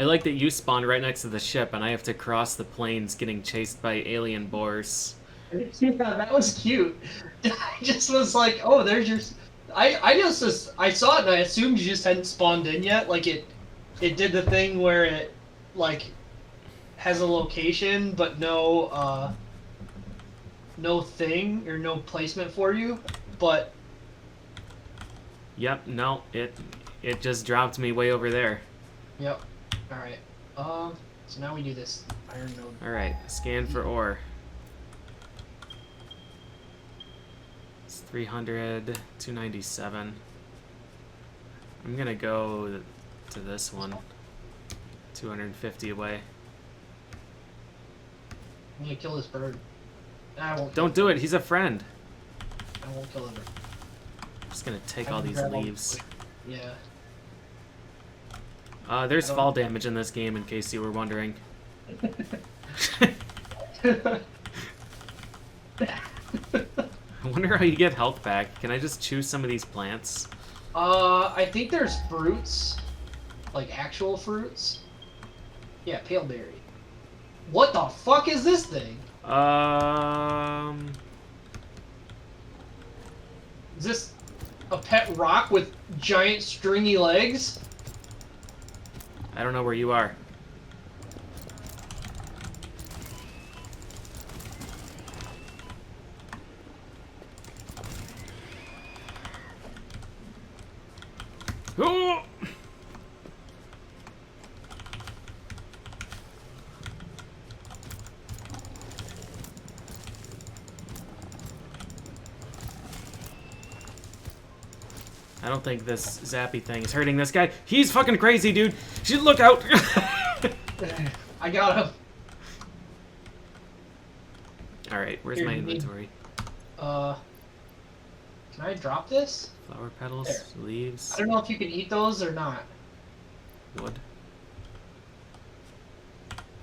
like that you spawned right next to the ship, and I have to cross the plains getting chased by alien boars. Yeah, that was cute. I just was like, oh, there's your. I saw it and I assumed you just hadn't spawned in yet. Like it did the thing where it like has a location but no thing or no placement for you. But Yep, no, it just dropped me way over there. yep. All right. So now we do this iron node. All right, scan for ore. It's 300, 297. I'm gonna go to this one. 250 away. I'm gonna kill this bird. I won't. Don't do it. He's a friend. I won't kill it. I'm just gonna take I all can these grab all- leaves. Yeah. There's fall damage in this game, in case you were wondering. I wonder how you get health back. Can I just choose some of these plants? I think there's fruits, like actual fruits. Yeah, pale berry. What the fuck is this thing? Is this a pet rock with giant stringy legs? I don't know where you are. Oh! I don't think this zappy thing is hurting this guy. He's fucking crazy, dude. You should look out. I got him. All right, where's Here, my you need- inventory? Can I drop this? Flower petals, There. leaves, I don't know if you can eat those or not. wood.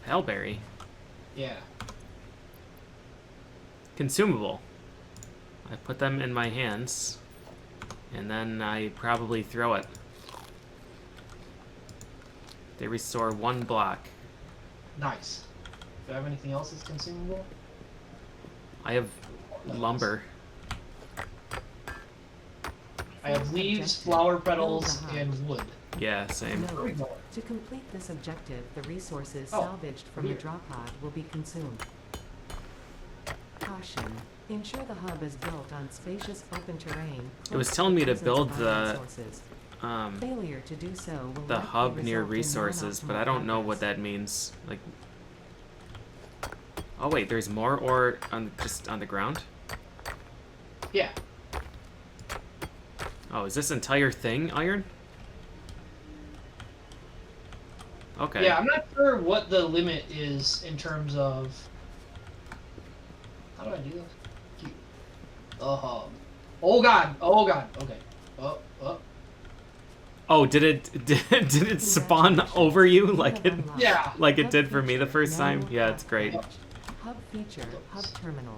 Hellberry. Yeah. Consumable. I put them in my hands, and then I probably throw it. They restore 1 block. Nice. Do I have anything else that's consumable? I have lumber. I have leaves, flower petals, and wood. Yeah, same. There we go. To complete this objective, the resources Oh, salvaged from the here. drop pod will be consumed. Caution. Ensure the hub is built on spacious open terrain. It was close telling me to presence build of the iron sources. Failure to do so will the likely hub near result in resources, but I non-optimal don't know what progress. that means. Like, oh wait, there's more ore on just on the ground. Yeah. Oh, is this entire thing iron? Okay. Yeah, I'm not sure what the limit is in terms of. How do I do this? Cute. The hub. Oh god. Oh god. Okay. Oh. Oh. Oh, did it spawn over you like it Yeah. like it did for me the first time? Yeah, it's great. Hub feature, hub terminal.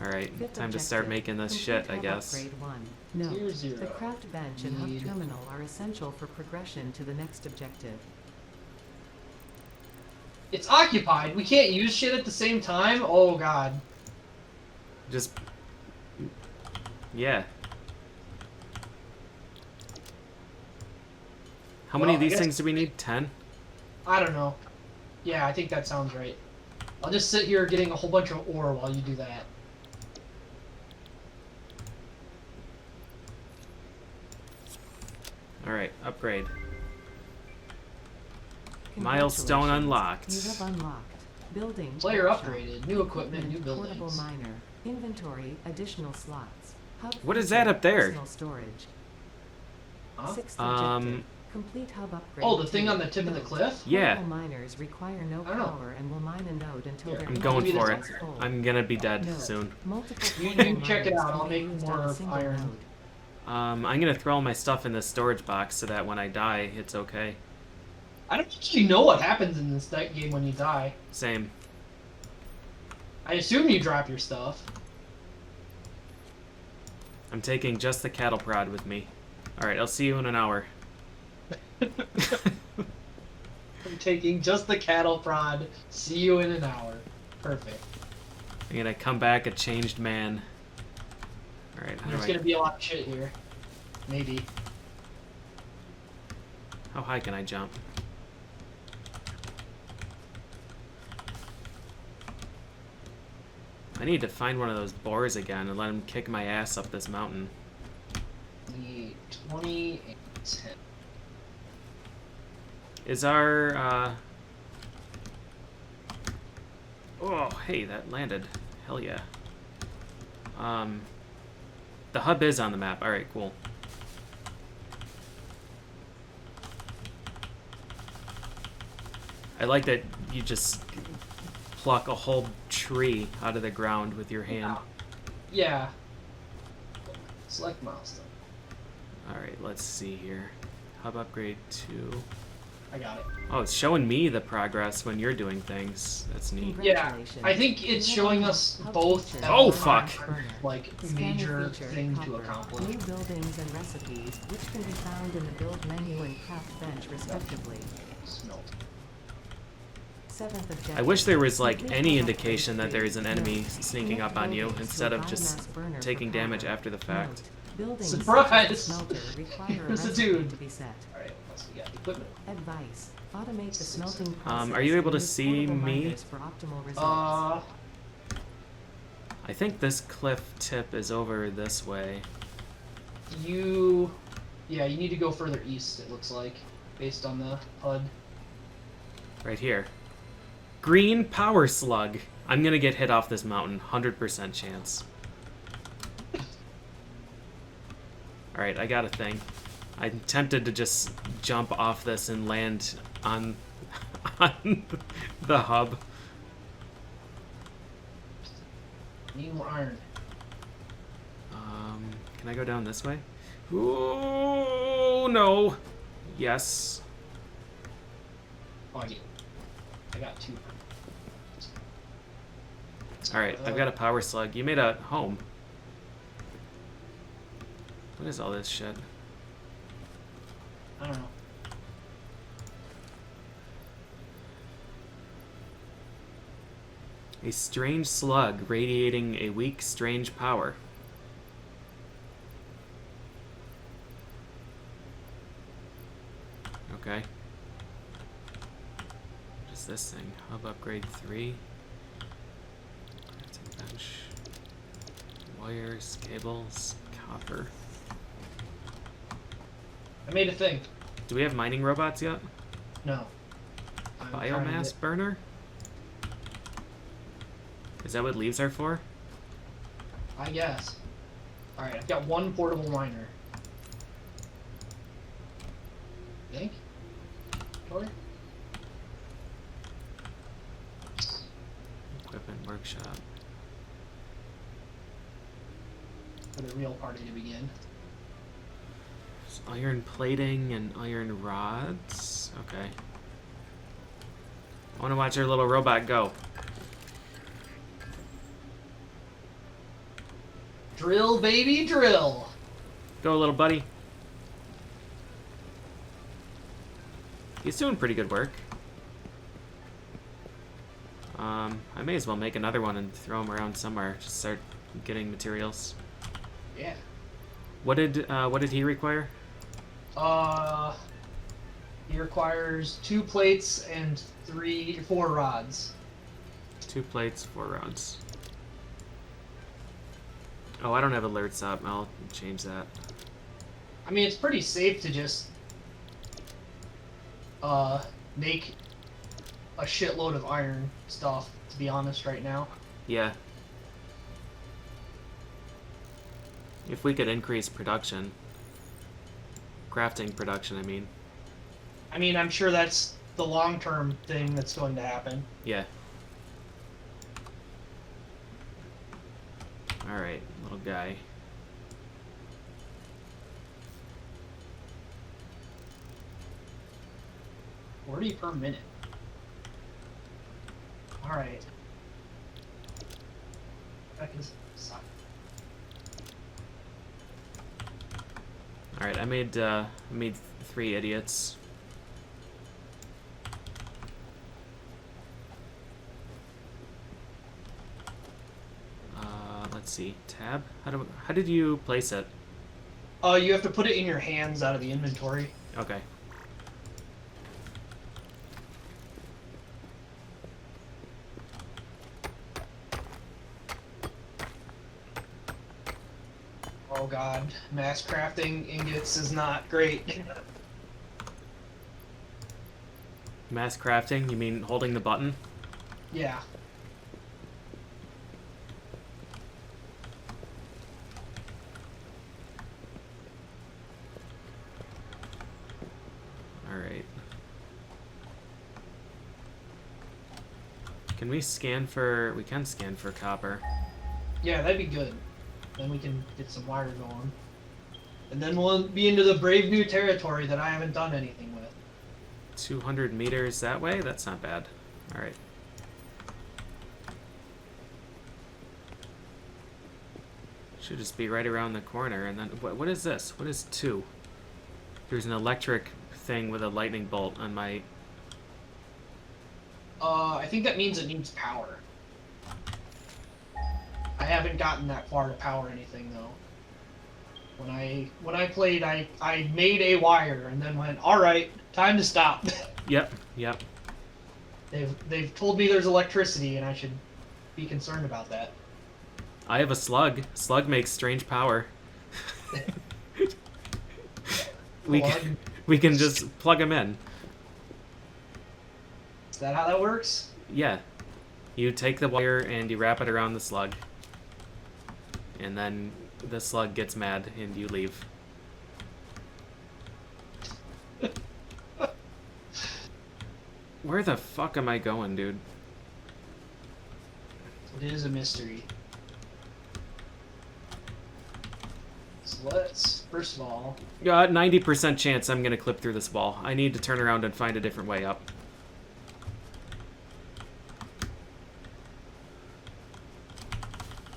All right, Fifth time to start objective, making this complete shit, I hub guess. upgrade 1. Note, Tier 0. the craft bench and hub Need- terminal are essential for progression to the next objective. It's occupied. We can't use shit at the same time. Oh god. Just yeah. How many Well, of I these guess- things do we need? 10? I don't know. Yeah, I think that sounds right. I'll just sit here getting a whole bunch of ore while you do that. All right, upgrade. Milestone unlocked. You have unlocked. Building. Player workshop, upgraded. New equipment, new portable buildings. miner. Inventory, additional slots. Hub What is feature, that up there? Personal storage. Huh? Sixth Um, objective. Complete hub upgrade. Oh, the thing 2. on the tip of the Note, cliff? Yeah. portable miners require no I don't know. power and will mine a node until Here, their I'm going Maybe for it. that's inventory is full. I'm gonna be dead Note, soon. multiple You portable check it miners out, can I'll be make used more on a single iron. node. I'm gonna throw all my stuff in this storage box so that when I die, it's okay. I don't actually know what happens in this game when you die. Same. I assume you drop your stuff. I'm taking just the cattle prod with me. All right, I'll see you in an hour. You're taking just the cattle prod. See you in an hour. Perfect. I'm gonna come back a changed man. Alright, how There's do gonna be a lot of shit here. Maybe. how high can I jump? I need to find one of those boars again and let him kick my ass up this mountain. Need 20 and 10. Is our, Oh, hey, that landed. Hell yeah. The hub is on the map. Alright, cool. I like that you just pluck a whole tree out of the ground with your hand. Yeah. Select milestone. Alright, let's see here. Hub upgrade 2. I got it. Oh, it's showing me the progress when you're doing things. That's neat. Yeah, I think it's showing us both. at Oh, one fuck. time, Like Scanning major feature, thing to copper. accomplish. New buildings and recipes, which can be found in the build menu and craft bench, respectively. Smelt. Seventh objective. I wish there was like Complete any hub indication that upgrade there is an three. enemy Note, sneaking up on you buildings instead of with just biomass burner for taking damage power. after the fact. Note, buildings Surprise! such as the smelter require a There's a recipe dude. to be set. Alright, what else we got? Equipment. Advice: automate the smelting process. Are you able to and use see portable me? miners for optimal results. I think this cliff tip is over this way. Yeah, you need to go further east, it looks like, based on the HUD. Right here. Green power slug. I'm gonna get hit off this mountain. 100% chance. Alright, I got a thing. I'm tempted to just jump off this and land on, on the hub. Need more iron. Can I go down this way? Oh no! Yes. Oh, I got 2. Alright, I've got a power slug. You made a home. What is all this shit? I don't know. A strange slug radiating a weak, strange power. Okay. What is this thing? Hub upgrade 3. Crafting bench. Wires, cables, copper. I made a thing. Do we have mining robots yet? No. I'm trying to Biomass get- burner? Is that what leaves are for? I guess. Alright, I've got 1 portable miner. Think? Sure. Equipment workshop. For the real party to begin. There's iron plating and iron rods. Okay. I want to watch our little robot go. Drill, baby, drill! Go, little buddy. He's doing pretty good work. I may as well make another one and throw him around somewhere. Just start getting materials. Yeah. What did he require? He requires 2 plates and 4 rods. 2 plates, 4 rods. Oh, I don't have alerts up. I'll change that. I mean, it's pretty safe to just make a shitload of iron stuff, to be honest, right now. Yeah. If we could increase production. Crafting production, I mean. I mean, I'm sure that's the long-term thing that's going to happen. Yeah. Alright, little guy. $40 per minute. Alright. That can suck. Alright, I made 3 idiots. let's see. Tab? How did you place it? You have to put it in your hands out of the inventory. Okay. Oh god, mass crafting ingots is not great. Mass crafting? You mean holding the button? Yeah. Alright. Can we scan for... We can scan for copper. Yeah, that'd be good. Then we can get some wire going. And then we'll be into the brave new territory that I haven't done anything with. 200 meters that way? That's not bad. Alright. Should just be right around the corner. And then... What is this? What is 2? There's an electric thing with a lightning bolt on my... I think that means it needs power. I haven't gotten that far to power anything though. When I played, I made a wire and then went, all right, time to stop. Yep. They've told me there's electricity and I should be concerned about that. I have a slug. Slug makes strange power. we can just plug them in. Is that how that works? Yeah. You take the wire and you wrap it around the slug. And then the slug gets mad and you leave. Where the fuck am I going, dude? It is a mystery. So let's, first of all... 90% chance I'm gonna clip through this wall. I need to turn around and find a different way up.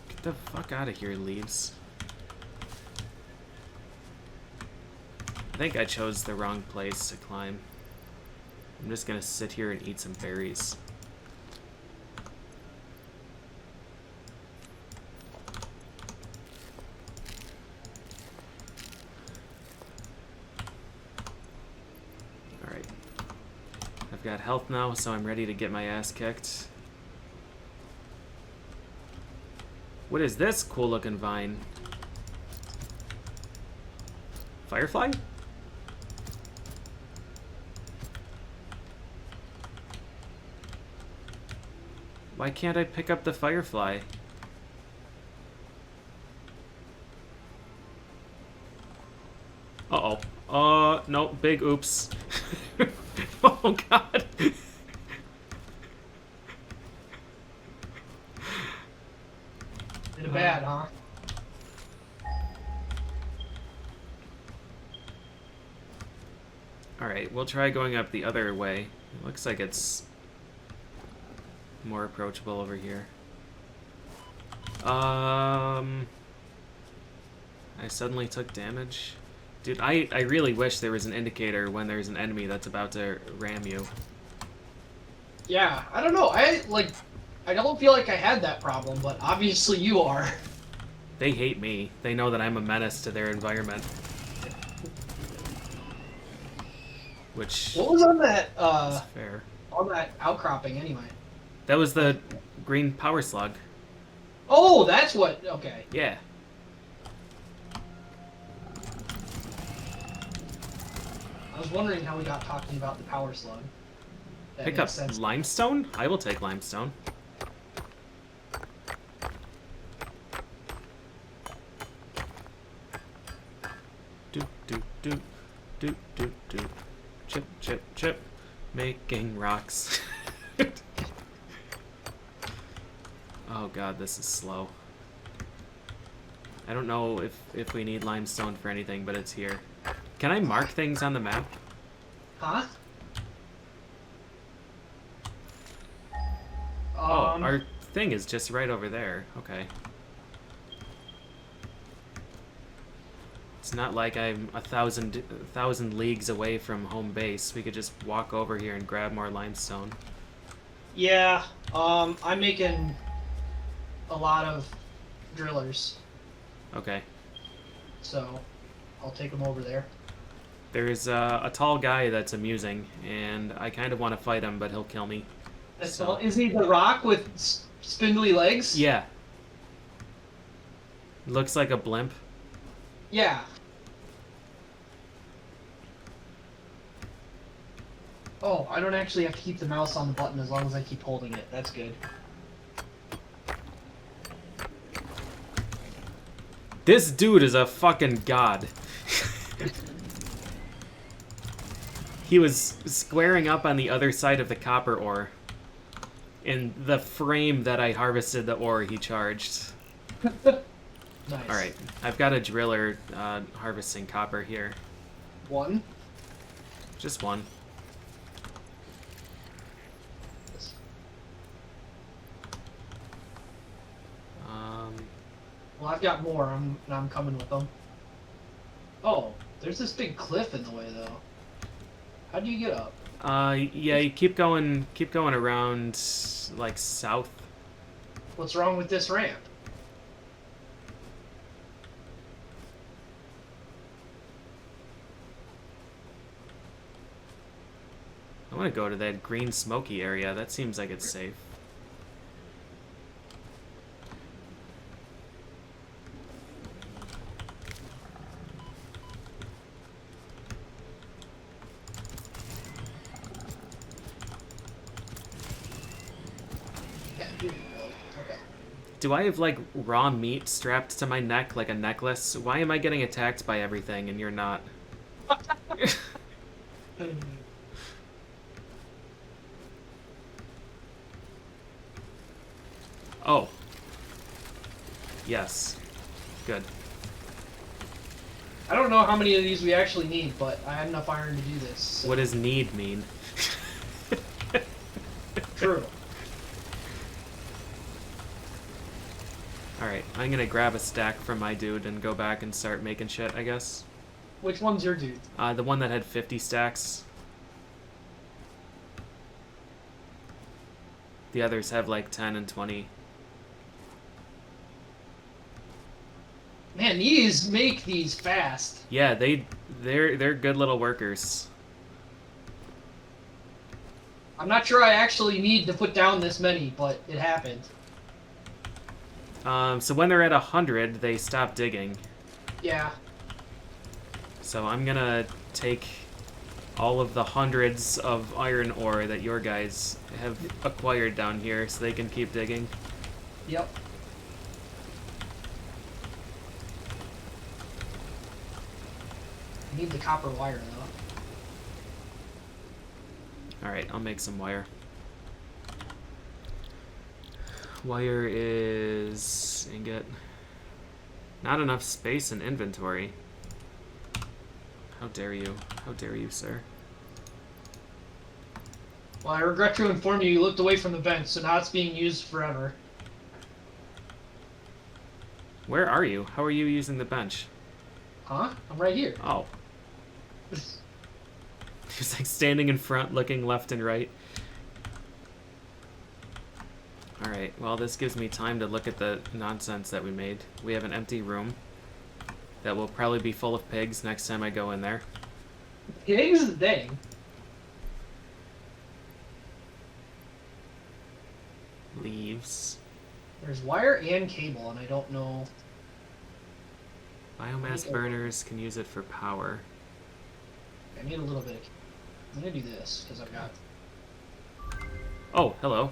Get the fuck out of here, leaves. I think I chose the wrong place to climb. I'm just gonna sit here and eat some berries. Alright. I've got health now, so I'm ready to get my ass kicked. What is this cool looking vine? Firefly? Why can't I pick up the firefly? Uh-oh. No, big oops. Oh, God. Did it bad, huh? Alright, we'll try going up the other way. It looks like it's more approachable over here. I suddenly took damage. Dude, I really wish there was an indicator when there's an enemy that's about to ram you. Yeah, I don't know. I don't feel like I had that problem, but obviously you are. They hate me. They know that I'm a menace to their environment. Which... What was on that, is fair. on that outcropping anyway? That was the green power slug. Oh, that's what, okay. Yeah. I was wondering how we got talking about the power slug. That Pick makes up sense. limestone? I will take limestone. Do, do, do, do, do, do. Chip, chip, chip. Making rocks. Oh god, this is slow. I don't know if we need limestone for anything, but it's here. Can I mark things on the map? Huh? Oh, our thing is just right over there. Okay. It's not like I'm a thousand leagues away from home base. We could just walk over here and grab more limestone. Yeah, I'm making a lot of drillers, Okay. so I'll take them over there. There's a tall guy that's amusing, and I kind of want to fight him, but he'll kill me. That's So- all. Isn't he the rock with spindly legs? Yeah. Looks like a blimp. Yeah. Oh, I don't actually have to keep the mouse on the button as long as I keep holding it. That's good. This dude is a fucking god. He was squaring up on the other side of the copper ore. In the frame that I harvested the ore, he charged. Nice. Alright, I've got a driller harvesting copper here. One. Just one. Well, I've got more. I'm coming with them. Oh, there's this big cliff in the way, though. How do you get up? Yeah, you keep going around, like, south. What's wrong with this ramp? I want to go to that green smoky area. That seems like it's safe. Yeah, you didn't really. Okay. Do I have, like, raw meat strapped to my neck like a necklace? Why am I getting attacked by everything and you're not? Oh. Yes. Good. I don't know how many of these we actually need, but I had enough iron to do this. So. What does need mean? True. Alright, I'm gonna grab a stack from my dude and go back and start making shit, I guess. Which one's your dude? The one that had 50 stacks. The others have like 10 and 20. Man, these make these fast. Yeah, they're good little workers. I'm not sure I actually need to put down this many, but it happened. So when they're at 100, they stop digging. Yeah. So I'm gonna take all of the hundreds of iron ore that your guys have acquired down here so they can keep digging. Yep. I need the copper wire, though. Alright, I'll make some wire. Wire is ingot. Not enough space in inventory. How dare you? How dare you, sir? Well, I regret to inform you, you looked away from the bench, so now it's being used forever. Where are you? How are you using the bench? Huh? I'm right here. Oh. He's like standing in front, looking left and right. Alright, well, this gives me time to look at the nonsense that we made. We have an empty room that will probably be full of pigs next time I go in there. Pigs? Dang. Leaves. There's wire and cable, and I don't know. Biomass burners can use it for power. I need a little bit of. I'm gonna do this because I've got. Oh, hello.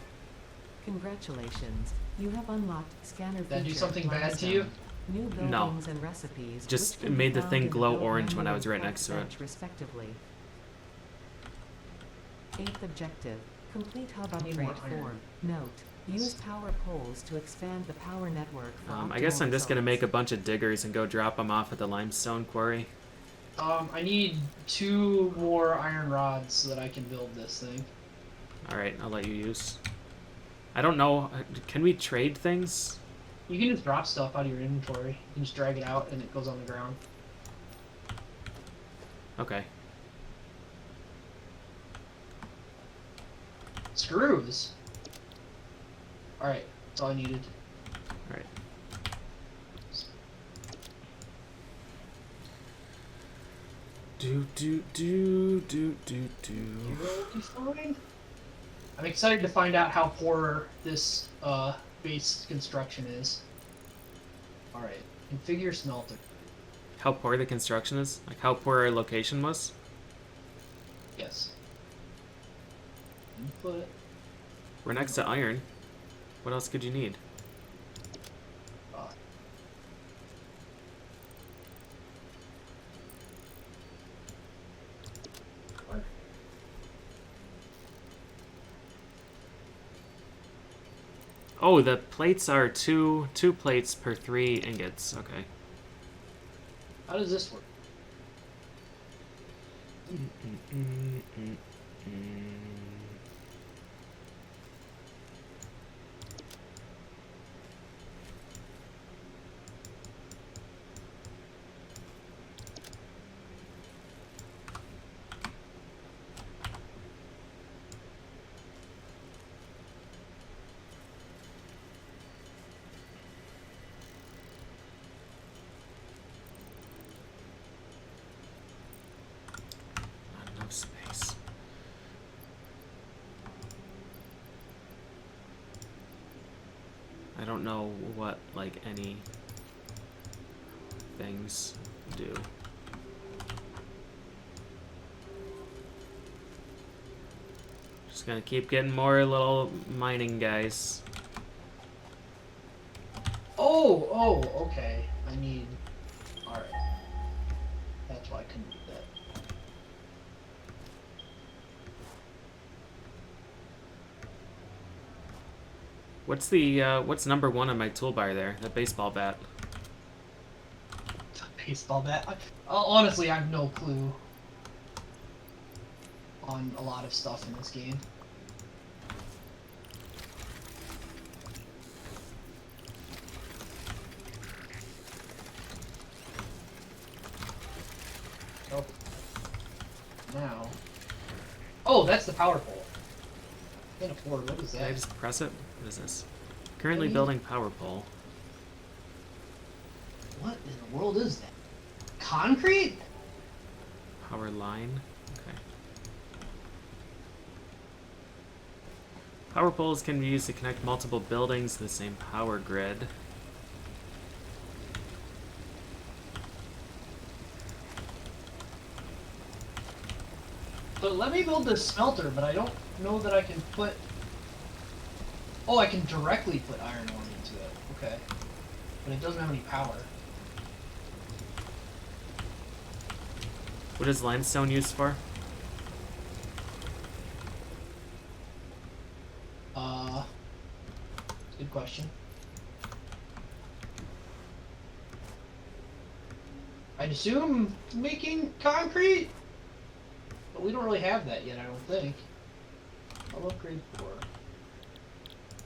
Congratulations. You have unlocked scanner Did that do feature something bad to you? limestone. New buildings No. and recipes. Just which can made be the found thing in glow build orange menu when I and was right craft next to it. bench, respectively. 8th objective. Complete hub Need more upgrade iron. form. Note. Use power poles to expand the power network for I guess I'm optimal just gonna make a results. bunch of diggers and go drop them off at the limestone quarry. I need 2 more iron rods so that I can build this thing. Alright, I'll let you use. I don't know. Can we trade things? You can just drop stuff out of your inventory. You can just drag it out and it goes on the ground. Okay. Screws. Alright, that's all I needed. Alright. You'll be fine. I'm excited to find out how poor this base construction is. Alright, configure smelter. How poor the construction is? Like how poor our location was? Yes. Input. We're next to iron. What else could you need? Uh, Oh, the plates are two plates per 3 ingots. Okay. how does this work? Not enough space. I don't know what, like, any things do. Just gonna keep getting more little mining guys. Oh, okay. I need. Alright. That's why I couldn't do that. What's number 1 on my toolbar there? That baseball bat. Baseball bat. Honestly, I have no clue on a lot of stuff in this game. Oh. Now. Oh, that's the power pole. Can't afford. What is Can I that? just press it? What is this? Currently Maybe. building power pole. What in the world is that? Concrete? Power line. Okay. Power poles can be used to connect multiple buildings to the same power grid. So let me build this smelter, but I don't know that I can put. Oh, I can directly put iron ore into it. Okay. But it doesn't have any power. What is limestone used for? Good question. I'd assume making concrete? But we don't really have that yet, I don't think. I'll upgrade 4.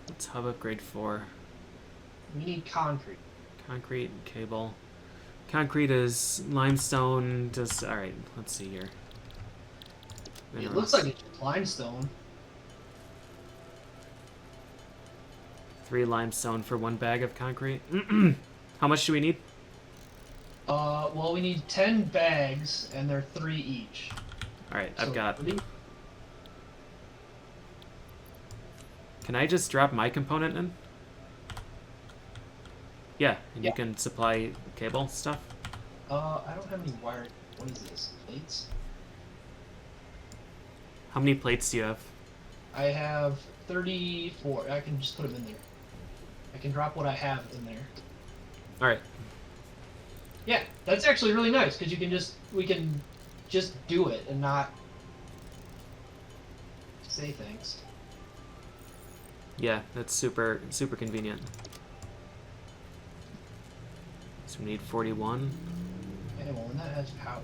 What's hub upgrade for? We need concrete. Concrete, cable. Concrete is limestone. Just alright, let's see here. It looks like it's limestone. 3 limestone for 1 bag of concrete. How much do we need? Well, we need 10 bags, and they're 3 each. Alright, So I've got. 30? Can I just drop my component in? Yeah, and Yeah. you can supply cable stuff. I don't have any wire. What is this? Plates? How many plates do you have? I have 34. I can just put them in there. I can drop what I have in there. Alright. Yeah, that's actually really nice because we can just do it and not say things. Yeah, that's super convenient. So we need 41. Okay, well, when that has power.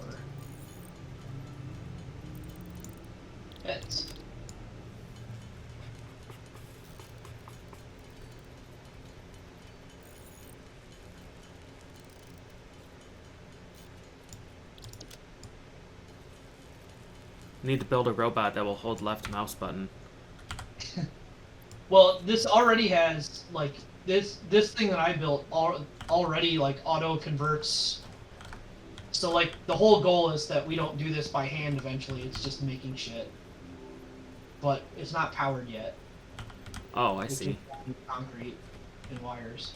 Beds. We need to build a robot that will hold left mouse button. Well, this already has like this thing that I built already like auto converts So like the whole goal is that we don't do this by hand eventually. It's just making shit. But it's not powered yet. Oh, I It's see. just concrete and wires.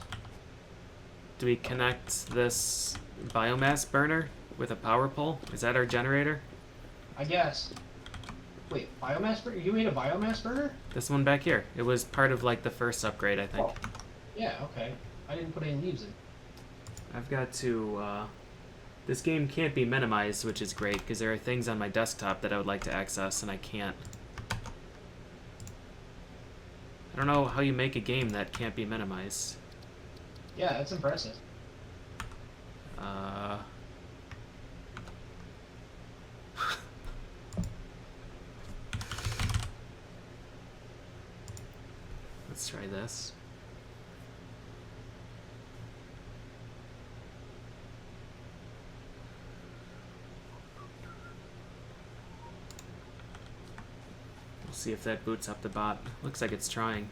Do we connect this biomass burner with a power pole? Is that our generator? I guess. Wait, biomass burner? You made a biomass burner? This one back here. It was part of like the first upgrade, I think. Oh. Yeah, okay. I didn't put any leaves in. I've got to, this game can't be minimized, which is great, because there are things on my desktop that I would like to access, and I can't. I don't know how you make a game that can't be minimized. Yeah, that's impressive. Let's try this. We'll see if that boots up the bot. Looks like it's trying.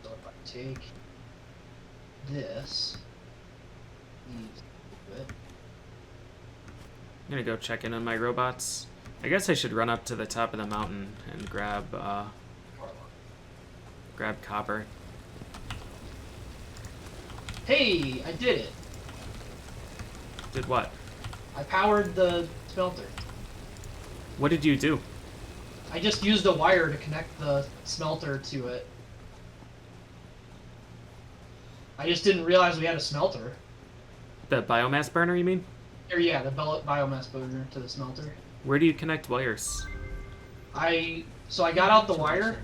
So if I take this, leaves a little bit. I'm gonna go check in on my robots. I guess I should run up to the top of the mountain and grab copper. Hey, I did it. Did what? I powered the smelter. What did you do? I just used a wire to connect the smelter to it. I just didn't realize we had a smelter. The biomass burner, you mean? Or yeah, the biomass burner to the smelter. Where do you connect wires? So I got out the wire.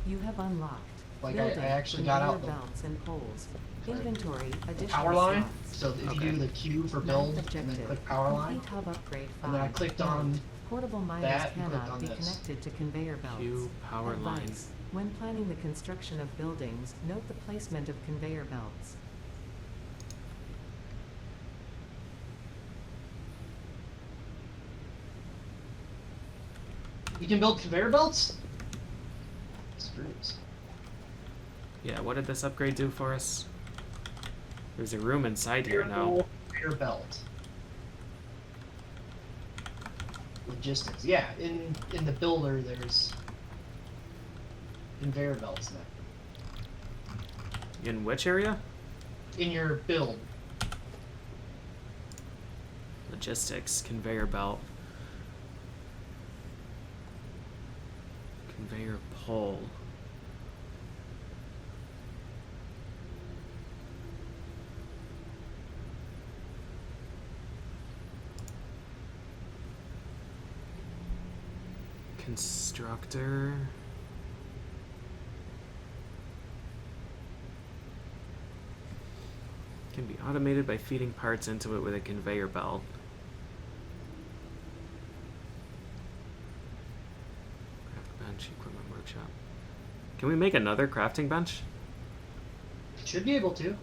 You have unlocked. Like I Building, actually got out conveyor the belts and poles. Inventory, additional power line. slots. So if you Okay. do the Q for build Ninth and then objective, click power line, complete hub upgrade and then I 5. clicked on Note, portable miners that and clicked cannot on be this. connected to conveyor belts. Q power Advice, line. when planning the construction of buildings, note the placement of conveyor belts. you can build conveyor belts. Screws. Yeah, what did this upgrade do for us? There's a room inside here now. Conveyor belt. Logistics. Yeah, in the builder there's conveyor belts now. In which area? In your build. Logistics, conveyor belt. Conveyor pole. Constructor. Can be automated by feeding parts into it with a conveyor belt. Craft bench, equipment workshop. Can we make another crafting bench? Should be able to.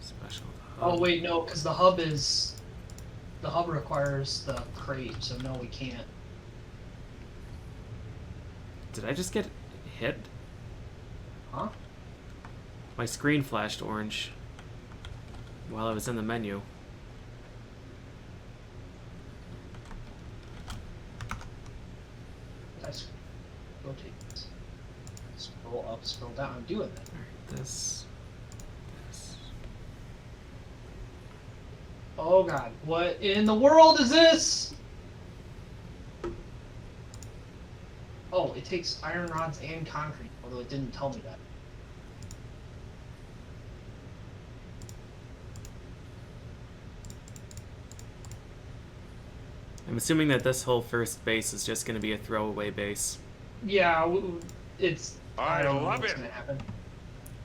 Special. Oh wait, no, because the hub requires the crate, so no, we can't. Did I just get hit? Huh? My screen flashed orange while I was in the menu. Let's rotate this. Scroll up, scroll down. I'm doing that. Alright, this. Oh god, what in the world is this? Oh, it takes iron rods and concrete, although it didn't tell me that. I'm assuming that this whole first base is just going to be a throwaway base. Yeah, it's. I don't know love what's it. gonna happen.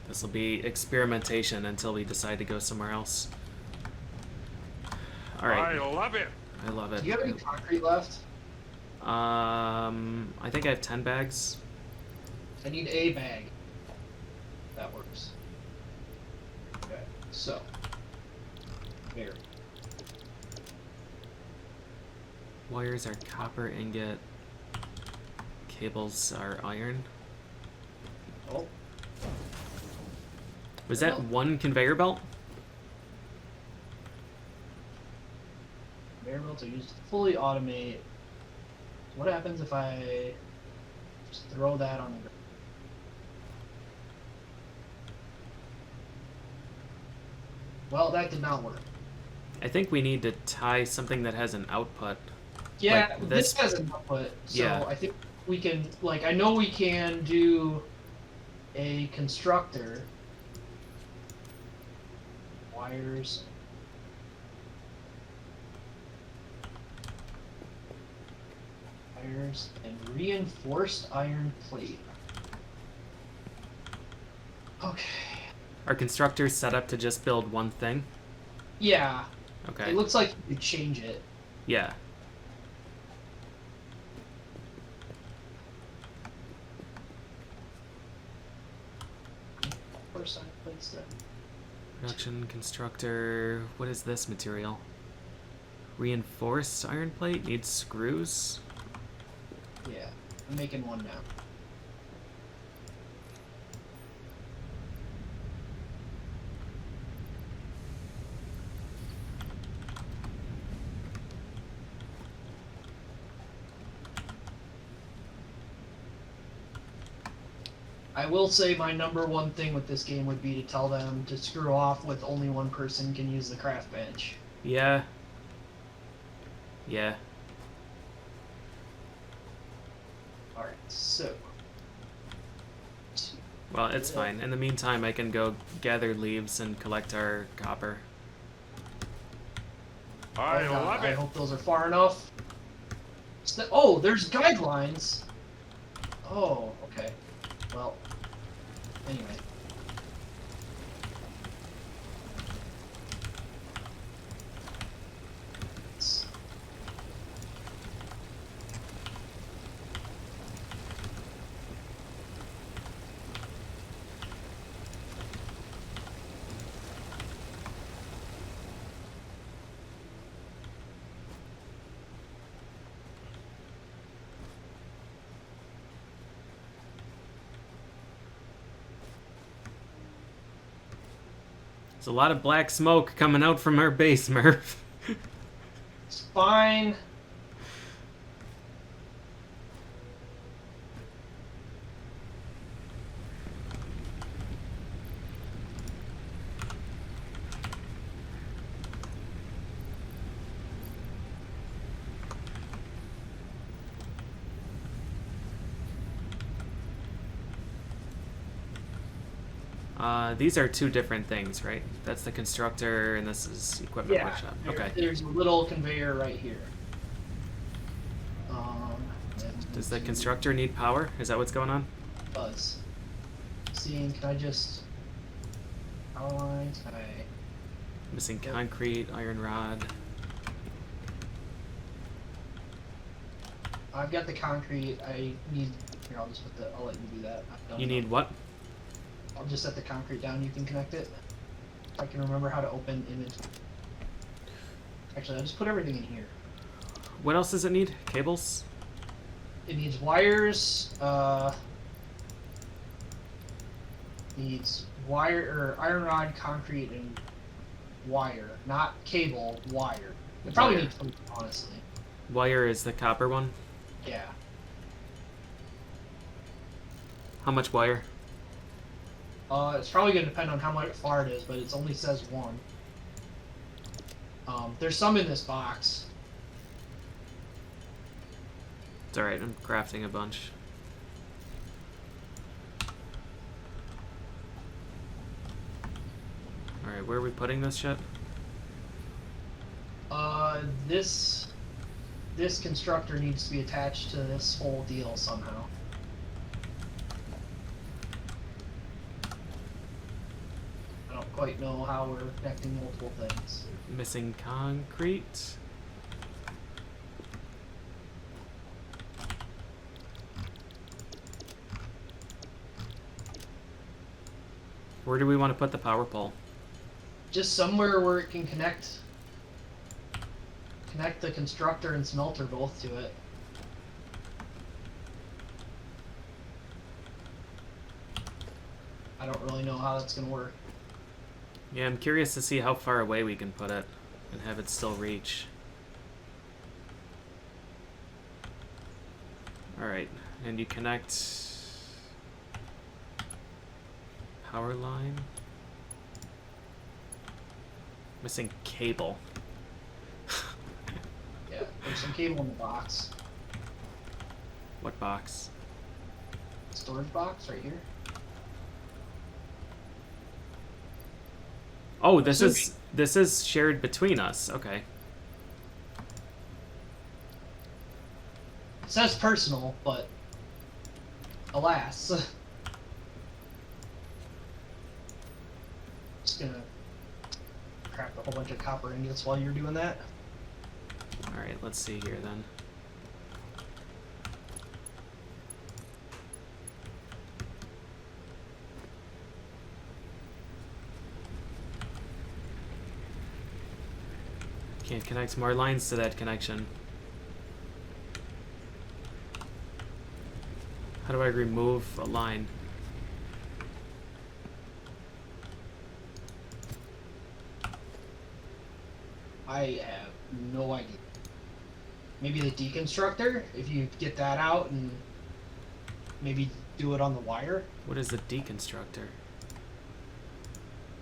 This will be experimentation until we decide to go somewhere else. Alright, I love it. I love it. Do you have any concrete left? I think I have 10 bags. I need a bag. That works. Okay, so. Here. Wires are copper ingot, cables are iron. Oh, Was that one conveyor belt? conveyor belts are used to fully automate. What happens if I just throw that on the ground? Well, that did not work. I think we need to tie something that has an output. Yeah, Like this this- has an output, so Yeah. I think we can, like, I know we can do a constructor. Wires. Wires and reinforced iron plate. Okay. Are constructors set up to just build one thing? Yeah, Okay. it looks like you could change it. Yeah. First iron plates then. Production constructor. What is this material? Reinforced iron plate needs screws. Yeah, I'm making one now. I will say my number one thing with this game would be to tell them to screw off with only one person can use the craft bench. Yeah. Yeah. Alright, so. Well, it's fine. In the meantime, I can go gather leaves and collect our copper. I Oh, God, love I it. hope those are far enough. Oh, there's guidelines! Oh, okay. Well, anyway. It's- There's a lot of black smoke coming out from our base, Murph. It's fine. These are two different things, right? That's the constructor, and this is equipment Yeah. workshop. Okay. There's a little conveyor right here. Does the constructor need power? Is that what's going on? Does. Seeing, can I just power line? Can I? Missing concrete, iron rod. I've got the concrete. I need. Here, I'll just put the. I'll let you do that. I don't You know. need what? I'll just set the concrete down. You can connect it. If I can remember how to open image. Actually, I'll just put everything in here. What else does it need? Cables? It needs wires. Needs wire or iron rod, concrete, and wire. Not cable. Wire. It probably Wire. needs both, honestly. Wire is the copper one. Yeah. How much wire? It's probably gonna depend on how much far it is, but it only says one. There's some in this box. It's alright, I'm crafting a bunch. Alright, where are we putting this shit? This constructor needs to be attached to this whole deal somehow. I don't quite know how we're connecting multiple things. Missing concrete. Where do we want to put the power pole? Just somewhere where it can connect the constructor and smelter both to it. I don't really know how that's gonna work. Yeah, I'm curious to see how far away we can put it and have it still reach. Alright, and you connect power line. Missing cable. Yeah, there's some cable in the box. What box? Storage box right here. Oh, this is shared between us. Okay. It says personal, but alas. Just gonna crack a whole bunch of copper ingots while you're doing that. Alright, let's see here then. Can't connect more lines to that connection. How do I remove a line? I have no idea. Maybe the deconstructor, if you get that out and maybe do it on the wire. What is a deconstructor?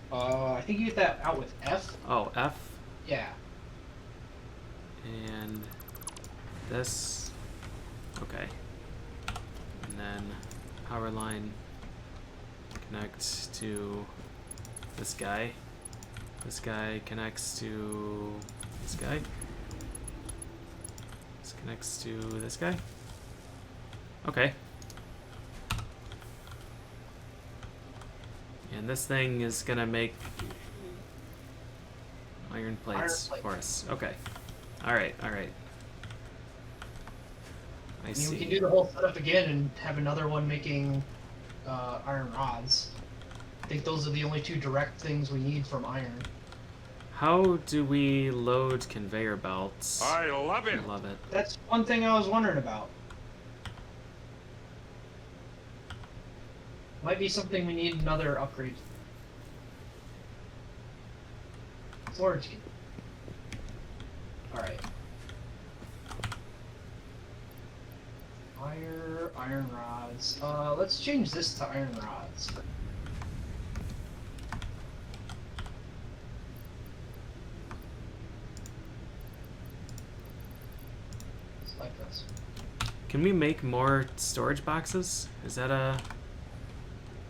I think you get that out with F. Oh, F. Yeah. And this. Okay. And then power line connects to this guy. This guy connects to this guy. This connects to this guy. Okay. And this thing is gonna make iron plates plate. for us. Okay. Alright, alright. I I mean, see. we can do the whole setup again and have another one making iron rods. I think those are the only two direct things we need from iron. How do we load conveyor belts? I love it. I love it. That's one thing I was wondering about. Might be something we need another upgrade. Storage key. Alright. Iron rods. Let's change this to iron rods. Just like this. Can we make more storage boxes? Is that a...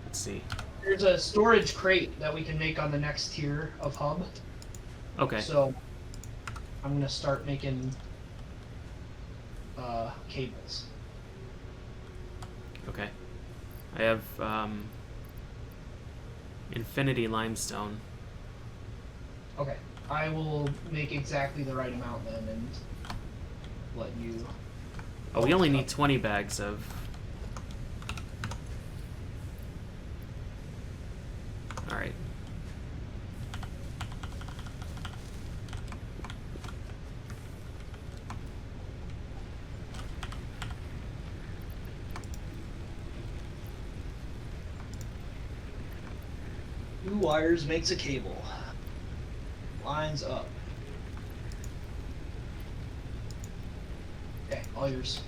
Let's see. There's a storage crate that we can make on the next tier of hub. Okay. So I'm gonna start making cables. Okay. I have infinity limestone. Okay. I will make exactly the right amount then and let you. Oh, we only need 20 bags of... Alright. Two wires makes a cable. Lines up. Okay, all yours.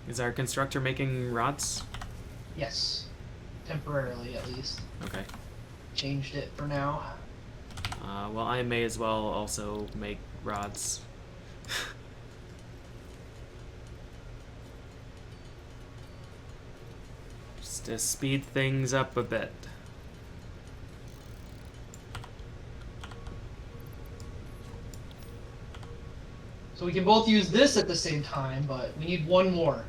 Is our constructor making rods? Yes. Temporarily, at least. Okay. Changed it for now. Well, I may as well also make rods. Just to speed things up a bit. So we can both use this at the same time, but we need one more.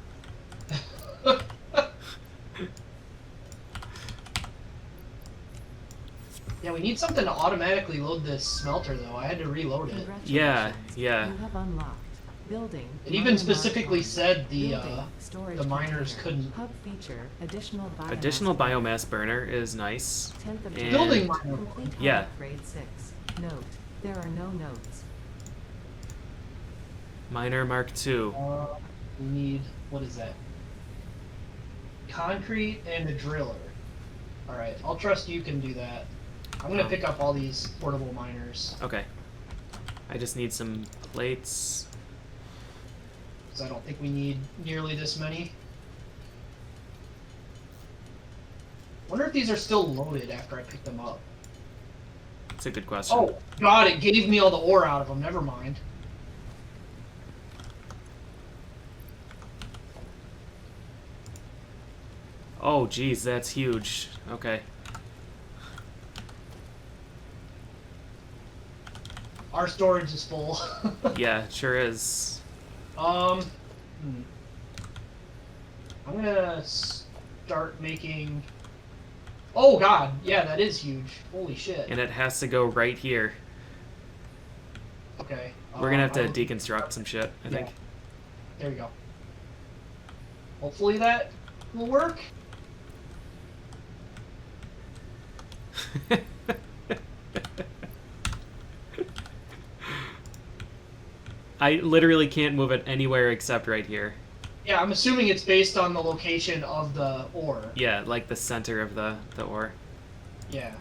Yeah, we need something to automatically load this smelter, though. I had to reload it. Yeah, Congratulations. yeah. You have unlocked building. It even miner specifically mark said building, storage the miners container, couldn't. hub feature, additional biomass. Additional biomass burner is nice. 10th of And- Building miner. Complete hub Yeah. upgrade 6. Note: there are no notes. Miner Mark II. We need, what is that? Concrete and a driller. Alright, I'll trust you can do that. I'm gonna pick up all these portable miners, Okay. I just need some plates. because I don't think we need nearly this many. Wonder if these are still loaded after I pick them up. That's a good question. Oh, God, it gave me all the ore out of them. Never mind. Oh, geez, that's huge. Okay. Our storage is full. Yeah, it sure is. I'm gonna start making... Oh, God. Yeah, that is huge. Holy shit. And it has to go right here. Okay. We're gonna have to I'm- deconstruct some shit, I think. There we go. Hopefully that will work. I literally can't move it anywhere except right here. Yeah, I'm assuming it's based on the location of the ore. Yeah, like the center of the ore. Yeah.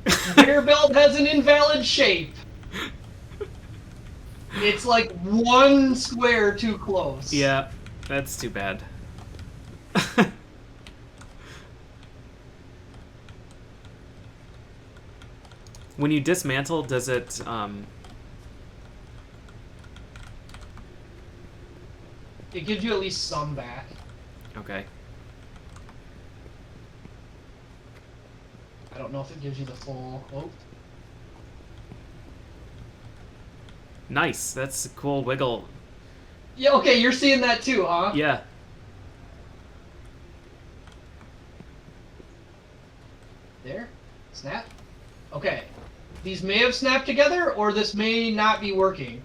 Conveyor belt has an invalid shape. It's like one square too close. Yeah, that's too bad. When you dismantle, does it, It gives you at least some back. okay. I don't know if it gives you the full... Oh. Nice, that's a cool wiggle. Yeah, okay, you're seeing that too, huh? Yeah. There. Snap. Okay. These may have snapped together, or this may not be working.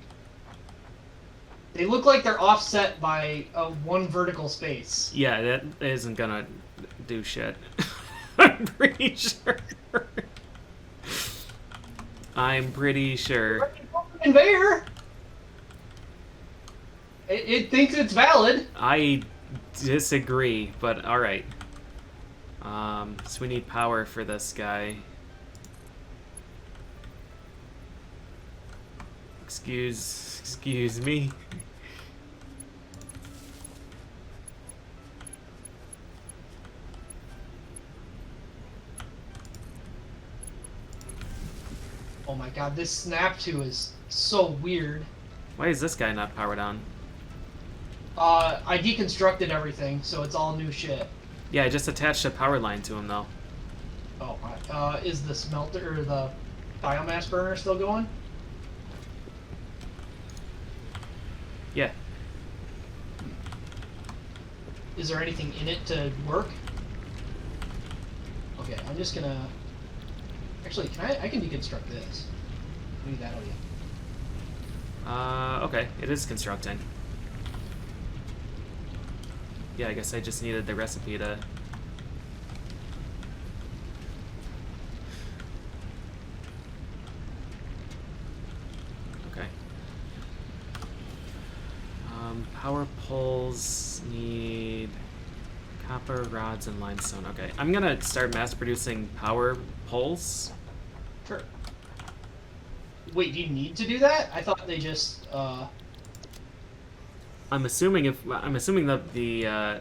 They look like they're offset by one vertical space. Yeah, that isn't gonna do shit. I'm pretty sure. I'm pretty sure. Conveyor! It thinks it's valid. I disagree, but alright. So we need power for this guy. Excuse me. Oh my god, this snap to is so weird. Why is this guy not powered on? I deconstructed everything, so it's all new shit. Yeah, I just attached a power line to him though. Oh, is the smelter or the biomass burner still going? Yeah. Is there anything in it to work? Okay, I'm just gonna... Actually, I can deconstruct this. Leave that out of you. Okay, it is constructing. Yeah, I guess I just needed the recipe to... Okay. Power poles need copper rods and limestone. Okay, I'm gonna start mass producing power poles. Sure. Wait, do you need to do that? I thought they just, I'm assuming that the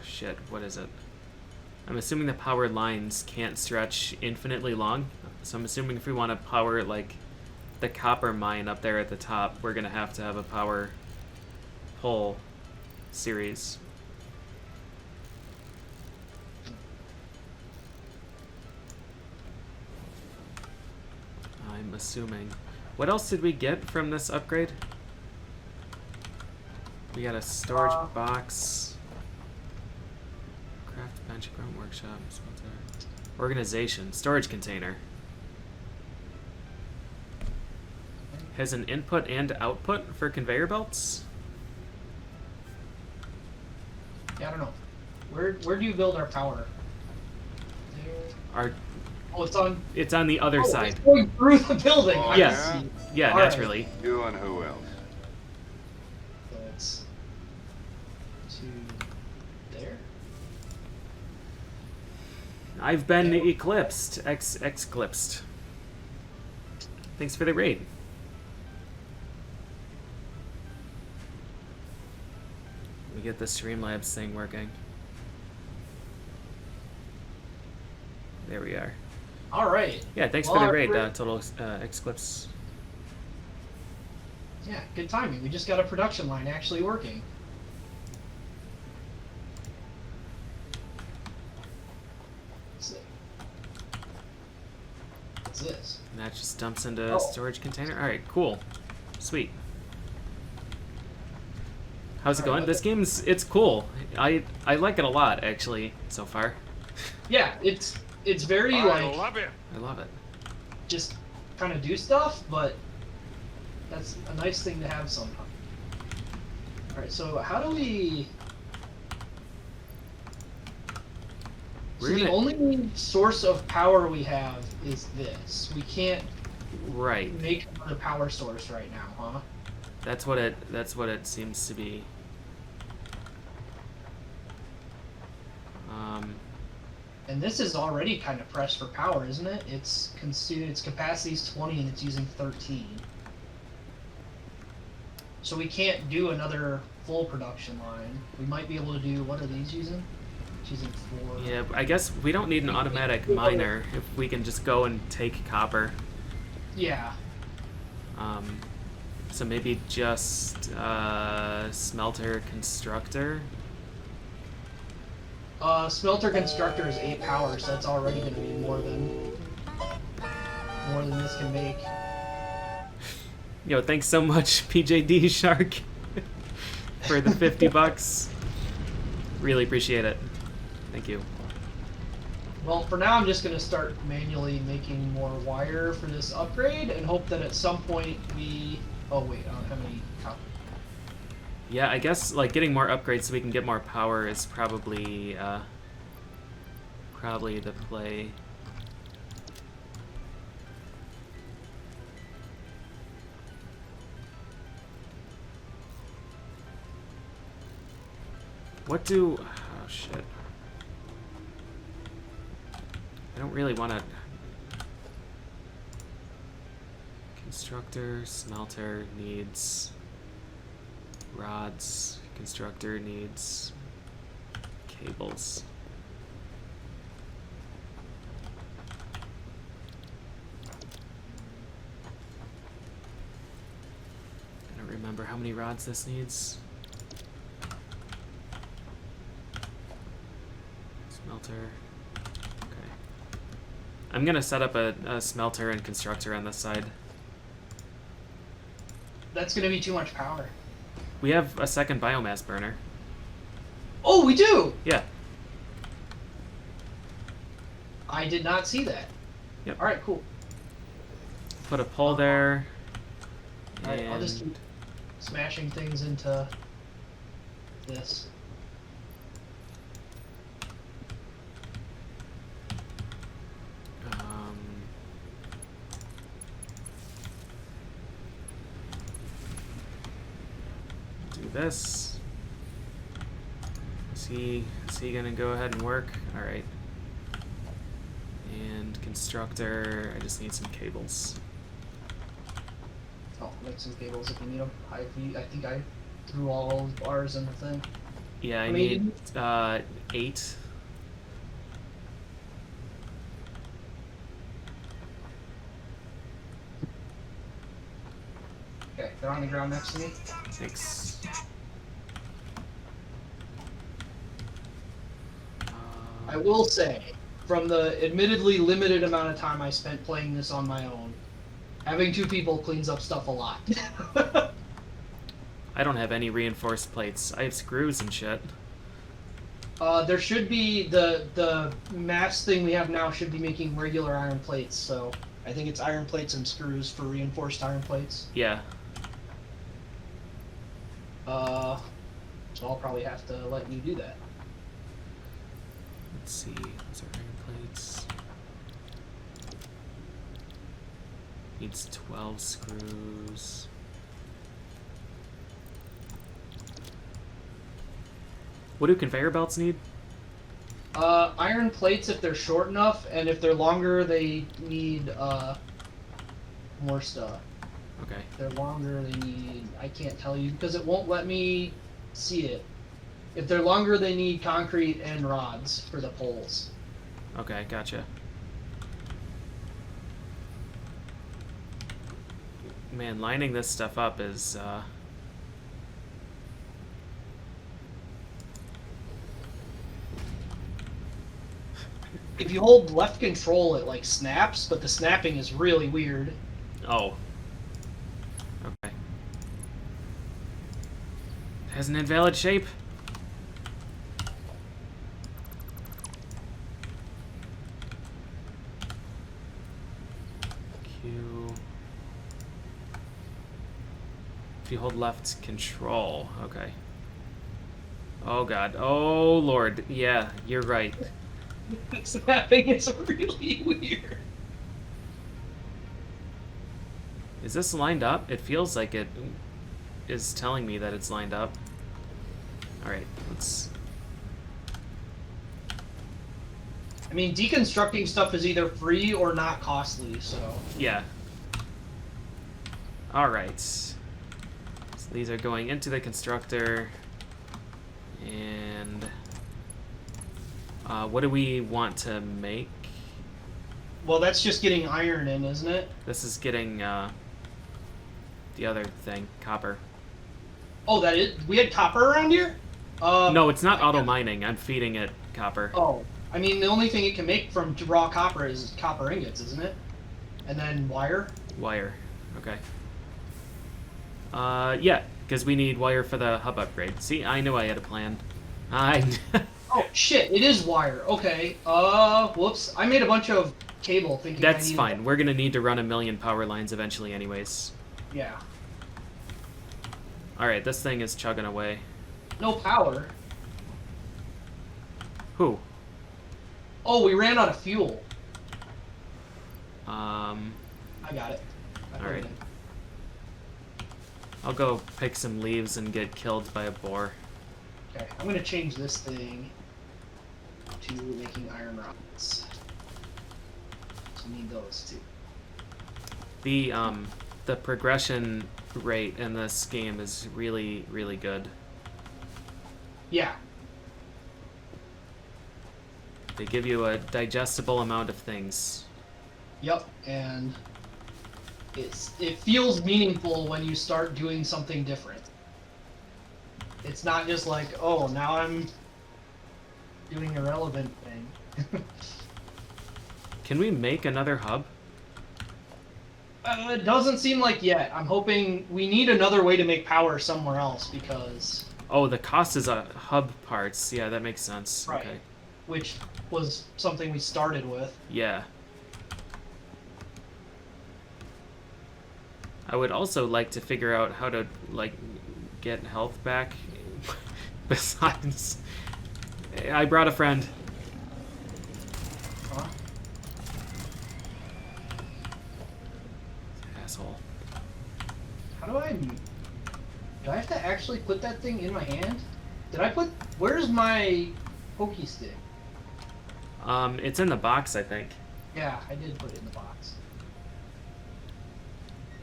shit, what is it? I'm assuming the power lines can't stretch infinitely long. So I'm assuming if we want to power like the copper mine up there at the top, we're gonna have to have a power pole series. I'm assuming. What else did we get from this upgrade? We got a storage box. Craft bench, grunt workshop, smelter. Organization, storage container. Has an input and output for conveyor belts. Yeah, I don't know. Where do you build our power? There. Our Oh, it's on the other side. It's going through the building. Oh, I Yeah. see. Yeah, All right. naturally. You and who else? So it's to there. I've been eclipsed. Exclipsed. Thanks for the raid. Let me get the Streamlabs thing working. There we are. All right. Yeah, thanks Well, for the raid, we're- Total Exclipse. Yeah, good timing. We just got a production line actually working. Let's see. What's this? And that just dumps into Oh. a storage container. Alright, cool. Sweet. How's it Alright, going? This it's cool. I like it a lot, actually, so far. Yeah, it's very I like love it. I love it. just kind of do stuff, but that's a nice thing to have sometimes. All right, so how do we? So We're the gonna- only source of power we have is this. We can't Right. make another power source right now, huh? That's what it seems to be. And this is already kind of pressed for power, isn't it? Its capacity is 20 and it's using 13. So we can't do another full production line. We might be able to do, what are these using? It's using 4. Yeah, I guess we don't need an automatic miner if we can just go and take copper. Yeah. So maybe just smelter constructor. Smelter constructor is 8 power, so that's already going to be more than this can make. Yo, thanks so much, PJD Shark, for the 50 bucks. Really appreciate it. Thank you. Well, for now, I'm just going to start manually making more wire for this upgrade and hope that at some point we... Oh, wait, I don't have any copper. Yeah, I guess like getting more upgrades so we can get more power is probably the play. What do... Oh, shit. I don't really want to... Constructor, smelter needs... rods. Constructor needs... cables. I don't remember how many rods this needs. Smelter. Okay. I'm gonna set up a smelter and constructor on this side. That's going to be too much power. We have a second biomass burner. Oh, we do! Yeah. I did not see that. Yep. Alright, cool. Put a pole there. Alright, I'll just and- keep smashing things into this. Um, do this. Is he gonna go ahead and work? All right. And constructor, I just need some cables. Oh, make some cables if you need them. I think I threw all those bars in the thing. Yeah, I How many need do 8. Okay, they're on the ground next to me. Thanks. I will say, from the admittedly limited amount of time I spent playing this on my own, having 2 people cleans up stuff a lot. I don't have any reinforced plates. I have screws and shit. There should be the mass thing we have now should be making regular iron plates. So I think it's iron plates and screws for reinforced iron plates. Yeah. So I'll probably have to let you do that. Let's see. Those are iron plates. Needs 12 screws. What do conveyor belts need? Iron plates if they're short enough, and if they're longer, they need more stuff. Okay. If they're longer, they need. I can't tell you because it won't let me see it. If they're longer, they need concrete and rods for the poles. Okay, gotcha. Man, lining this stuff up is, If you hold left control, it like snaps, but the snapping is really weird. Oh. Okay. It has an invalid shape. Q. If you hold left control, okay. Oh god. Oh lord. Yeah, you're right. Snapping is really weird. Is this lined up? It feels like it is telling me that it's lined up. Alright, let's... I mean, deconstructing stuff is either free or not costly, so... Yeah. Alright. So these are going into the constructor. And... what do we want to make? Well, that's just getting iron in, isn't it? This is getting, the other thing, copper. Oh, that is... We had copper around here? No, it's not auto mining. I'm feeding it copper. Oh. I mean, the only thing it can make from raw copper is copper ingots, isn't it? And then wire? Wire. Okay. Yeah, because we need wire for the hub upgrade. See, I knew I had a plan. Oh, shit, it is wire. Okay. Whoops. I made a bunch of cable thinking That's I needed fine. We're gonna need to run 1,000,000 power lines eventually anyways. Yeah. Alright, this thing is chugging away. No power. Who? Oh, we ran out of fuel. I got it. I put it Alright. in. I'll go pick some leaves and get killed by a boar. Okay, I'm gonna change this thing to making iron rods. So we need those too. The progression rate in this game is really, really good. Yeah. They give you a digestible amount of things. Yep, and it feels meaningful when you start doing something different. It's not just like, oh, now I'm doing a relevant thing. Can we make another hub? It doesn't seem like yet. I'm hoping we need another way to make power somewhere else because... Oh, the cost is hub parts. Yeah, that makes sense. Right. Okay. Which was something we started with. Yeah. I would also like to figure out how to, like, get health back. Besides... I brought a friend. Huh? Asshole. How do I... Do I have to actually put that thing in my hand? Did I put... Where's my pokey stick? It's in the box, I think. Yeah, I did put it in the box.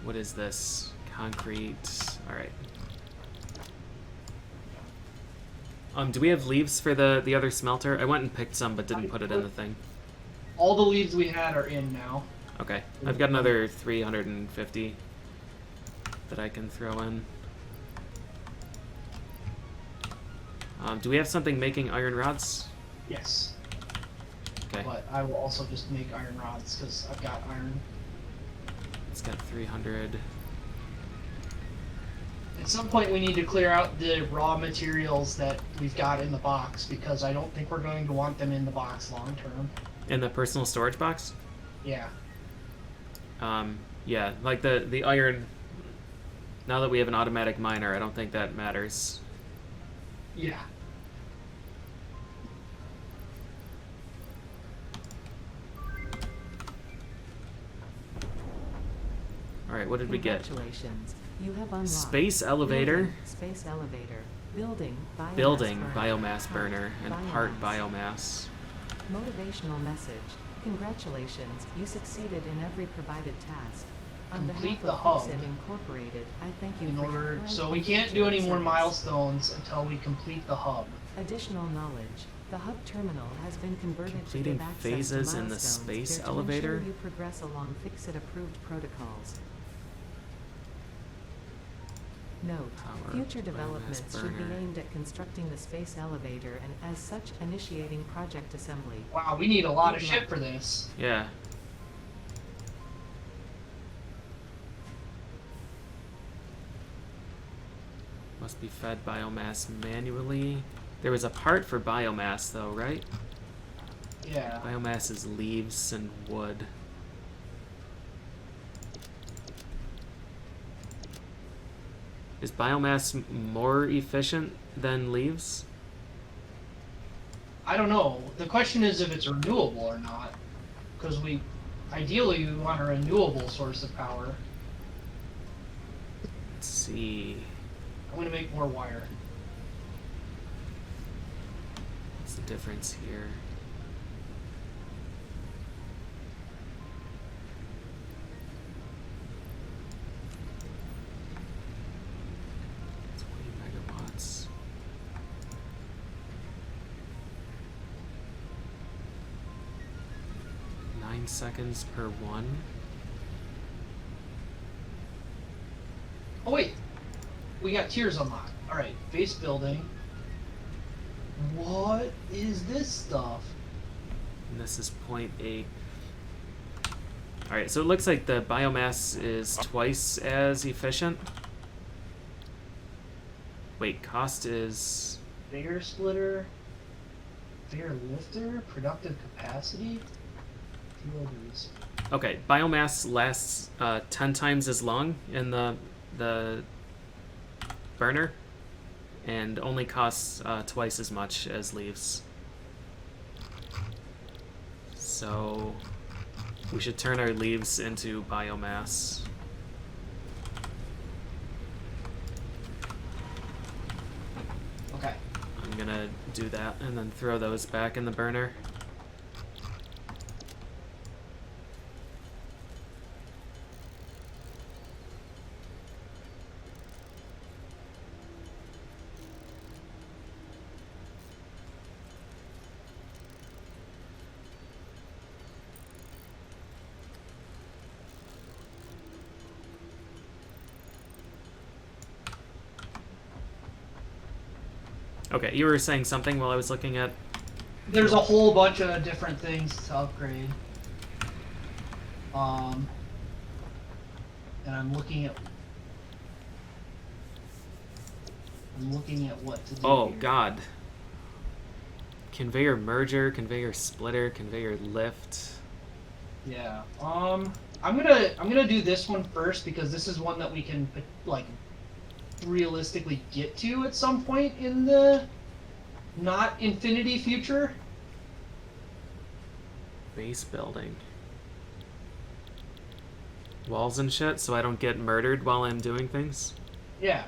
What is this? Concrete. Alright. Do we have leaves for the other smelter? I went and picked some, but didn't put it in the thing. All the leaves we had are in now. Okay. I've got another 350 that I can throw in. Do we have something making iron rods? Yes. Okay. But I will also just make iron rods because I've got iron. It's got 300. At some point, we need to clear out the raw materials that we've got in the box because I don't think we're going to want them in the box long term. In the personal storage box? Yeah. Yeah, like the iron. Now that we have an automatic miner, I don't think that matters. Yeah. All right, what did we get? Congratulations. You have unlocked Space elevator. Building, space elevator. Building biomass Building burner. biomass Part burner and part biomass. Motivational message. Congratulations, you succeeded in every provided task. On Complete behalf the of hub. Fixit Incorporated, I thank you In for your order, kind so we can't do any more service. milestones until we complete the hub. Additional knowledge. The hub terminal has been converted Completing to give access phases to in the milestones space to ensure elevator? you progress along Fixit-approved protocols. Note, Power future biomass developments should be burner. aimed at constructing the space elevator and, as such, initiating project assembly. Wow, we need a lot of Good shit luck. for this. Yeah. Must be fed biomass manually. There was a part for biomass though, right? Yeah. Biomass is leaves and wood. Is biomass more efficient than leaves? I don't know. The question is if it's renewable or not. Because ideally, we want a renewable source of power. Let's see. I'm going to make more wire. What's the difference here? Megawatts. Nine seconds per one. Oh, wait. We got tiers unlocked. Alright, base building. What is this stuff? And this is 0.8. Alright, so it looks like the biomass is twice as efficient. Wait, cost is... Bigger splitter. Bigger lifter. Productive capacity. Fuelers. Okay, biomass lasts 10 times as long in the burner, and only costs twice as much as leaves. So we should turn our leaves into biomass. Okay. I'm gonna do that and then throw those back in the burner. Okay, you were saying something while I was looking at... There's a whole bunch of different things to upgrade. And I'm looking at what to do. Oh, here. God. Conveyor merger, conveyor splitter, conveyor lift. Yeah. I'm gonna do this one first because this is one that we can like realistically get to at some point in the not infinity future. Base building. Walls and shit, so I don't get murdered while I'm doing things. Yeah.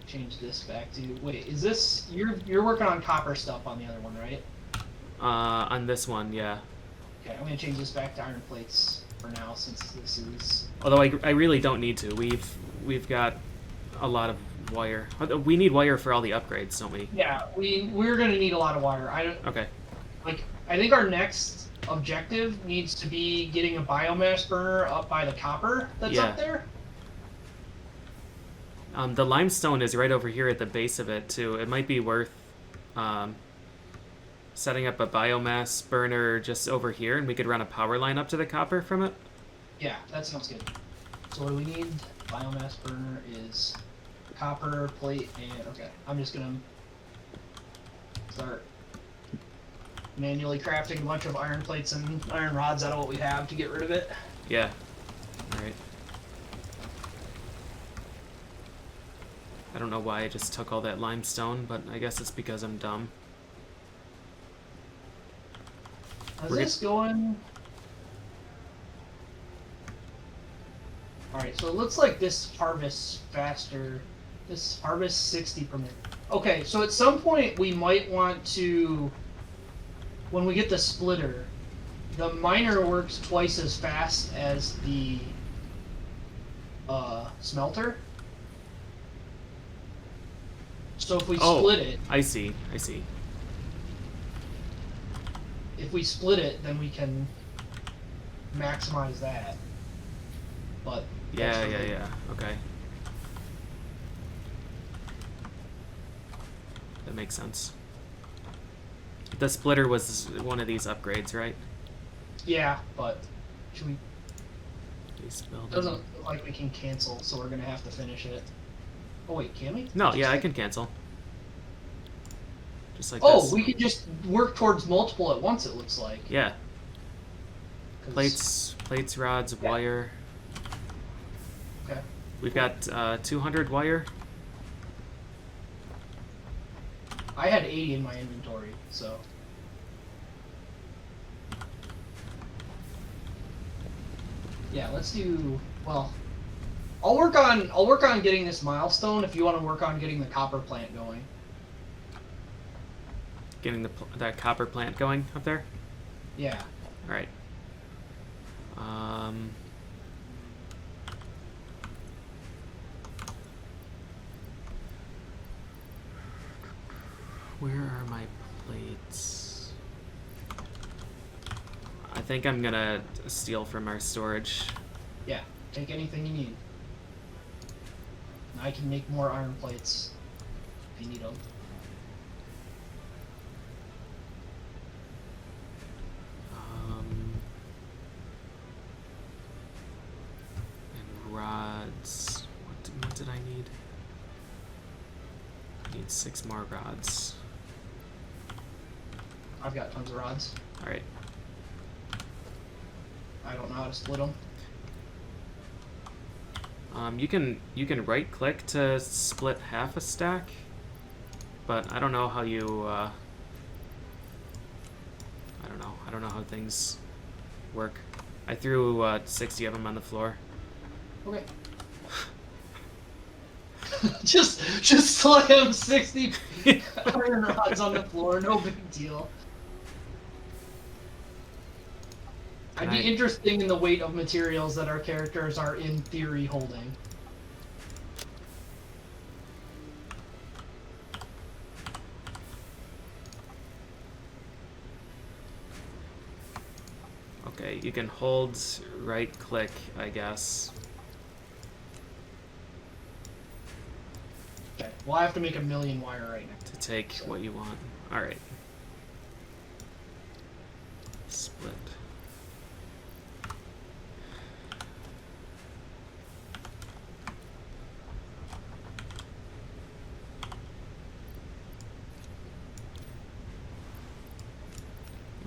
Change this back to wait. Is this you're working on copper stuff on the other one, right? On this one, yeah. Okay, I'm gonna change this back to iron plates for now since this is. Although I really don't need to. We've got a lot of wire. We need wire for all the upgrades, don't we? Yeah, we're gonna need a lot of wire. Okay. I think our next objective needs to be getting a biomass burner up by the copper that's Yeah. up there. The limestone is right over here at the base of it too. It might be worth setting up a biomass burner just over here, and we could run a power line up to the copper from it. Yeah, that sounds good. So what do we need? Biomass burner is copper plate, and okay, I'm just gonna start manually crafting a bunch of iron plates and iron rods out of what we have to get rid of it. Yeah. Alright. I don't know why I just took all that limestone, but I guess it's because I'm dumb. Is We're this going? Alright, so it looks like this harvests faster. This harvests 60 per minute. Okay, so at some point we might want to, when we get the splitter, the miner works twice as fast as the smelter. So if we split it, I see. if we split it, then we can maximize that. But Yeah. Okay. That makes sense. The splitter was one of these upgrades, right? Yeah, but should we? These buildings. Doesn't look like we can cancel, so we're gonna have to finish it. Oh wait, can we? No, yeah, I can cancel. Just like Oh, this. we can just work towards multiple at once. It looks like. Yeah. 'Cause- Plates, rods, Yeah. wire. Okay. We've got 200 wire. I had 80 in my inventory, so. Yeah, let's do. Well, I'll work on getting this milestone. If you want to work on getting the copper plant going. Getting that copper plant going up there. Yeah. All right. Where are my plates? I think I'm gonna steal from our storage. Yeah. Take anything you need. I can make more iron plates if you need them. And rods. What did I need? I need 6 more rods. I've got tons of rods. All right. I don't know how to split them. You can right click to split half a stack, but I don't know how you. I don't know how things work. I threw 60 of them on the floor. Okay. just slam 60 iron rods on the floor. No big deal. I'd be interested in the weight of materials that our characters are in theory holding. Okay, you can hold right click, I guess. Okay. Well, I have to make a million wire right now. To take what you want. All right. Split.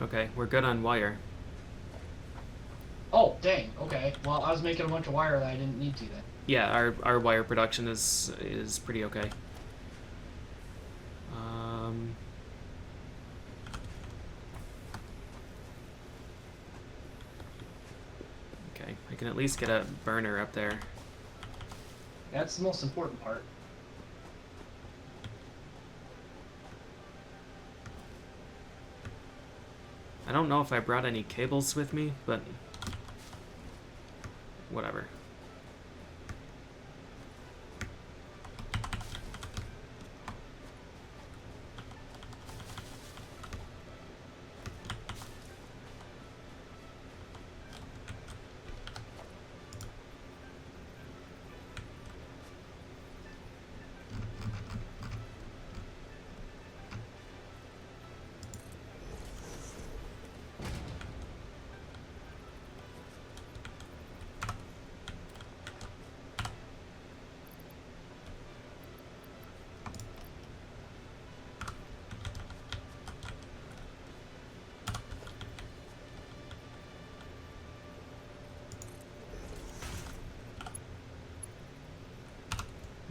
Okay, we're good on wire. Oh, dang. Okay. Well, I was making a bunch of wire that I didn't need to then. Yeah, our wire production is pretty okay. Okay, I can at least get a burner up there. That's the most important part. I don't know if I brought any cables with me, but whatever.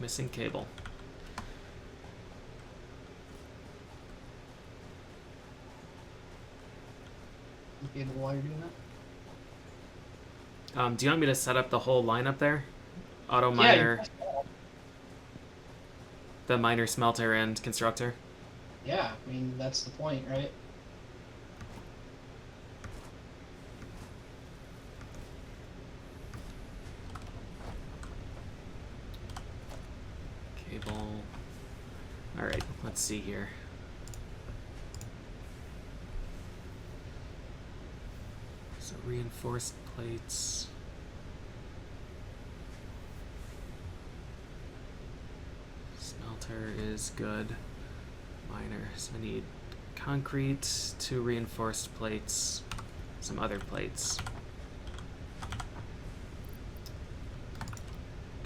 Missing cable. Okay, but while you're doing that. Do you want me to set up the whole line up there? Auto Yeah, miner, the miner, smelter, and constructor. yeah, I mean, that's the point, right? Cable. All right, let's see here. So reinforced plates. Smelter is good. Miner. So I need concrete, 2 reinforced plates, some other plates.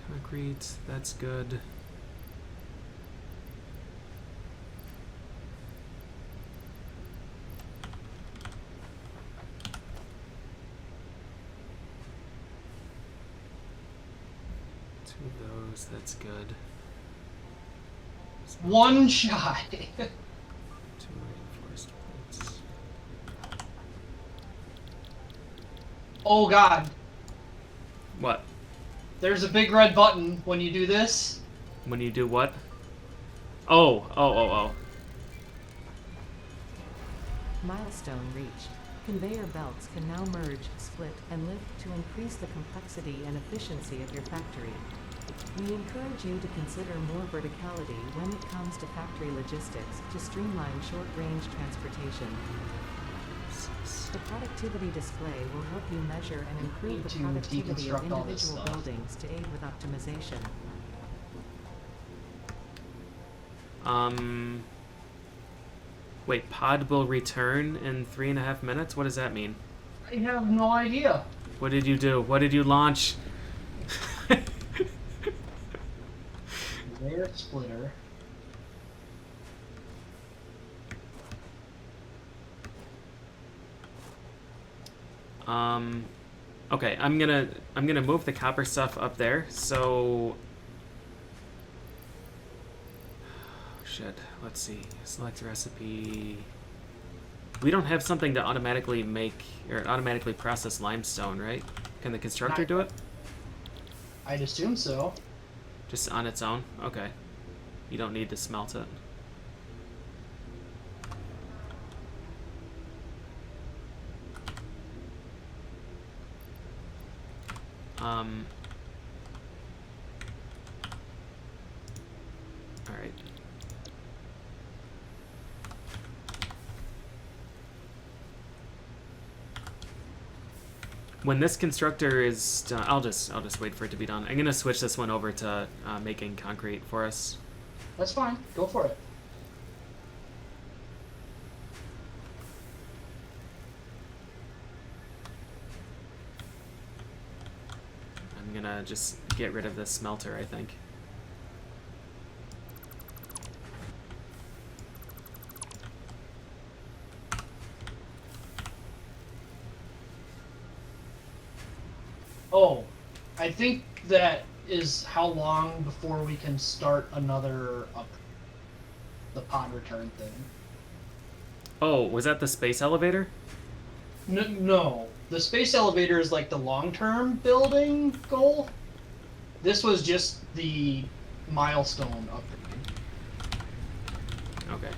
Concrete, that's good. Two of those, that's good. One shot. 2 reinforced plates. Oh god. What? There's a big red button when you do this. When you do what? Oh. Milestone reached. Conveyor belts can now merge, split, and lift to increase the complexity and efficiency of your factory. We encourage you to consider more verticality when it comes to factory logistics to streamline short-range transportation. The productivity display will help you measure and improve the To productivity of deconstruct all this individual stuff. buildings to aid with optimization. Wait, pod will return in 3.5 minutes? What does that mean? I have no idea. What did you do? What did you launch? Conveyor splitter. Okay, I'm gonna move the copper stuff up there, so shit, let's see. Select recipe. We don't have something to automatically make or automatically process limestone, right? Can the constructor Not do it? I'd assume so. Just on its own? Okay. You don't need to smelt it. All right. When this constructor is done, I'll just wait for it to be done. I'm gonna switch this one over to making concrete for us. That's fine. Go for it. I'm gonna just get rid of this smelter, I think. Oh, I think that is how long before we can start another the pod return thing. Oh, was that the space elevator? No, the space elevator is like the long-term building goal. This was just the milestone upgrade. Okay.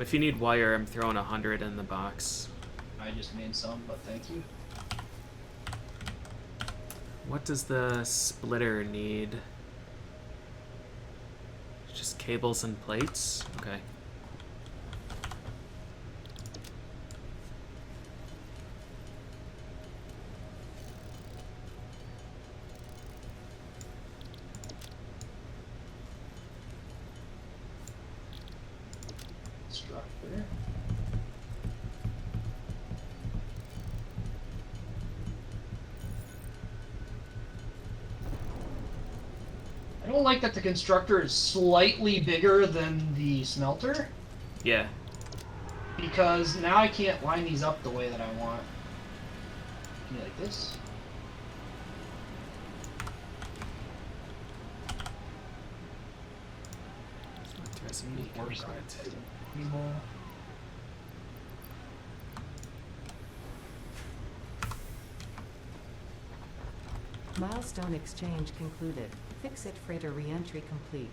If you need wire, I'm throwing 100 in the box. I just made some, but thank you. What does the splitter need? Just cables and plates? Okay. Structure. like that the constructor is slightly bigger than the smelter, Yeah. because now I can't line these up the way that I want. Can you like this? Table. Milestone exchange concluded. Fix-it freighter re-entry complete.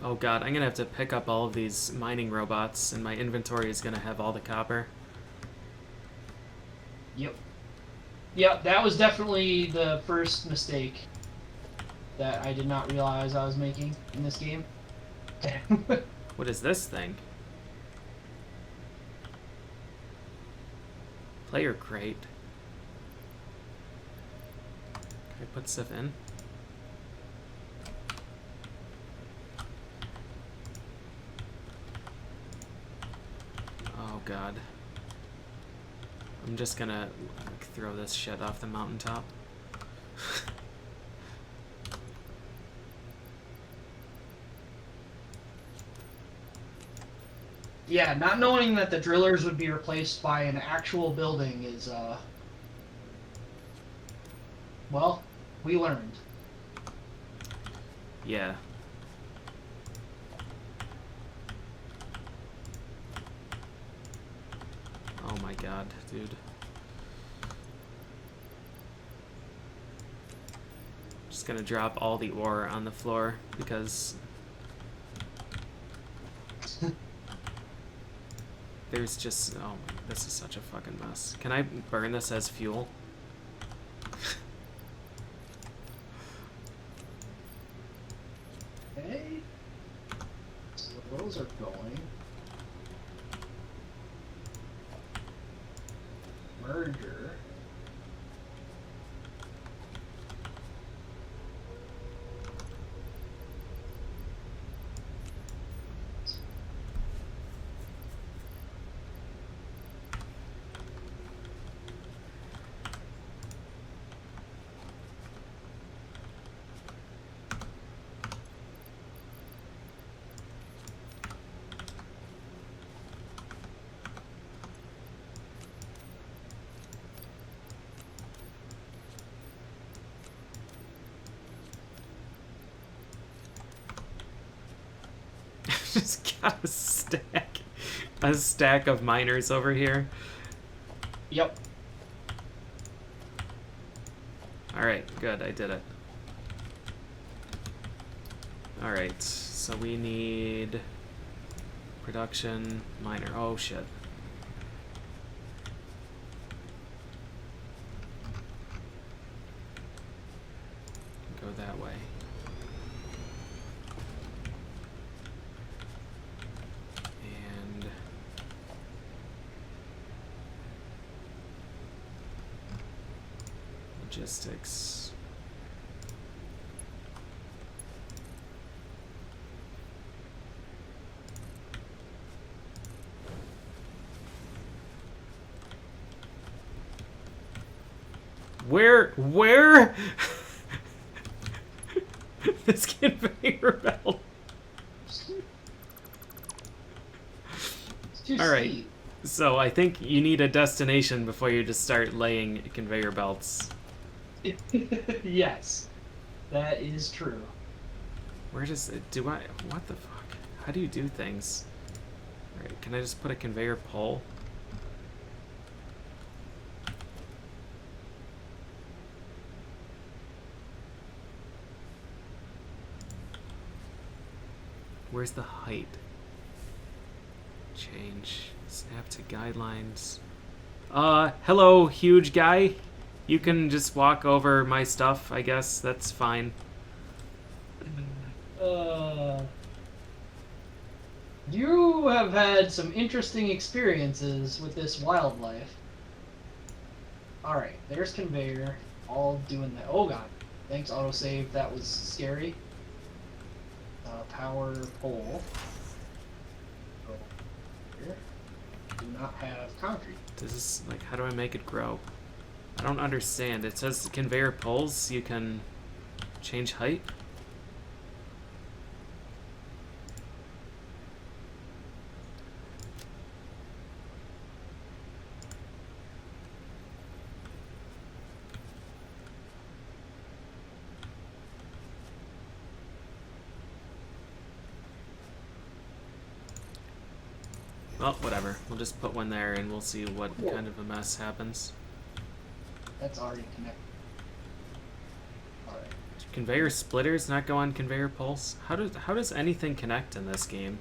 Oh god, I'm gonna have to pick up all of these mining robots, and my inventory is gonna have all the copper. Yep. Yep, that was definitely the first mistake that I did not realize I was making in this game. What is this thing? Player crate. Can I put stuff in? Oh god. I'm just gonna throw this shit off the mountaintop. Yeah, not knowing that the drillers would be replaced by an actual building is, well, we learned. Yeah. Oh my god, dude. Just gonna drop all the ore on the floor because there's just, oh, this is such a fucking mess. Can I burn this as fuel? Okay. So those are going. Merger. Just got a stack of miners over here. Yep. Alright, good, I did it. Alright, so we need production miner. Oh shit. Go that way. And logistics. Where? This conveyor belt. It's too All right. steep. So I think you need a destination before you just start laying conveyor belts. Yes, that is true. Where does it, do I, what the fuck? How do you do things? Alright, can I just put a conveyor pole? Where's the height? Change. Snap to guidelines. Hello, huge guy. You can just walk over my stuff, I guess. That's fine. You have had some interesting experiences with this wildlife. Alright, there's conveyor. all doing that. Oh god. Thanks, autosave. That was scary. Power pole. Go here. Do not have concrete. Does this, like, how do I make it grow? I don't understand. It says conveyor poles, you can change height. Well, whatever. We'll just put one there and we'll see what kind of a mess happens. That's already connected. Alright. Conveyor splitters not go on conveyor poles? How does anything connect in this game?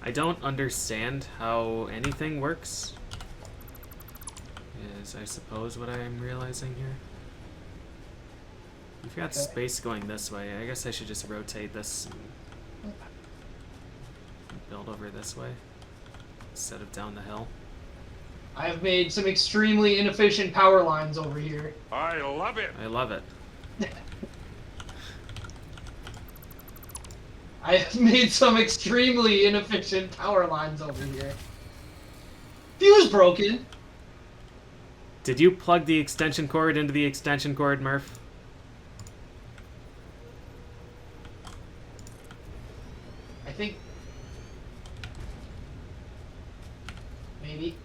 I don't understand how anything works, is I suppose what I'm realizing here. We've got space going this way. I guess I should just rotate this and build over this way instead of down the hill. I have made some extremely inefficient power lines over here. I love it. I love it. I have made some extremely inefficient power lines over here. Fuse broken. Did you plug the extension cord into the extension cord, Murph? I think. Maybe.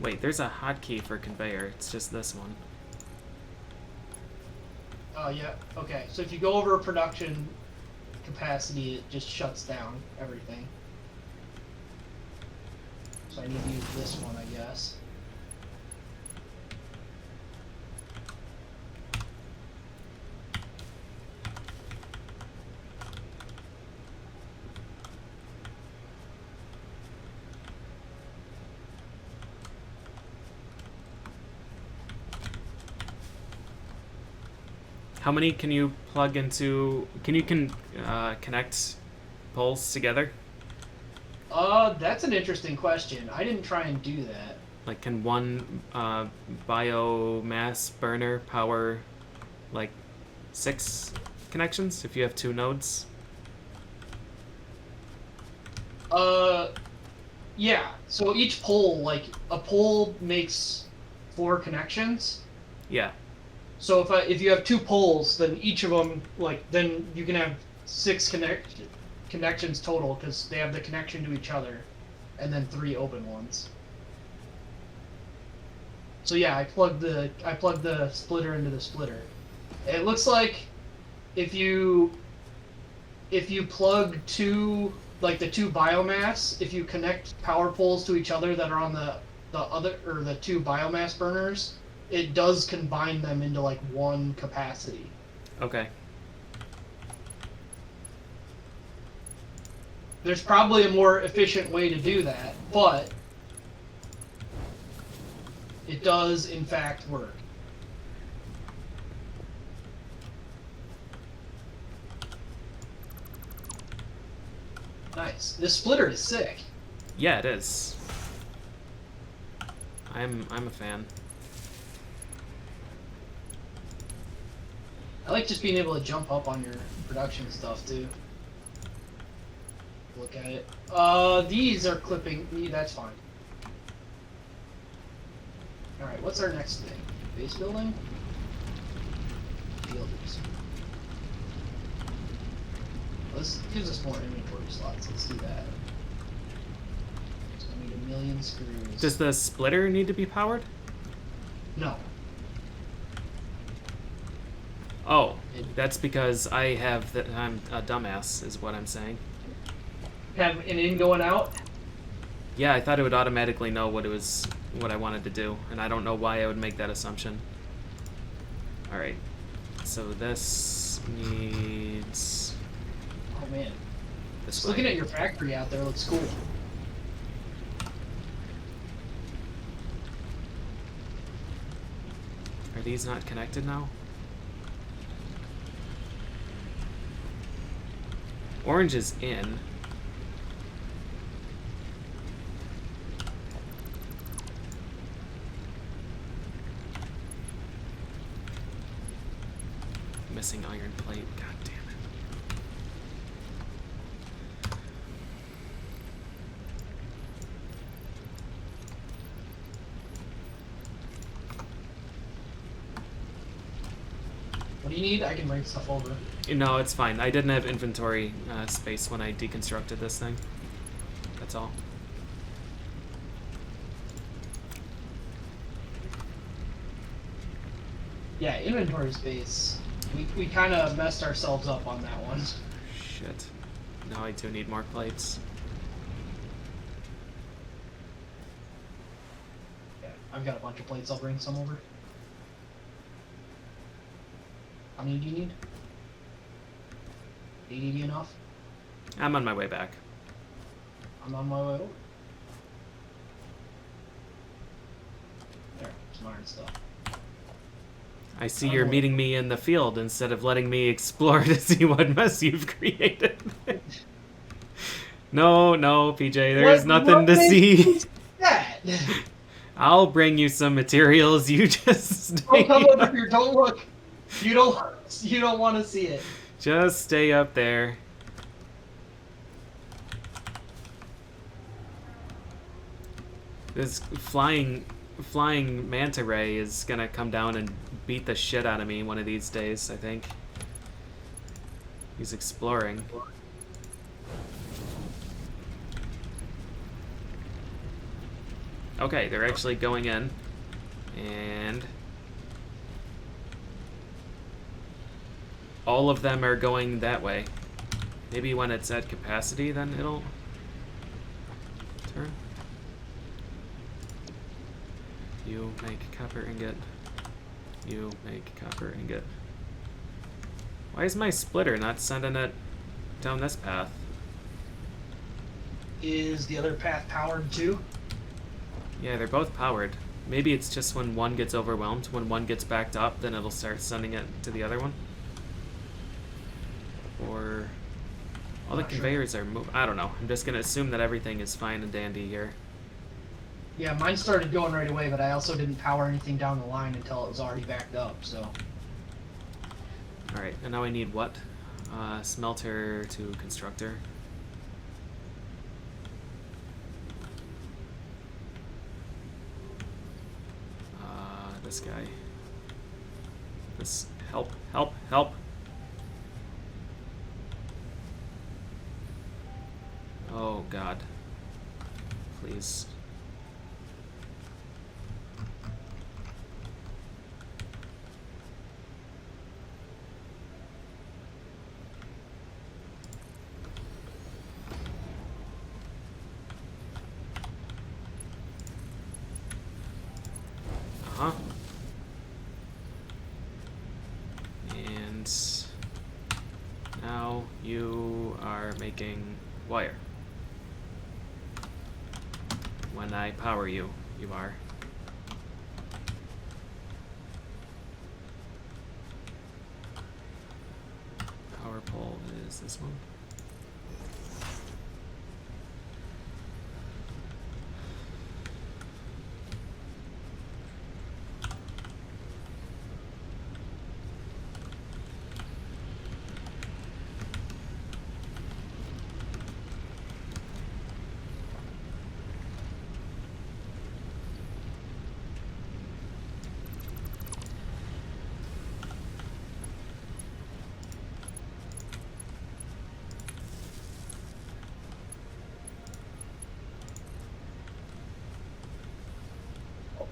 Wait, there's a hotkey for conveyor. It's just this one. Oh, yeah. Okay. So if you go over production capacity, it just shuts down everything. So I need to use this one, I guess. How many can you plug into? Can you connect poles together? That's an interesting question. I didn't try and do that. Like, can one biomass burner power like 6 connections if you have 2 nodes? Yeah. So each pole, like a pole makes 4 connections. Yeah. So if you have 2 poles, then each of them, like, then you can have 6 connections total because they have the connection to each other, and then 3 open ones. So yeah, I plugged the splitter into the splitter. It looks like if you plug 2, like the 2 biomass, if you connect power poles to each other that are on the other, or the 2 biomass burners, it does combine them into like 1 capacity. Okay. There's probably a more efficient way to do that, but it does in fact work. Nice. This splitter is sick. Yeah, it is. I'm a fan. I like just being able to jump up on your production stuff too. look at it. These are clipping me. That's fine. All right, what's our next thing? Base building. Fielders. This gives us more inventory slots. Let's do that. So I need 1,000,000 screws. Does the splitter need to be powered? No. Oh, that's because I have that. I'm a dumbass, is what I'm saying. Have an in going out. Yeah, I thought it would automatically know what I wanted to do, and I don't know why I would make that assumption. All right, so this needs. Oh man. This Just way. looking at your factory out there looks cool. Are these not connected now? Orange is in. Missing iron plate. God damn it. What do you need? I can bring stuff over. No, it's fine. I didn't have inventory space when I deconstructed this thing. That's all. Yeah, inventory space. We kind of messed ourselves up on that one. Shit. Now I do need more plates. Yeah, I've got a bunch of plates. I'll bring some over. How many do you need? 80 be enough? I'm on my way back. I'm on my way over. There, some iron stuff. I see you're meeting me in the field instead of letting me explore to see what mess you've created. No, PJ, there's nothing to see. That? I'll bring you some materials. You just stay Don't come over here. Don't look. You don't want to see it. Just stay up there. This flying manta ray is gonna come down and beat the shit out of me one of these days, I think. He's exploring. Okay, they're actually going in. And all of them are going that way. Maybe when it's at capacity, then it'll turn. You make copper ingot. You make copper ingot. Why is my splitter not sending it down this path? Is the other path powered too? Yeah, they're both powered. Maybe it's just when one gets overwhelmed, when one gets backed up, then it'll start sending it to the other one. Or all the conveyors are moving. I don't know. I'm just gonna assume that everything is fine and dandy here. Yeah, mine started going right away, but I also didn't power anything down the line until it was already backed up, so. Alright, and now I need what? Smelter to constructor. This guy. This. Help. Oh, God. Please. Uh-huh. And now you are making wire. When I power you, you are. Power pole is this one.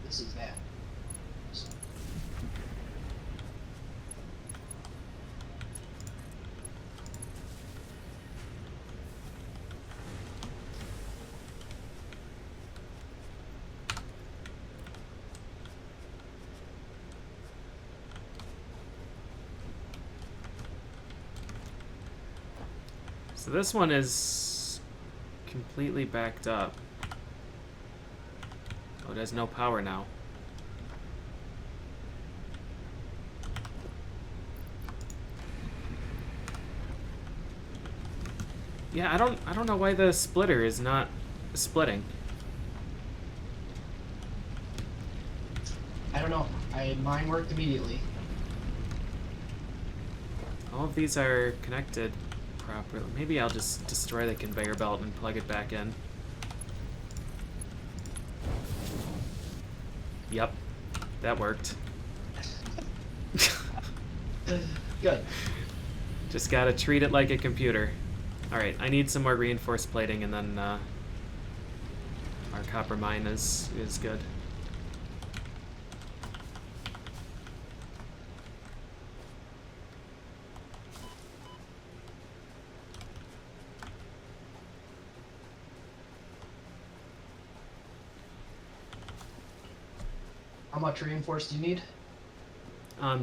this is that. So, So this one is completely backed up. Oh, it has no power now. Yeah, I don't know why the splitter is not splitting. I don't know. Mine worked immediately. All of these are connected properly. Maybe I'll just destroy the conveyor belt and plug it back in. Yep, that worked. Good. Just gotta treat it like a computer. Alright, I need some more reinforced plating, and then our copper mine is good. How much reinforced do you need?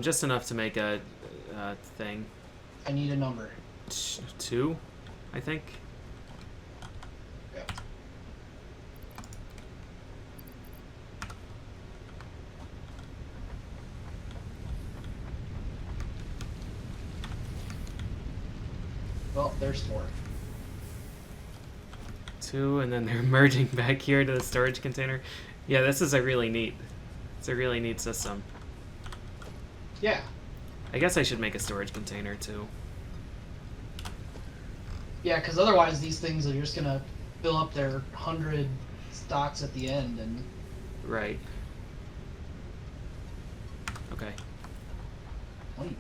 Just enough to make a thing. I need a number. 2, I think. Yeah. Well, there's 4. 2, and then they're merging back here to the storage container. Yeah, this is it's a really neat system. Yeah. I guess I should make a storage container too. Yeah, because otherwise these things are just gonna fill up their 100 stocks at the end, and Right. Okay. wait.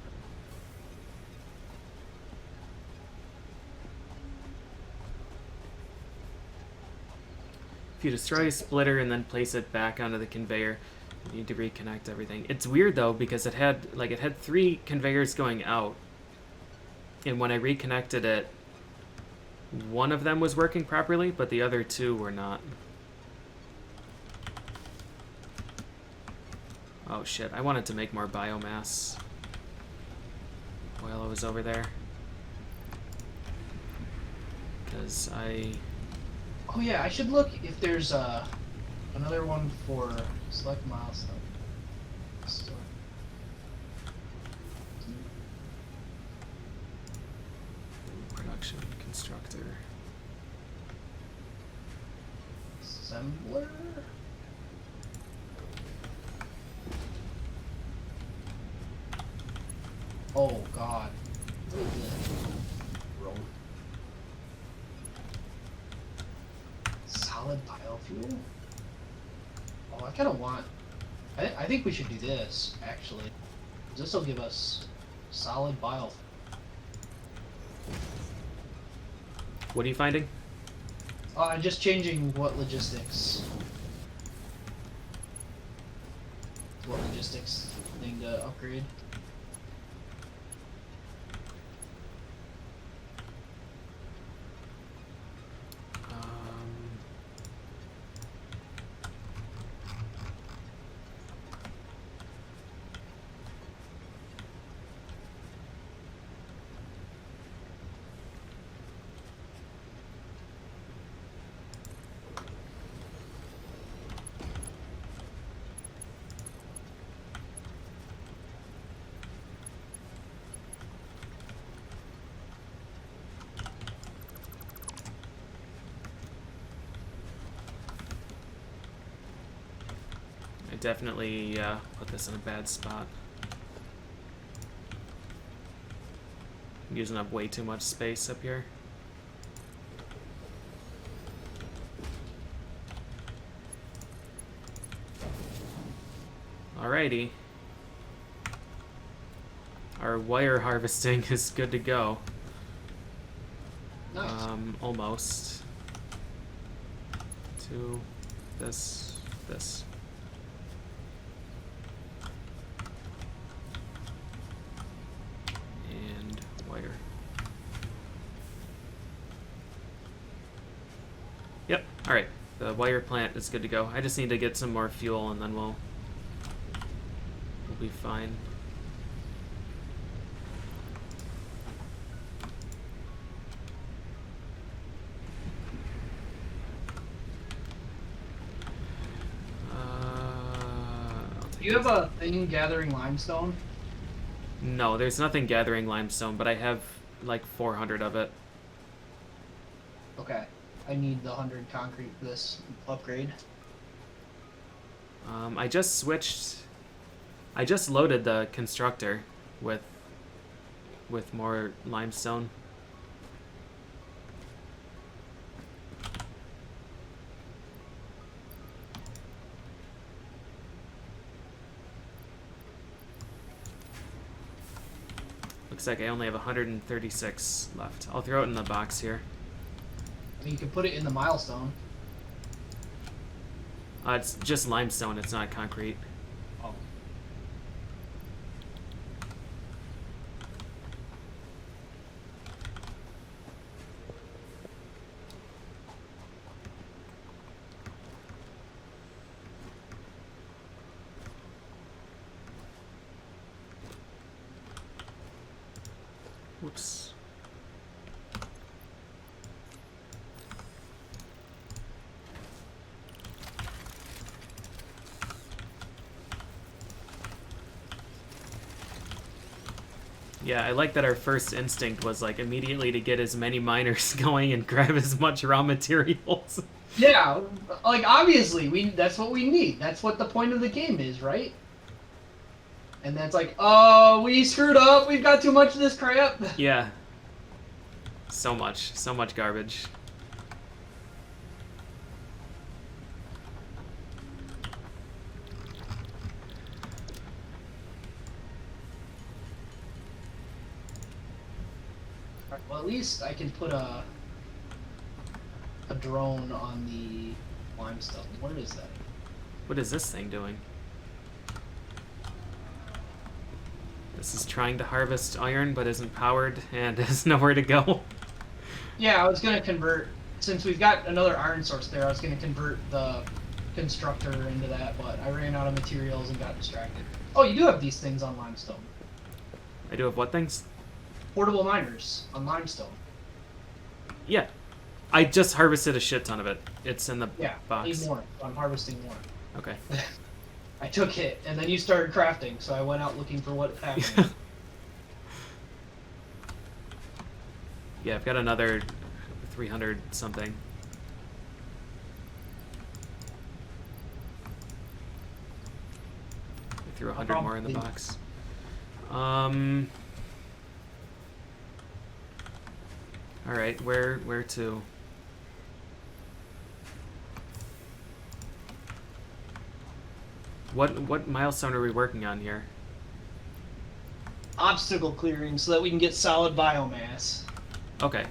If you destroy a splitter and then place it back onto the conveyor, you need to reconnect everything. It's weird though, because it had 3 conveyors going out, and when I reconnected it, one of them was working properly, but the other 2 were not. Oh shit, I wanted to make more biomass while I was over there. Because Oh yeah, I should look if there's another one for select milestone. So, production constructor. assembler. Oh god. Roll. Solid biofuel? Oh, I kind of want... I think we should do this, actually. This will give us solid biofuel. What are you finding? Just changing what logistics thing to upgrade. I definitely put this in a bad spot. I'm using up way too much space up here. Alrighty. Our wire harvesting is good to go. Nice. Almost. To this. Alright, the wire plant is good to go. I just need to get some more fuel and then we'll be fine. Do you have a thing gathering limestone? No, there's nothing gathering limestone, but I have like 400 of it. Okay. I need the 100 concrete for this upgrade. I just switched. I just loaded the constructor with more limestone. Looks like I only have 136 left. I'll throw it in the box here. I mean, you can put it in the milestone. It's just limestone, it's not concrete. Oh. Whoops. Yeah, I like that our first instinct was like immediately to get as many miners going and grab as much raw materials. Yeah, like obviously that's what we need. That's what the point of the game is, right? And then it's like, oh, we screwed up. We've got too much of this crap. Yeah. So much garbage. Well, at least I can put a drone on the limestone. What is that? What is this thing doing? This is trying to harvest iron but isn't powered and has nowhere to go. Yeah, I was gonna convert, since we've got another iron source there, I was gonna convert the constructor into that, but I ran out of materials and got distracted. Oh, you do have these things on limestone. I do have what things? Portable miners on limestone. Yeah. I just harvested a shit ton of it. It's in the Yeah, I need box. more. I'm harvesting more. Okay. I took it, and then you started crafting, so I went out looking for what happened. Yeah, I've got another 300 something. I threw 100 more in the Probably. box. Alright, where to? What milestone are we working on here? Obstacle clearing so that we can get solid biomass. Okay.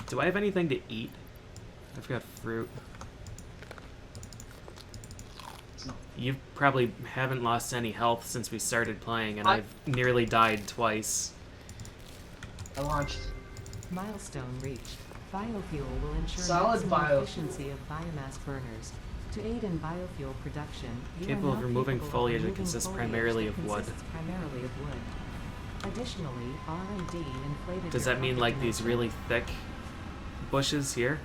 Do I have anything to eat? I've got fruit. It's not. You probably haven't lost any health since we started playing, and I've nearly died twice. I launched. Milestone reached. Biofuel will ensure Solid maximum biofuel. efficiency of biomass burners. To aid in biofuel production, you Capable are of now removing capable foliage that removing consists foliage primarily that of wood. consists primarily of wood. Additionally, R&D inflated Does your that mean pocket like these dimension. really thick bushes here?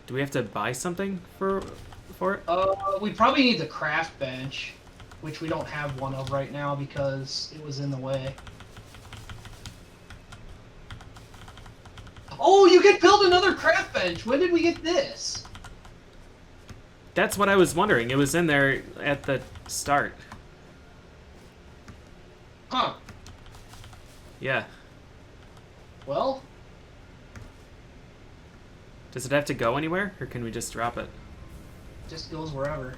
Do we have to buy something for it? We probably need the craft bench, which we don't have one of right now because it was in the way. Oh, you can build another craft bench! When did we get this? That's what I was wondering. It was in there at the start. Huh. Yeah. Well, Does it have to go anywhere, or can we just drop it? just goes wherever.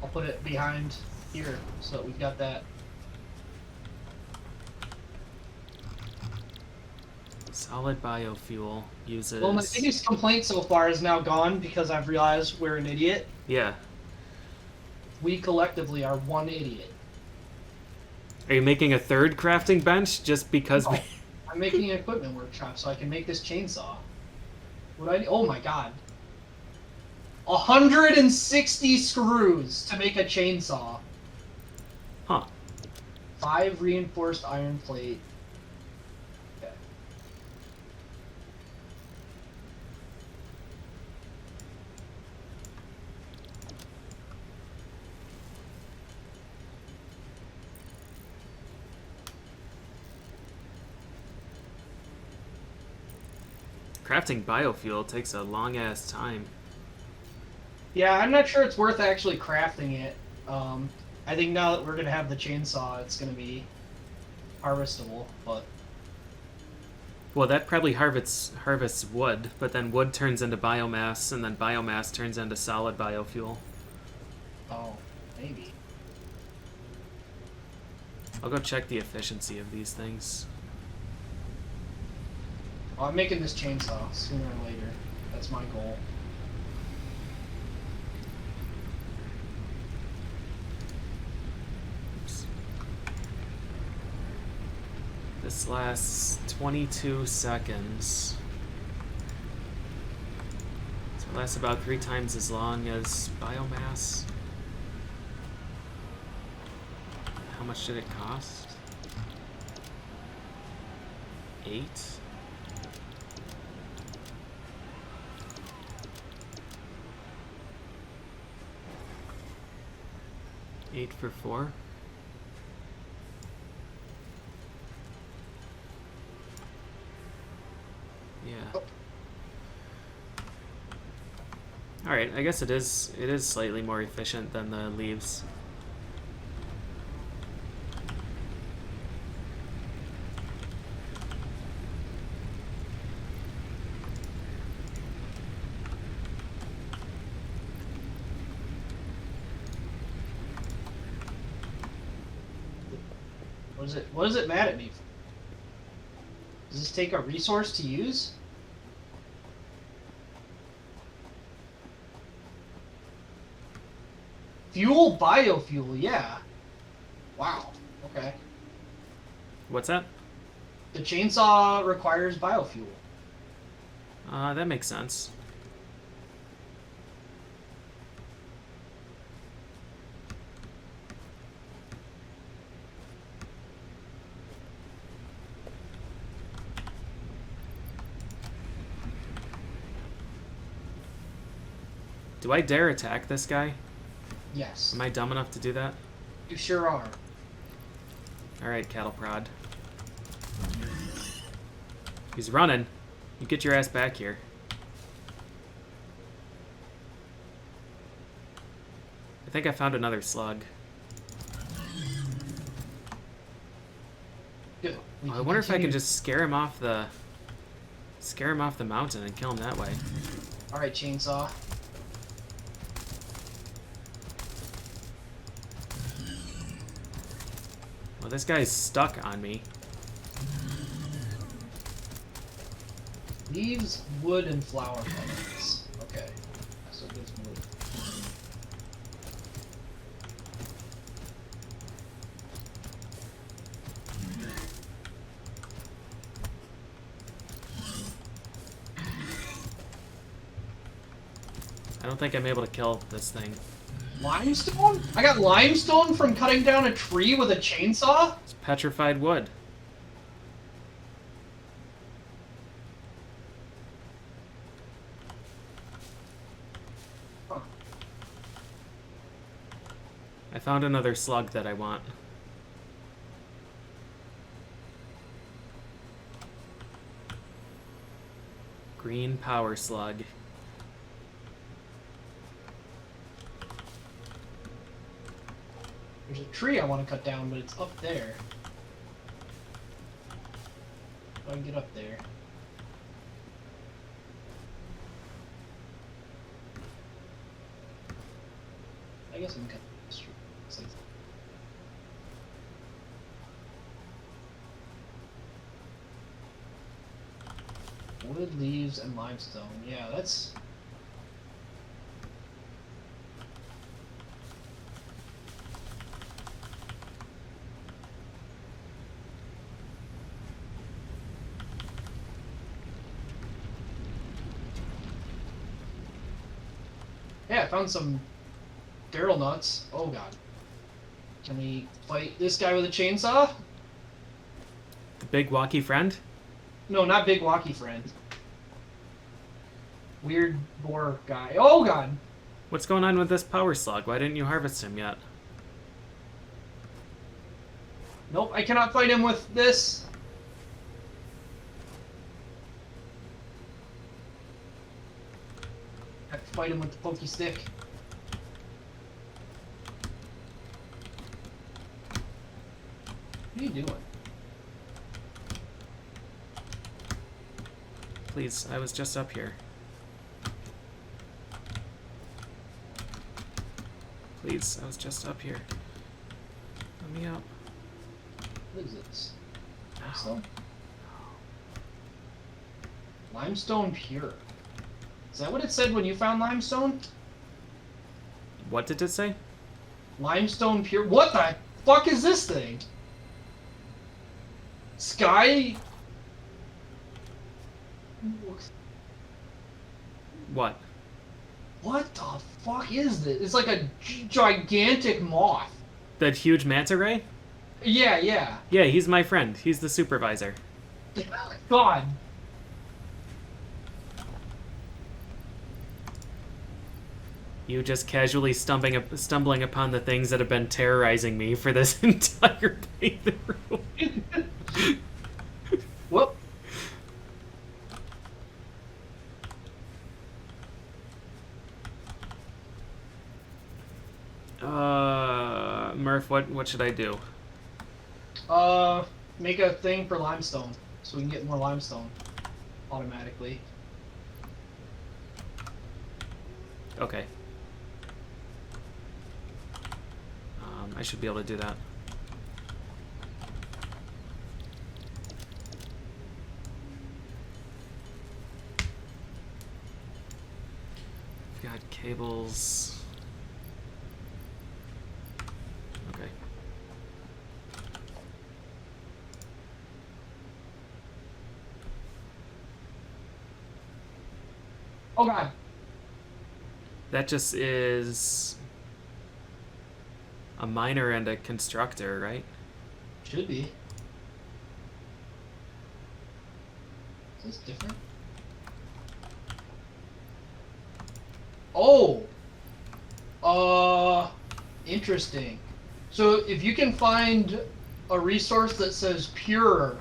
I'll put it behind here so that we've got that. Solid biofuel uses... Well, my biggest complaint so far is now gone because I've realized we're an idiot. Yeah. we collectively are one idiot. Are you making a third crafting bench just because No, we... I'm making an equipment workshop so I can make this chainsaw. What I oh my god. 160 screws to make a chainsaw. Huh. 5 reinforced iron plate. Okay. Crafting biofuel takes a long-ass time. Yeah, I'm not sure it's worth actually crafting it. I think now that we're gonna have the chainsaw, it's gonna be harvestable, but Well, that probably harvests wood, but then wood turns into biomass, and then biomass turns into solid biofuel. oh, maybe. I'll go check the efficiency of these things. Well, I'm making this chainsaw sooner or later. That's my goal. Oops. This lasts 22 seconds. So it lasts about 3 times as long as biomass. How much did it cost? 8? Eight for 4? Yeah. Oh. Alright, I guess it is slightly more efficient than the leaves. What is it mad at me for? Does this take a resource to use? Fuel biofuel, yeah. Wow. Okay. What's that? The chainsaw requires biofuel. That makes sense. Do I dare attack this guy? Yes. Am I dumb enough to do that? You sure are. Alright, cattle prod. He's running. You get your ass back here. I think I found another slug. Good. We I wonder if I can continue. just scare him off the mountain and kill him that way. All right, chainsaw. Well, this guy's stuck on me. Leaves, wood, and flower petals. Okay. So it gives wood. I don't think I'm able to kill this thing. Limestone? I got limestone from cutting down a tree with a chainsaw? It's petrified wood. Huh. I found another slug that I want. Green power slug. There's a tree I want to cut down, but it's up there. If I can get up there. I guess I can cut this tree. Looks like wood, leaves, and limestone. Yeah, that's... Yeah, I found some barrel nuts. Oh god. Can we fight this guy with a chainsaw? The big walkie friend? No, not big walkie friend. Weird boar guy. Oh god. What's going on with this power slug? Why didn't you harvest him yet? Nope, I cannot fight him with this. I have to fight him with the pokey stick. What are you doing? Please, I was just up here. Please, I was just up here. Let me up. What is this? Limestone? Limestone pure. Is that what it said when you found limestone? What did it say? Limestone pure. What the fuck is this thing? Sky. What? What the fuck is this? It's like a gigantic moth. That huge manta ray? Yeah, yeah. Yeah, he's my friend. He's the supervisor. God. You just casually stumbling upon the things that have been terrorizing me for this entire playthrough. Whoop. Murph, what should I do? Make a thing for limestone, so we can get more limestone automatically. Okay. I should be able to do that. We've got cables. Okay. Oh god. That just is a miner and a constructor, right? Should be. Is this different? Oh! Interesting. So if you can find a resource that says pure,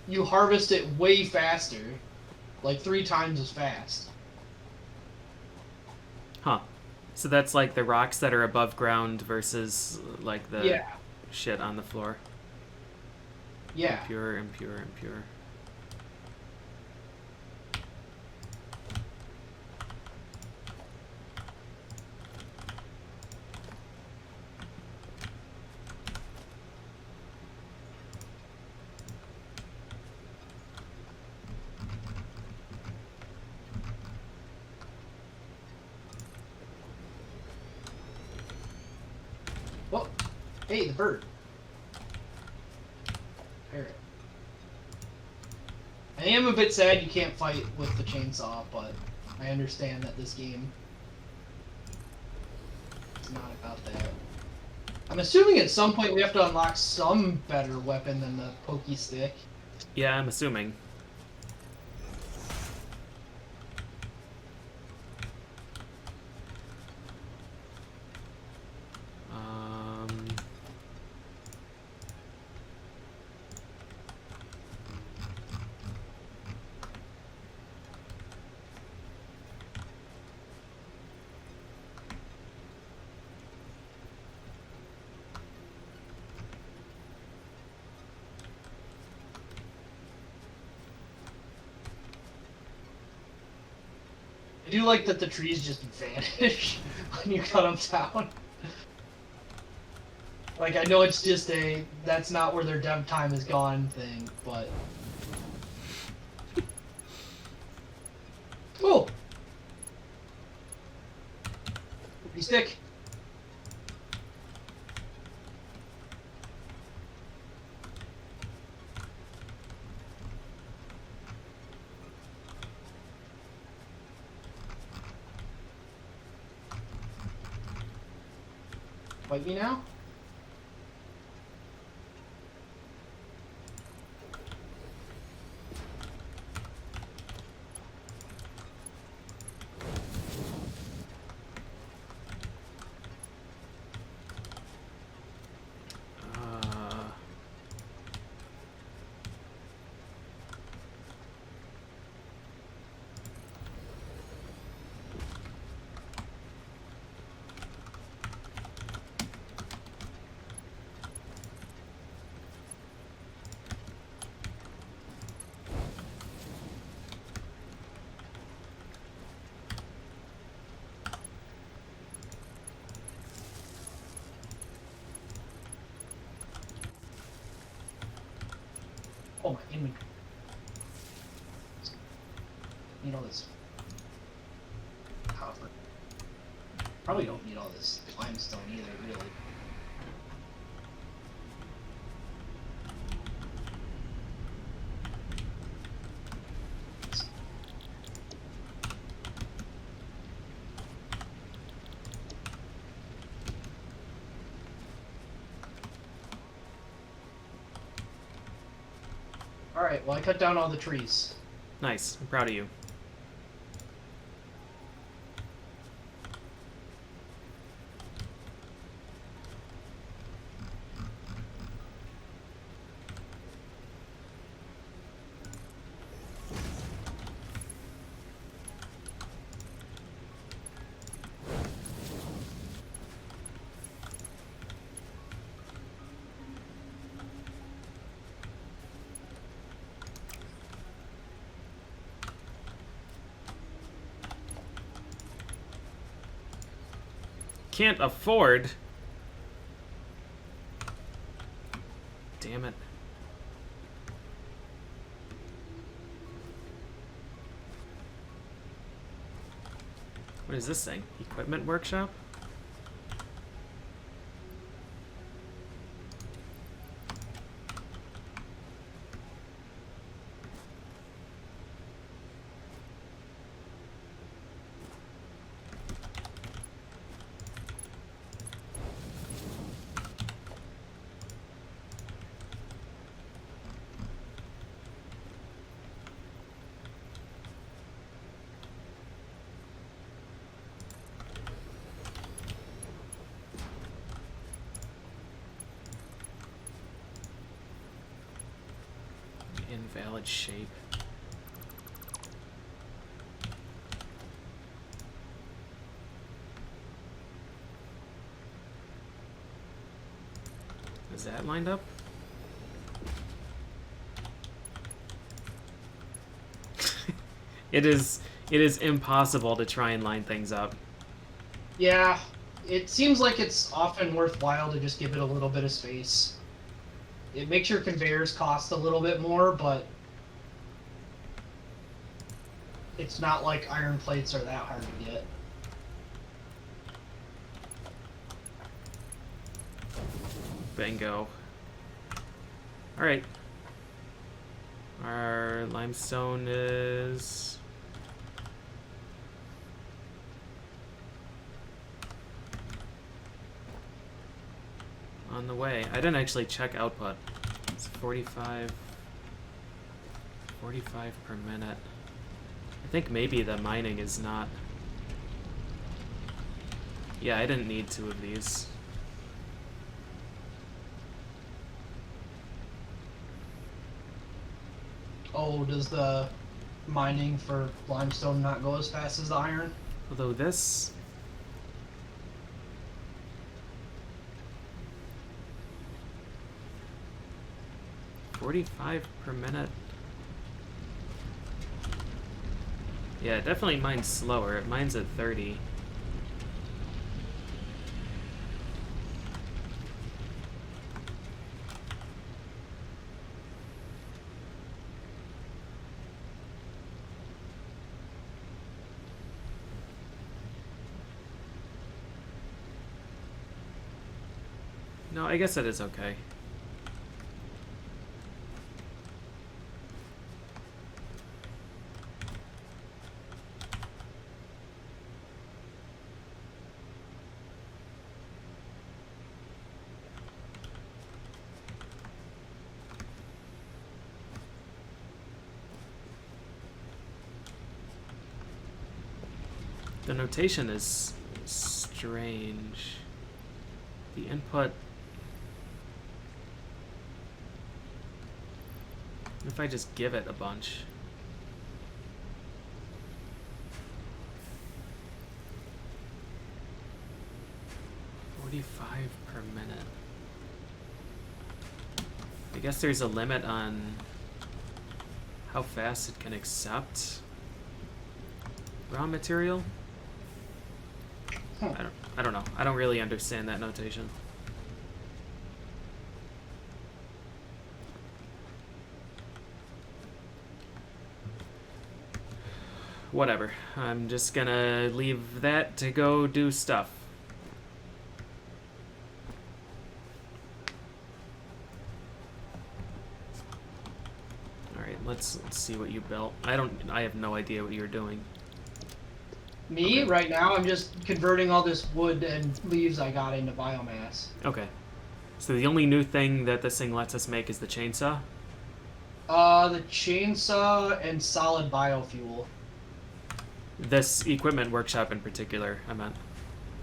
you harvest it way faster. Like 3 times as fast. Huh. So that's like the rocks that are above ground versus like the Yeah. shit on the floor. Yeah. Impure, impure, impure. Whoa. Hey, the bird. Parrot. I am a bit sad you can't fight with the chainsaw, but I understand that this game is not about that. I'm assuming at some point we have to unlock some better weapon than the pokey stick. Yeah, I'm assuming. I do like that the trees just vanish when you cut them down. Like, I know it's just a that's not where their dev time is gone thing, but... Oh! Pokey stick. fight me now? Oh, my inventory. Need all this copper. Probably don't need all this limestone either, really. Alright, well I cut down all the trees. Nice. I'm proud of you. Can't afford. Damn it. What is this thing? Equipment workshop? Invalid shape. Is that lined up? It is impossible to try and line things up. Yeah, it seems like it's often worthwhile to just give it a little bit of space. It makes your conveyors cost a little bit more, but it's not like iron plates are that hard to get. Bingo. Alright. Our limestone is... on the way. I didn't actually check output. It's 45 per minute. I think maybe the mining is not... Yeah, I didn't need 2 of these. Oh, does the mining for limestone not go as fast as the iron? Although this... 45 per minute. Yeah, it definitely mines slower. It mines at 30. No, I guess that is okay. The notation is strange. The input... If I just give it a bunch... 45 per minute. I guess there's a limit on how fast it can accept raw material. Huh. I don't know. I don't really understand that notation. Whatever. I'm just gonna leave that to go do stuff. Alright, let's see what you built. I have no idea what you're doing. Me, Okay. right now, I'm just converting all this wood and leaves I got into biomass. Okay. So the only new thing that this thing lets us make is the chainsaw? The chainsaw and solid biofuel. This equipment workshop in particular, I meant.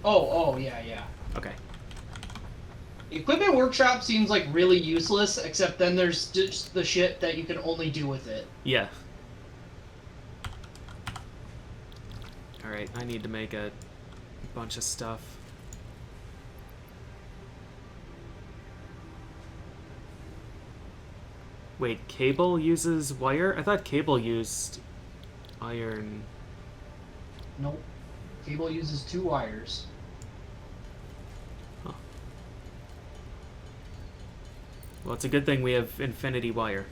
Oh, yeah. Okay. Equipment workshop seems like really useless, except then there's just the shit that you can only do with it. Yeah. Alright, I need to make a bunch of stuff. Wait, cable uses wire? I thought cable used iron. Nope. Cable uses 2 wires. Huh. Well, it's a good thing we have infinity wire.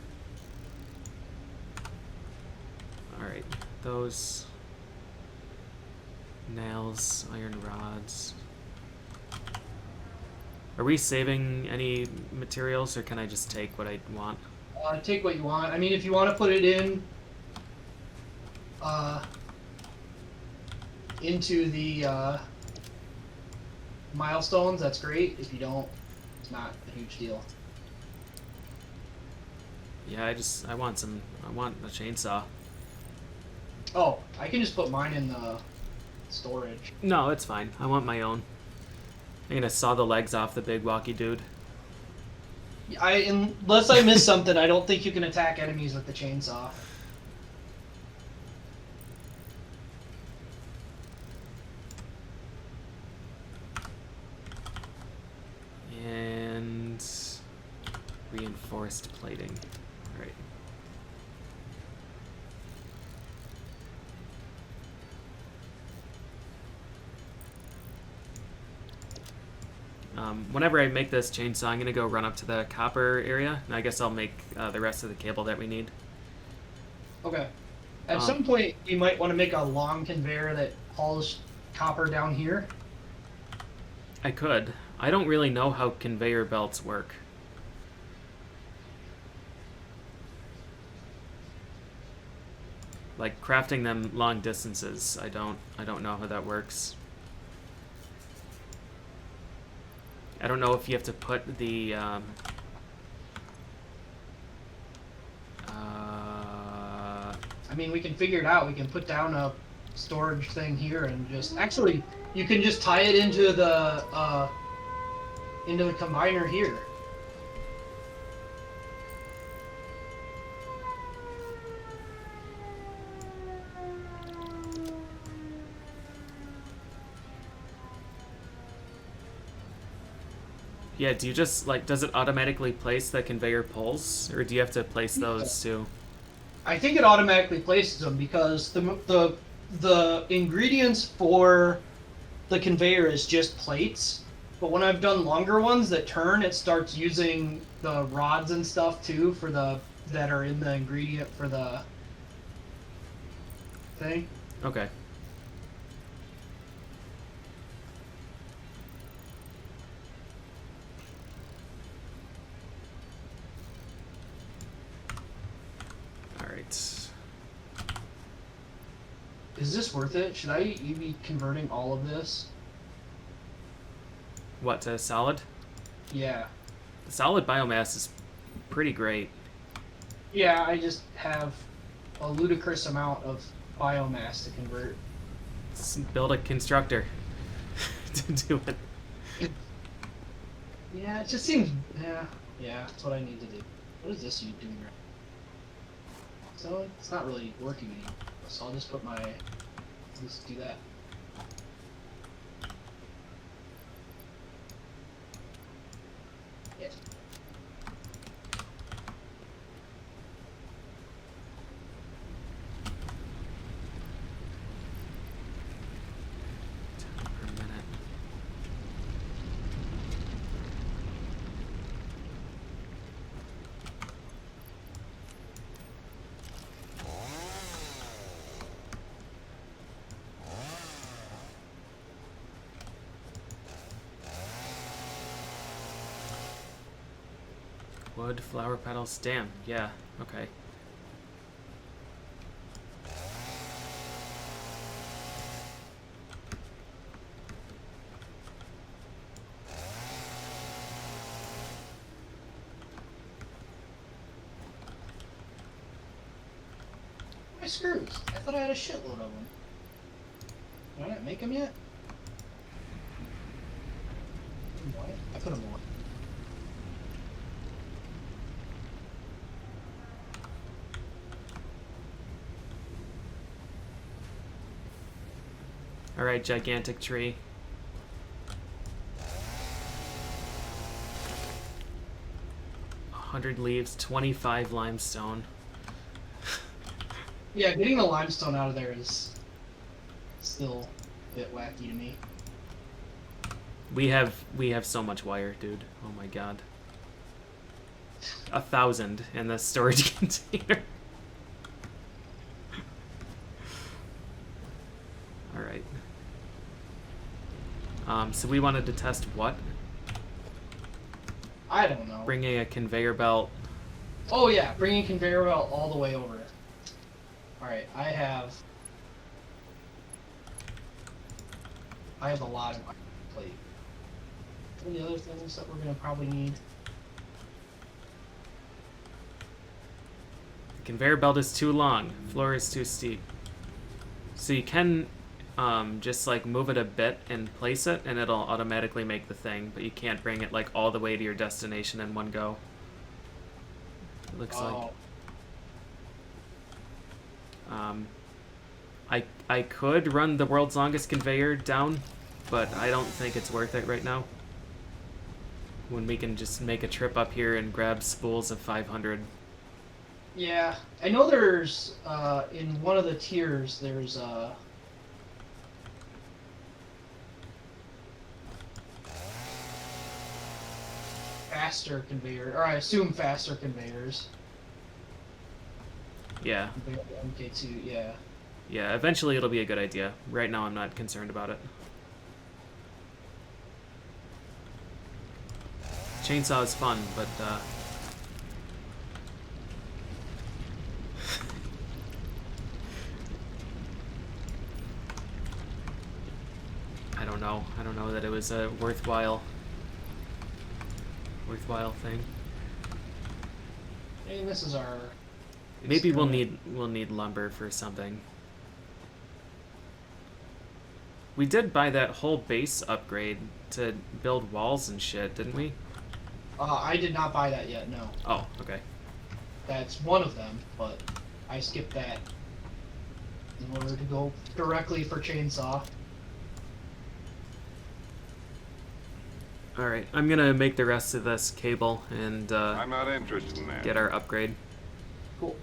Alright, those nails, iron rods. Are we saving any materials, or can I just take what I want? Take what you want. I mean, if you want to put it in, into the, milestones, that's great. If you don't, it's not a huge deal. Yeah, I want a chainsaw. Oh, I can just put mine in the storage. No, it's fine. I want my own. I'm gonna saw the legs off the big walkie dude. Unless I miss something, I don't think you can attack enemies with the chainsaw. And reinforced plating. All right. Whenever I make this chainsaw, I'm gonna go run up to the copper area, and I guess I'll make the rest of the cable that we need. Okay. At some point, you might want to make a long conveyor that hauls copper down here. I could. I don't really know how conveyor belts work. Like crafting them long distances, I don't know how that works. I don't know if you have to put the I mean, we can figure it out. We can put down a storage thing here and just... Actually, you can just tie it into the combiner here. Yeah, do you just, like, does it automatically place the conveyor poles? Or do you have to place those too? I think it automatically places them because the ingredients for the conveyor is just plates. But when I've done longer ones that turn, it starts using the rods and stuff too for that are in the ingredient for the thing. Okay. Alright. Is this worth it? Should I be converting all of this? What, to solid? Yeah. The solid biomass is pretty great. Yeah, I just have a ludicrous amount of biomass to convert. build a constructor to do it. Yeah, it just seems. Yeah, that's what I need to do. What is this you doing right? So it's not really working anymore. So I'll just put my. Just do that. Yeah. Per minute. Wood, flower petals, damn, yeah, okay. My screws. I thought I had a shitload of them. Did I not make them yet? What? I put them on. Alright, gigantic tree. $100 leaves, 25 limestone. Yeah, getting the limestone out of there is still a bit wacky to me. We have so much wire, dude. Oh my god. 1,000 in the storage container. Alright. So we wanted to test what? I don't know. Bringing a conveyor belt. Oh yeah, bringing conveyor belt all the way over. Alright, I have a lot on my plate. What are the other things that we're gonna probably need? The conveyor belt is too long. Floor is too steep. So you can just like move it a bit and place it, and it'll automatically make the thing, but you can't bring it like all the way to your destination in one go. It looks like. I could run the world's longest conveyor down, but I don't think it's worth it right now. When we can just make a trip up here and grab spools of 500. Yeah, I know there's in one of the tiers there's faster conveyor, or I assume faster conveyors. Yeah. Conveyor MK2, yeah. Yeah, eventually it'll be a good idea. Right now I'm not concerned about it. Chainsaw is fun, but I don't know. I don't know that it was a worthwhile thing. I mean, this is our. Maybe we'll need lumber for something. We did buy that whole base upgrade to build walls and shit, didn't we? I did not buy that yet. No. Oh, okay. That's one of them, but I skipped that in order to go directly for chainsaw. Alright, I'm gonna make the rest of this cable and I'm not interested in that. get our upgrade. Cool.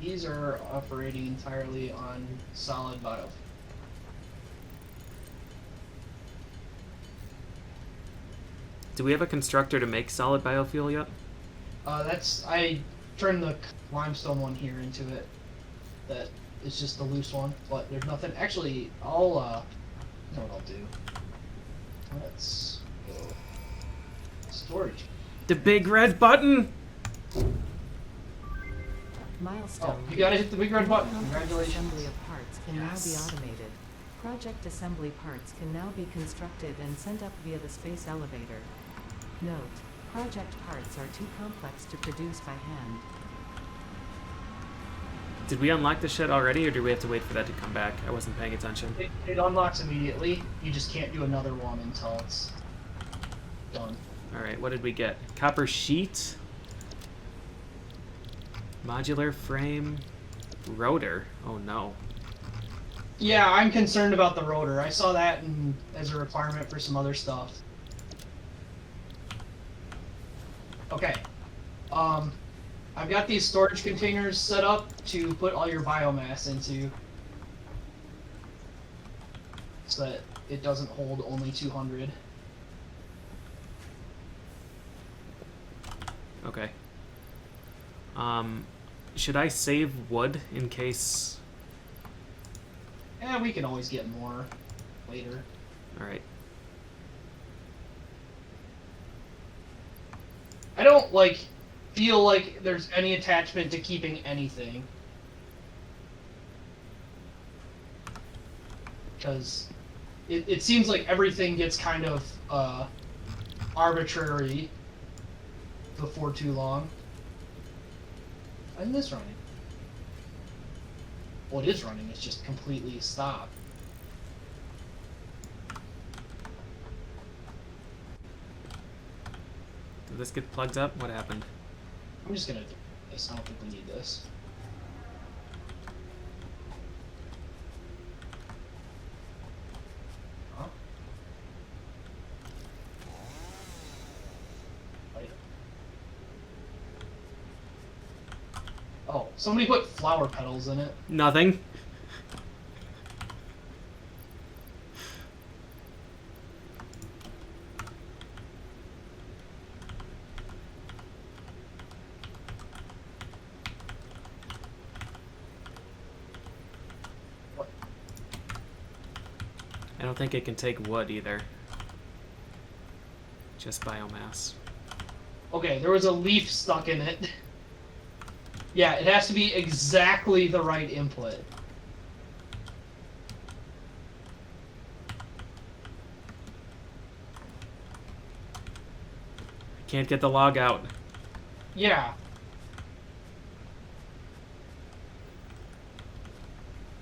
These are operating entirely on solid biofuel. Do we have a constructor to make solid biofuel yet? I turned the limestone one here into it. That is just the loose one, but there's nothing. Actually, I'll you know what I'll do. Let's go storage. The big red button! Milestone. Oh, you gotta hit the big red button. Complex Congratulations. assembly of parts can now be automated. Project assembly parts can now be constructed and sent up via the space elevator. Note: project parts are too complex to produce by hand. Did we unlock this shit already, or do we have to wait for that to come back? I wasn't paying attention. It unlocks immediately. You just can't do another one until it's done. Alright, what did we get? Copper sheet? Modular frame? Rotor? Oh no. Yeah, I'm concerned about the rotor. I saw that as a requirement for some other stuff. Okay. I've got these storage containers set up to put all your biomass into, so that it doesn't hold only 200. Okay. Should I save wood in case... Yeah, we can always get more later. Alright. I don't, feel like there's any attachment to keeping anything. Because it seems like everything gets kind of arbitrary before too long. Why isn't this running? Well, it is running, it's just completely stopped. Did this get plugged up? What happened? I'm just gonna do this. I don't think we need this. Huh? Wait. Oh, somebody put flower petals in it. Nothing. What? I don't think it can take wood either. Just biomass. Okay, there was a leaf stuck in it. Yeah, it has to be exactly the right input. Can't get the log out. Yeah.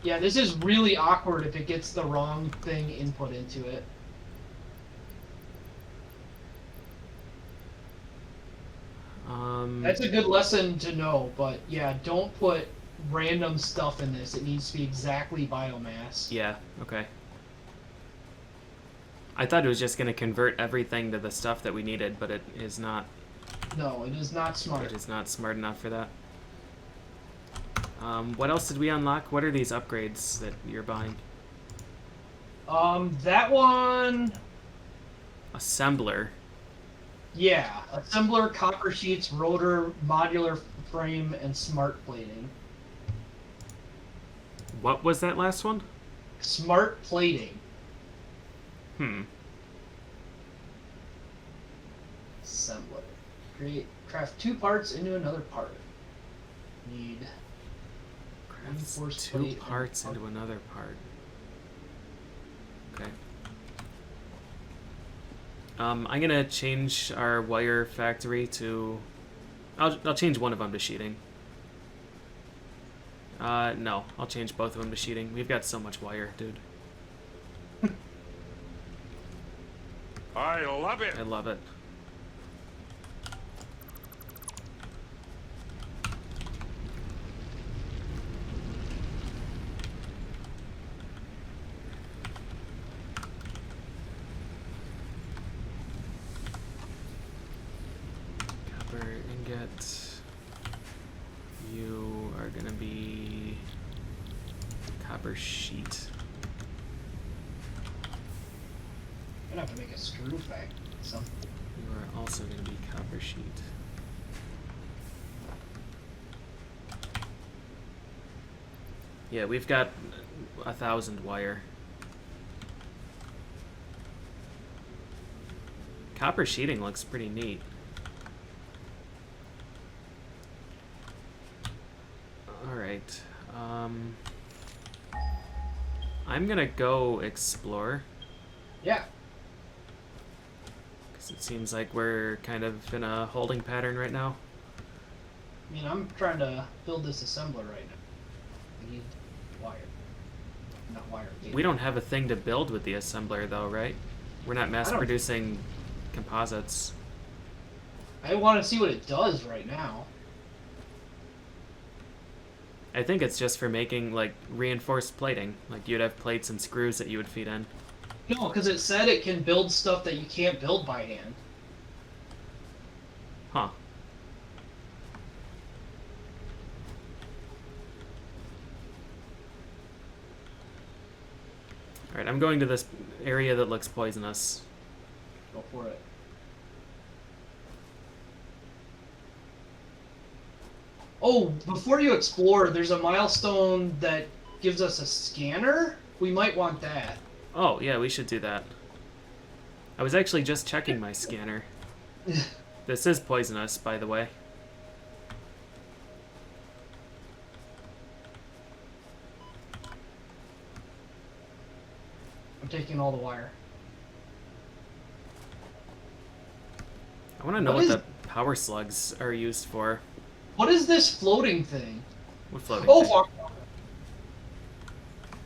Yeah, this is really awkward if it gets the wrong thing input into it. That's a good lesson to know, but yeah, don't put random stuff in this. It needs to be exactly biomass. Yeah, okay. I thought it was just going to convert everything to the stuff that we needed, but it is not. No, it is not smart. It is not smart enough for that. What else did we unlock? What are these upgrades that you're buying? That one... Assembler. Yeah, assembler, copper sheets, rotor, modular frame, and smart plating. What was that last one? Smart plating. Assembler. Craft 2 parts into another part. Need... Crafts reinforced 2 plate parts and into another part. Okay. I'm gonna change our wire factory to... I'll change one of them to sheeting. No, I'll change both of them to sheeting. We've got so much wire, dude. I love it. I love it. Copper ingot. You are gonna be copper sheet. I'm gonna have to make a screw factory. Something. You are also gonna be copper sheet. Yeah, we've got 1,000 wire. Copper sheeting looks pretty neat. Alright. I'm gonna go explore. Yeah. Because it seems like we're kind of in a holding pattern right now. I mean, I'm trying to build this assembler right now. I need wire. Not wire. Cable. We don't have a thing to build with the assembler, though, right? We're not mass producing composites. I want to see what it does right now. I think it's just for making, like, reinforced plating. Like, you'd have plates and screws that you would feed in. No, because it said it can build stuff that you can't build by hand. Huh. Alright, I'm going to this area that looks poisonous. Go for it. Oh, before you explore, there's a milestone that gives us a scanner. We might want that. Oh, yeah, we should do that. I was actually just checking my scanner. This is poisonous, by the way. I'm taking all the wire. I want to know what the power slugs are used for. What is this floating thing? What floating Oh, thing? fuck.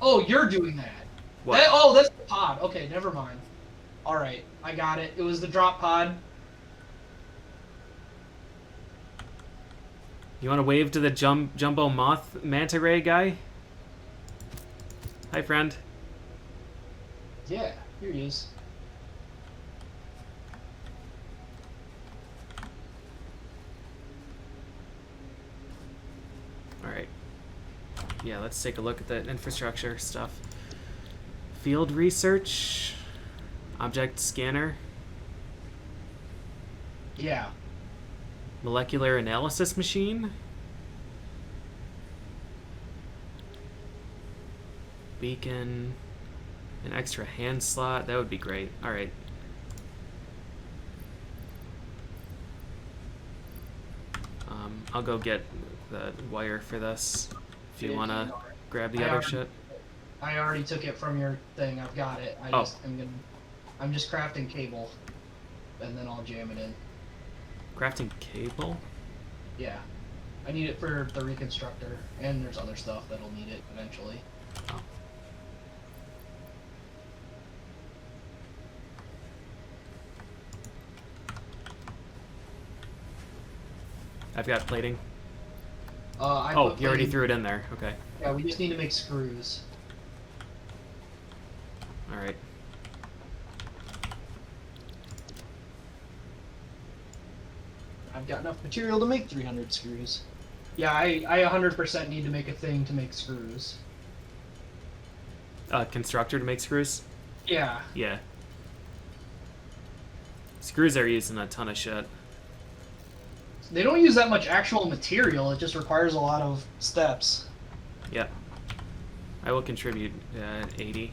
Oh, you're doing that. What? Oh, that's the pod. Okay, never mind. Alright, I got it. It was the drop pod. You want to wave to the jumbo moth manta ray guy? Hi, friend. Yeah, here he is. Alright. Yeah, let's take a look at the infrastructure stuff. Field research. Object scanner. Yeah. Molecular analysis machine. Beacon. An extra hand slot. That would be great. Alright. I'll go get the wire for this. If you want to grab the other shit. I already took it from your thing. I've got it. I'm just crafting cable, and then I'll jam it in. Crafting cable? Yeah. I need it for the reconstructor, and there's other stuff that'll need it eventually. Oh. I've got plating. Oh, you already threw it in there. Okay. Yeah, we just need to make screws. Alright. I've got enough material to make 300 screws. Yeah, I 100% need to make a thing to make screws. Constructor to make screws? Yeah. Yeah. Screws are used in a ton of shit. They don't use that much actual material, it just requires a lot of steps. Yep. I will contribute 80.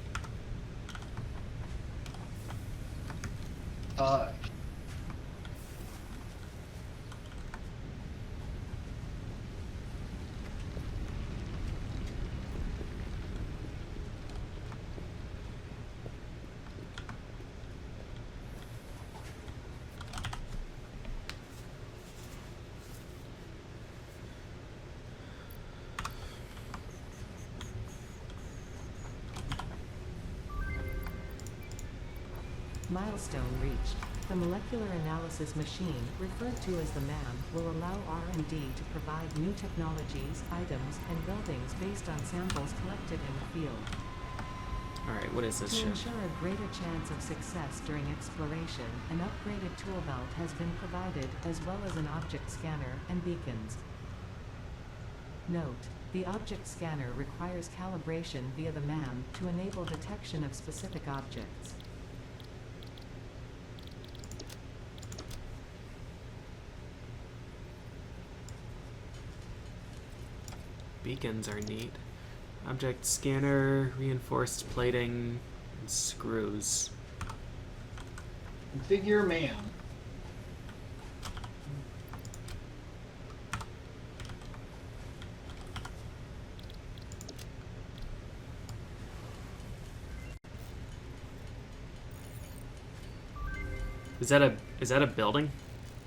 Milestone reached. The molecular analysis machine, referred to as the MAM, will allow R&D to provide new technologies, items, and buildings based on samples collected in the field. Alright, what is this To shit? ensure a greater chance of success during exploration, an upgraded tool belt has been provided, as well as an object scanner and beacons. Note: the object scanner requires calibration via the MAM to enable detection of specific objects. Beacons are neat. Object scanner, reinforced plating, and screws. Configure MAM. Is that a building?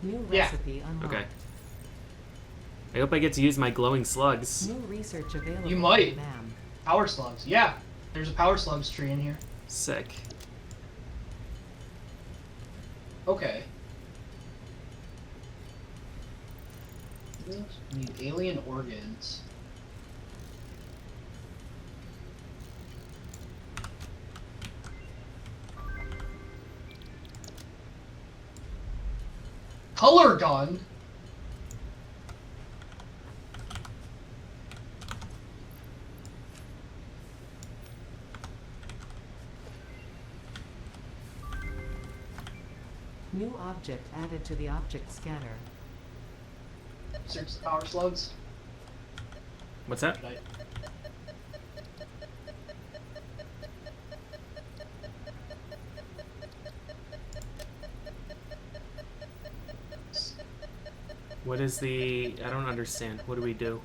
New Yeah. recipe unlocked. Okay. I hope I get to use my glowing slugs. New research available. You might. Ma'am. Power slugs. Yeah. There's a power slugs tree in here. Sick. Okay. Need alien organs. Color gun? New object added to the object scanner. Search the power slugs. What's that? Right. What is the... I don't understand. What do we do?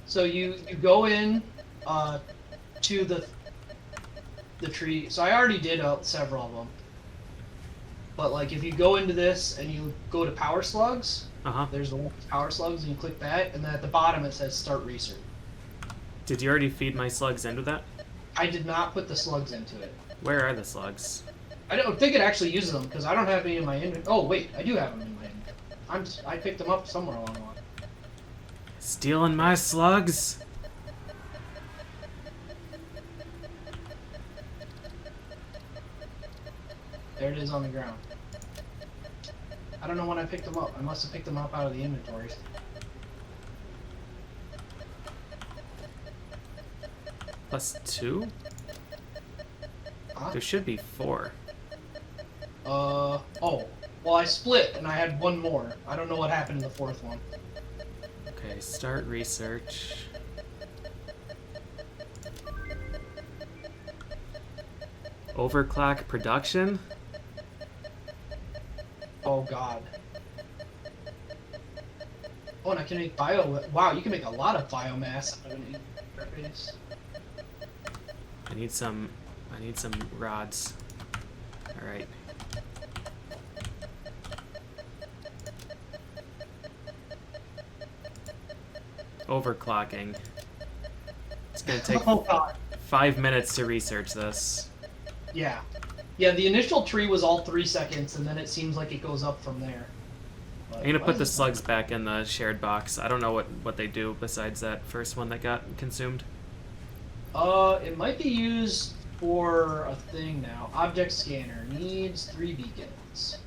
So you go in to the tree. So I already did several of them. But like if you go into this and you go to power slugs, Uh-huh. there's the one with power slugs and you click that, and then at the bottom it says start research. Did you already feed my slugs into that? I did not put the slugs into it. Where are the slugs? I don't think it actually uses them because I don't have any in my inventory. Oh wait, I do have them in my inventory. I picked them up somewhere along the line. Stealing my slugs? There it is on the ground. I don't know when I picked them up. I must have picked them up out of the inventory. +2? Huh? There should be 4. Oh. Well, I split and I had one more. I don't know what happened to the fourth one. Okay, start research. Overclock production? Oh god. Oh, and I can make Wow, you can make a lot of biomass out of an interface. I need some rods. Alright. Overclocking. It's gonna take Oh god. 5 minutes to research this. Yeah. Yeah, the initial tree was all 3 seconds, and then it seems like it goes up from there. But I'm gonna why put is the it- slugs back in the shared box. I don't know what they do besides that first one that got consumed. It might be used for a thing now. Object scanner needs 3 beacons.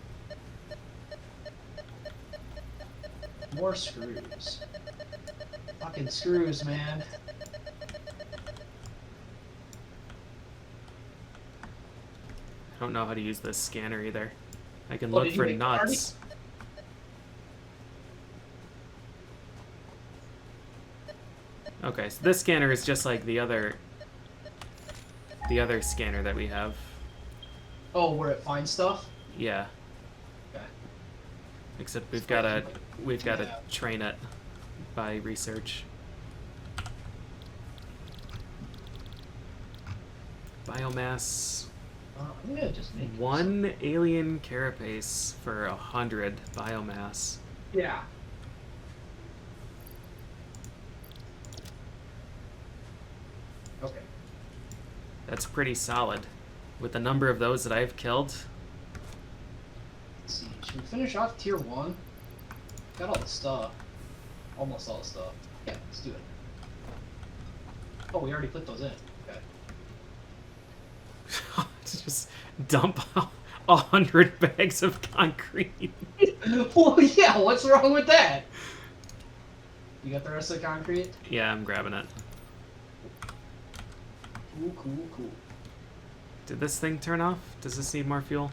More screws. Fucking screws, man. I don't know how to use this scanner either. I can Oh, look did you for make it already? nuts. Okay, so this scanner is just like the other scanner that we have. Oh, where it finds stuff? Yeah, Okay. except we've got to Yeah. train it by research. Biomass. I'm gonna just make this. 1 alien carapace for 100 biomass. Yeah. Okay. That's pretty solid. With the number of those that I've killed, Let's see. Should we finish off tier 1? Got all the stuff. Almost all the stuff. Yeah, let's do it. Oh, we already put those in. Okay. just dump 100 bags of concrete. Well, yeah, what's wrong with that? You got the rest of the concrete? Yeah, I'm grabbing it. Cool. Did this thing turn off? Does this need more fuel?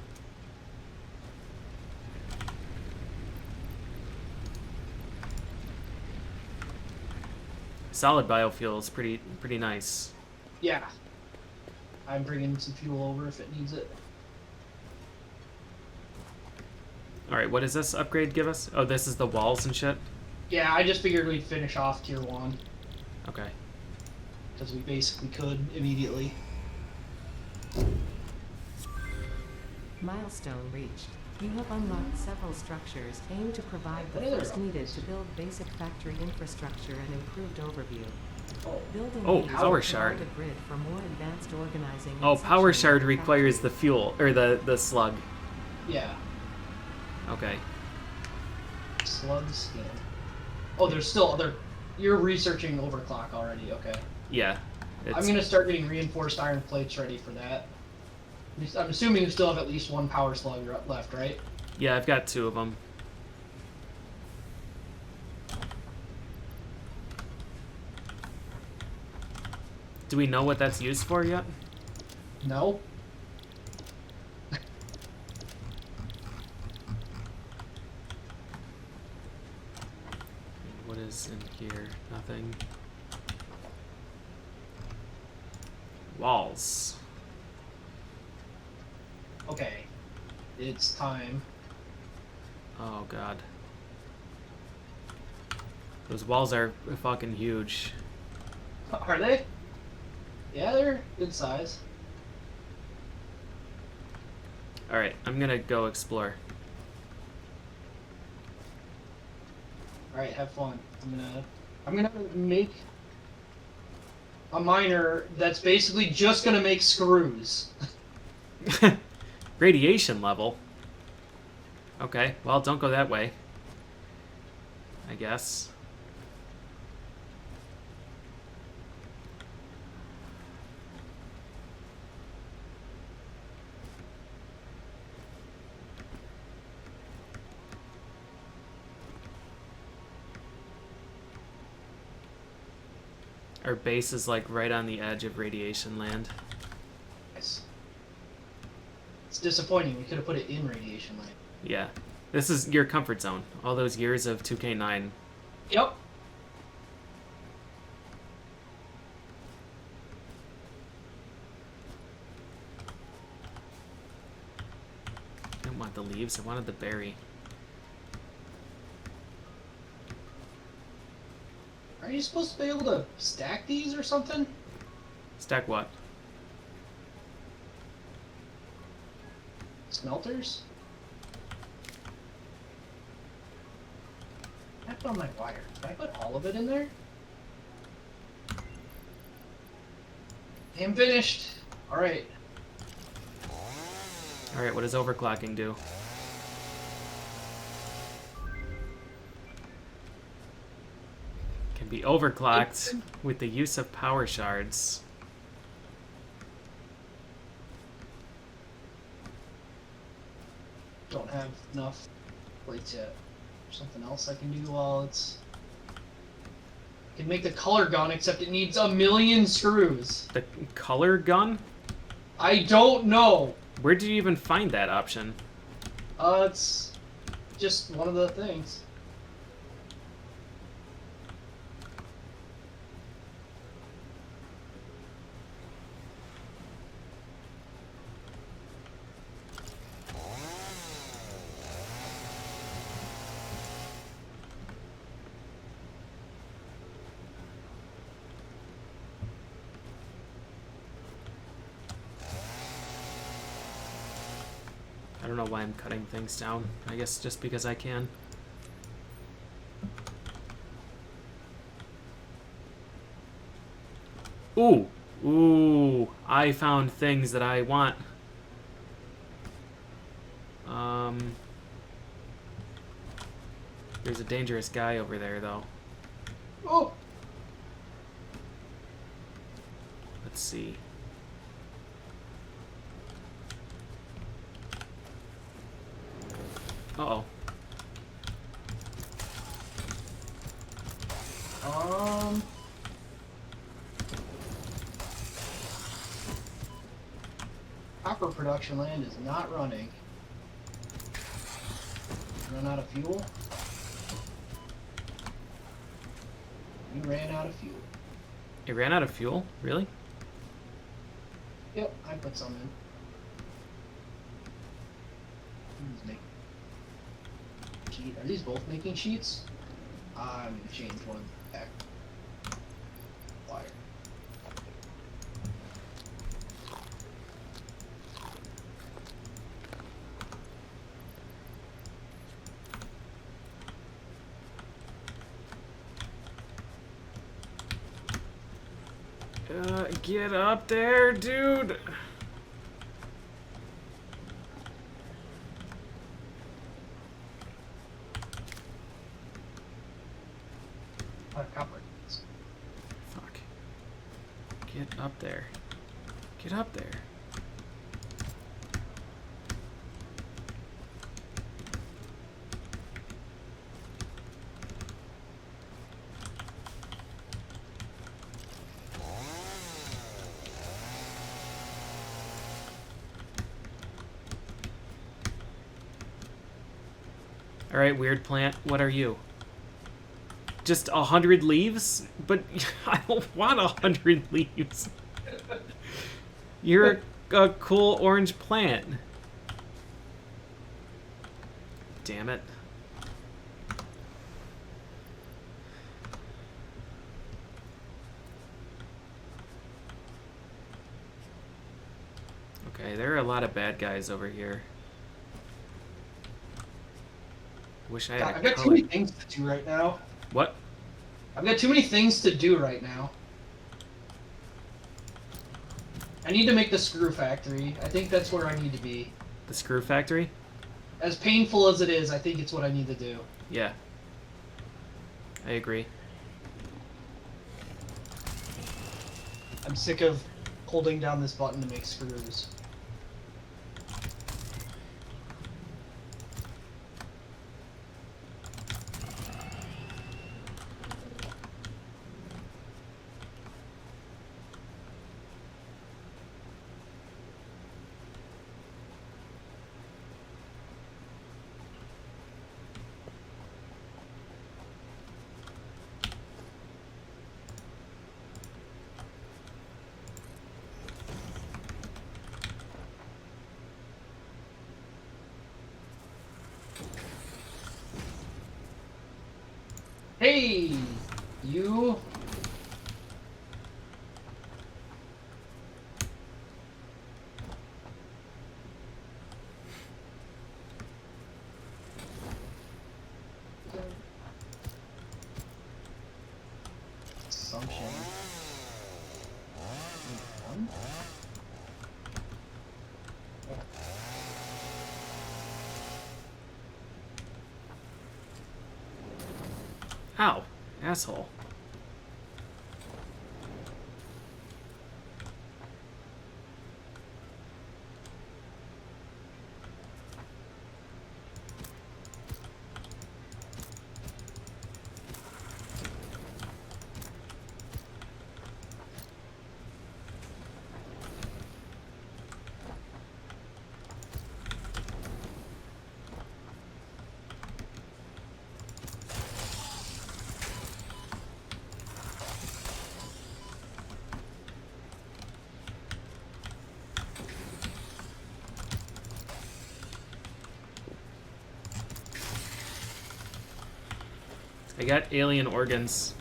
Solid biofuel is pretty nice. Yeah. I'm bringing some fuel over if it needs it. Alright, what does this upgrade give us? Oh, this is the walls and shit? Yeah, I just figured we'd finish off tier 1. Okay. Because we basically could immediately. Milestone reached. You have unlocked several structures aimed to provide the What are force they? needed to build basic factory infrastructure and improved overview. Oh, Building Oh, these power will shard. provide a grid for more advanced organizing and Oh, power sectioning shard of your requires the factory. fuel or the slug. yeah. Okay. Slug skin. Oh, there's still other. You're researching overclock already. Okay. Yeah. I'm It's gonna start getting reinforced iron plates ready for that. I'm assuming you still have at least one power slug left, right? yeah, I've got 2 of them. Do we know what that's used for yet? No. What is in here? Nothing. Walls. Okay. It's time. Oh god. Those walls are fucking huge. Are they? Yeah, they're good size. Alright, I'm gonna go explore. All right, have fun. I'm gonna make a miner that's basically just gonna make screws. Radiation level. Okay, well, don't go that way. I guess. Our base is like right on the edge of radiation land. Nice. It's disappointing. We could have put it in radiation land. Yeah. This is your comfort zone. All those years of 2K9. Yep. I didn't want the leaves, I wanted the berry. Are you supposed to be able to stack these or something? Stack what? Smelters? I put on my wire. Did I put all of it in there? I'm finished. All right. Alright, what does overclocking do? Can be overclocked with the use of power shards. Don't have enough plates yet. Something else I can do while it's. I can make the color gun, except it needs 1,000,000 screws. The color gun? I don't know. Where did you even find that option? It's just one of the things. I don't know why I'm cutting things down. I guess just because I can. Ooh! Ooh! I found things that I want. There's a dangerous guy over there, though. Oh, Let's see. Uh-oh. Copper production land is not running. Run out of fuel? You ran out of fuel. It ran out of fuel? Really? Yep, I put some in. Who's making sheet? Are these both making sheets? I'm gonna change one back. Wire. Get up there, dude. Copper. Fuck. Get up there. Get up there. Alright, weird plant, what are you? Just 100 leaves? But I don't want 100 leaves. You're a cool orange plant. Damn it. Okay, there are a lot of bad guys over here. Wish I had God, a I've got too color. many things to do right now. What? I've got too many things to do right now. I need to make the screw factory. I think that's where I need to be. The screw factory? As painful as it is, I think it's what I need to do. Yeah. I agree. I'm sick of holding down this button to make screws. Hey, you. Assumption. One? Ow. Asshole. I got alien organs.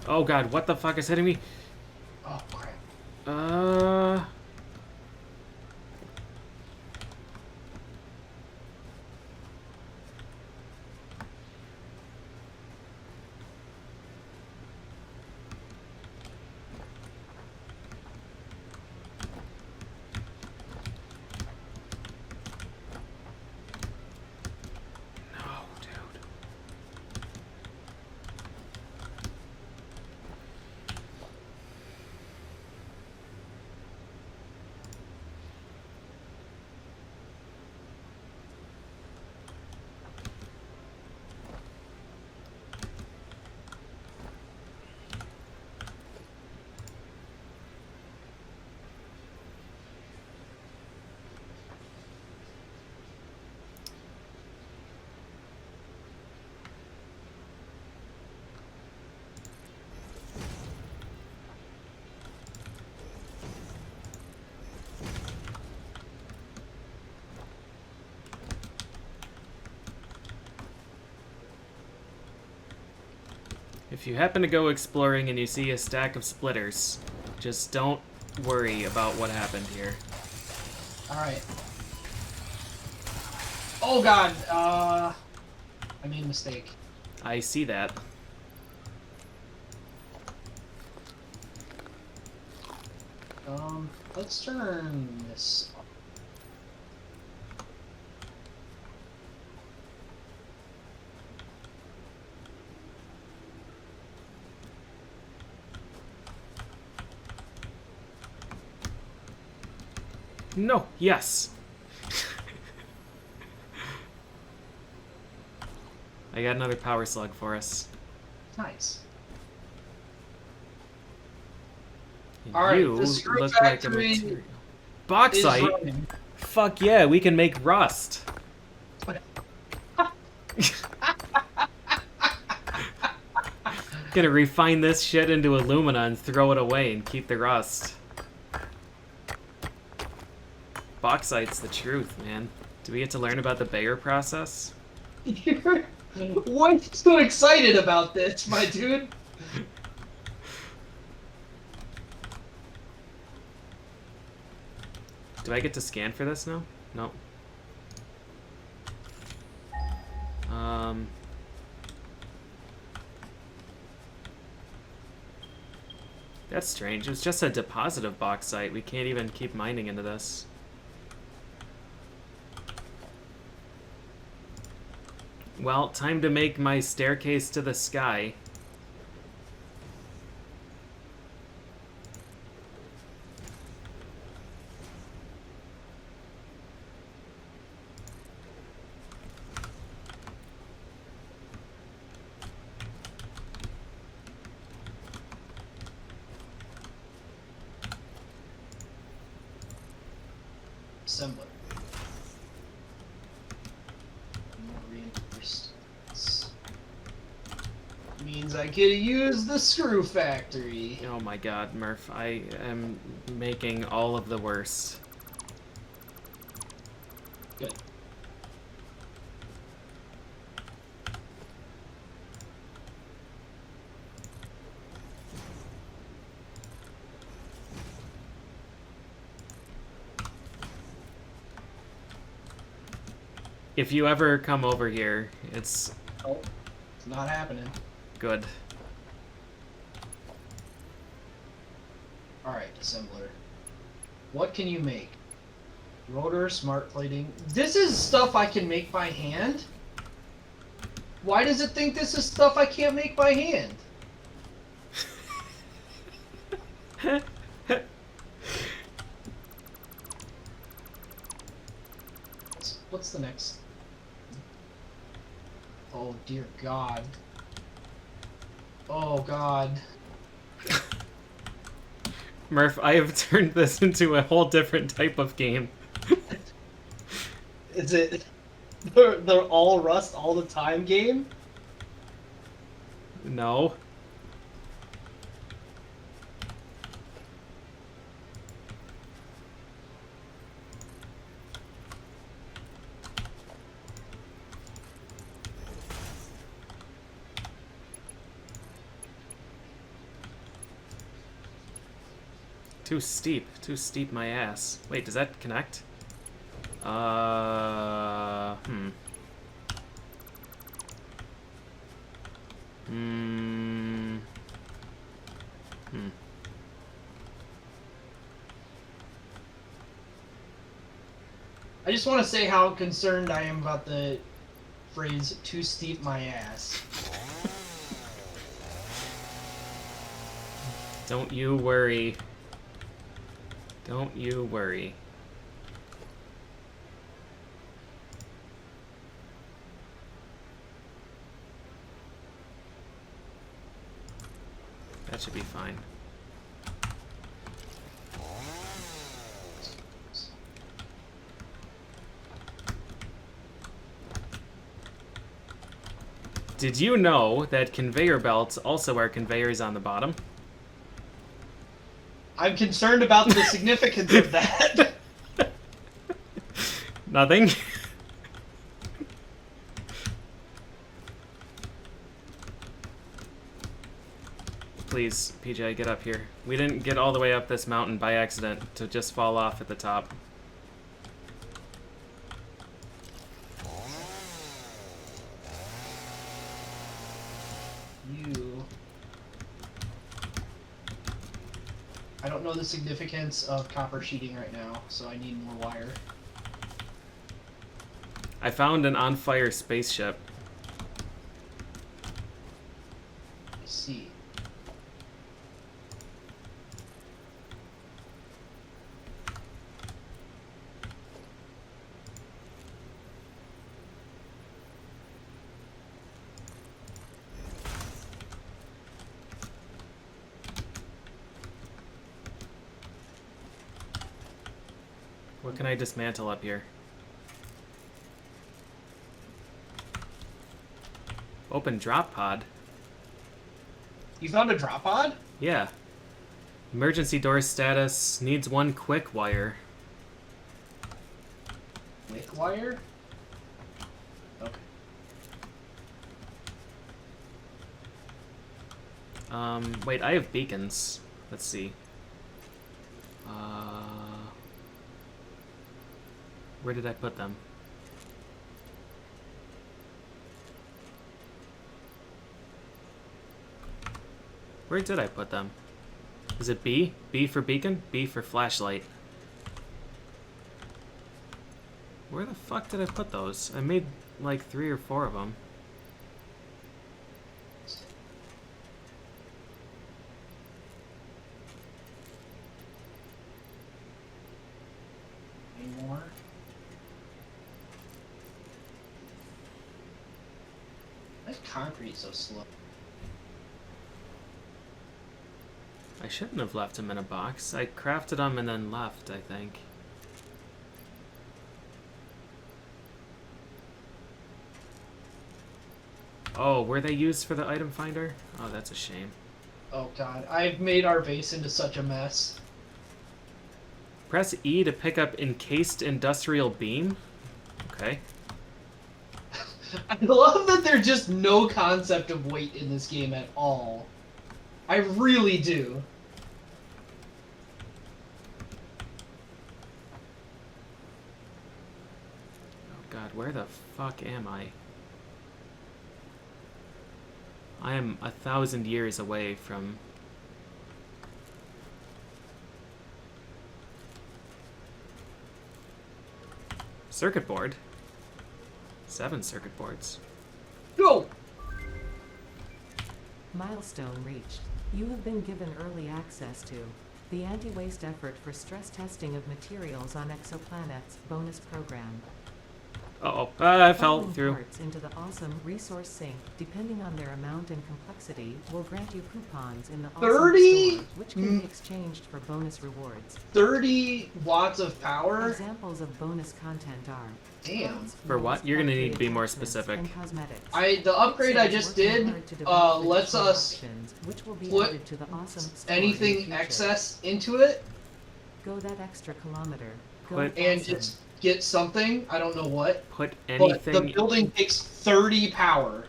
Oh god, what the fuck is hitting me? Oh, crap. No, dude. If you happen to go exploring and you see a stack of splitters, just don't worry about what happened here. Alright. Oh god, I made a mistake. I see that. Let's turn this off. No, yes. I got another power slug for us. Nice. And All right, you the screw look like a factory material. is Bauxite? running. Fuck yeah, we can make rust. Gonna refine this shit into alumina and throw it away and keep the rust. Bauxite's the truth, man. Do we get to learn about the Bayer process? You're way too excited about this, my dude. Do I get to scan for this now? No. That's strange. It was just a deposit of bauxite. We can't even keep mining into this. Well, time to make my staircase to the sky. Assembler. More reinforced. Means I get to use the screw factory. Oh my god, Murph. I am making all of the worst. Good. If you ever come over here, it's Oh, it's not happening. good. Alright, assembler. What can you make? Rotor, smart plating. This is stuff I can make by hand? Why does it think this is stuff I can't make by hand? What's the next? Oh dear God. Oh God. Murph, I have turned this into a whole different type of game. Is it they're all Rust all the time game? No. Too steep my ass. Wait, does that connect? Hmm. I just want to say how concerned I am about the phrase "too steep my ass." Don't you worry. Don't you worry. That should be fine. Did you know that conveyor belts also are conveyors on the bottom? I'm concerned about the significance of that. Nothing? Please, PJ, get up here. We didn't get all the way up this mountain by accident to just fall off at the top. know the significance of copper sheeting right now, so I need more wire. I found an on-fire spaceship. I see. What can I dismantle up here? Open drop pod. You found a drop pod? Yeah. Emergency door status needs 1 quick wire. Wick wire? Okay. Wait, I have beacons. Let's see. Where did I put them? Where did I put them? Is it B? B for beacon? B for flashlight. Where the fuck did I put those? I made like 3 or 4 of them. Any more? Why is concrete so slow? I shouldn't have left them in a box. I crafted them and then left, I think. Oh, were they used for the item finder? Oh, that's a shame. Oh god, I've made our base into such a mess. Press E to pick up encased industrial beam. Okay. I love that there's just no concept of weight in this game at all. I really do. Oh god, where the fuck am I? I am 1,000 years away from... Circuit board? 7 circuit boards. Go! Milestone reached. You have been given early access to the anti-waste effort for stress testing of materials on exoplanets bonus program. Uh-oh. I fell Following through. parts into the awesome resource sink, depending on their amount and complexity, will grant you coupons in the awesome 30? store, which can be exchanged for bonus rewards. 30 watts of power? Examples of bonus content are Damn. clothes, For what? molds, You're gonna factory need to be more attachments, specific. and cosmetics. The upgrade I Says just working did hard to develop lets additional us options, which will be put added to the awesome store in the anything future. excess into it Go that extra kilometer. Go Put- and awesome. just get something. I don't know what. Put But the anything... building takes 30 power.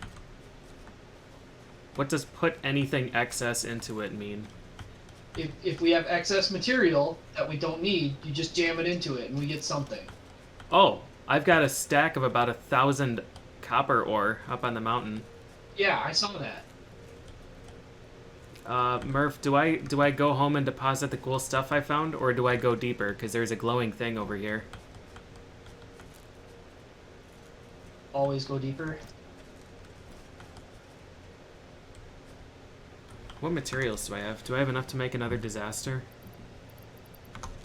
What does put anything excess into it mean? If we have excess material that we don't need, you just jam it into it and we get something. Oh, I've got a stack of about 1,000 copper ore up on the mountain. Yeah, I saw that. Murph, do I go home and deposit the cool stuff I found, or do I go deeper? Because there's a glowing thing over here. Always go deeper. What materials do I have? Do I have enough to make another disaster?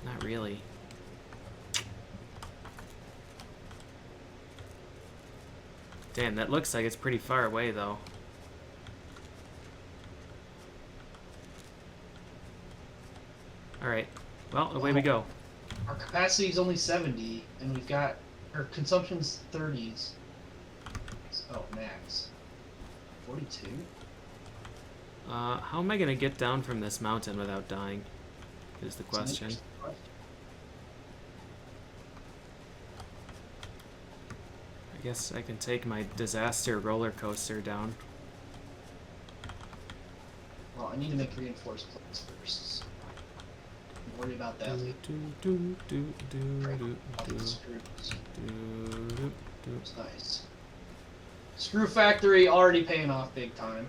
Not really. Damn, that looks like it's pretty far away, though. Alright. Well, away we go. Our capacity is only 70, and we've got our consumption's 30s. Oh, max. 42? How am I gonna get down from this mountain without dying? Is the question. I guess I can take my disaster roller coaster down. Well, I need to make reinforced plates first. Don't worry about that later. Screws. It's nice. Screw factory already paying off big time.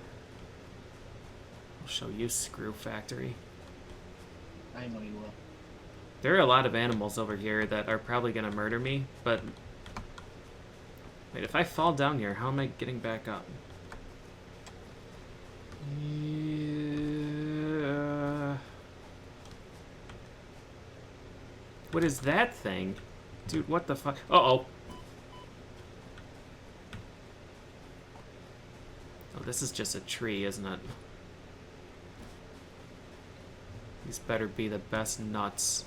I'll show you Screw Factory. I know you will. There are a lot of animals over here that are probably gonna murder me, but... Wait, if I fall down here, how am I getting back up? Yeah... What is that thing? Dude, what the fuck? Uh-oh. Oh, this is just a tree, isn't it? These better be the best nuts.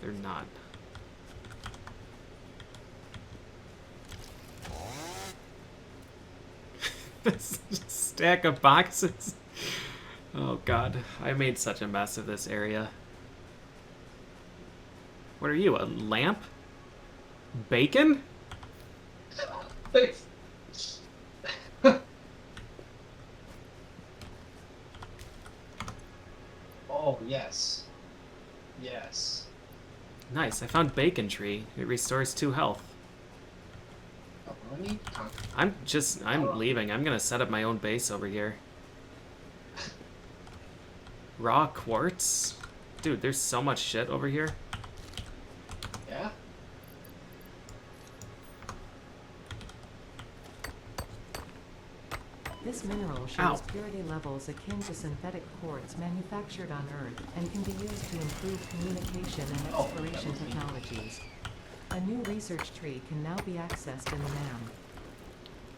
They're not. This stack of boxes. Oh god, I made such a mess of this area. What are you, a lamp? Bacon? Oh, yes. Yes. Nice, I found bacon tree. It restores 2 health. Oh, really? I'm leaving. I'm gonna set up my own base over here. Raw quartz? Dude, there's so much shit over here. Yeah? This mineral shows purity levels akin to synthetic quartz manufactured on Earth and can be used to improve communication and exploration technologies. A new research tree can now be accessed in the NAM.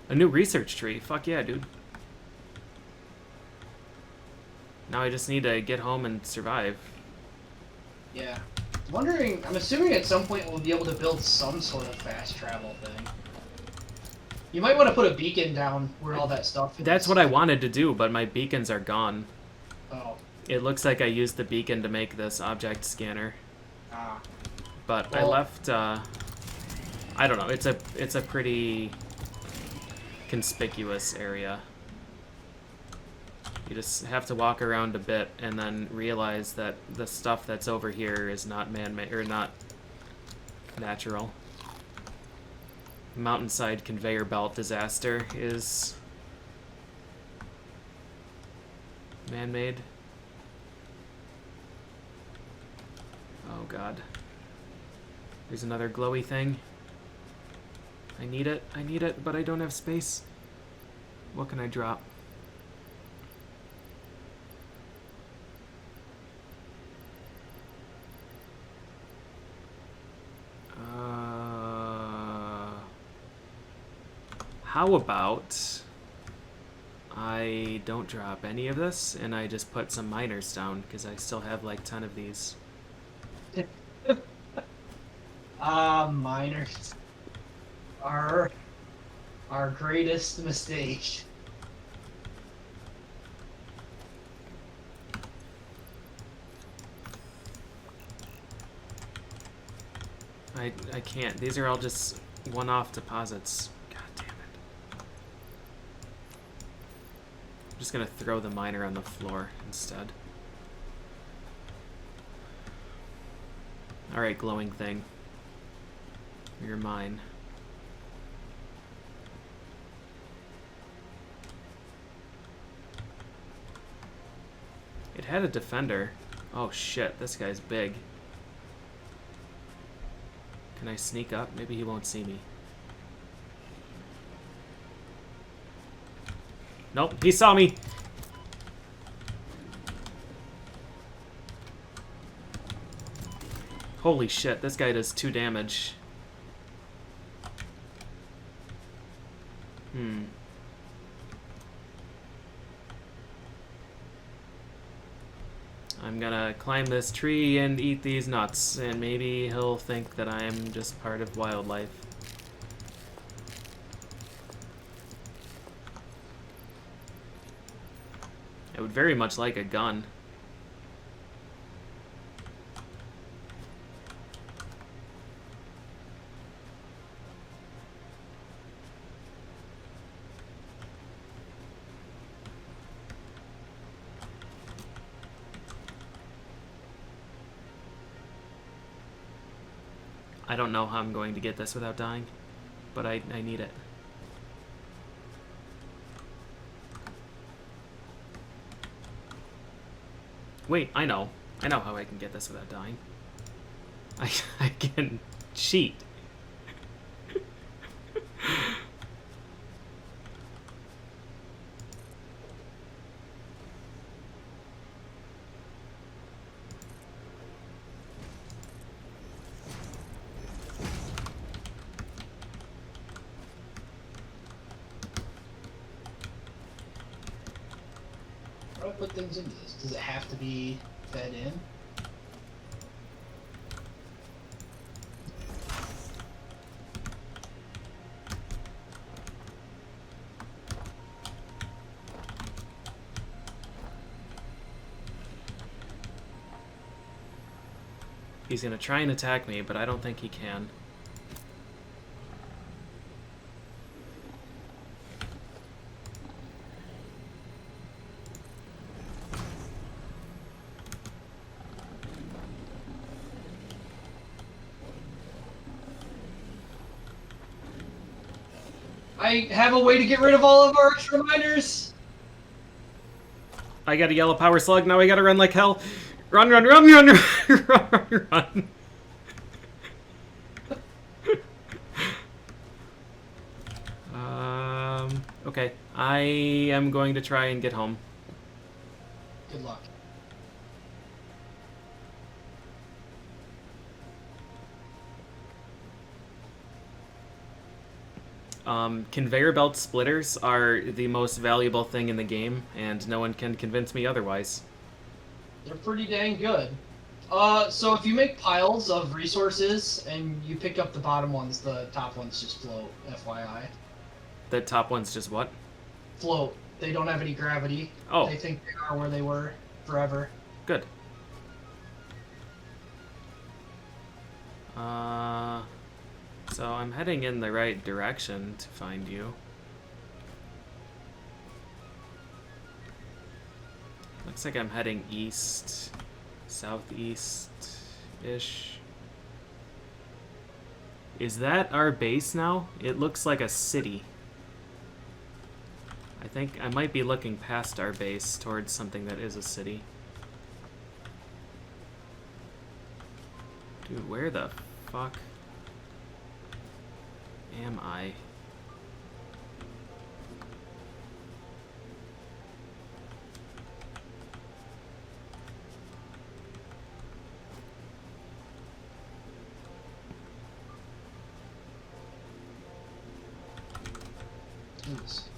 A new research tree. Fuck yeah, dude. Now I just need to get home and survive. Yeah. I'm assuming at some point we'll be able to build some sort of fast travel thing. You might want to put a beacon down where all that stuff is. That's what I wanted to do, but my beacons are gone. Oh. It looks like I used the beacon to make this object scanner. Ah. But Well, I left, I don't know, it's a pretty conspicuous area. You just have to walk around a bit and then realize that the stuff that's over here is not man-made, or not natural. Mountainside conveyor belt disaster is man-made. Oh god. There's another glowy thing. I need it, but I don't have space. What can I drop? How about I don't drop any of this and I just put some miners down because I still have like 10 of these. Miners are our greatest mistake. I can't. These are all just one-off deposits. God damn it. I'm just gonna throw the miner on the floor instead. Alright, glowing thing. You're mine. It had a defender. Oh shit, this guy's big. Can I sneak up? Maybe he won't see me. Nope, he saw me! Holy shit, this guy does 2 damage. I'm gonna climb this tree and eat these nuts, and maybe he'll think that I'm just part of wildlife. I would very much like a gun. I don't know how I'm going to get this without dying, but I need it. Wait, I know. I know how I can get this without dying. I can cheat. How do I put things into this? Does it have to be fed in? He's gonna try and attack me, but I don't think he can. I have a way to get rid of all of our extra miners. I got a yellow power slug, now I gotta run like hell. Run, run, run, run, run, run, run. Okay. I am going to try and get home. Good luck. Conveyor belt splitters are the most valuable thing in the game, and no one can convince me otherwise. They're pretty dang good. So if you make piles of resources and you pick up the bottom ones, the top ones just float, FYI. The top one's just what? Float. They don't have any gravity. Oh. They think they are where they were forever. Good. So I'm heading in the right direction to find you. Looks like I'm heading east, southeast-ish. Is that our base now? It looks like a city. I think I might be looking past our base towards something that is a city. Dude, where the fuck am I? Oops.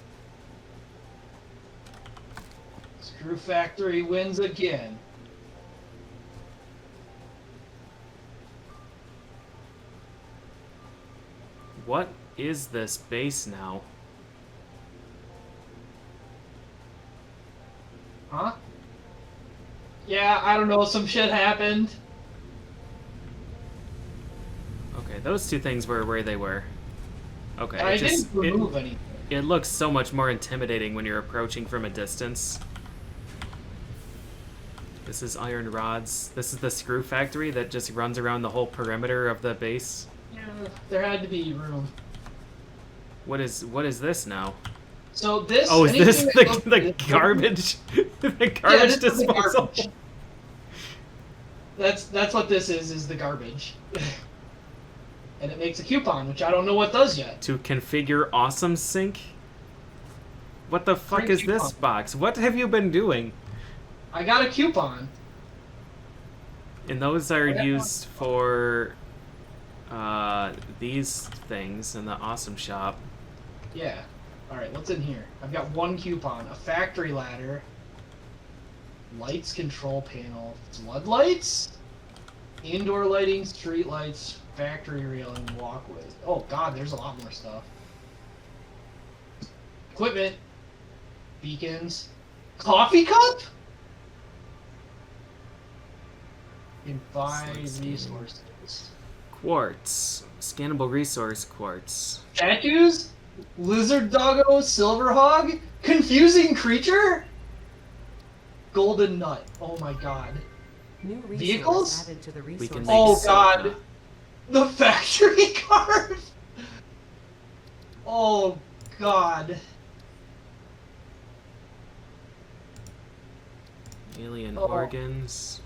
Screw Factory wins again. What is this base now? Huh? Yeah, I don't know, some shit happened. Okay, those two things were where they were. Okay, I didn't remove anything. It looks so much more intimidating when you're approaching from a distance. This is iron rods. This is the screw factory that just runs around the whole perimeter of the base. Yeah, there had to be room. What is this now? So this. Oh, is this anything that goes the to this- garbage? The Yeah, garbage this is the disposal? garbage. That's what this is the garbage. And it makes a coupon, which I don't know what does yet. To configure awesome sync? What the fuck Free is this coupon. box? What have you been doing? I got a coupon. And those are Yeah. used for these things in the awesome shop. Yeah. Alright, what's in here? I've got one coupon. A factory ladder. Lights control panel. Floodlights? Indoor lighting, street lights, factory railing, walkways. Oh god, there's a lot more stuff. Equipment. Beacons. Coffee cup? And buy resources. Quartz. Scannable resource quartz. Statues? Lizard doggo, silver hog? Confusing creature? Golden nut. Oh my god. New resource Vehicles? added to the We resource. can make Oh soda. god. The factory card? Oh god. Alien Oh. organs.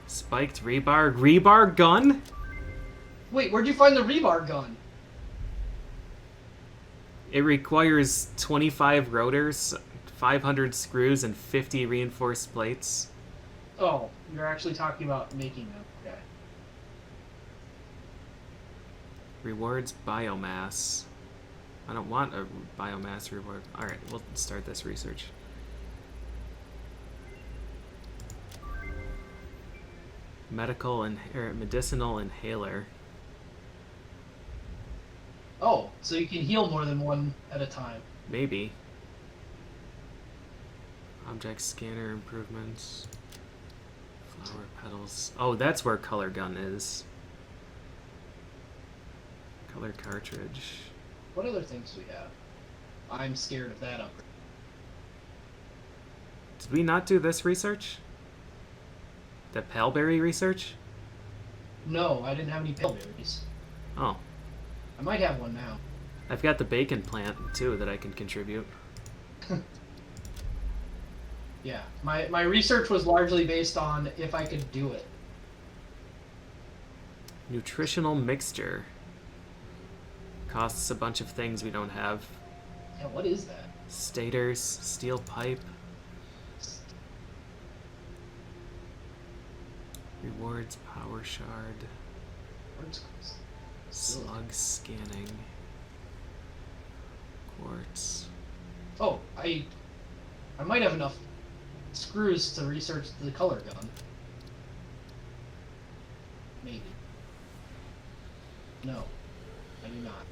Spiked rebar gun? Wait, where'd you find the rebar gun? It requires 25 rotors, 500 screws, and 50 reinforced plates. Oh, you're actually talking about making them. Okay. Rewards biomass. I don't want a biomass reward. Alright, we'll start this research. Medicinal inhaler. Oh, so you can heal more than one at a time. Maybe. Object scanner improvements. Flower petals. Oh, that's where color gun is. Color cartridge. What other things do we have? I'm scared of that upgrade. Did we not do this research? The Palberry research? No, I didn't have any pillberries. Oh. I might have one now. I've got the bacon plant, too, that I can contribute. Yeah, my research was largely based on if I could do it. Nutritional mixture. Costs a bunch of things we don't have. Yeah, what is that? Stators, steel pipe. Rewards power shard. Where's Slug scanning. Quartz. Oh, I might have enough screws to research the color gun. Maybe. No, I do not.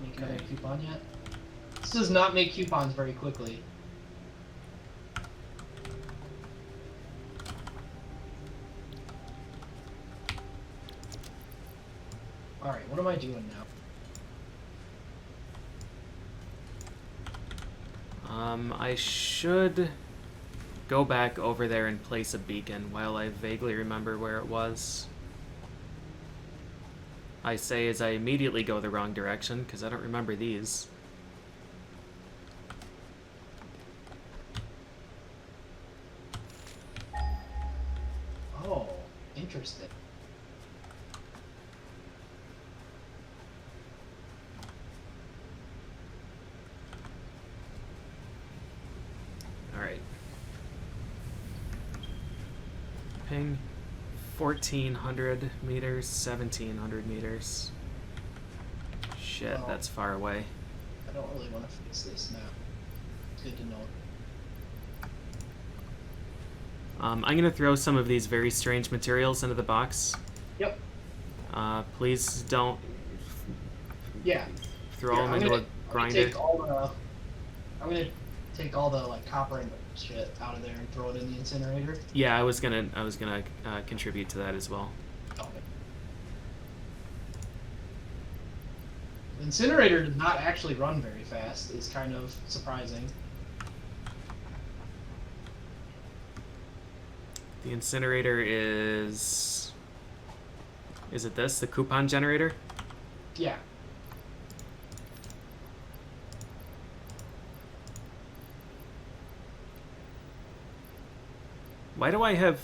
Make another Okay. coupon yet? This does not make coupons very quickly. Alright, what am I doing now? I should go back over there and place a beacon while I vaguely remember where it was. I say as I immediately go the wrong direction, because I don't remember these. Oh, interesting. Alright. Ping. 1,400 meters, 1,700 meters. Shit, Well, that's far away. I don't really want to fix this now. It's good to know. I'm going to throw some of these very strange materials into the box. Yep. Please don't Yeah. throw Yeah, them I'm into gonna- a grinder. I'm gonna take all the like copper and shit out of there and throw it in the incinerator. Yeah, I was gonna contribute to that as well. Okay. The incinerator did not actually run very fast. Is kind of surprising. The incinerator is it this? The coupon generator? Yeah. Why do I have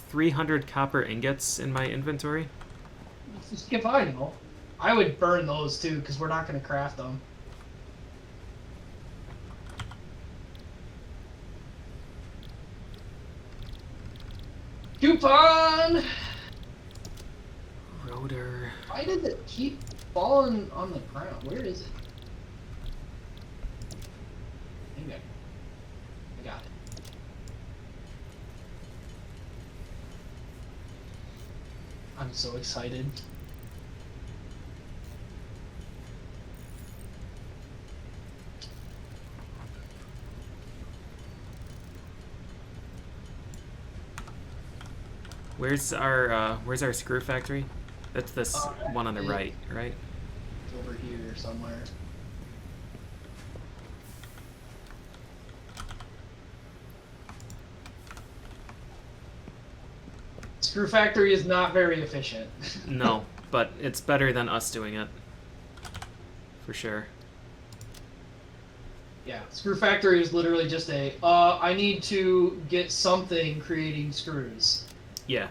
300 copper ingots in my inventory? Just if I know. I would burn those too, because we're not going to craft them. Coupon! Rotor. Why did it keep falling on the ground? Where is it? Maybe I got it. I'm so excited. Where's our screw factory? That's this one on the right, right? It's over here somewhere. Screw factory is not very efficient. No, but it's better than us doing it. For sure. Yeah, Screw Factory is literally just a, I need to get something creating screws. Yeah.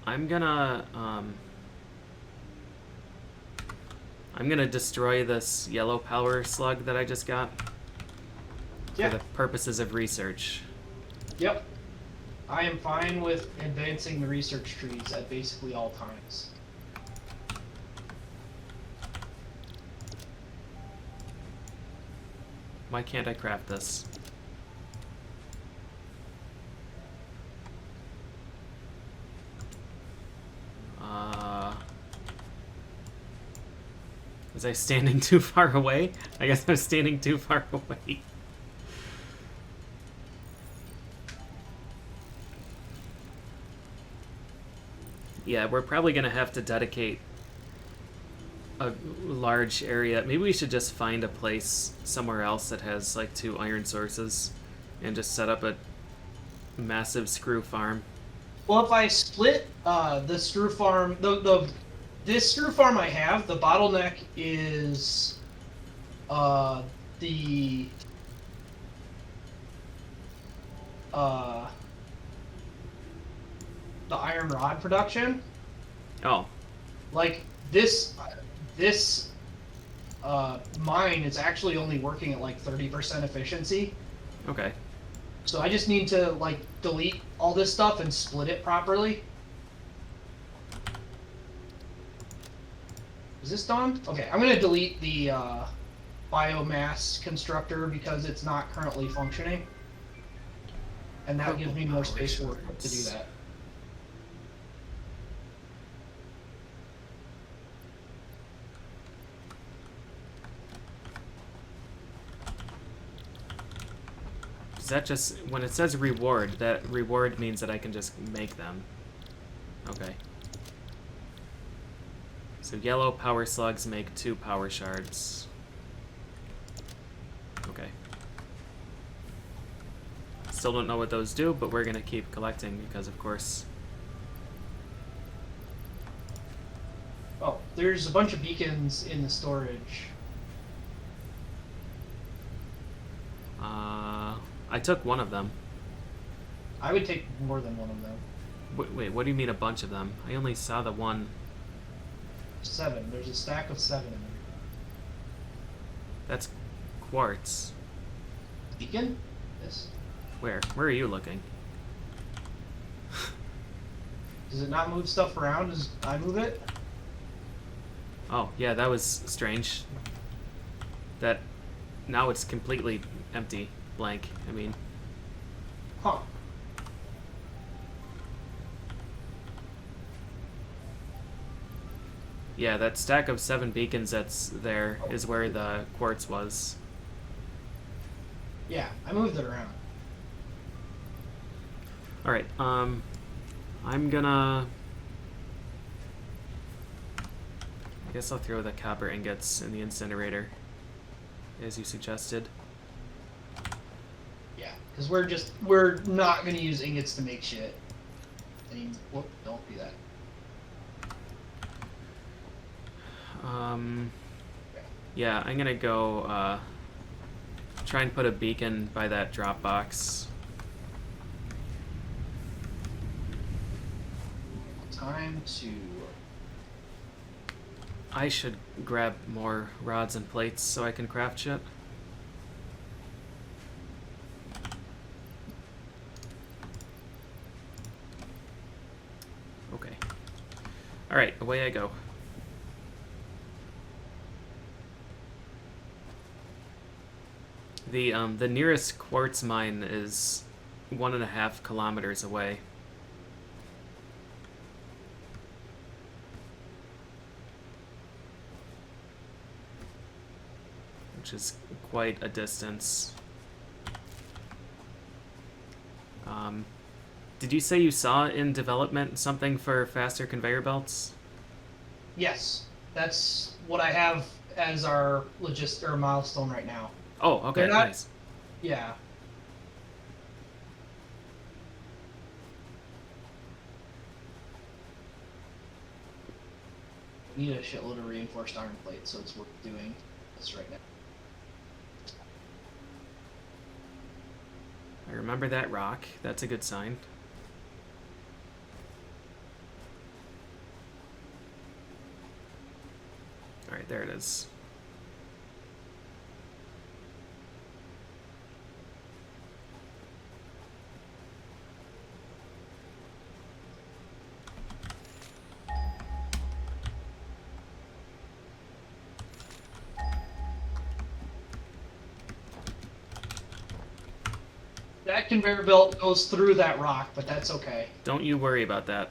I'm gonna destroy this yellow power slug that I just got Yeah. for the purposes of research. Yep. I am fine with advancing the research trees at basically all times. Why can't I craft this? Was I standing too far away? I guess I was standing too far away. Yeah, we're probably gonna have to dedicate a large area. Maybe we should just find a place somewhere else that has like 2 iron sources and just set up a massive screw farm. Well, if I split the screw farm, this screw farm I have, the bottleneck is the uh, the iron rod production. Oh, Like this mine is actually only working at like 30% efficiency. okay. So I just need to like delete all this stuff and split it properly. Is this done? Okay, I'm gonna delete the biomass constructor because it's not currently functioning. And that gives me more space to do that. Is that just when it says reward, that reward means that I can just make them? Okay. So yellow power slugs make 2 power shards. Okay. Still don't know what those do, but we're gonna keep collecting because, of course. Oh, there's a bunch of beacons in the storage. I took one of them. I would take more than one of them. Wait, what do you mean a bunch of them? I only saw the one. 7. There's a stack of 7 in there. That's quartz. Beacon? This. Where? Where are you looking? Does it not move stuff around as I move it? Oh, yeah, that was strange. That now it's completely empty, blank. I mean, Huh. yeah, that stack of 7 beacons that's there is where the quartz was. Yeah, I moved it around. All right, I'm gonna. I guess I'll throw the copper ingots in the incinerator, as you suggested. Yeah, because we're not gonna use ingots to make shit. Whoop, don't do that. Yeah, I'm gonna go try and put a beacon by that drop box. Time to. I should grab more rods and plates so I can craft shit. Okay. Alright, away I go. The nearest quartz mine is 1.5 kilometers away. Which is quite a distance. Did you say you saw in development something for faster conveyor belts? Yes, that's what I have as our milestone right now. Oh, okay, They're not- nice. Yeah. We need a shitload of reinforced iron plates, so it's worth doing this right now. I remember that rock. That's a good sign. Alright, there it is. That conveyor belt goes through that rock, but that's okay. Don't you worry about that.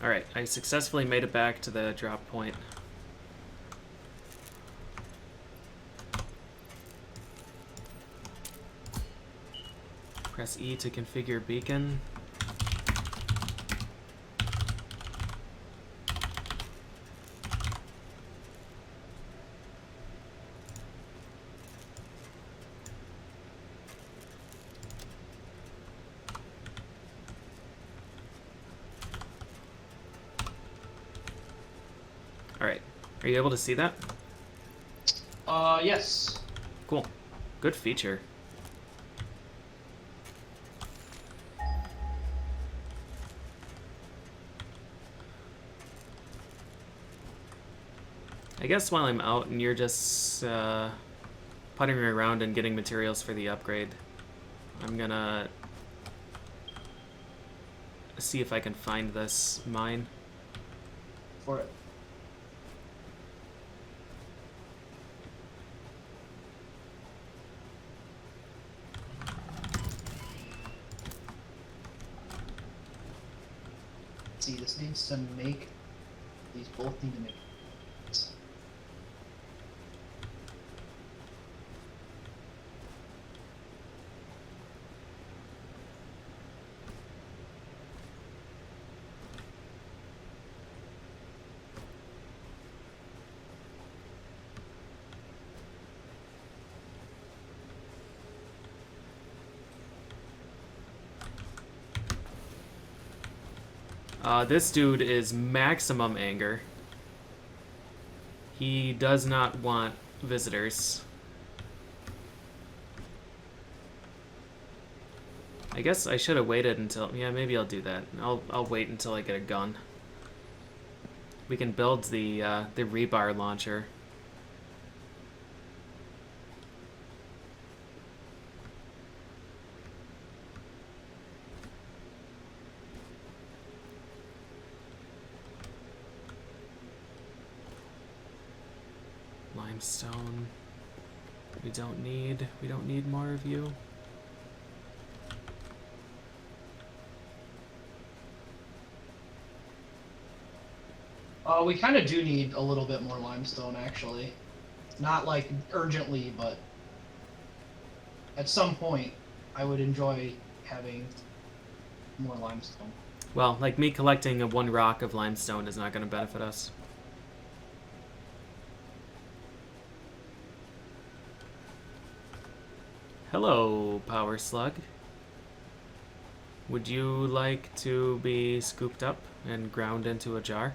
Alright, I successfully made it back to the drop point. Press E to configure beacon. Alright, are you able to see that? Yes. Cool. Good feature. I guess while I'm out and you're just puttering around and getting materials for the upgrade, I'm gonna see if I can find this mine. For it. See, this needs to make. These both need to make. This dude is maximum anger. He does not want visitors. I guess I should have waited until... Yeah, maybe I'll do that. I'll wait until I get a gun. We can build the rebar launcher. Limestone. We don't need more of you. We kind of do need a little bit more limestone, actually. Not like urgently, but at some point, I would enjoy having more limestone. Well, like me collecting a 1 rock of limestone is not going to benefit us. Hello, Power Slug. Would you like to be scooped up and ground into a jar?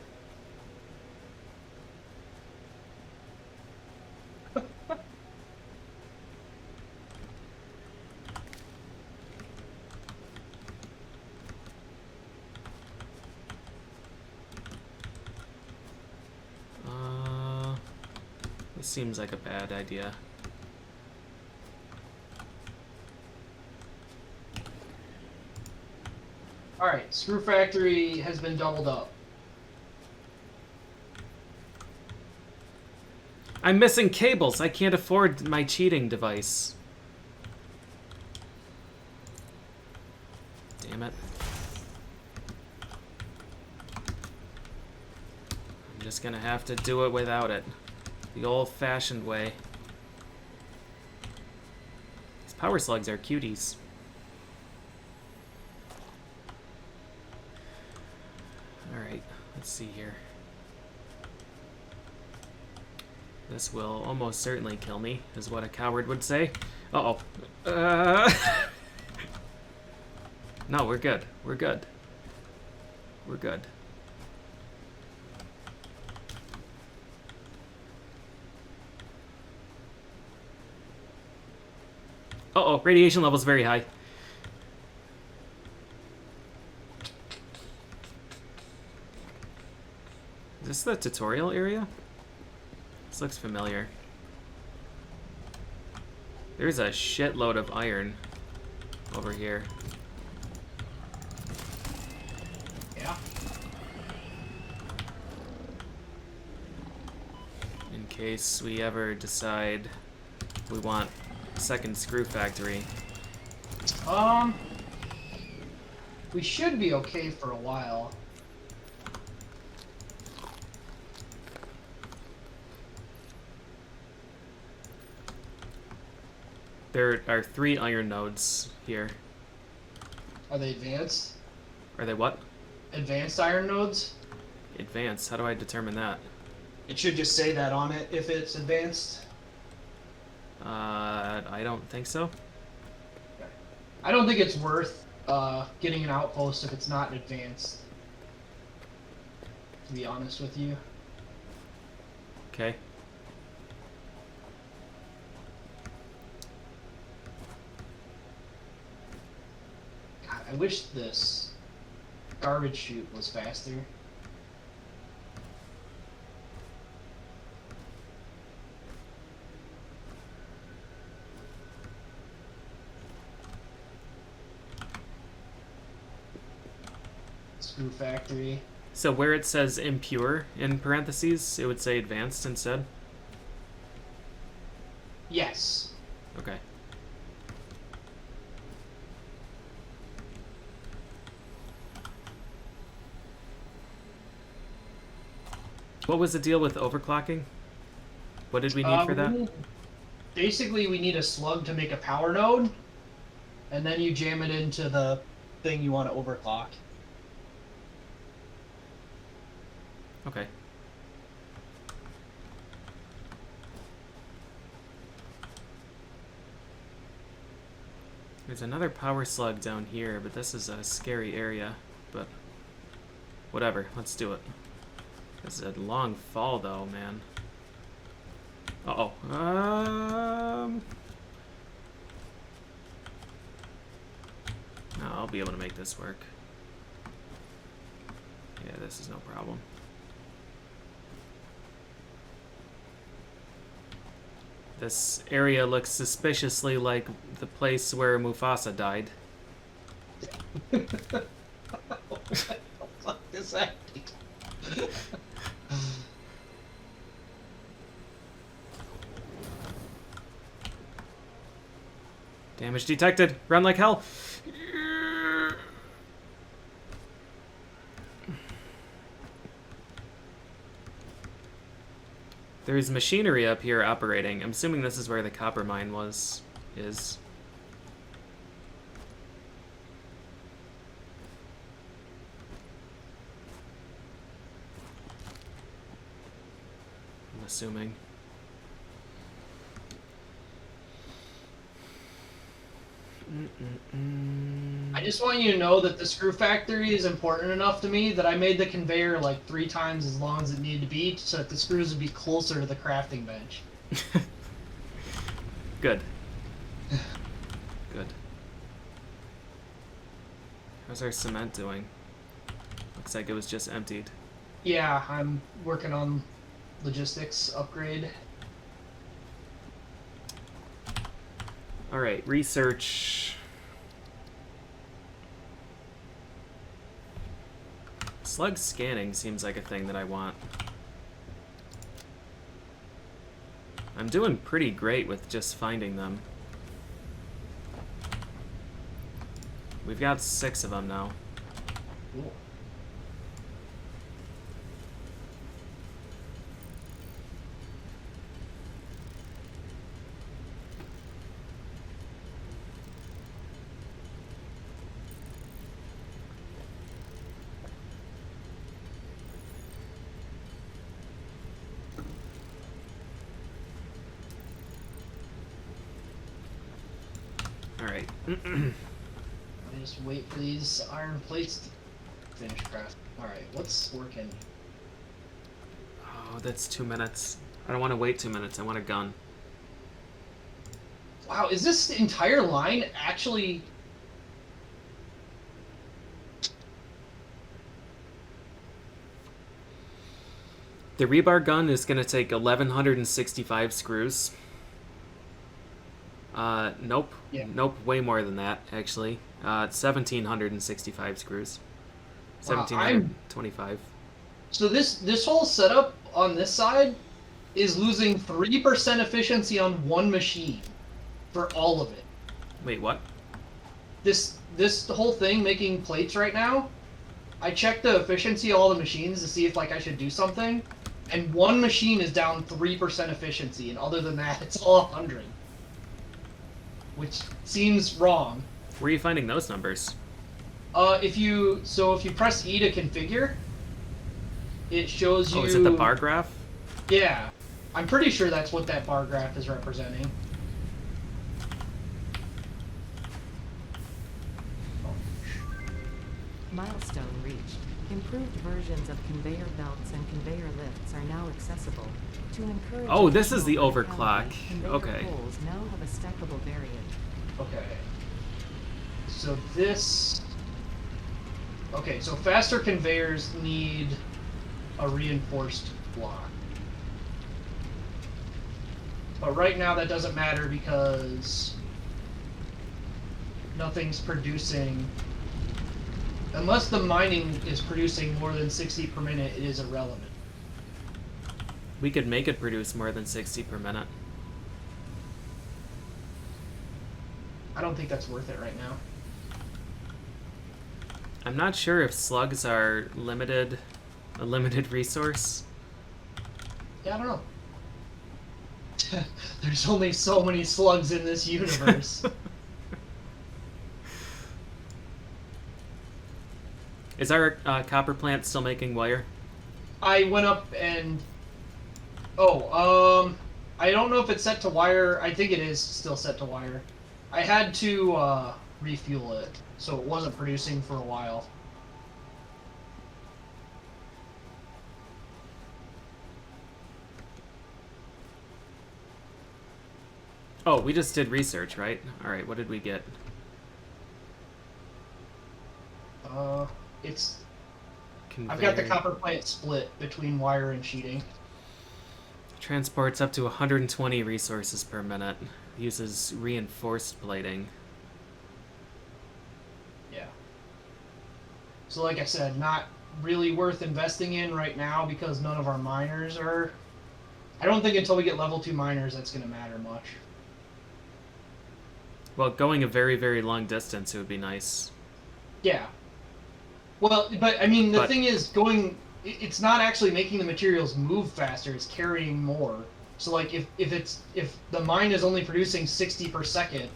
This seems like a bad idea. Alright, Screw Factory has been doubled up. I'm missing cables. I can't afford my cheating device. Damn it. I'm just gonna have to do it without it. The old-fashioned way. These power slugs are cuties. Alright, let's see here. This will almost certainly kill me, is what a coward would say. Uh-oh. No, we're good. We're good. We're good. Uh-oh, radiation level's very high. Is this the tutorial area? This looks familiar. There's a shitload of iron over here. Yeah. In case we ever decide we want a second screw factory. We should be okay for a while. There are 3 iron nodes here. Are they advanced? Are they what? Advanced iron nodes? Advanced. How do I determine that? It should just say that on it if it's advanced. I don't think so. I don't think it's worth getting an outpost if it's not advanced. To be honest with you. Okay. God, I wish this garbage chute was faster. Screw factory. So where it says impure in parentheses, it would say advanced instead? Yes. Okay. What was the deal with overclocking? What did we need for that? Basically, we need a slug to make a power node, and then you jam it into the thing you want to overclock. Okay. There's another power slug down here, but this is a scary area. But whatever, let's do it. This is a long fall, though, man. Uh-oh. No, I'll be able to make this work. Yeah, this is no problem. This area looks suspiciously like the place where Mufasa died. What the fuck is that? Damage detected. Run like hell. There's machinery up here operating. I'm assuming this is where the copper mine is. I'm assuming. I just want you to know that the screw factory is important enough to me that I made the conveyor like 3 times as long as it needed to be so that the screws would be closer to the crafting bench. Good. Good. How's our cement doing? Looks like it was just emptied. Yeah, I'm working on logistics upgrade. Alright, research. Slug scanning seems like a thing that I want. I'm doing pretty great with just finding them. We've got 6 of them now. Cool. Alright. I just wait for these iron plates to finish crafting. Alright, what's working? Oh, that's 2 minutes. I don't want to wait 2 minutes. I want a gun. Wow, is this entire line actually... The rebar gun is going to take 1,165 screws. Nope. Yeah. Nope, way more than that, actually. 1,765 screws. Wow, 1,725. So this whole setup on this side is losing 3% efficiency on one machine for all of it. Wait, what? This whole thing making plates right now, I checked the efficiency of all the machines to see if like I should do something, and one machine is down 3% efficiency, and other than that, it's all 100. Which seems wrong. Where are you finding those numbers? If you press E to configure, it shows you... Oh, is it the bar graph? Yeah. I'm pretty sure that's what that bar graph is representing. Milestone reached. Improved versions of conveyor belts and conveyor lifts are now accessible. To encourage Oh, this is the additional overclock. verticality, conveyor Okay. poles now have a stackable variant. Okay. So this... Okay, so faster conveyors need a reinforced block. But right now that doesn't matter because nothing's producing... Unless the mining is producing more than 60 per minute, it is irrelevant. We could make it produce more than 60 per minute. I don't think that's worth it right now. I'm not sure if slugs are a limited resource. Yeah, I don't know. There's only so many slugs in this universe. Is our copper plant still making wire? I went up and... Oh, I don't know if it's set to wire. I think it is still set to wire. I had to refuel it, so it wasn't producing for a while. Oh, we just did research, right? Alright, what did we get? It's... Conveyor. I've got the copper plant split between wire and sheeting. Transports up to 120 resources per minute. Uses reinforced plating. Yeah. So like I said, not really worth investing in right now because none of our miners are... I don't think until we get level 2 miners that's going to matter much. Well, going a very, very long distance, it would be nice. Yeah. Well, but I mean, the But- thing is, going... It's not actually making the materials move faster, it's carrying more. So like, if the mine is only producing 60 per second,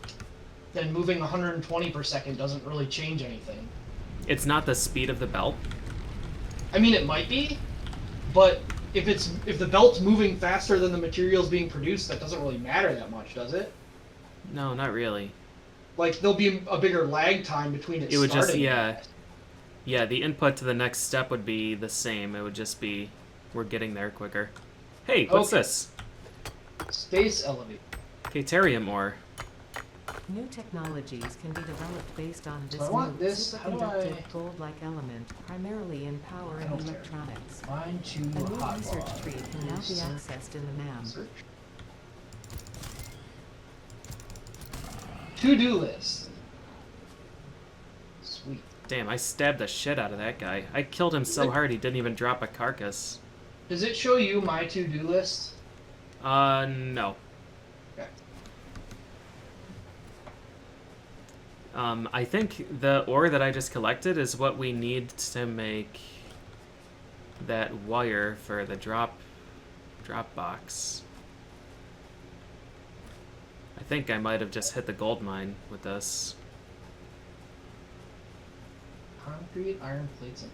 then moving 120 per second doesn't really change anything. It's not the speed of the belt. I mean, it might be, but if the belt's moving faster than the materials being produced, that doesn't really matter that much, does it? No, not really. Like, there'll be a bigger lag time between it It would just, starting. yeah. Yeah, the input to the next step would be the same. It would just be, we're getting there quicker. Hey, what's Okay. this? Space elevator. Caterium ore. New technologies can be developed based on this So I want new this. How do superconductive I- gold-like element, primarily in power I and don't care. electronics. Mine to A new hot research rod. tree can now be Research. accessed in the NAM. Search. To-do list. Sweet. Damn, I stabbed the shit out of that guy. I killed him so hard he didn't even drop a carcass. Does it show you my to-do list? No. Okay. I think the ore that I just collected is what we need to make that wire for the drop box. I think I might have just hit the gold mine with this. Concrete, iron plates, and...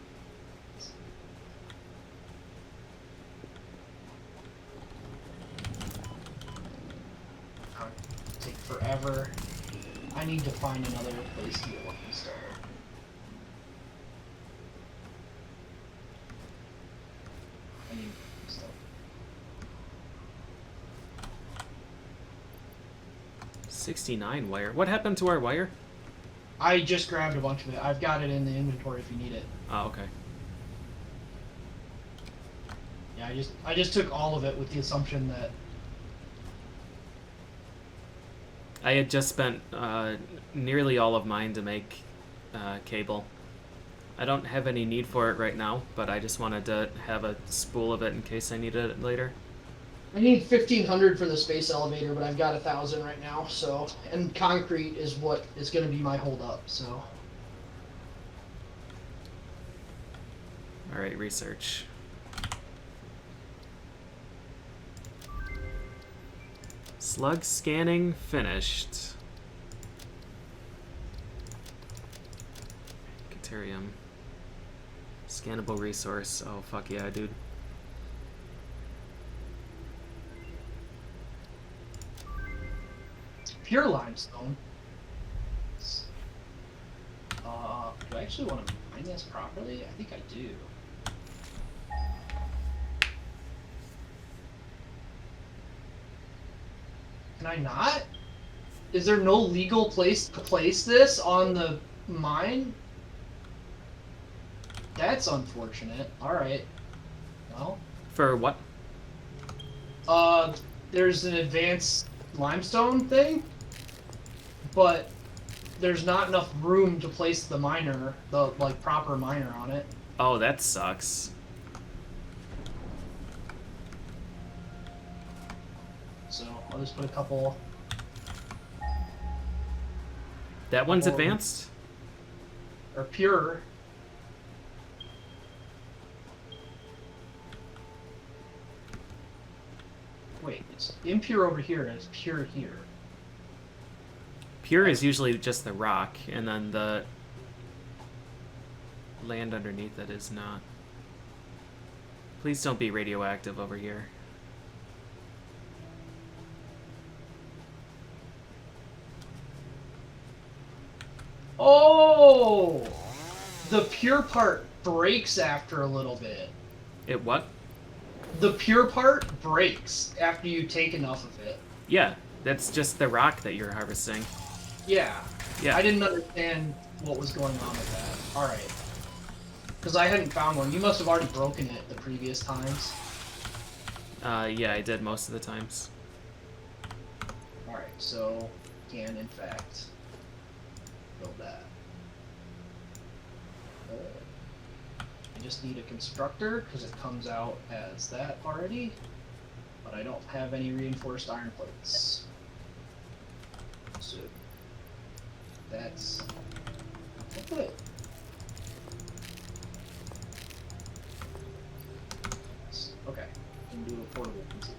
Take forever. I need to find another place to get limestone. I need limestone. 69 wire. What happened to our wire? I just grabbed a bunch of it. I've got it in the inventory if you need it. Oh, okay. Yeah, I just took all of it with the assumption that I had just spent nearly all of mine to make cable. I don't have any need for it right now, but I just wanted to have a spool of it in case I needed it later. I need 1,500 for the space elevator, but I've got 1,000 right now. So, and concrete is what is going to be my holdup. So, All right, research. Slug scanning finished. Caterium. Scannable resource. Oh, fuck yeah, dude. pure limestone. Do I actually want to mine this properly? I think I do. Can I not? Is there no legal place to place this on the mine? That's unfortunate. Alright. Well. For what? There's an advanced limestone thing, but there's not enough room to place the miner, the, like, proper miner on it. Oh, that sucks. So, I'll just put a couple... That one's Oh. advanced? Or pure. Wait, it's impure over here and it's pure here. Pure is usually just the rock, and then the land underneath it is not. Please don't be radioactive over here. Oh! The pure part breaks after a little bit. It what? The pure part breaks after you take enough of it. Yeah, that's just the rock that you're harvesting. Yeah. Yeah. I didn't understand what was going on with that. Alright. Because I hadn't found one. You must have already broken it the previous times. Yeah, I did most of the times. Alright, so can in fact build that. I just need a constructor because it comes out as that already, but I don't have any reinforced iron plates. So that's it. Okay, can do a portable PC.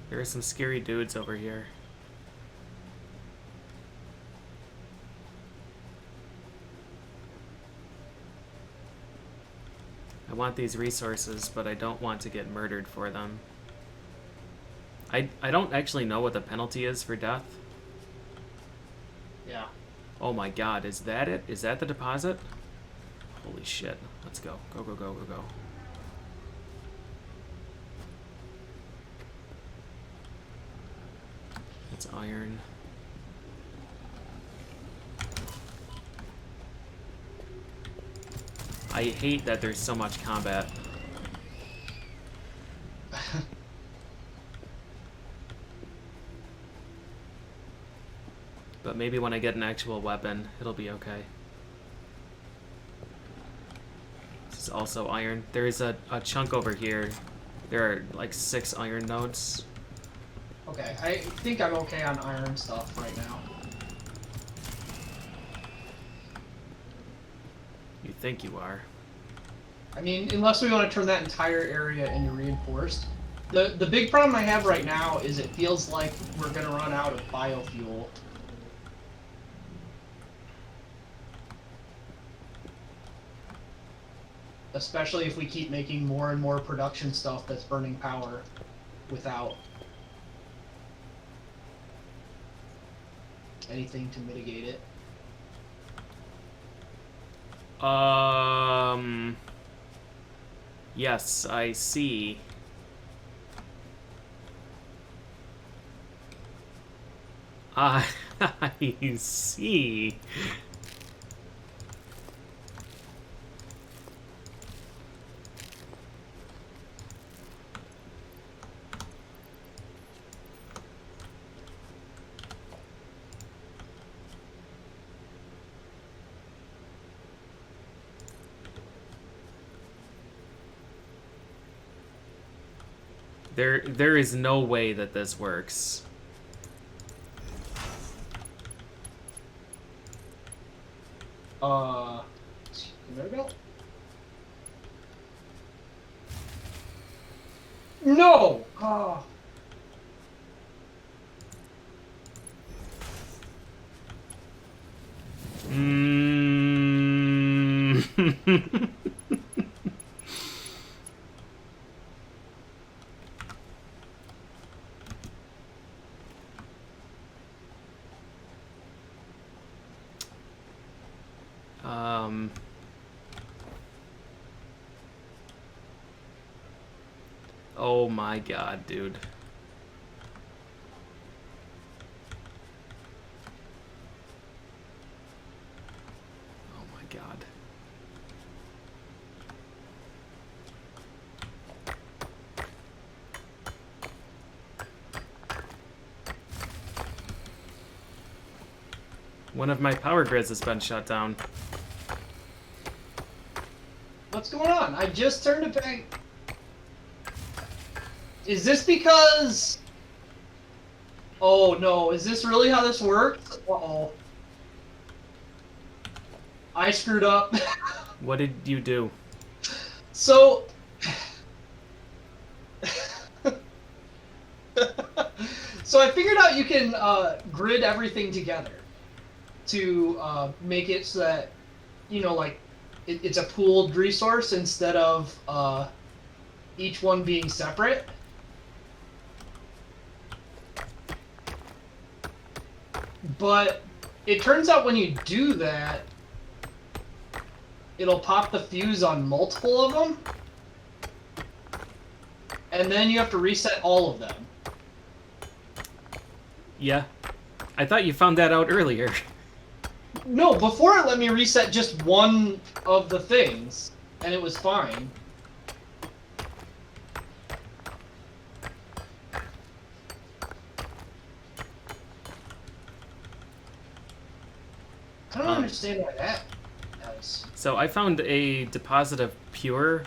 There are some scary dudes over here. I want these resources, but I don't want to get murdered for them. I don't actually know what the penalty is for death. Yeah. Oh my god, is that it? Is that the deposit? Holy shit. Let's go. Go, go, go, go, go. It's iron. I hate that there's so much combat. But maybe when I get an actual weapon, it'll be okay. This is also iron. There is a chunk over here. There are like 6 iron nodes. Okay, I think I'm okay on iron stuff right now. You think you are. I mean, unless we want to turn that entire area into reinforced. The big problem I have right now is it feels like we're gonna run out of biofuel. Especially if we keep making more and more production stuff that's burning power without anything to mitigate it. Yes, I see. I see. There is no way that this works. There we go. No! Oh. Oh my god, dude. Oh my god. One of my power grids has been shut down. What's going on? I just turned it back. Is this because... Oh no, is this really how this works? Uh-oh. I screwed up. What did you do? So... So I figured out you can grid everything together to make it so that, you know, like, it's a pooled resource instead of each one being separate. But it turns out when you do that, it'll pop the fuse on multiple of them, and then you have to reset all of them. Yeah. I thought you found that out earlier. No, before it let me reset just one of the things, and it was fine. I don't understand why that is. So I found a deposit of pure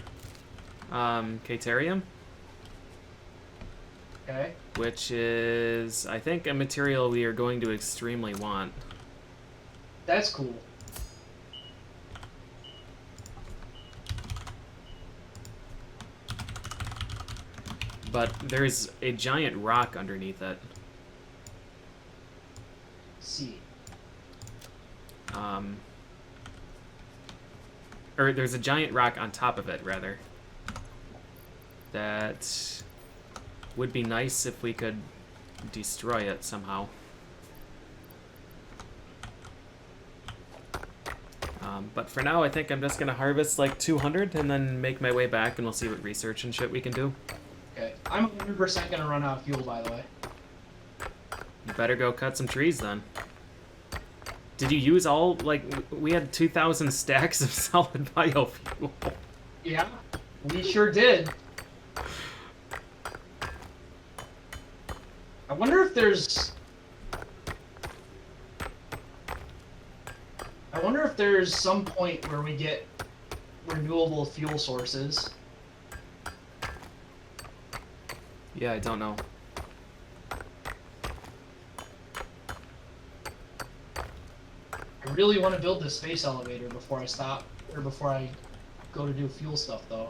Caterium, Okay. which is, I think, a material we are going to extremely want. That's cool. But there's a giant rock underneath it. See. Or there's a giant rock on top of it, rather. That would be nice if we could destroy it somehow. But for now, I think I'm just gonna harvest like 200 and then make my way back, and we'll see what research and shit we can do. Okay. I'm 100% gonna run out of fuel, by the way. You better go cut some trees then. Did you use all, like, we had 2,000 stacks of solid biofuel. Yeah, we sure did. I wonder if there's... I wonder if there's some point where we get renewable fuel sources. Yeah, I don't know. I really want to build this space elevator before I stop, or before I go to do fuel stuff, though.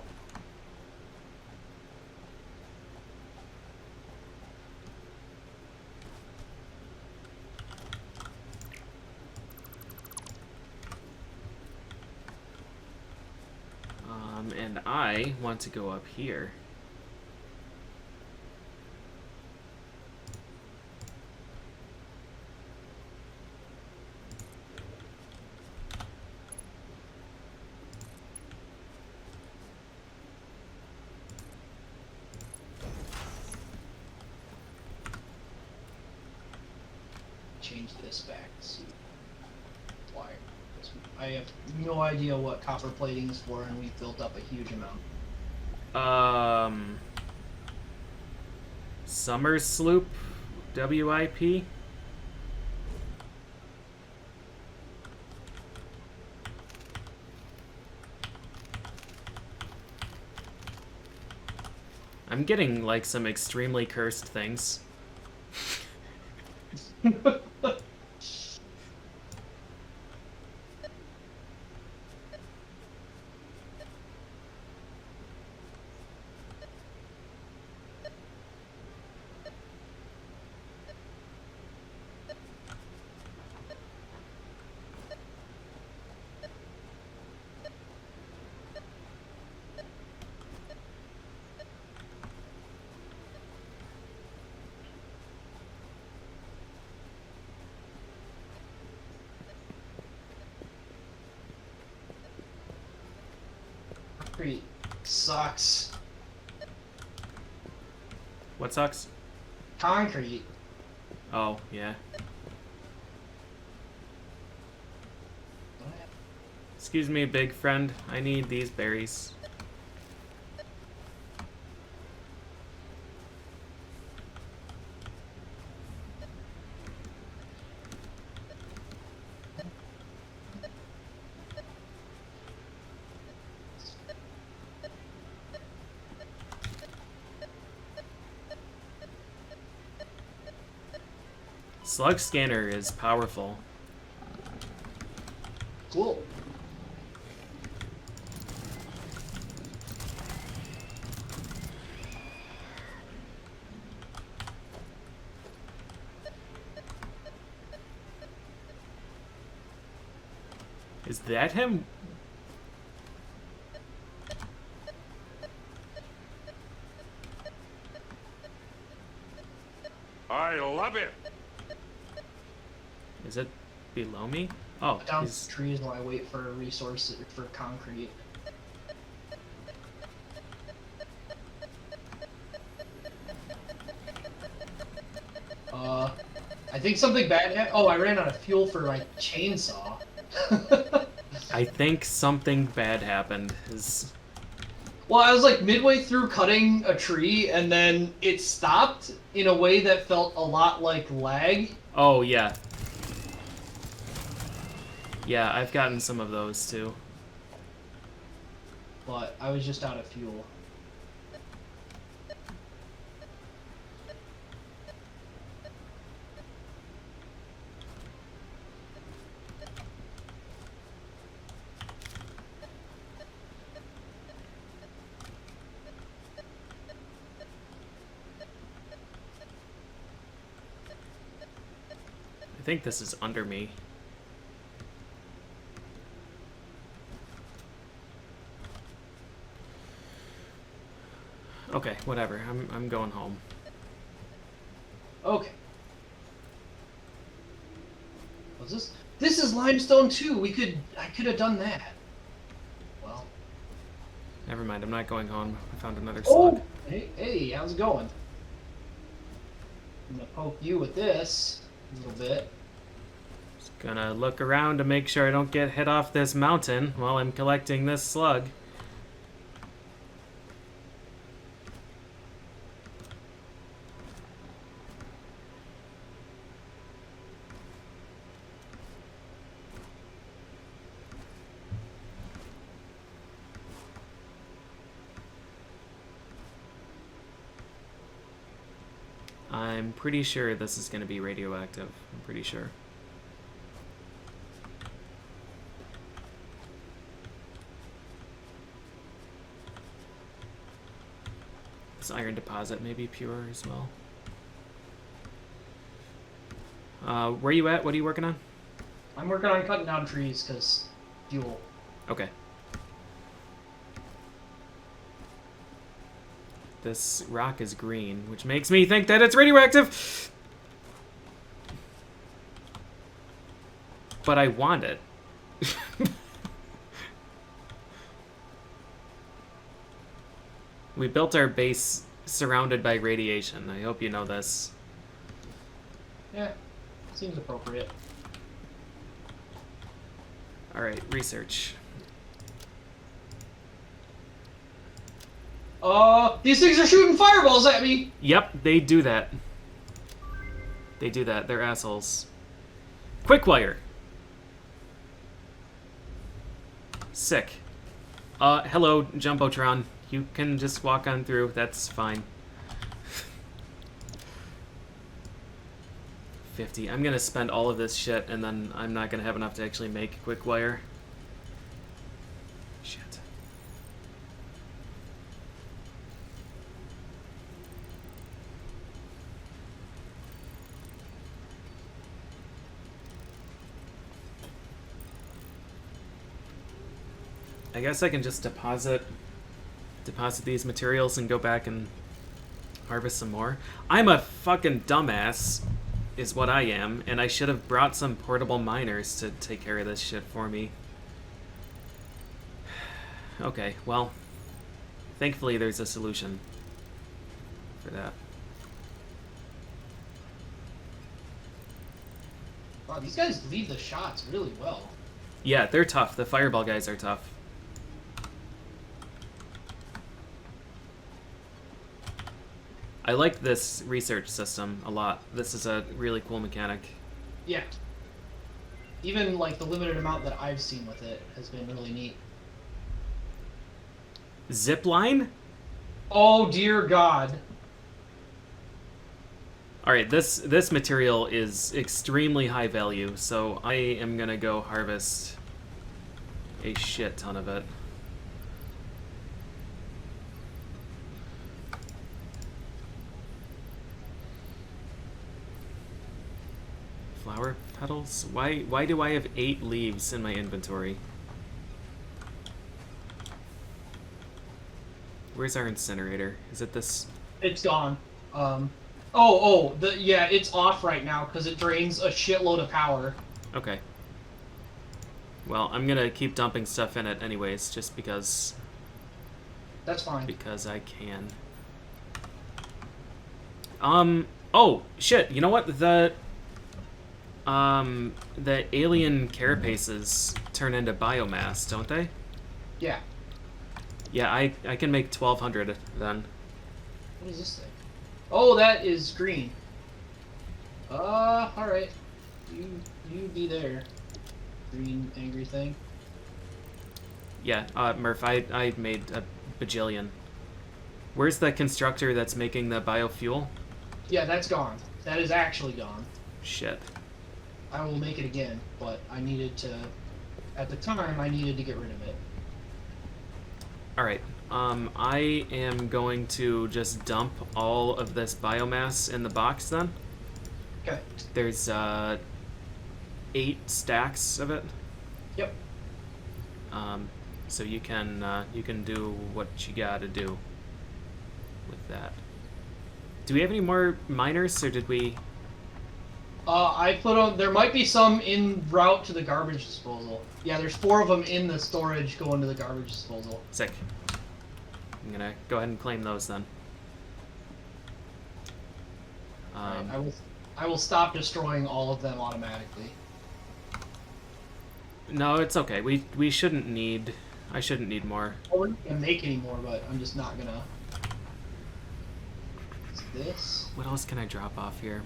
I want to go up here. Change this back to see why. I have no idea what copper plating is for, and we've built up a huge amount. Summer sloop, WIP. I'm getting like some extremely cursed things. Concrete sucks. What sucks? Concrete. Oh, yeah. Excuse me, big friend. I need these berries. Slug scanner is powerful. Cool. Is that him? I love it. Is it below me? Oh, Down he's... trees while I wait for a resource for concrete. I think something bad happened. Oh, I ran out of fuel for my chainsaw. I think something bad happened. Well, I was like midway through cutting a tree, and then it stopped in a way that felt a lot like lag. Oh, yeah. Yeah, I've gotten some of those too. But I was just out of fuel. I think this is under me. Okay, whatever. I'm going home. Okay. Was this? This is limestone too. I could have done that. Well. Never mind. I'm not going home. I found another slug. Oh. Hey, how's it going? I'm gonna poke you with this a little bit. Just gonna look around to make sure I don't get hit off this mountain while I'm collecting this slug. I'm pretty sure this is going to be radioactive. I'm pretty sure. This iron deposit may be pure as well. Where you at? What are you working on? I'm working on cutting down trees because fuel. Okay. This rock is green, which makes me think that it's radioactive. But I want it. We built our base surrounded by radiation. I hope you know this. Yeah, seems appropriate. Alright, research. These things are shooting fireballs at me! Yep, they do that. They do that. They're assholes. Quick wire. Sick. Hello, Jumbotron. You can just walk on through. That's fine. 50. I'm gonna spend all of this shit, and then I'm not gonna have enough to actually make quick wire. Shit. I guess I can just deposit these materials and go back and harvest some more. I'm a fucking dumbass, is what I am, and I should have brought some portable miners to take care of this shit for me. Okay, well, thankfully there's a solution for that. Wow, these guys lead the shots really well. Yeah, they're tough. The fireball guys are tough. I like this research system a lot. This is a really cool mechanic. Yeah. Even, like, the limited amount that I've seen with it has been really neat. Zipline? Oh, dear God. Alright, this material is extremely high value, so I am gonna go harvest a shit ton of it. Flower petals? Why do I have 8 leaves in my inventory? Where's our incinerator? Is it this? It's gone. Yeah, it's off right now because it drains a shitload of power. Okay. Well, I'm gonna keep dumping stuff in it anyways, just because... That's fine. Because I can. Oh, shit, you know what? The alien carapaces turn into biomass, don't they? Yeah. Yeah, I can make 1,200 then. What is this thing? Oh, that is green. Alright. You be there. Green angry thing. Yeah, Murph, I made a bajillion. Where's the constructor that's making the biofuel? Yeah, that's gone. That is actually gone. Shit. I will make it again, but I needed to... At the time, I needed to get rid of it. Alright, I am going to just dump all of this biomass in the box then. Okay. There's 8 stacks of it. Yep. So you can do what you gotta do with that. Do we have any more miners, or did we? I put on. There might be some en route to the garbage disposal. Yeah, there's 4 of them in the storage going to the garbage disposal. Sick. I'm gonna go ahead and claim those then. Right, I will stop destroying all of them automatically. No, it's okay. We shouldn't need. I shouldn't need more. I wouldn't gonna make any more, but I'm just not gonna. What's this? What else can I drop off here?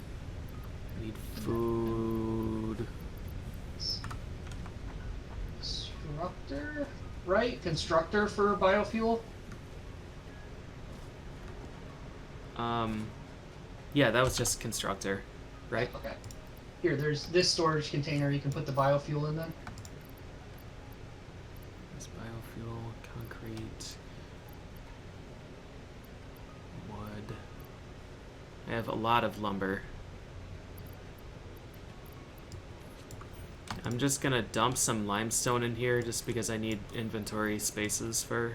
I need food. Constructor, right? Constructor for biofuel. Yeah, that was just constructor, right? Okay. Here, there's this storage container. You can put the biofuel in then. This biofuel, concrete, wood. I have a lot of lumber. I'm just gonna dump some limestone in here just because I need inventory spaces for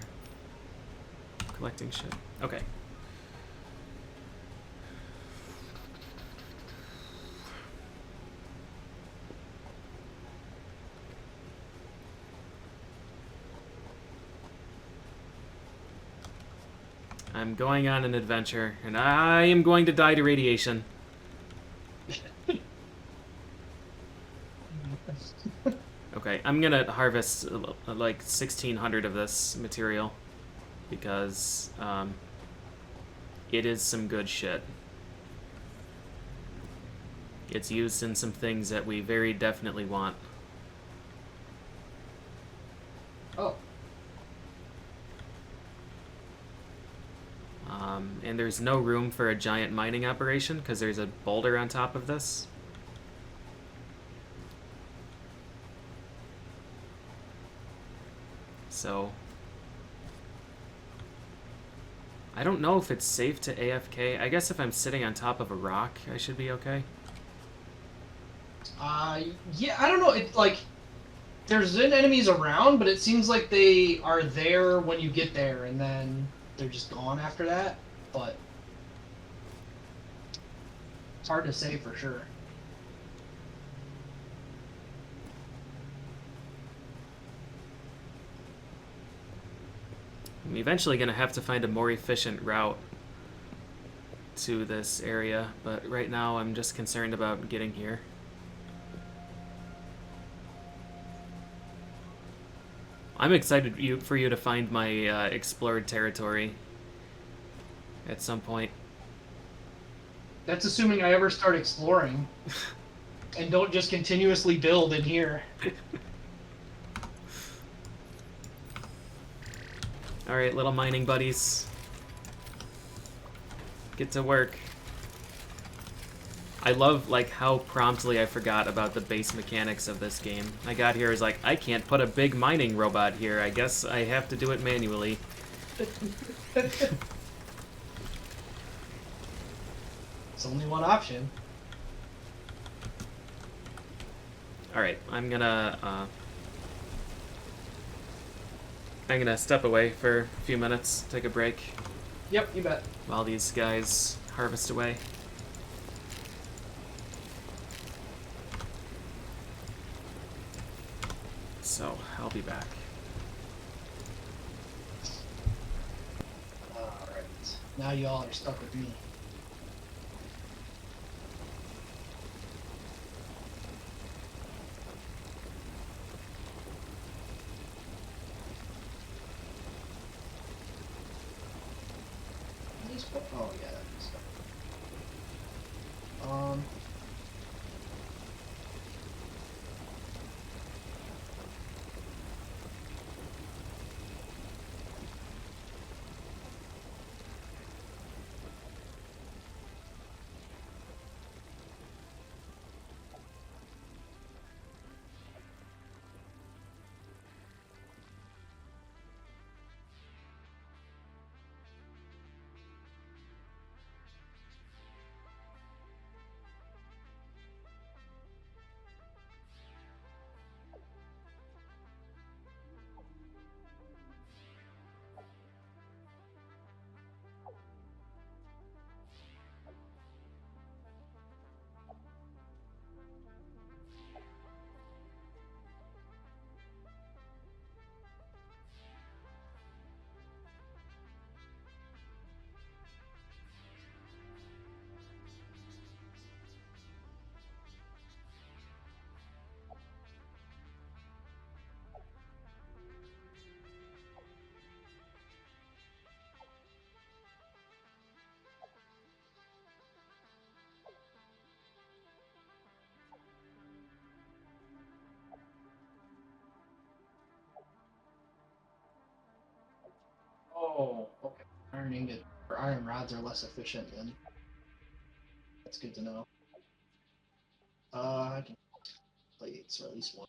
collecting shit. Okay. I'm going on an adventure, and I am going to die to radiation. Okay, I'm gonna harvest like 1,600 of this material because it is some good shit. It's used in some things that we very definitely want. Oh. And there's no room for a giant mining operation because there's a boulder on top of this. So I don't know if it's safe to AFK. I guess if I'm sitting on top of a rock, I should be okay. Yeah, I don't know. It's like there's enemies around, but it seems like they are there when you get there, and then they're just gone after that. But it's hard to say for sure. I'm eventually going to have to find a more efficient route to this area, but right now I'm just concerned about getting here. I'm excited for you to find my explored territory at some point. That's assuming I ever start exploring and don't just continuously build in here. Alright, little mining buddies. Get to work. I love like how promptly I forgot about the base mechanics of this game. I got here, I was like, I can't put a big mining robot here. I guess I have to do it manually. It's only one option. Alright, I'm gonna step away for a few minutes, take a break, Yep, you bet. while these guys harvest away. So, I'll be back. Alright. Now y'all are stuck with me. Oh yeah, that is stuff. Oh, okay. Iron ingot or iron rods are less efficient then. That's good to know. I can plates or at least one.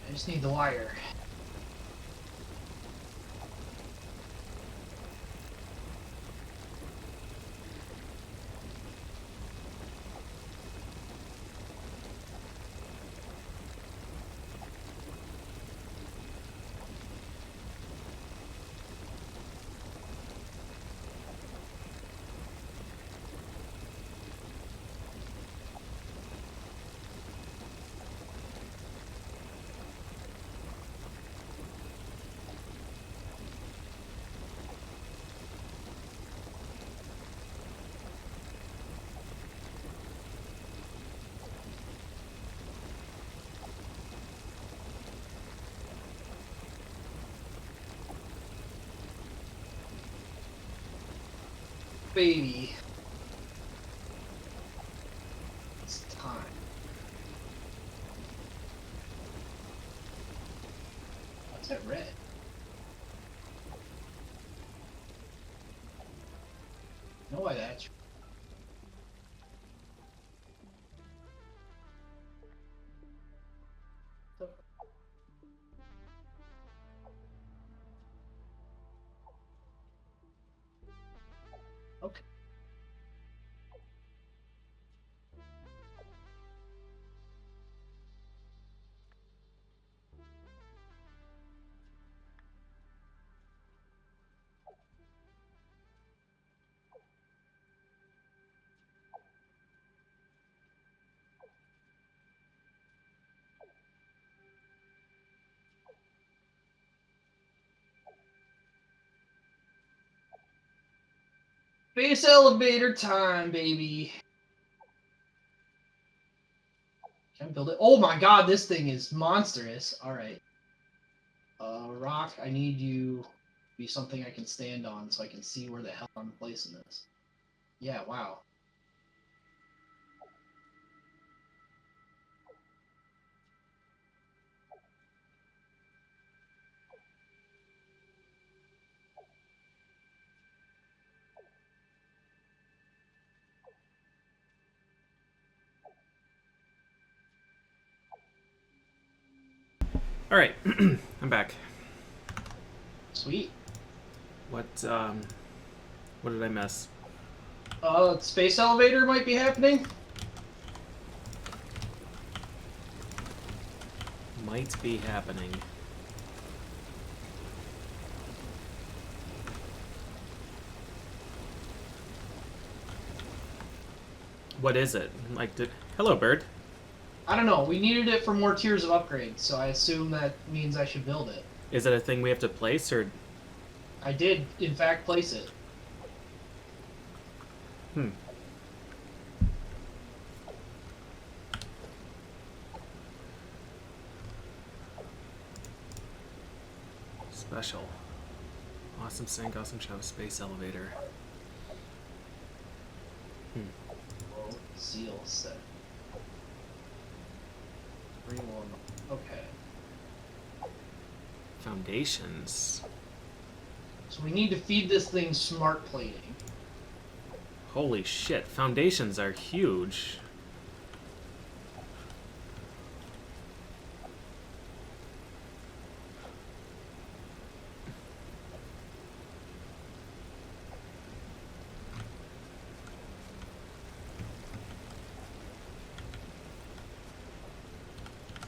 I just need the wire. Baby. It's time. What's that red? No, why that's. Okay. Space elevator time, baby. Can I build it? Oh my god, this thing is monstrous. Alright. Rock, I need you to be something I can stand on so I can see where the hell I'm placing this. Yeah, wow. All right, I'm back. Sweet. What did I miss? Space elevator might be happening. Might be happening. What is it? Like, hello, bird. I don't know. We needed it for more tiers of upgrades, so I assume that means I should build it. Is it a thing we have to place, or? I did, in fact, place it. Special. Awesome Sank, awesome show, space elevator. Well, seal set. 3-1. Okay. Foundations. So we need to feed this thing smart plating. Holy shit, foundations are huge.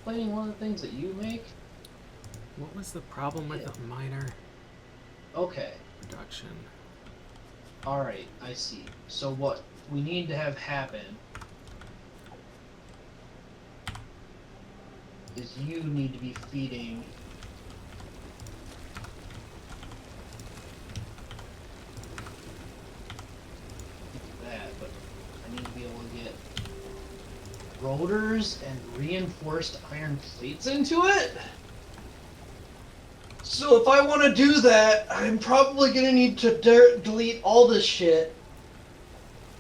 Plating one of the things that you make? What was the problem with the miner Okay. production? Alright, I see. So what we need to have happen is you need to be feeding that, but I need to be able to get rotors and reinforced iron plates into it. So if I want to do that, I'm probably going to need to delete all this shit.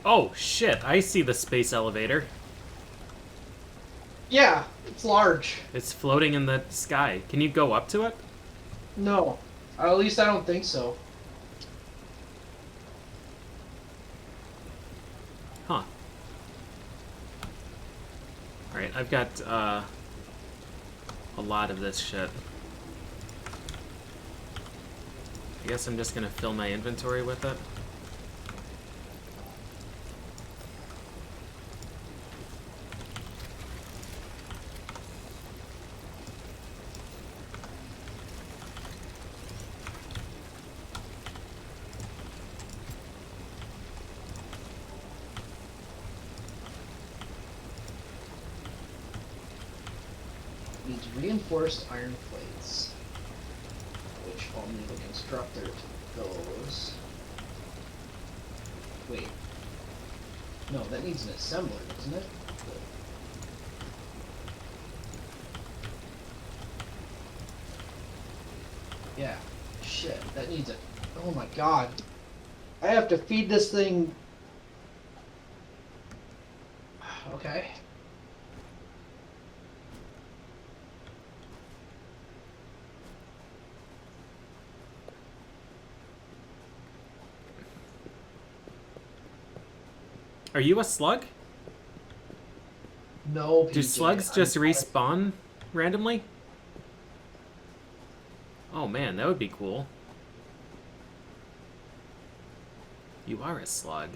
Oh shit, I see the space elevator. Yeah, it's large. It's floating in the sky. Can you go up to it? No. At least I don't think so. Huh. Alright, I've got a lot of this shit. I guess I'm just gonna fill my inventory with it. Needs reinforced iron plates, which I'll need a constructor to those. Wait. No, that needs an assembler, doesn't it? Yeah. Shit, that needs it. Oh my god. I have to feed this thing. Okay. Are you a slug? No, Do PJ, slugs just I'm- respawn randomly? Oh man, that would be cool. You are a slug.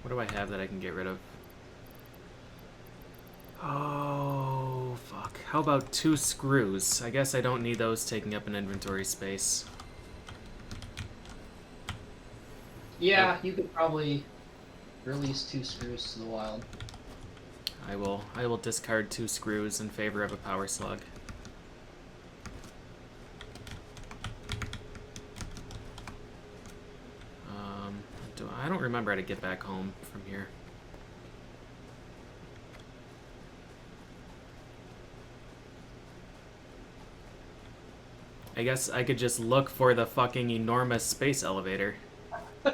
What do I have that I can get rid of? Oh, fuck. How about 2 screws? I guess I don't need those taking up an inventory space. Yeah, you could probably release 2 screws to the wild. I will discard 2 screws in favor of a power slug. I don't remember how to get back home from here. I guess I could just look for the fucking enormous space elevator. I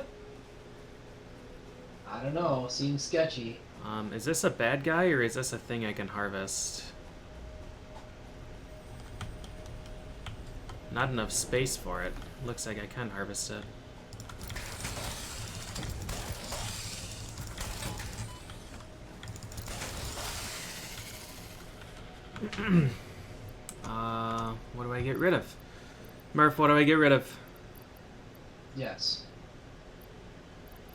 don't know, seems sketchy. Is this a bad guy or is this a thing I can harvest? Not enough space for it. Looks like I can harvest it. What do I get rid of? Murph, what do I get rid of? Yes.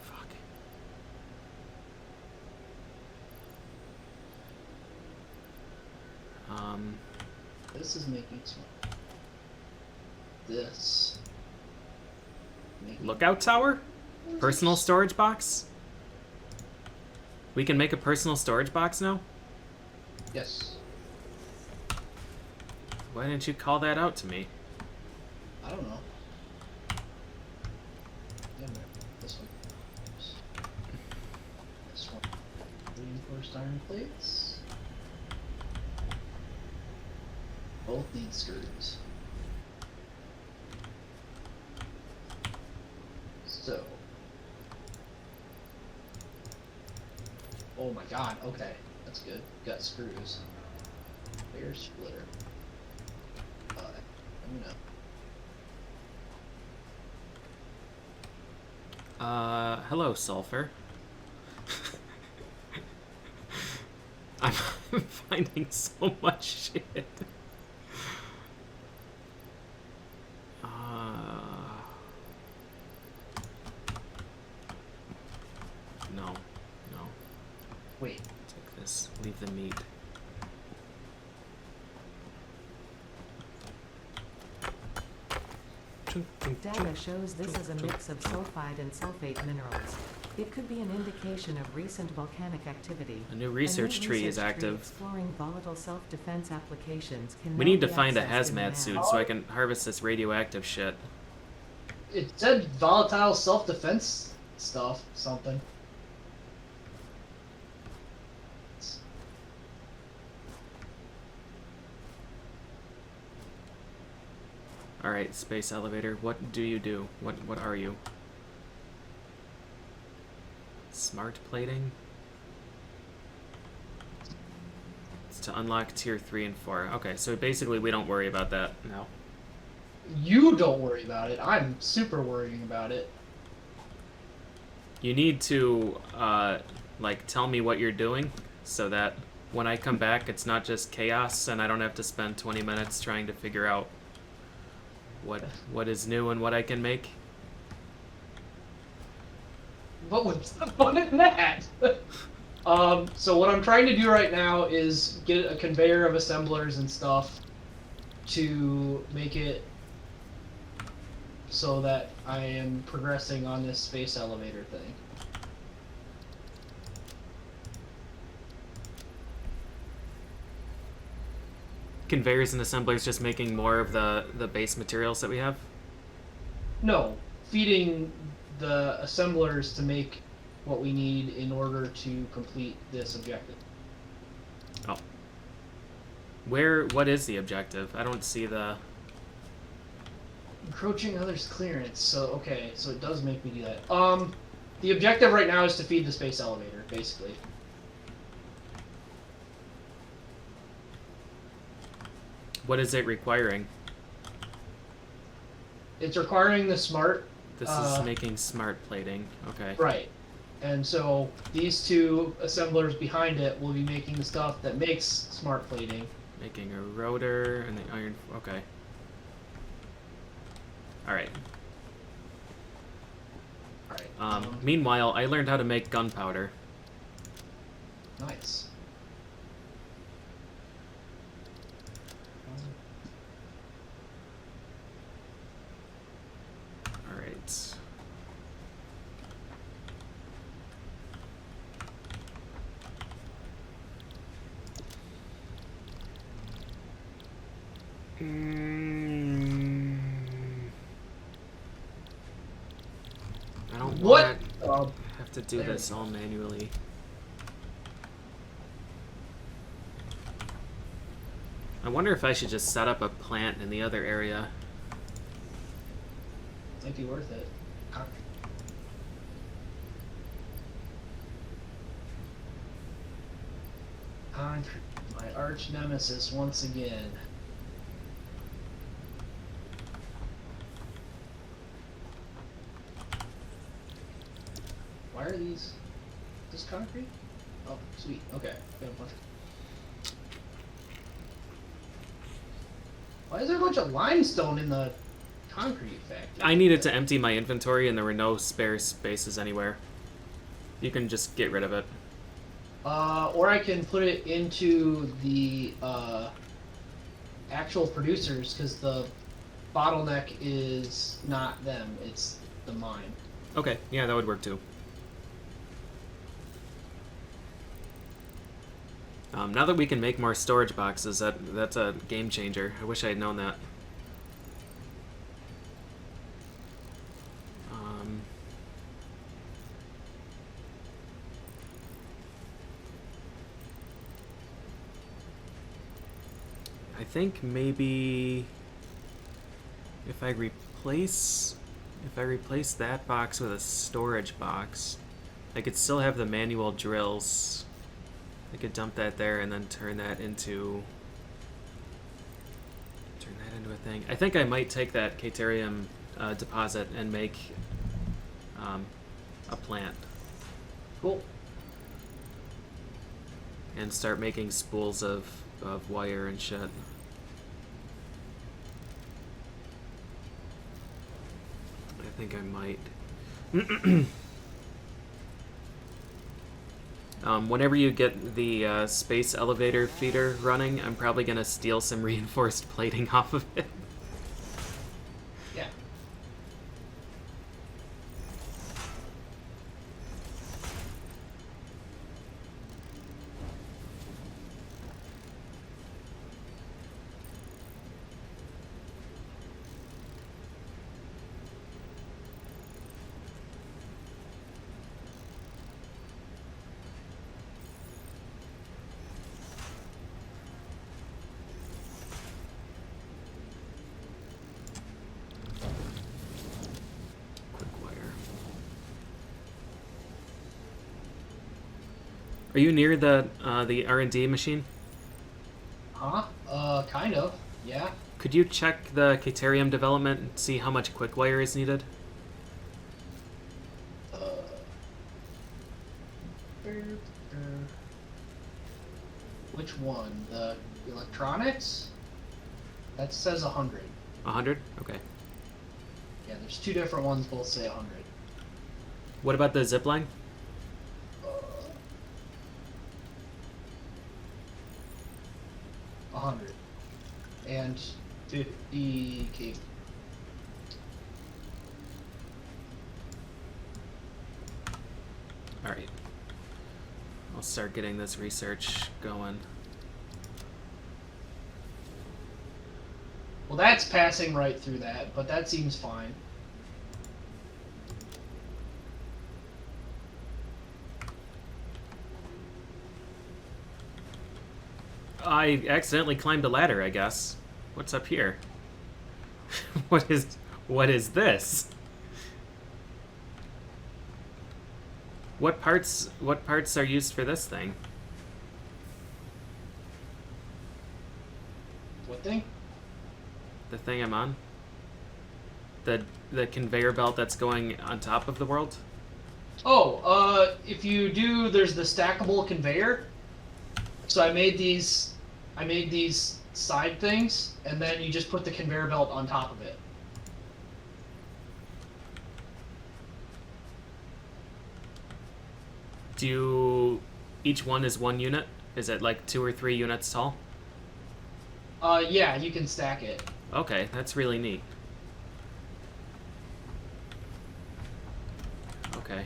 Fuck. This is making smart. This. Lookout tower? Personal storage box? We can make a personal storage box now? Yes. Why didn't you call that out to me? I don't know. Yeah, no, this one. This one. Reinforced iron plates. Both need screws. So. Oh my god, okay. That's good. Got screws. Layer splitter. Let me know. Hello, sulfur. I'm finding so much shit. No. No. Wait. Take this. Leave the meat. Data shows this is a mix of sulfide and sulfate minerals. It could be an indication of recent volcanic activity. A new research tree is research active. Exploring volatile self-defense applications can We now need to be find a accessed in the hazmat map. suit so I can harvest this radioactive shit. It said volatile self-defense stuff, something. All right, space elevator. What do you do? What are you? Smart plating. It's to unlock tier 3 and 4. Okay, so basically we don't worry about that now. You don't worry about it. I'm super worrying about it. You need to like tell me what you're doing so that when I come back it's not just chaos and I don't have to spend 20 minutes trying to figure out what is new and what I can make. What was the fun in that? So what I'm trying to do right now is get a conveyor of assemblers and stuff to make it so that I am progressing on this space elevator thing. Conveyors and assemblers just making more of the base materials that we have? No, feeding the assemblers to make what we need in order to complete this objective. Oh. What is the objective? I don't see the... Encroaching others' clearance. So, okay, so it does make me do that. The objective right now is to feed the space elevator, basically. What is it requiring? It's requiring the smart. This is making smart plating. Okay. Right. And so these two assemblers behind it will be making the stuff that makes smart plating. Making a rotor and the iron... Okay. Alright. Alright. Meanwhile, I learned how to make gunpowder. Nice. Alright. I don't What? have to do There this we go. all manually. I wonder if I should just set up a plant in the other area. Might be worth it. Concrete. My arch nemesis once again. Why are these... This concrete? Oh, sweet. Okay. Got a bunch. Why is there a bunch of limestone in the concrete factory? I needed to empty my inventory and there were no spare spaces anywhere. You can just get rid of it. Or I can put it into the actual producers, because the bottleneck is not them, it's the mine. Okay, yeah, that would work too. Now that we can make more storage boxes, that's a game changer. I wish I had known that. I think maybe if I replace that box with a storage box, I could still have the manual drills. I could dump that there and then turn that into a thing. I think I might take that Caterium deposit and make a plant Cool. and start making spools of wire and shit. I think I might. Whenever you get the space elevator feeder running, I'm probably gonna steal some reinforced plating off of it. Yeah. you near the R&D machine? Huh? Kind of. Yeah. Could you check the Caterium development and see how much quick wire is needed? Uh, which one? The electronics? That says 100. 100? Okay. Yeah, there's two different ones, both say 100. What about the zip line? 100. And 50 cable. Alright. I'll start getting this research going. Well, that's passing right through that, but that seems fine. I accidentally climbed a ladder, I guess. What's up here? what is this? What parts are used for this thing? What thing? The thing I'm on? The conveyor belt that's going on top of the world? Oh, if you do, there's the stackable conveyor. So I made these side things, and then you just put the conveyor belt on top of it. Each one is 1 unit? Is it like 2 or 3 units tall? Yeah, you can stack it. Okay, that's really neat. Okay.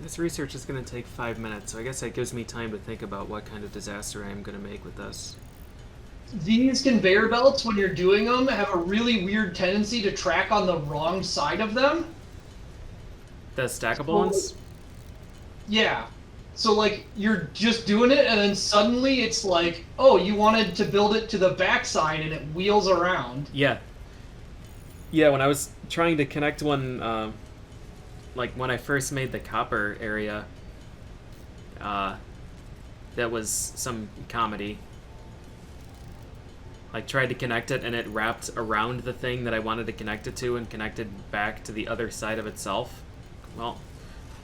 This research is going to take 5 minutes, so I guess that gives me time to think about what kind of disaster I am going to make with this. These conveyor belts, when you're doing them, have a really weird tendency to track on the wrong side of them. The stackable ones? Yeah. So, like, you're just doing it, and then suddenly it's like, oh, you wanted to build it to the backside, and it wheels around. Yeah. Yeah, when I was trying to connect one, like when I first made the copper area, that was some comedy. Like, tried to connect it, and it wrapped around the thing that I wanted to connect it to and connected back to the other side of itself. Well,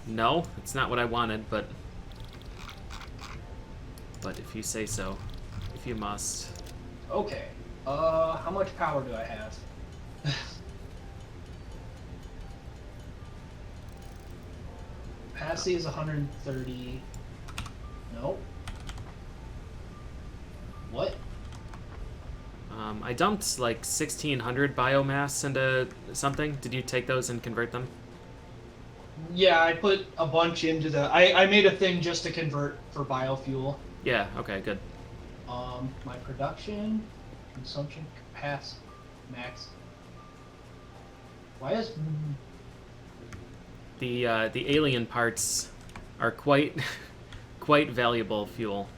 no, it's not what I wanted, but if you say so, if you must. Okay. How much power do I have? Capacity is 130. Nope. What? I dumped like 1,600 biomass into something. Did you take those and convert them? Yeah, I put a bunch into the... I made a thing just to convert for biofuel. Yeah, okay, good. My production, consumption capacity, max. Why is... The alien parts are quite quite valuable fuel.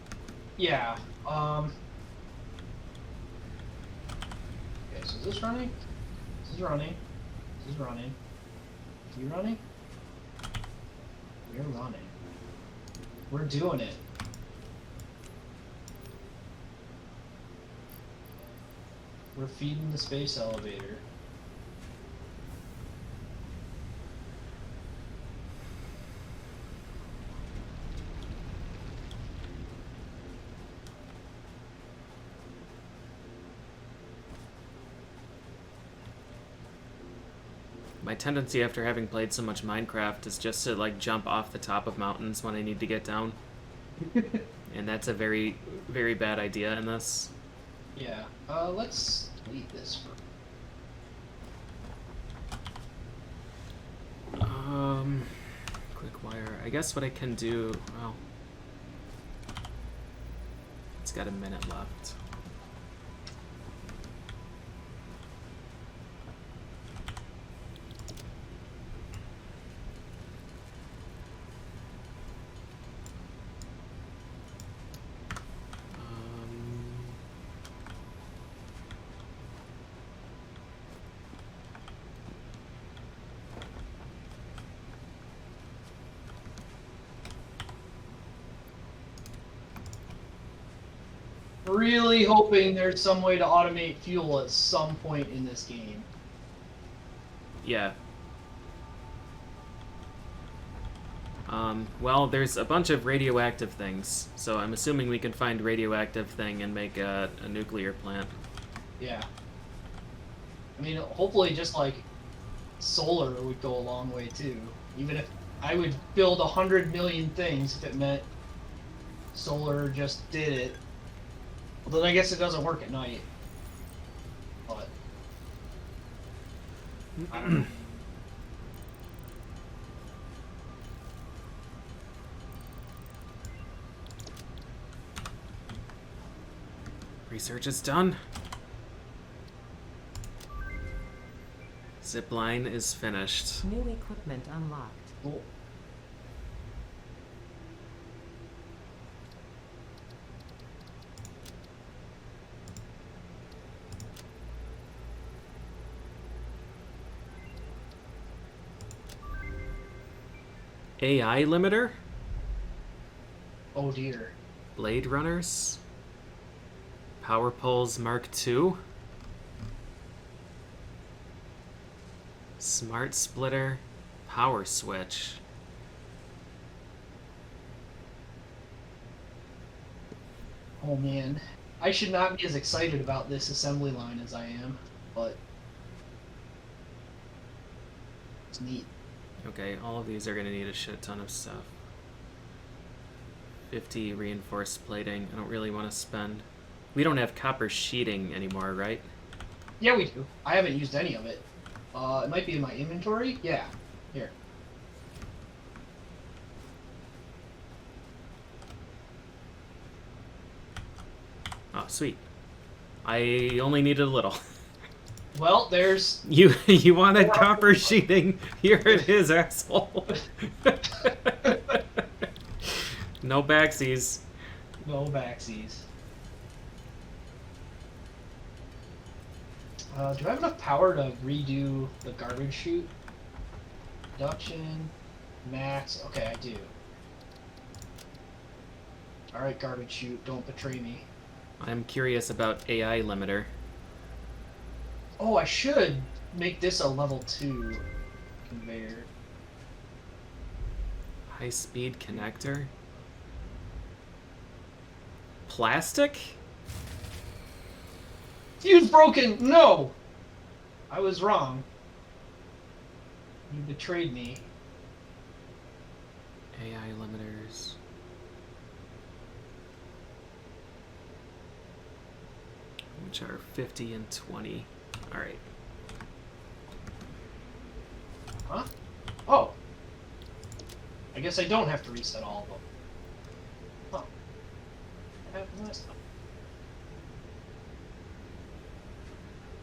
Yeah, okay, so is this running? This is running. This is running. Are you running? We're running. We're doing it. We're feeding the space elevator. My tendency after having played so much Minecraft is just to like jump off the top of mountains when I need to get down. And that's a very, very bad idea in this. Yeah, let's leave this for... Quick wire. I guess what I can do, well, it's got a minute left. really hoping there's some way to automate fuel at some point in this game. Yeah. Well, there's a bunch of radioactive things, so I'm assuming we can find radioactive thing and make a nuclear plant. Yeah. I mean, hopefully just like solar would go a long way too. Even if I would build 100 million things if it meant solar just did it. Well, then I guess it doesn't work at night. But I don't know. Research is done. Zipline is finished. New equipment unlocked. Cool. AI limiter? Oh dear. Blade runners? Power poles Mark II? Smart splitter? Power switch? Oh man. I should not be as excited about this assembly line as I am, but it's neat. Okay, all of these are going to need a shit ton of stuff. 50 reinforced plating. I don't really want to spend... We don't have copper sheeting anymore, right? Yeah, we do. I haven't used any of it. It might be in my inventory? Yeah. Here. Oh, sweet. I only needed a little. Well, there's... You wanted copper sheeting? Here it is, asshole. No backsies. No backsies. Do I have enough power to redo the garbage chute? Production, max. Okay, I do. Alright, garbage chute, don't betray me. I'm curious about AI limiter. Oh, I should make this a level 2 conveyor. High-speed connector. Plastic? Fuse broken! No! I was wrong. You betrayed me. AI limiters. Which are 50 and 20. Alright. Huh? Oh. I guess I don't have to reset all of them. Huh. What happened last time?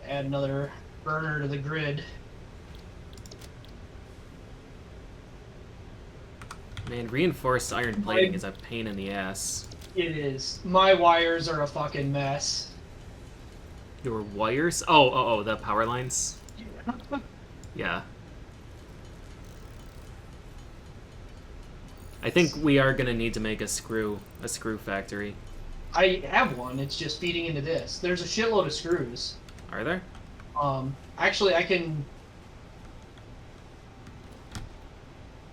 Add another burner to the grid. Man, reinforced iron plating is a pain in the ass. It is. My wires are a fucking mess. Your wires? Oh, the power lines? Yeah. I think we are gonna need to make a screw factory. I have one, it's just feeding into this. There's a shitload of screws. Are there? Actually I can...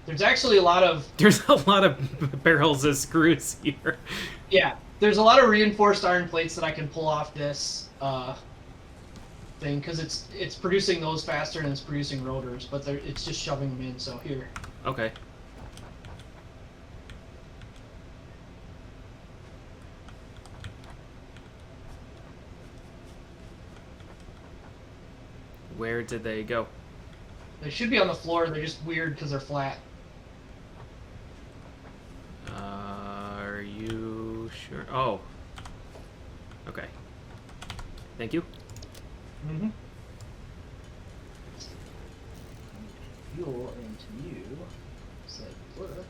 There's actually a lot of... There's a lot of barrels of screws here. Yeah, there's a lot of reinforced iron plates that I can pull off this thing, because it's producing those faster and it's producing rotors, but it's just shoving them in, so here. Okay. Where did they go? They should be on the floor, they're just weird because they're flat. Are you sure? Oh. Okay. Thank you. Mm-hmm. Fuel into you. Set work.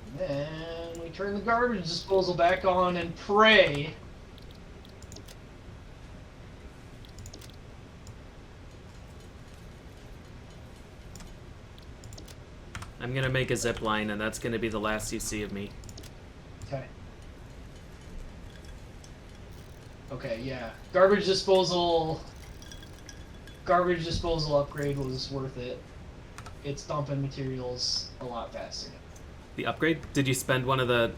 And then we turn the garbage disposal back on and pray. I'm gonna make a zip line, and that's gonna be the last you see of me. Okay. Okay, yeah. Garbage disposal upgrade was worth it. It's dumping materials a lot faster. The upgrade? Did you spend one of the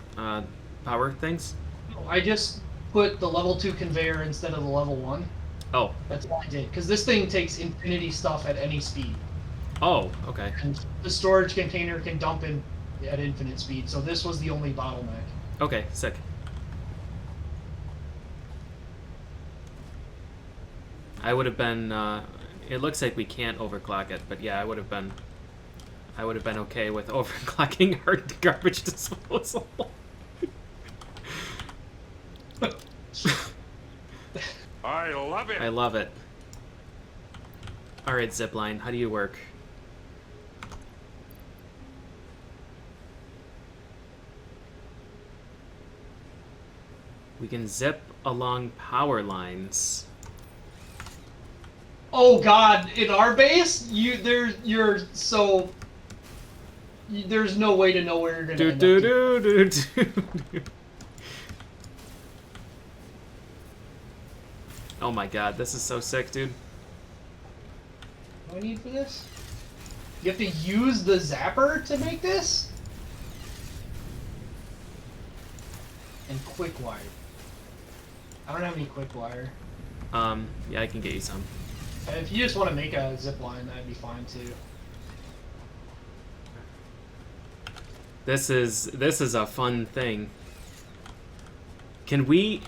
power things? I just put the level 2 conveyor instead of the level 1. Oh. That's what I did. Because this thing takes infinity stuff at any speed. Oh, okay. And the storage container can dump in at infinite speed, so this was the only bottleneck. Okay, sick. I would have been, it looks like we can't overclock it, but yeah, I would have been okay with overclocking our garbage disposal. I love it. I love it. Alright, Zipline, how do you work? We can zip along power lines. Oh god, in our base, there's no way to know where you're gonna Do end do up. do do do. Oh my god, this is so sick, dude. What do I need for this? You have to use the zapper to make this? And quick wire. I don't have any quick wire. Yeah, I can get you some. If you just want to make a zip line, that'd be fine too. This is a fun thing. Can we...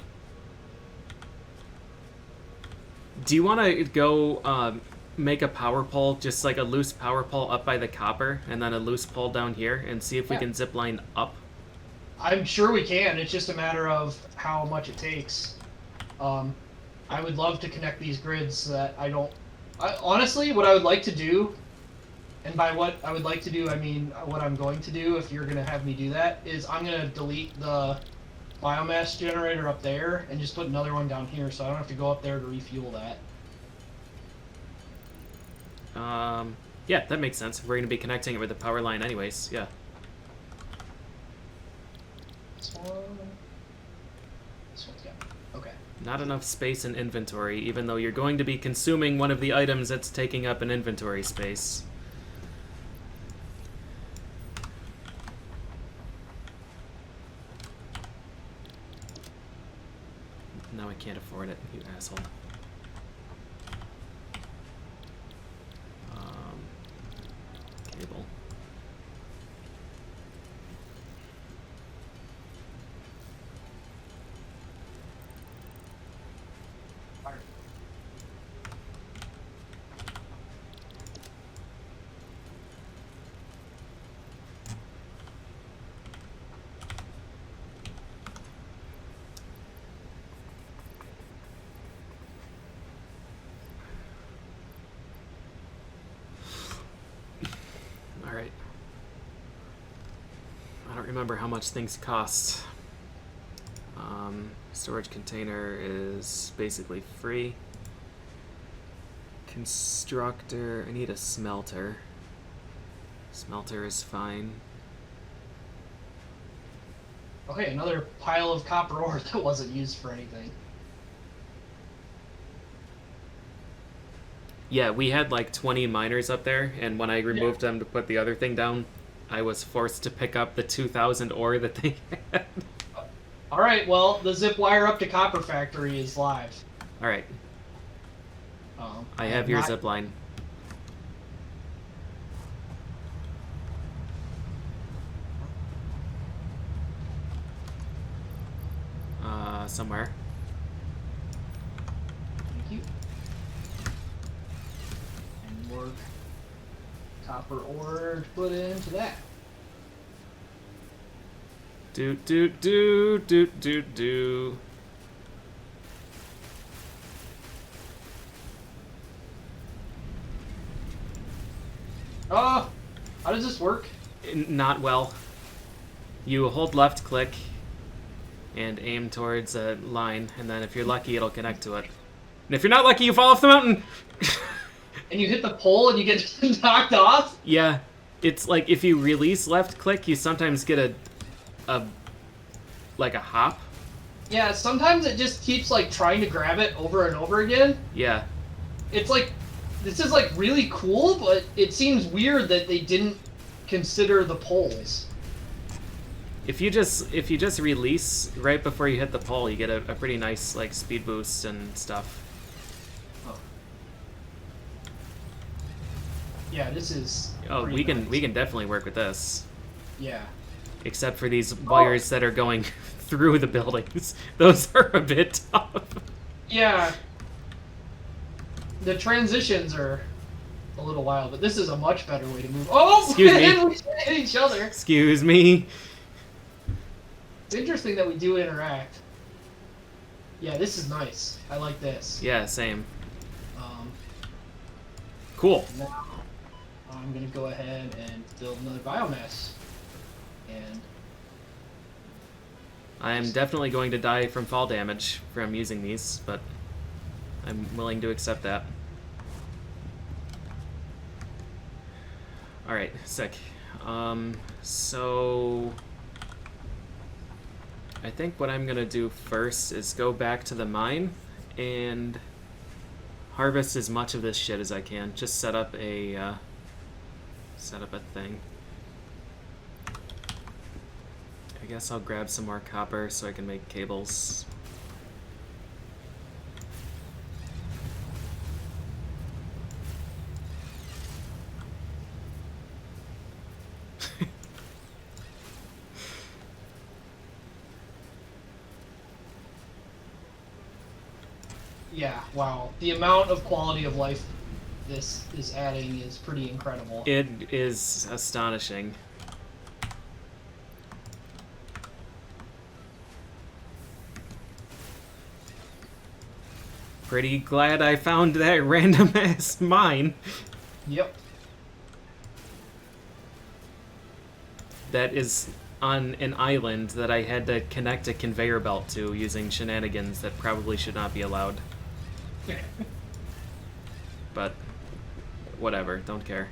Do you want to go make a power pole, just like a loose power pole up by the copper, and then a loose pole down here, and see if we can zip line up? I'm sure we can. It's just a matter of how much it takes. I would love to connect these grids so that honestly, what I would like to do, and by what I would like to do, I mean what I'm going to do if you're going to have me do that, is I'm going to delete the biomass generator up there and just put another one down here so I don't have to go up there to refuel that. Yeah, that makes sense. We're going to be connecting it with the power line anyways, yeah. This one's got... Okay. Not enough space in inventory, even though you're going to be consuming one of the items that's taking up an inventory space. No, I can't afford it, you asshole. Cable. Alright. I don't remember how much things cost. Storage container is basically free. Constructor, I need a smelter. Smelter is fine. Okay, another pile of copper ore that wasn't used for anything. Yeah, we had like 20 miners up there, and when I removed them to put the other thing down, I was forced to pick up the 2,000 ore that they had. Alright, well, the zip wire up to Copper Factory is live. Alright, I have your zip line. Somewhere. Thank you. And more copper ore to put into that. Do do do do do do. How does this work? Not well. You hold left click and aim towards a line, and then if you're lucky, it'll connect to it. And if you're not lucky, you fall off the mountain! And you hit the pole and you get knocked off? Yeah. It's like if you release left click, you sometimes get a hop. Yeah, sometimes it just keeps like trying to grab it over and over again. Yeah. It's like, this is like really cool, but it seems weird that they didn't consider the poles. If you just release right before you hit the pole, you get a pretty nice like speed boost and stuff. Oh. Yeah, this is. Oh, pretty we nice. can definitely work with this. Yeah. Except for these wires that are going through the buildings. Those are a bit tough. Yeah. The transitions are a little wild, but this is a much better way to move. Oh, Excuse me. man, we hit each other. Excuse me. It's interesting that we do interact. Yeah, this is nice. I like this. Yeah, same. Um, Cool. now I'm gonna go ahead and build another biomass. And I am definitely going to die from fall damage from using these, but I'm willing to accept that. Alright, sick. So I think what I'm gonna do first is go back to the mine and harvest as much of this shit as I can. Just set up a thing. I guess I'll grab some more copper so I can make cables. yeah, wow. The amount of quality of life this is adding is pretty incredible. It is astonishing. Pretty glad I found that random ass mine. Yep. That is on an island that I had to connect a conveyor belt to using shenanigans that probably should not be allowed. But whatever, don't care.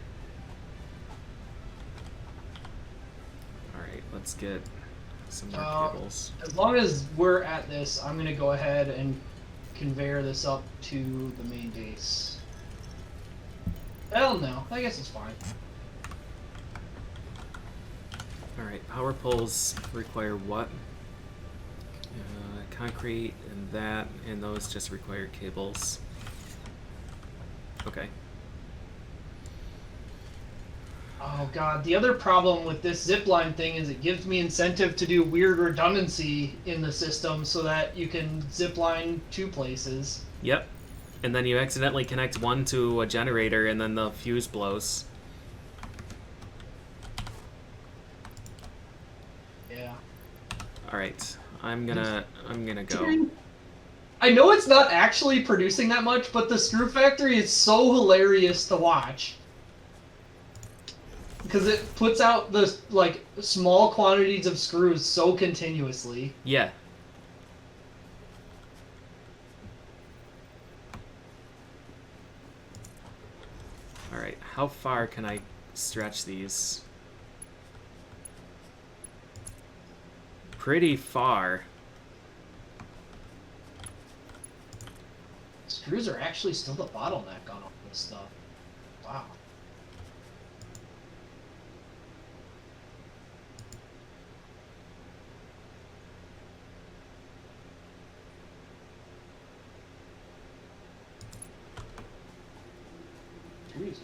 Alright, let's get some more cables. As long as we're at this, I'm gonna go ahead and conveyor this up to the main base. Hell no, I guess it's fine. Alright, power poles require what? Concrete and that, and those just require cables. Okay. Oh god, the other problem with this zipline thing is it gives me incentive to do weird redundancy in the system so that you can zipline 2 places. Yep. And then you accidentally connect one to a generator and then the fuse blows. Yeah. Alright, I'm gonna go. I know it's not actually producing that much, but the Screw Factory is so hilarious to watch. Because it puts out the, like, small quantities of screws so continuously. Yeah. Alright, how far can I stretch these? Pretty far. Screws are actually still the bottleneck on all this stuff. Wow. Jeez.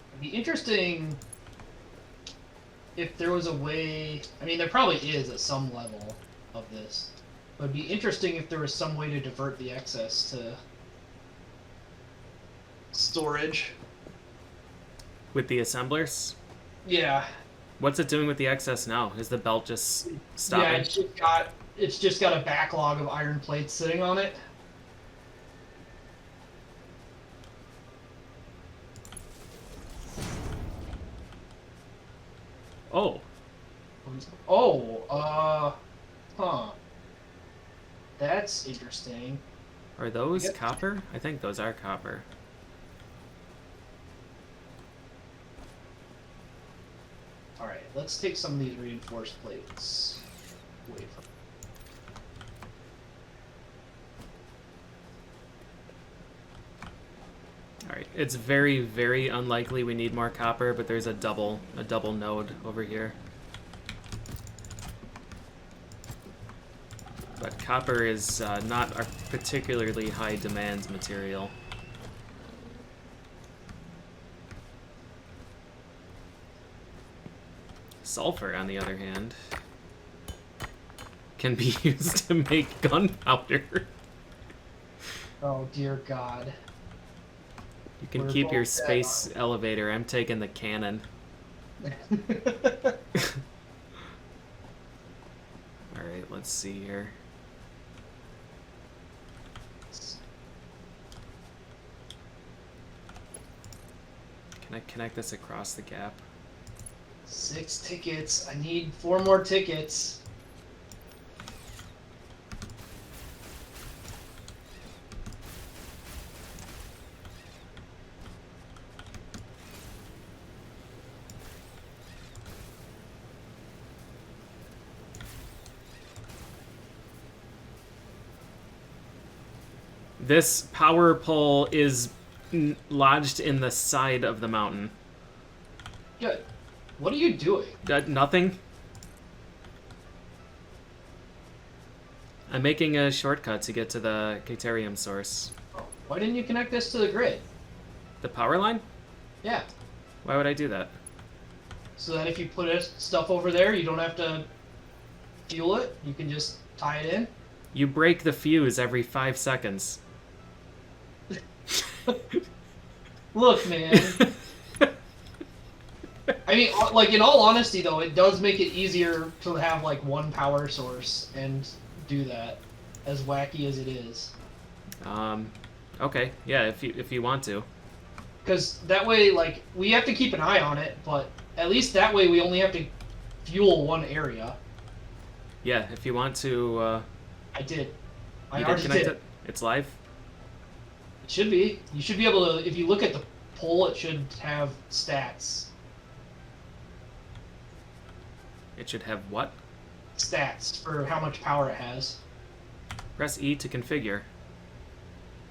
It'd be interesting if there was a way. I mean, there probably is at some level of this. But it'd be interesting if there was some way to divert the excess to storage. With the assemblers? Yeah. What's it doing with the excess now? Is the belt just stopping? Yeah, it's just got a backlog of iron plates sitting on it. Oh. Oh, huh. That's interesting. Are those Yep. copper? I think those are copper. let's take some of these reinforced plates away from. Alright, it's very, very unlikely we need more copper, but there's a double node over here. But copper is not a particularly high demand material. Sulfur, on the other hand, can be used to make gunpowder. Oh dear God. You can We're keep your both dead, space elevator. I'm taking the cannon. Alright, let's see here. Can I connect this across the gap? 6 tickets. I need 4 more tickets. This power pole is lodged in the side of the mountain. Good. What are you doing? Nothing. I'm making a shortcut to get to the Caterium source. Oh, why didn't you connect this to the grid? The power line? Yeah. Why would I do that? So that if you put stuff over there, you don't have to fuel it. You can just tie it in. You break the fuse every 5 seconds. Look, man. I mean, like, in all honesty, though, it does make it easier to have, like, one power source and do that, as wacky as it is. Okay, yeah, if you want to. Because that way, like, we have to keep an eye on it, but at least that way we only have to fuel one area. Yeah, if you want to, I did. I you already connect did. it? It's live? It should be. You should be able to, if you look at the pole, it should have stats. It should have what? Stats for how much power it has. Press E to configure.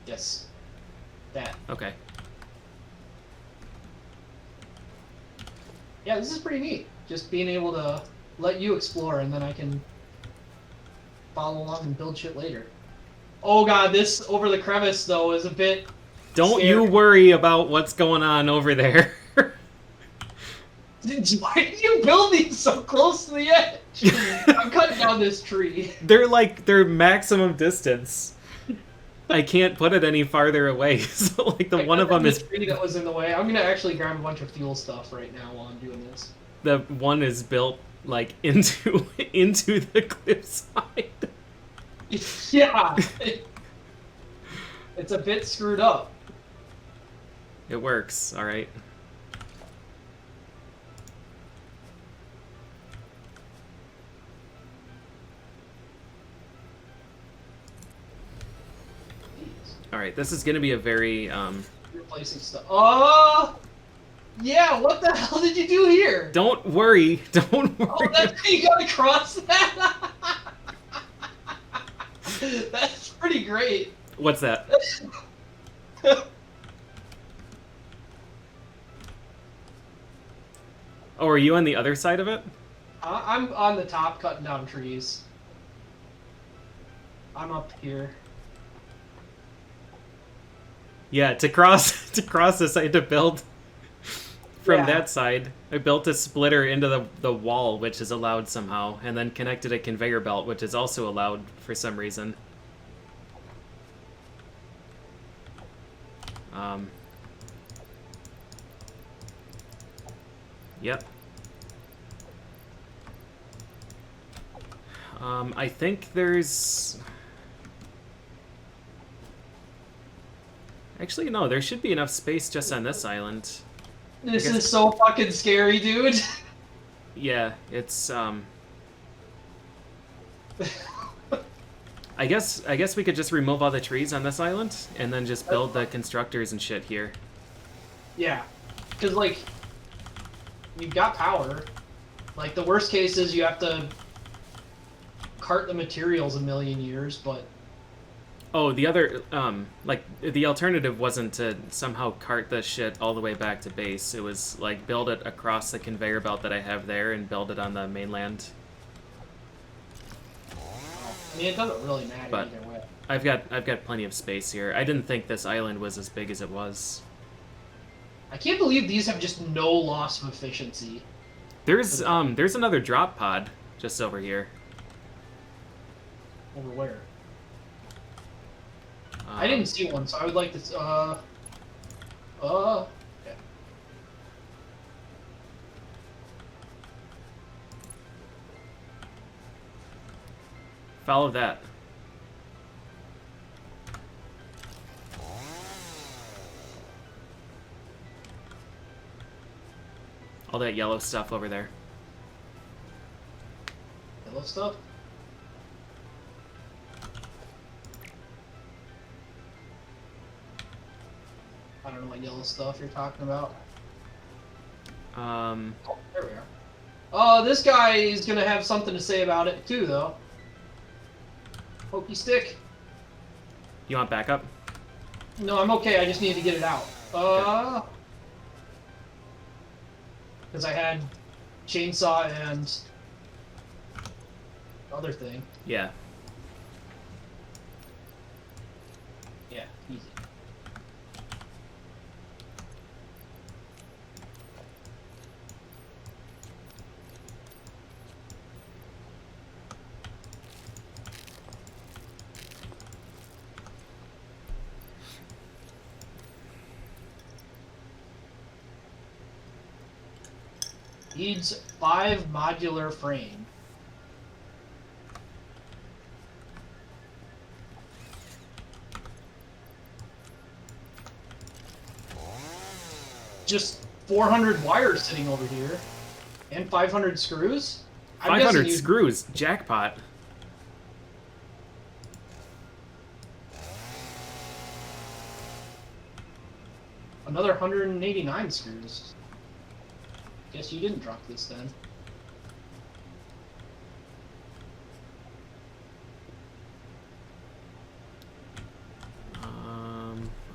Yes. That. Okay. Yeah, this is pretty neat. Just being able to let you explore, and then I can follow along and build shit later. Oh god, this over the crevice, though, is a bit Don't scary. you worry about what's going on over there. Why did you build these so close to the edge? I'm cutting down this tree. They're maximum distance. I can't put it any farther away. So like the I one cut of them down is the tree that was in the way. I'm gonna actually grab a bunch of fuel stuff right now while I'm doing this. the one is built like into the cliffside. Yeah, it's a bit screwed up. It works, all right. All right, this is gonna be a very Replacing stuff. Oh, yeah. What the hell did you do here? Don't worry. Don't worry. Oh, that's you gotta cross that. That's pretty great. What's that? Oh, are you on the other side of it? I'm on the top cutting down trees. I'm up here. Yeah, to cross this I had to build from Yeah. that side. I built a splitter into the wall, which is allowed somehow, and then connected a conveyor belt, which is also allowed for some reason. Yep. I think there's... Actually, no, there should be enough space just on this island. This guess- is so fucking scary, dude. Yeah, it's, I guess we could just remove all the trees on this island, and then just build the constructors and shit here. Yeah, because, like, you've got power. Like, the worst case is you have to cart the materials a million years, but... Oh, the other, like, the alternative wasn't to somehow cart the shit all the way back to base. It was, like, build it across the conveyor belt that I have there and build it on the mainland. I mean, it doesn't really matter But either way. I've got plenty of space here. I didn't think this island was as big as it was. I can't believe these have just no loss of efficiency. There's another drop pod just over here. Over where? I didn't see one, so I would like to. Okay. Follow that. All that yellow stuff over there. Yellow stuff? I don't know what yellow stuff you're talking about. Oh, there we are. Oh, this guy is gonna have something to say about it too, though. Pokey stick. You want backup? No, I'm okay. I just need to get it out. Because I had chainsaw and other thing. Yeah. Yeah, easy. Needs 5 modular frame. Just 400 wires sitting over here. And 500 screws? I'm 500 guessing screws. Jackpot. Another 189 screws. Guess you didn't drop this then.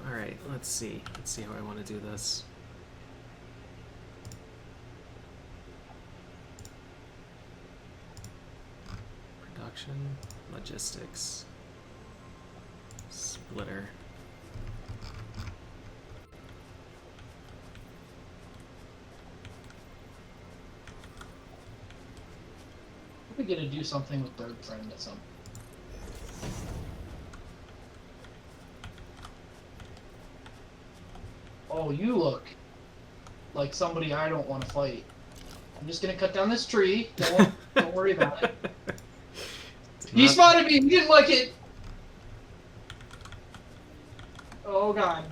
Alright, let's see. Let's see how I want to do this. Production, logistics, splitter. We're gonna do something with Bird Friend at some. Oh, you look like somebody I don't want to fight. I'm just gonna cut down this tree. Don't worry about it. He spotted me. He didn't like it. Oh god.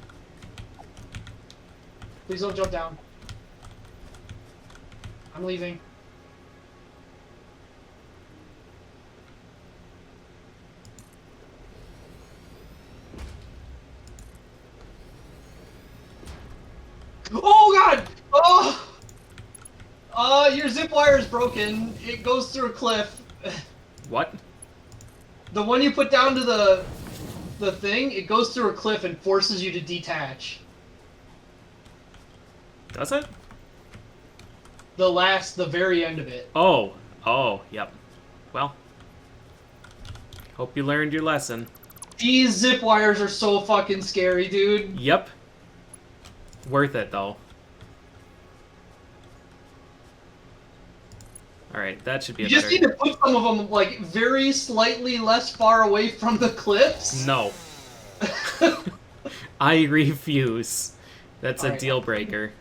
Please don't jump down. I'm leaving. Oh god! Oh! Your zip wire is broken. It goes through a cliff. What? The one you put down to the thing, it goes through a cliff and forces you to detach. Does it? The very end of it. Oh. Oh, yep. Well. Hope you learned your lesson. These zip wires are so fucking scary, dude. Yep. Worth it, though. Alright, that should be You just need to put some of them, like, very slightly less far away from the cliffs. No. I refuse. That's a Alright. deal breaker.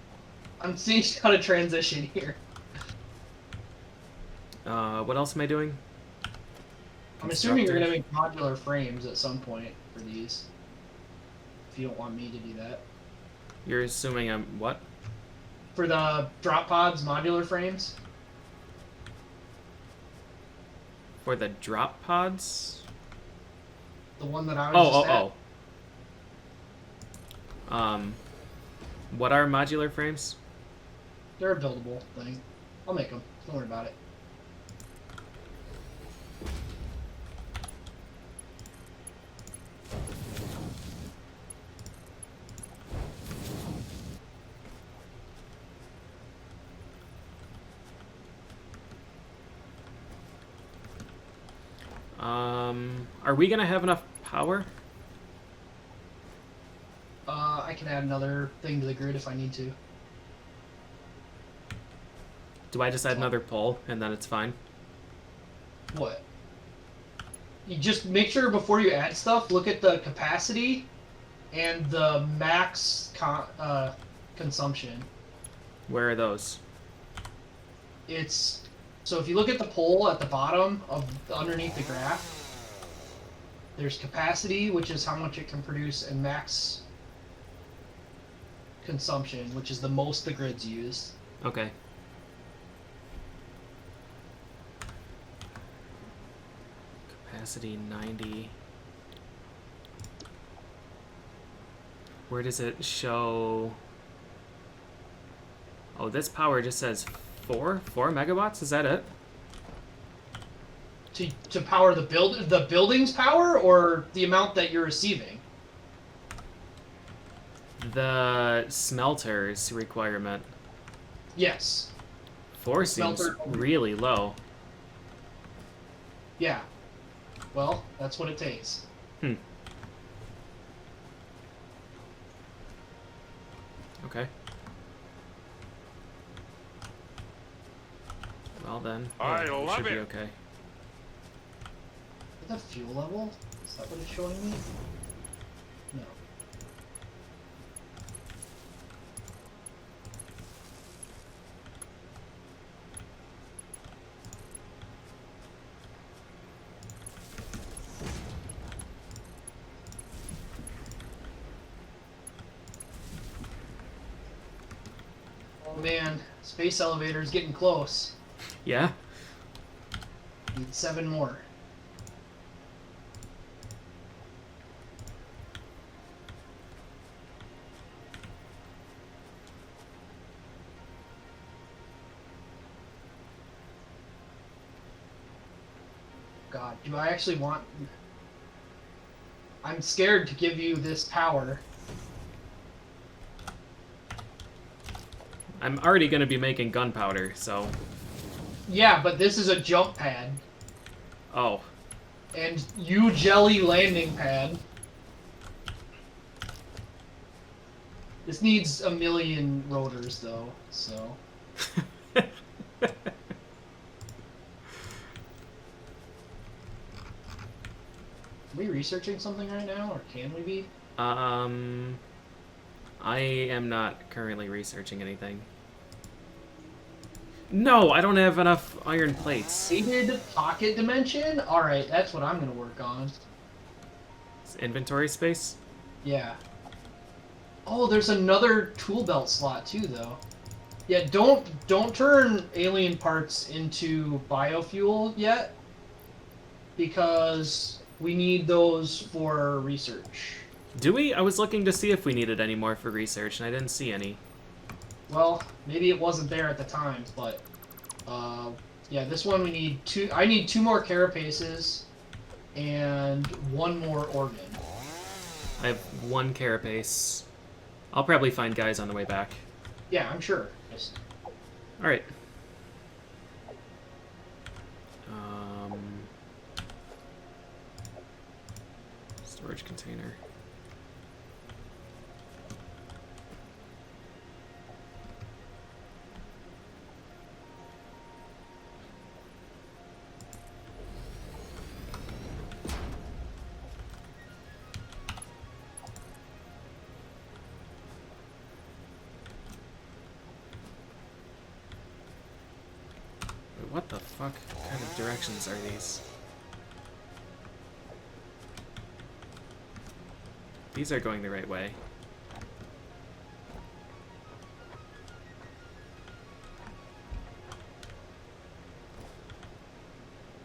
I'm seeing how to transition here. What else am I doing? I'm assuming you're gonna make modular frames at some point for these. If you don't want me to do that. You're assuming I'm what? For the drop pods, modular frames. For the drop pods? The one that I was just at. What are modular frames? They're a buildable thing. I'll make them. Don't worry about it. Are we gonna have enough power? I can add another thing to the grid if I need to. Do I just add another pole and then it's fine? What? You just make sure before you add stuff, look at the capacity and the max consumption. Where are those? It's so if you look at the pole at the bottom of underneath the graph, there's capacity, which is how much it can produce, and max consumption, which is the most the grid's used. Okay. Capacity 90. Where does it show? Oh, this power just says 4 megawatts. Is that it? To power the building's power, or the amount that you're receiving? The smelter's requirement. Yes. 4 seems Smelter. really low. Yeah. Well, that's what it takes. Okay. Well then, I we love should be it. okay. Is that fuel level? Is that what it's showing me? No. Oh man, space elevator's getting close. Yeah. Need 7 more. God, do I actually want... I'm scared to give you this power. I'm already going to be making gunpowder, so... Yeah, but this is a jump pad. Oh. And you jelly landing pad. This needs 1,000,000 rotors, though, so... Are we researching something right now, or can we be? I am not currently researching anything. No, I don't have enough iron plates. Weighted pocket dimension? Alright, that's what I'm gonna work on. It's inventory space? Yeah. Oh, there's another tool belt slot too, though. Yeah, don't turn alien parts into biofuel yet, because we need those for research. Do we? I was looking to see if we needed any more for research, and I didn't see any. Well, maybe it wasn't there at the time, but yeah, this one we need 2. I need 2 more carapaces and 1 more organ. I have 1 carapace. I'll probably find guys on the way back. Yeah, I'm sure. Just... Alright. Storage container. Wait, what the fuck kind of directions are these? These are going the right way.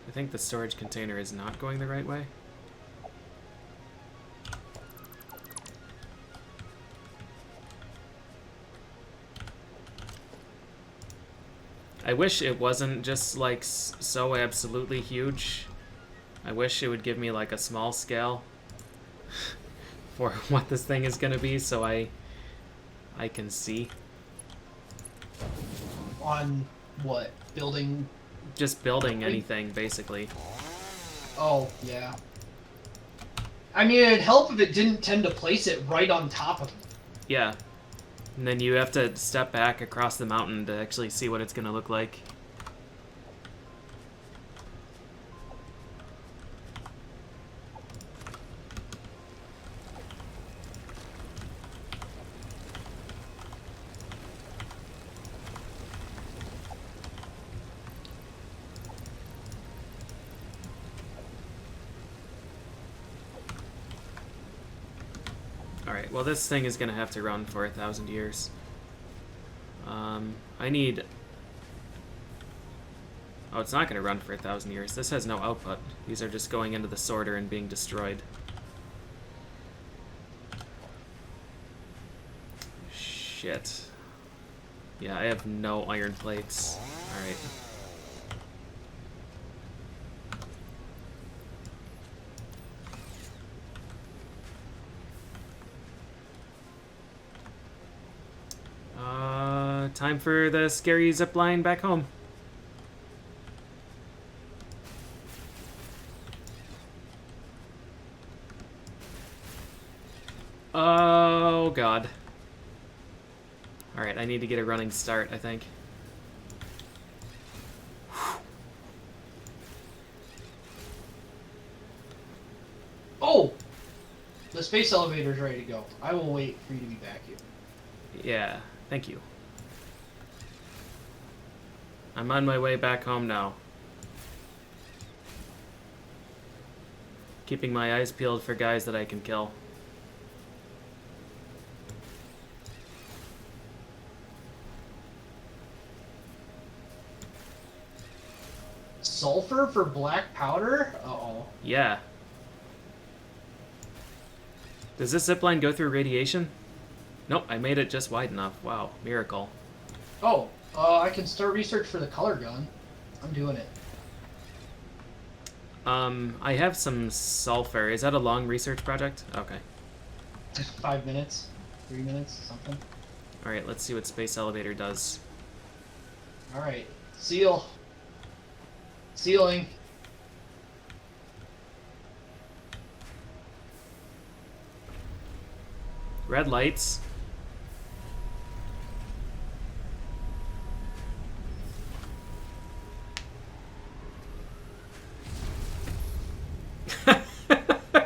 I think the storage container is not going the right way. I I wish it wasn't just, like, so absolutely huge. I wish it would give me, like, a small scale for what this thing is gonna be, so I can see. On what? Building? Just building anything, basically. Oh, yeah. I mean, it'd help if it didn't tend to place it right on top of it. Yeah. And then you have to step back across the mountain to actually see what it's gonna look like. Alright, well this thing is gonna have to run for 1,000 years. I need... Oh, it's not gonna run for 1,000 years. This has no output. These are just going into the sorter and being destroyed. Shit. Yeah, I have no iron plates. Alright. Time for the scary zipline back home. Oh, God. Alright, I need to get a running start, I think. Oh! The space elevator's ready to go. I will wait for you to be back here. Yeah, thank you. I'm on my way back home now. Keeping my eyes peeled for guys that I can kill. Sulfur for black powder? Uh-oh. Yeah. Does this zipline go through radiation? Nope, I made it just wide enough. Wow, miracle. Oh, I can start research for the color gun. I'm doing it. I have some sulfur. Is that a long research project? Okay. 5 minutes? 3 minutes? Something? Alright, let's see what Space Elevator does. Alright. Seal. Sealing. Red lights.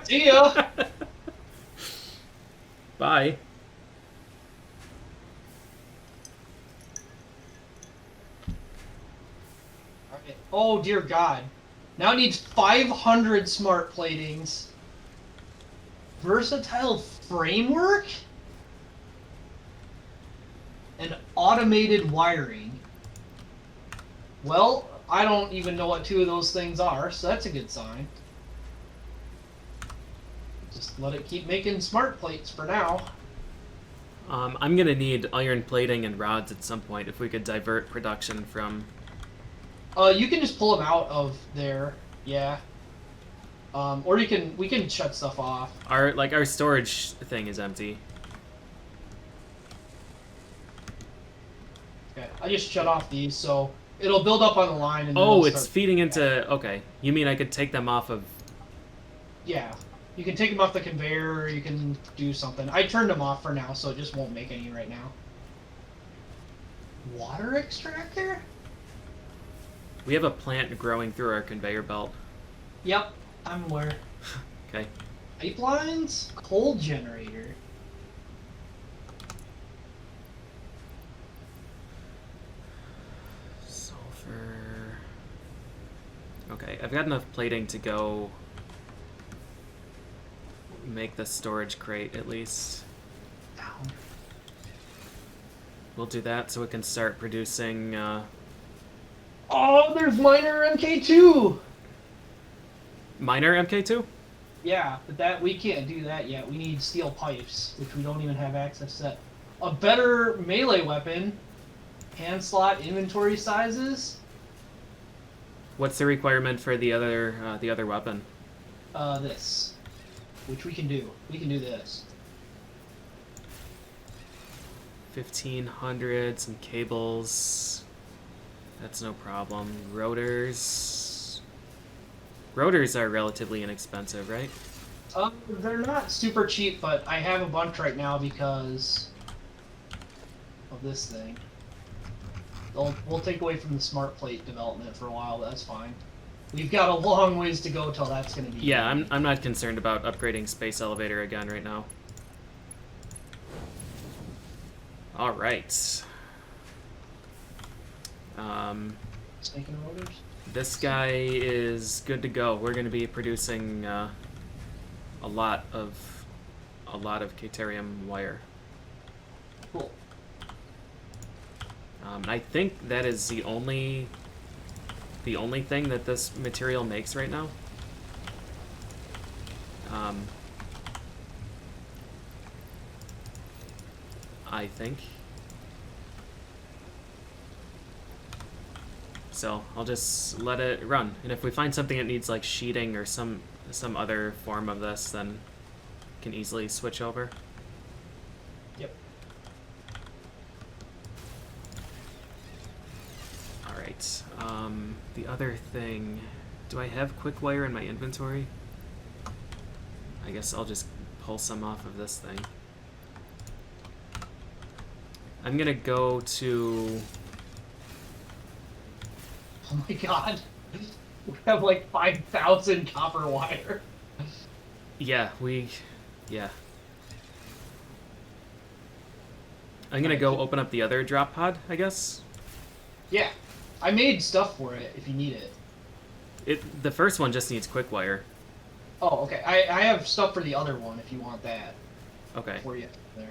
See ya! Bye. Okay. Oh dear God. Now it needs 500 smart platings. Versatile framework? And automated wiring. Well, I don't even know what 2 of those things are, so that's a good sign. Just let it keep making smart plates for now. I'm gonna need iron plating and rods at some point if we could divert production from... You can just pull them out of there, yeah. Or we can shut stuff off. Our storage thing is empty. Okay, I just shut off these, so it'll build up on the line. And then Oh, it'll it's start... feeding into... Okay. You mean I could take them off of... Yeah, you can take them off the conveyor, or you can do something. I turned them off for now, so it just won't make any right now. Water extractor? We have a plant growing through our conveyor belt. Yep, I'm aware. Okay. Pipelines? Coal generator. Sulfur... Okay, I've got enough plating to go... make the storage crate, at least. Down. We'll do that so we can start producing, Oh, there's miner MK2! Miner MK2? Yeah, but that we can't do that yet. We need steel pipes, which we don't even have access to. A better melee weapon Hand slot inventory sizes. What's the requirement for the other weapon? This, which we can do. We can do this. 1,500, some cables. That's no problem. Rotors. Rotors are relatively inexpensive, right? They're not super cheap, but I have a bunch right now because of this thing. We'll take away from the smart plate development for a while, but that's fine. We've got a long ways to go till that's going to be. Yeah, I'm not concerned about upgrading Space Elevator again right now. All right. Snaking rotors. This guy is good to go. We're going to be producing a lot of Caterium wire. Cool. I think that is the only thing that this material makes right now. I think. So I'll just let it run, and if we find something that needs like sheeting or some other form of this, then can easily switch over. Yep. All right. The other thing, do I have quick wire in my inventory? I guess I'll just pull some off of this thing. I'm gonna go to. Oh my god. We have like 5,000 copper wire. Yeah. I'm gonna go open up the other drop pod, I guess. Yeah. I made stuff for it if you need it. The first one just needs quick wire. Oh, okay. I have stuff for the other one if you want that. Okay. For you there.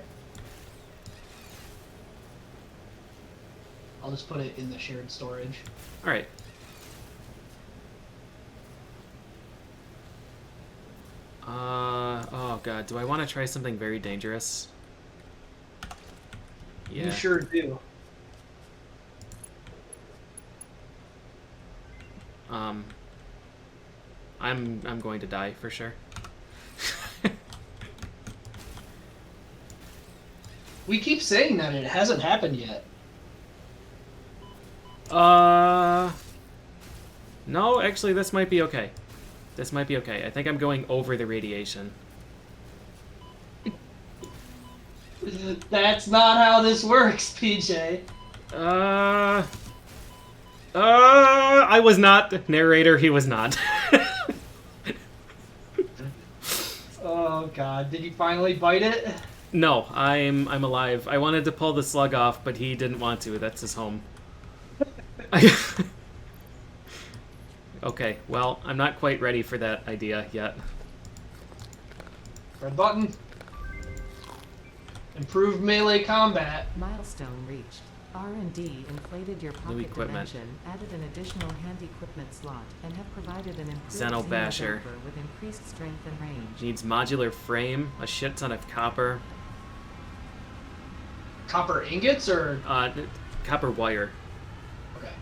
I'll just put it in the shared storage. All right. Oh god, do I want to try something very dangerous? Yeah. You sure do. I'm going to die for sure. We keep saying that, it hasn't happened yet. No, actually, this might be okay. This might be okay. I think I'm going over the radiation. That's not how this works, PJ. I was not. Narrator, he was not. Oh god, did you finally bite it? No, I'm alive. I wanted to pull the slug off, but he didn't want to. That's his home. Okay, well, I'm not quite ready for that idea yet. Red button. Improved melee combat. Milestone reached. R&D inflated your pocket equipment. dimension, added an additional hand equipment slot, and have provided an improved Xeno Basher. Xenobasher with increased strength and range. Needs modular frame, a shit ton of copper. Copper ingots or? Copper wire. Okay.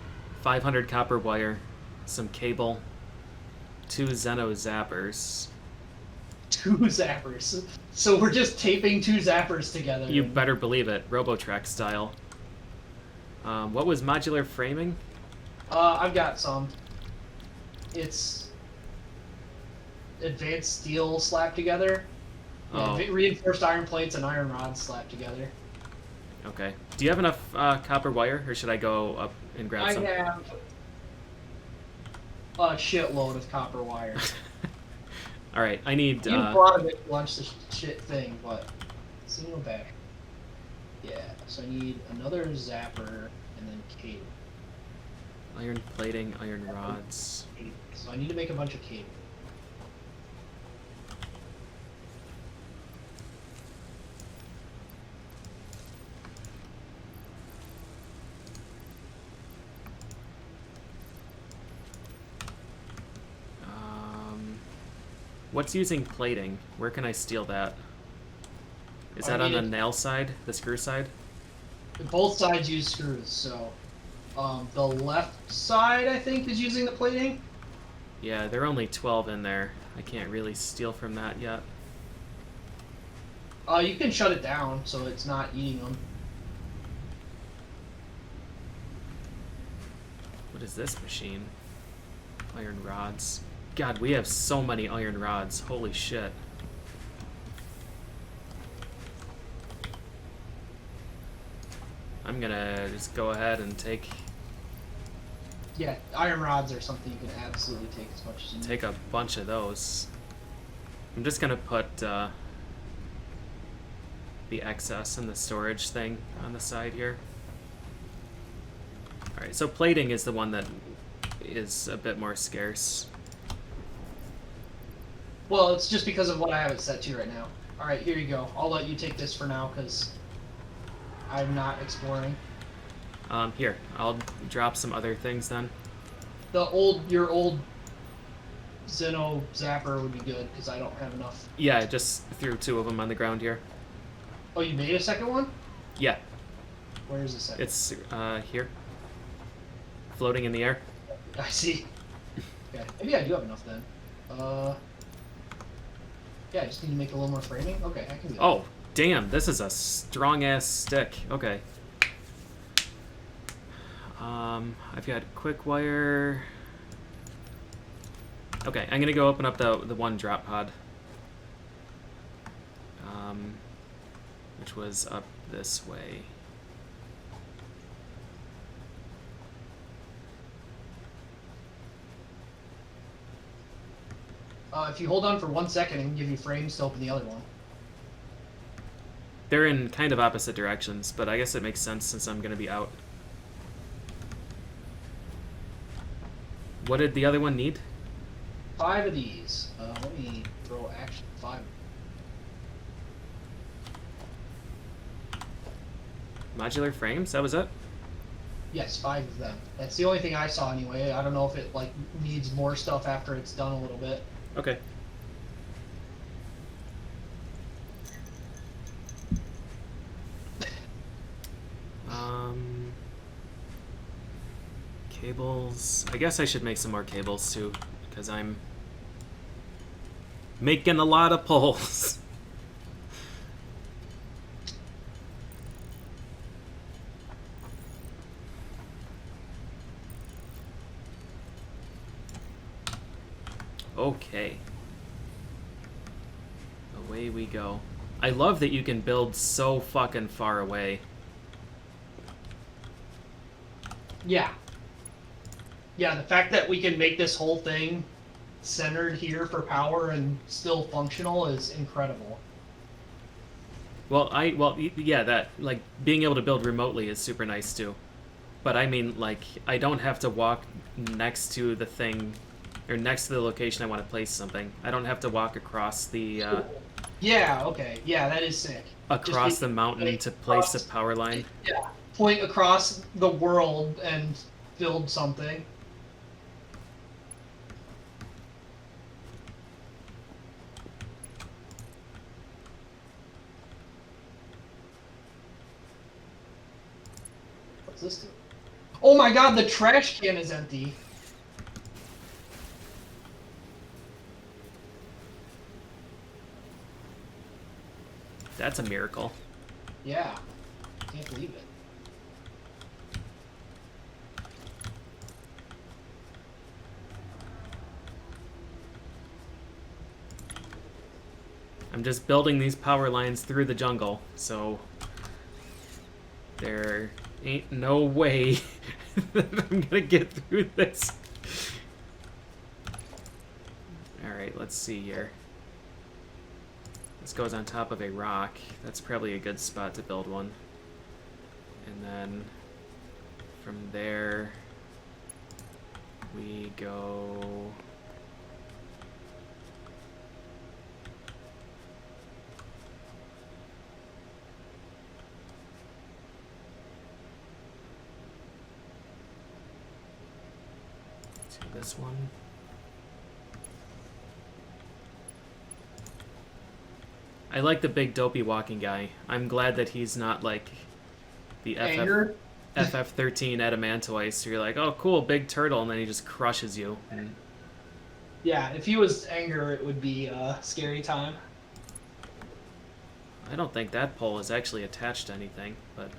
500 copper wire, some cable, 2 Xeno zappers. 2 zappers. So we're just taping 2 zappers together. You better believe it, Robotrack style. What was modular framing? I've got some. It's advanced steel slapped together. Oh. Yeah, reinforced iron plates and iron rods slapped together. Okay. Do you have enough copper wire, or should I go up and grab some? I have a shitload of copper wire. All right, I need. You brought a bit to launch this shit thing, but single back. Yeah, so I need another zapper and then cable. Iron plating, iron rods. So I need to make a bunch of cable. What's using plating? Where can I steal that? Is that on the nail side? The screw side? Both sides use screws, so the left side I think is using the plating. Yeah, there are only 12 in there. I can't really steal from that yet. You can shut it down so it's not eating them. What is this machine? Iron rods. God, we have so many iron rods. Holy shit. I'm gonna just go ahead and take Yeah, iron rods are something you can absolutely take as much as you need. take a bunch of those. I'm just gonna put the excess in the storage thing on the side here. Alright, so plating is the one that is a bit more scarce. Well, it's just because of what I have it set to right now. Alright, here you go. I'll let you take this for now because I'm not exploring. Here, I'll drop some other things then. Your old Zeno Zapper would be good because I don't have enough. Yeah, I just threw 2 of them on the ground here. Oh, you made a second one? Yeah, Where is the second? it's here. Floating in the air. I see. Okay, maybe I do have enough then. Yeah, I just need to make a little more framing. Okay, I can do that. Oh, damn, this is a strong-ass stick. Okay. I've got quick wire. Okay, I'm gonna go open up the one drop pod. Which was up this way. If you hold on for 1 second, I can give you frames to open the other one. They're in kind of opposite directions, but I guess it makes sense since I'm gonna be out. What did the other one need? 5 of these. Let me throw action 5. Modular frames? That was it? Yes, 5 of them. That's the only thing I saw anyway. I don't know if it like needs more stuff after it's done a little bit. Okay. Cables. I guess I should make some more cables too, because I'm making a lot of poles. Okay. Away we go. I love that you can build so fucking far away. Yeah. Yeah, the fact that we can make this whole thing centered here for power and still functional is incredible. Well, yeah, that, like, being able to build remotely is super nice too. But I mean, like, I don't have to walk next to the thing, or next to the location I want to place something. I don't have to walk across the, Yeah, okay. Yeah, that is sick. across Just the mountain to place the power line. Yeah. Point across the world and build something. What's this do? Oh my god, the trash can is empty. That's a miracle. Yeah. Can't believe it. I'm just building these power lines through the jungle, so there ain't no way that I'm gonna get through this. Alright, let's see here. This goes on top of a rock. That's probably a good spot to build one. And then from there we go to this one. I like the big dopey walking guy. I'm glad that he's not like The Anger? FF13 Adamantoise. So you're like, oh, cool, big turtle, and then he just crushes you. And Yeah, if he was anger, it would be scary time. I don't think that pole is actually attached to anything, but...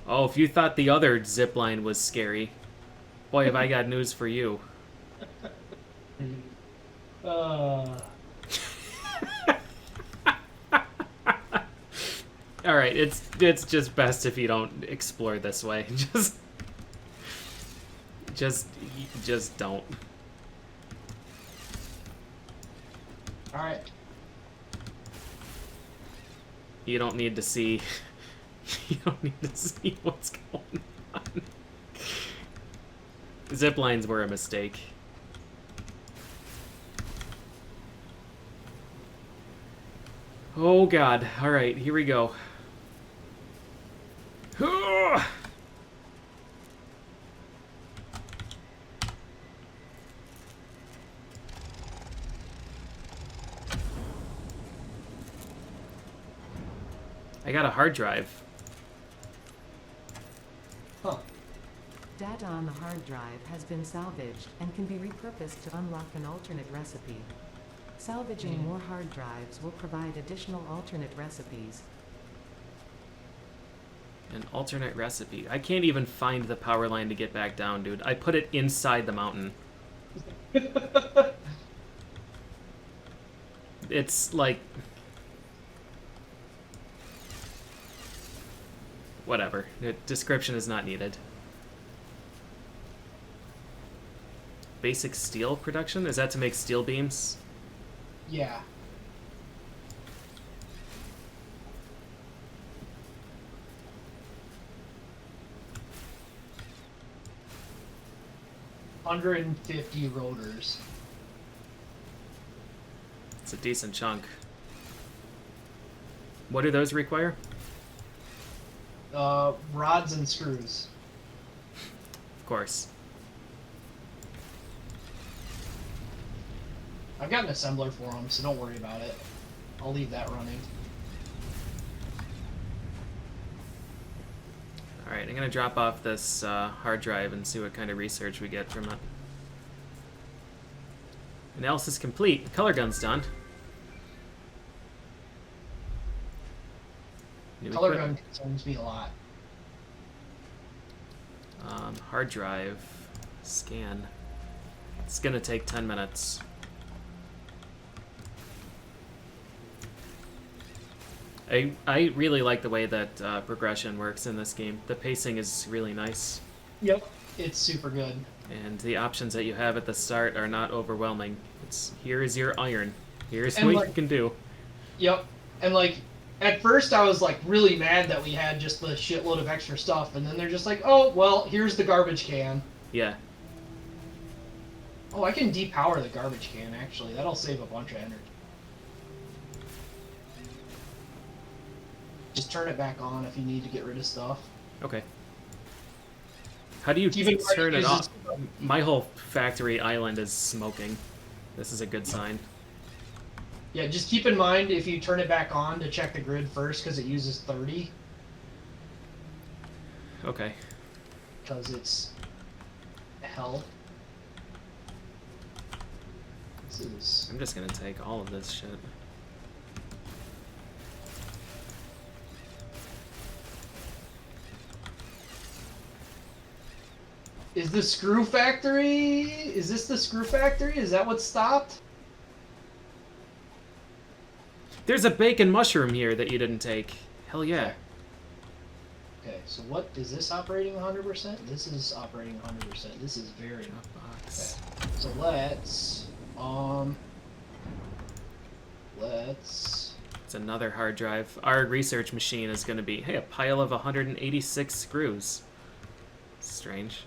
Oh, if you thought the other zip line was scary, boy, have I got news for you. All right, it's just best if you don't explore this way. Just don't. All right. You don't need to see. You don't need to see what's going on. Zip lines were a mistake. Oh God! All right, here we go. I got a hard drive. Huh. Data on the hard drive has been salvaged and can be repurposed to unlock an alternate recipe. Salvaging more hard drives will provide additional alternate recipes. An alternate recipe. I can't even find the power line to get back down, dude. I put it inside the mountain. It's like... Whatever. The description is not needed. Basic steel production? Is that to make steel beams? Yeah. $150 rotors. It's a decent chunk. What do those require? Rods and screws. Of course. I've got an assembler for them, so don't worry about it. I'll leave that running. Alright, I'm gonna drop off this hard drive and see what kind of research we get from it. Analysis complete. The color gun's done. New Color equipment. gun concerns me a lot. Hard drive. Scan. It's gonna take 10 minutes. I really like the way that progression works in this game. The pacing is really nice. Yep. It's super good. And the options that you have at the start are not overwhelming. It's here is your iron. Here's And, what like- you can do. Yep. And like, at first I was like really mad that we had just the shitload of extra stuff, and then they're just like, oh, well, here's the garbage can. Yeah. Oh, I can depower the garbage can, actually. That'll save a bunch of energy. Just turn it back on if you need to get rid of stuff. Okay. How do you Keep in mind turn it it off? uses- My whole factory island is smoking. This is a good sign. Yeah, just keep in mind if you turn it back on to check the grid first, because it uses 30. Okay. Because it's hell. This is... I'm just gonna take all of this shit. Is the screw factory... Is this the screw factory? Is that what stopped? There's a bacon mushroom here that you didn't take. Hell yeah. Okay, so what... Is this operating 100%? This is operating 100%. This is very... Dropbox. Okay. So let's... Let's... It's another hard drive. Our research machine is gonna be, hey, a pile of 186 screws. Strange.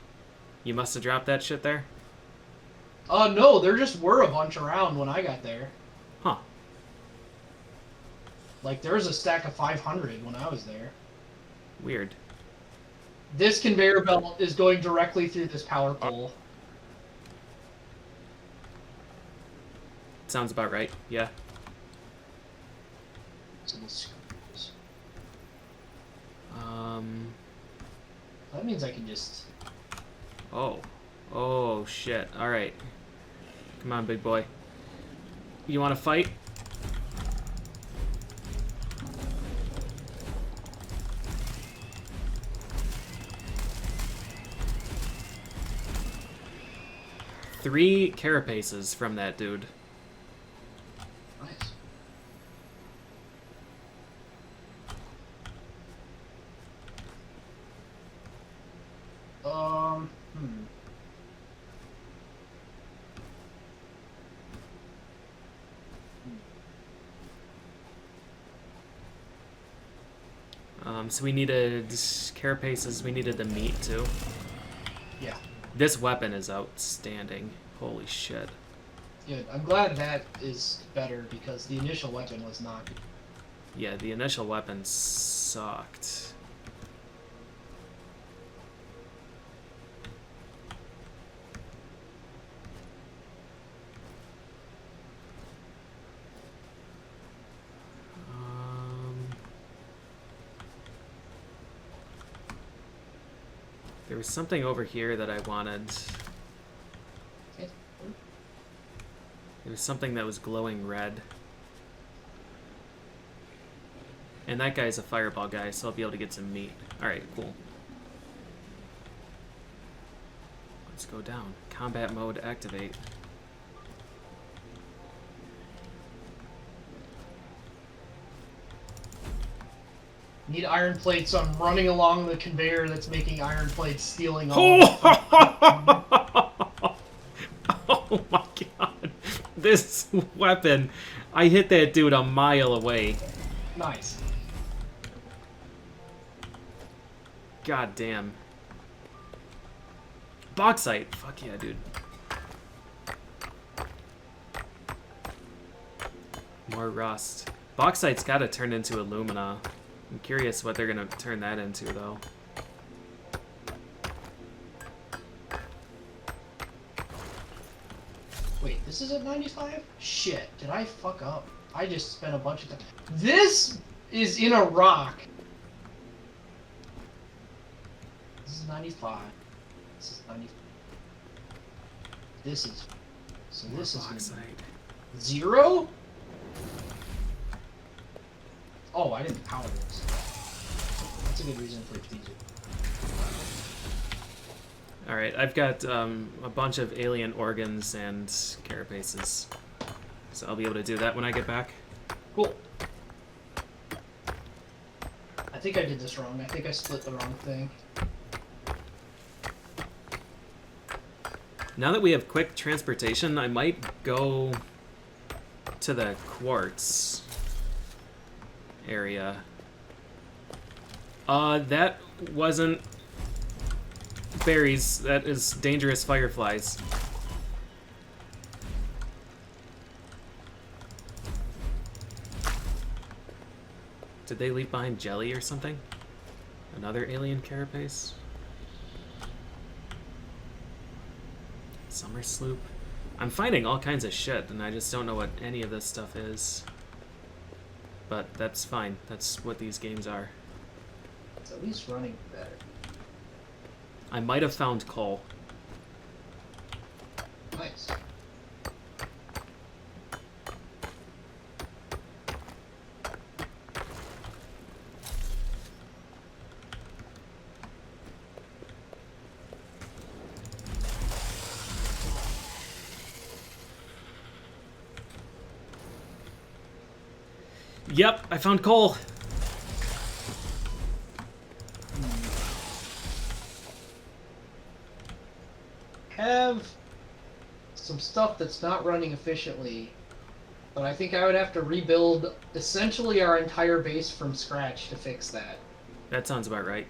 You must have dropped that shit there? No, there just were a bunch around when I got there. Huh. Like, there was a stack of 500 when I was there. Weird. This conveyor belt is going directly through this power pole. Sounds about right, yeah. So the screws. That means I can just... Oh. Oh, shit. Alright. Come on, big boy. You want to fight? Three carapaces from that dude. Nice. Hmm. So we needed carapaces. We needed the meat too. Yeah. This weapon is outstanding. Holy shit. Good. I'm glad that is better because the initial weapon was not. Yeah, the initial weapon sucked. There was something over here that I wanted. Okay. There was something that was glowing red. And that guy's a fireball guy, so I'll be able to get some meat. Alright, cool. Let's go down. Combat mode activate. Need iron plates, so I'm running along the conveyor that's making iron plates, stealing all of them. Oh my god. This weapon. I hit that dude a mile away. Nice. God damn. Bauxite. Fuck yeah, dude. More rust. Bauxite's gotta turn into alumina. I'm curious what they're gonna turn that into, though. Wait, this is at 95? Shit, did I fuck up? I just spent a bunch of time. This is in a rock. This is 95. This is 95. This is... So this is... Bauxite. 0? Oh, I didn't power this. That's a good reason for it to be 0. Alright, I've got a bunch of alien organs and carapaces. So I'll be able to do that when I get back. Cool. I think I did this wrong. I think I split the wrong thing. Now that we have quick transportation, I might go to the quartz area. That wasn't berries. That is dangerous fireflies. Did they leave behind jelly or something? Another alien carapace? Summer sloop. I'm finding all kinds of shit, and I just don't know what any of this stuff is. But that's fine. That's what these games are. It's at least running better. I might have found coal. Nice. Yep, I found coal. Have some stuff that's not running efficiently, but I think I would have to rebuild essentially our entire base from scratch to fix that. That sounds about right.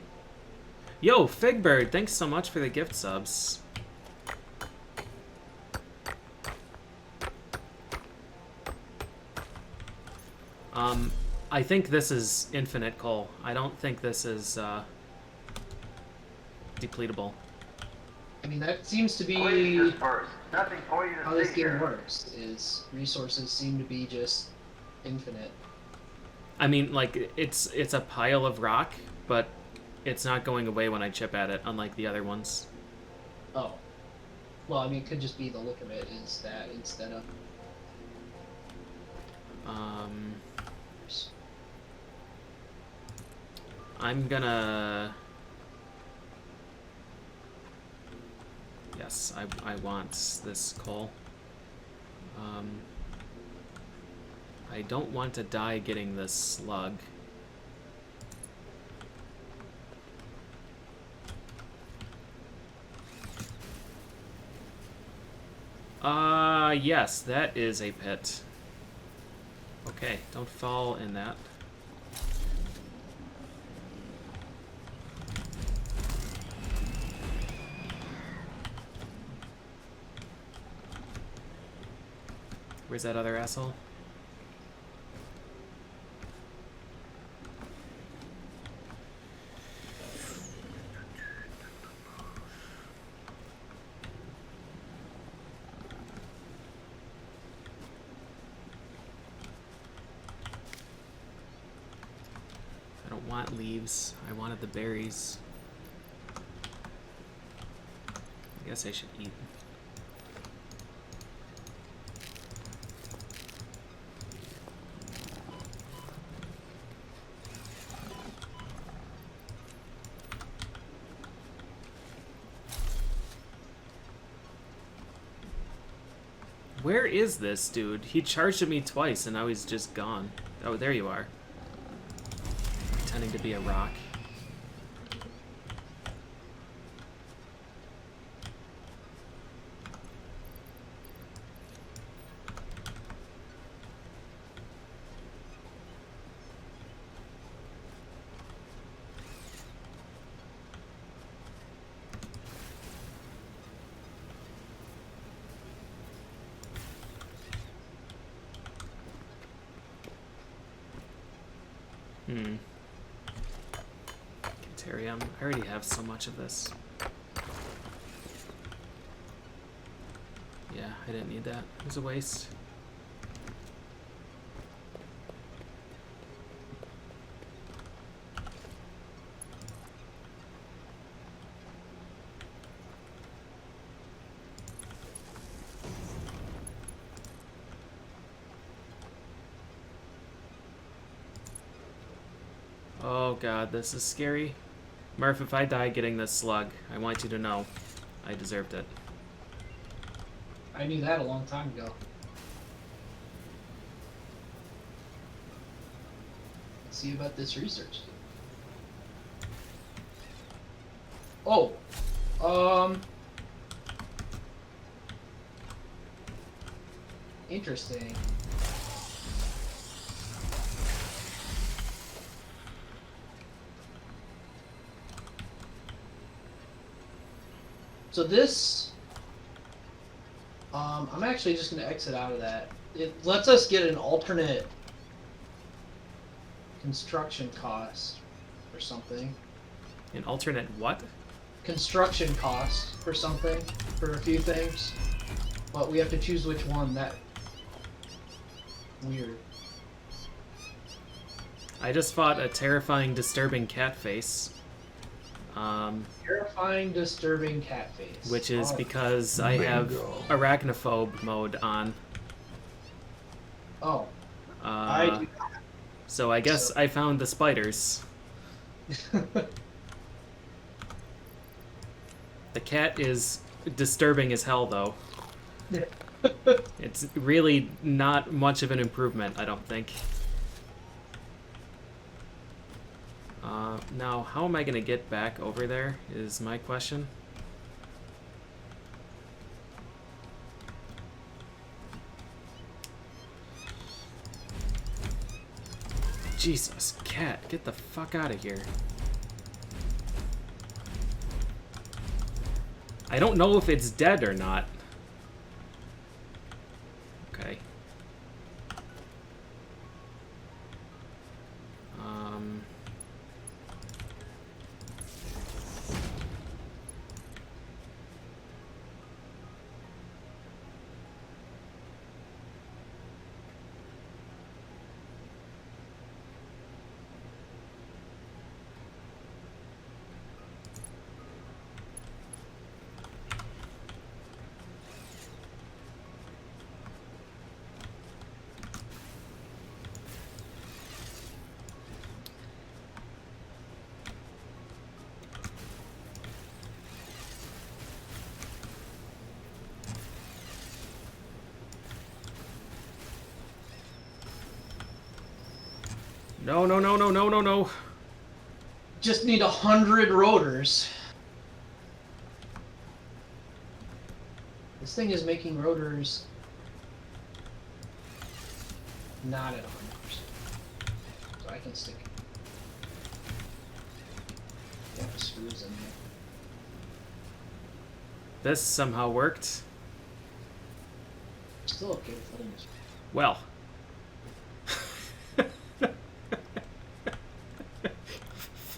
Yo, Figbird, thanks so much for the gift subs. I think this is infinite coal. I don't think this is depletable. I mean, that seems to be Nothing for you to how this see game here. works, is resources seem to be just infinite. I mean, like, it's a pile of rock, but it's not going away when I chip at it, unlike the other ones. Oh. Well, I mean, it could just be the look of it is that instead of... I'm gonna... Yes, I want this coal. I don't want to die getting this slug. Yes, that is a pit. Okay, don't fall in that. Where's that other asshole? I don't want leaves. I wanted the berries. I guess I should eat. Where is this dude? He charged at me twice and now he's just gone. Oh, there you are. Pretending to be a rock. Caterium. I already have so much of this. Yeah, I didn't need that. It was a waste. Oh god, this is scary. Murph, if I die getting this slug, I want you to know I deserved it. I knew that a long time ago. Let's see about this research. Oh, interesting. So this, I'm actually just going to exit out of that. It lets us get an alternate construction cost or something. An alternate what? Construction cost for something, for a few things. But we have to choose which one. That weird. I just fought a terrifying, disturbing cat face. Terrifying, disturbing cat face. Which is Oh. because I have arachnophobe mode on. Oh. Uh, I so I guess So- I found the spiders. The cat is disturbing as hell, though. It's really not much of an improvement, I don't think. Now, how am I going to get back over there is my question. Jesus, cat, get the fuck out of here. I don't know if it's dead or not. Okay. No, no, no, no, no, no, no. Just need 100 rotors. This thing is making rotors not at 100%. So I can stick screws in there. This somehow worked. Still okay with letting this. Well.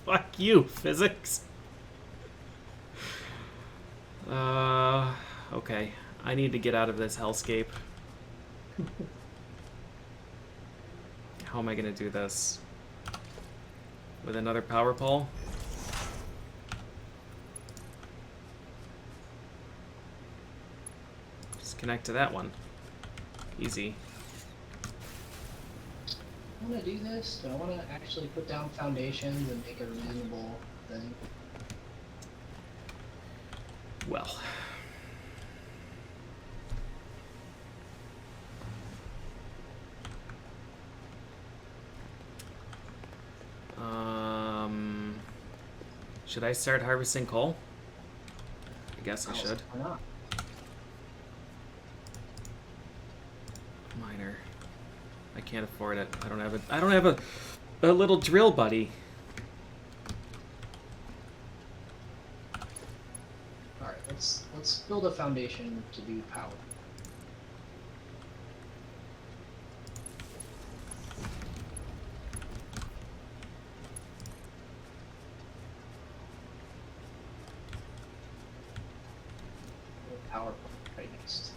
Fuck you, physics. Okay. I need to get out of this hellscape. How am I gonna do this? With another power pole? Just connect to that one. Easy. I want to do this, but I want to actually put down foundations and make a reasonable thing. Well. Should I start harvesting coal? I guess I should. Why not? Miner. I can't afford it. I don't have a little drill buddy. All right, let's build a foundation to do power. Power right next.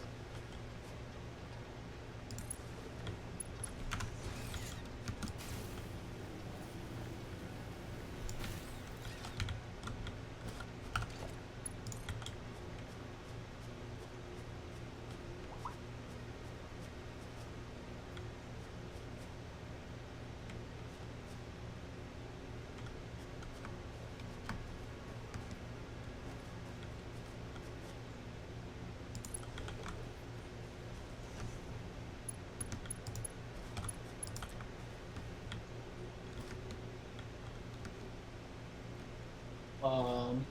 Um,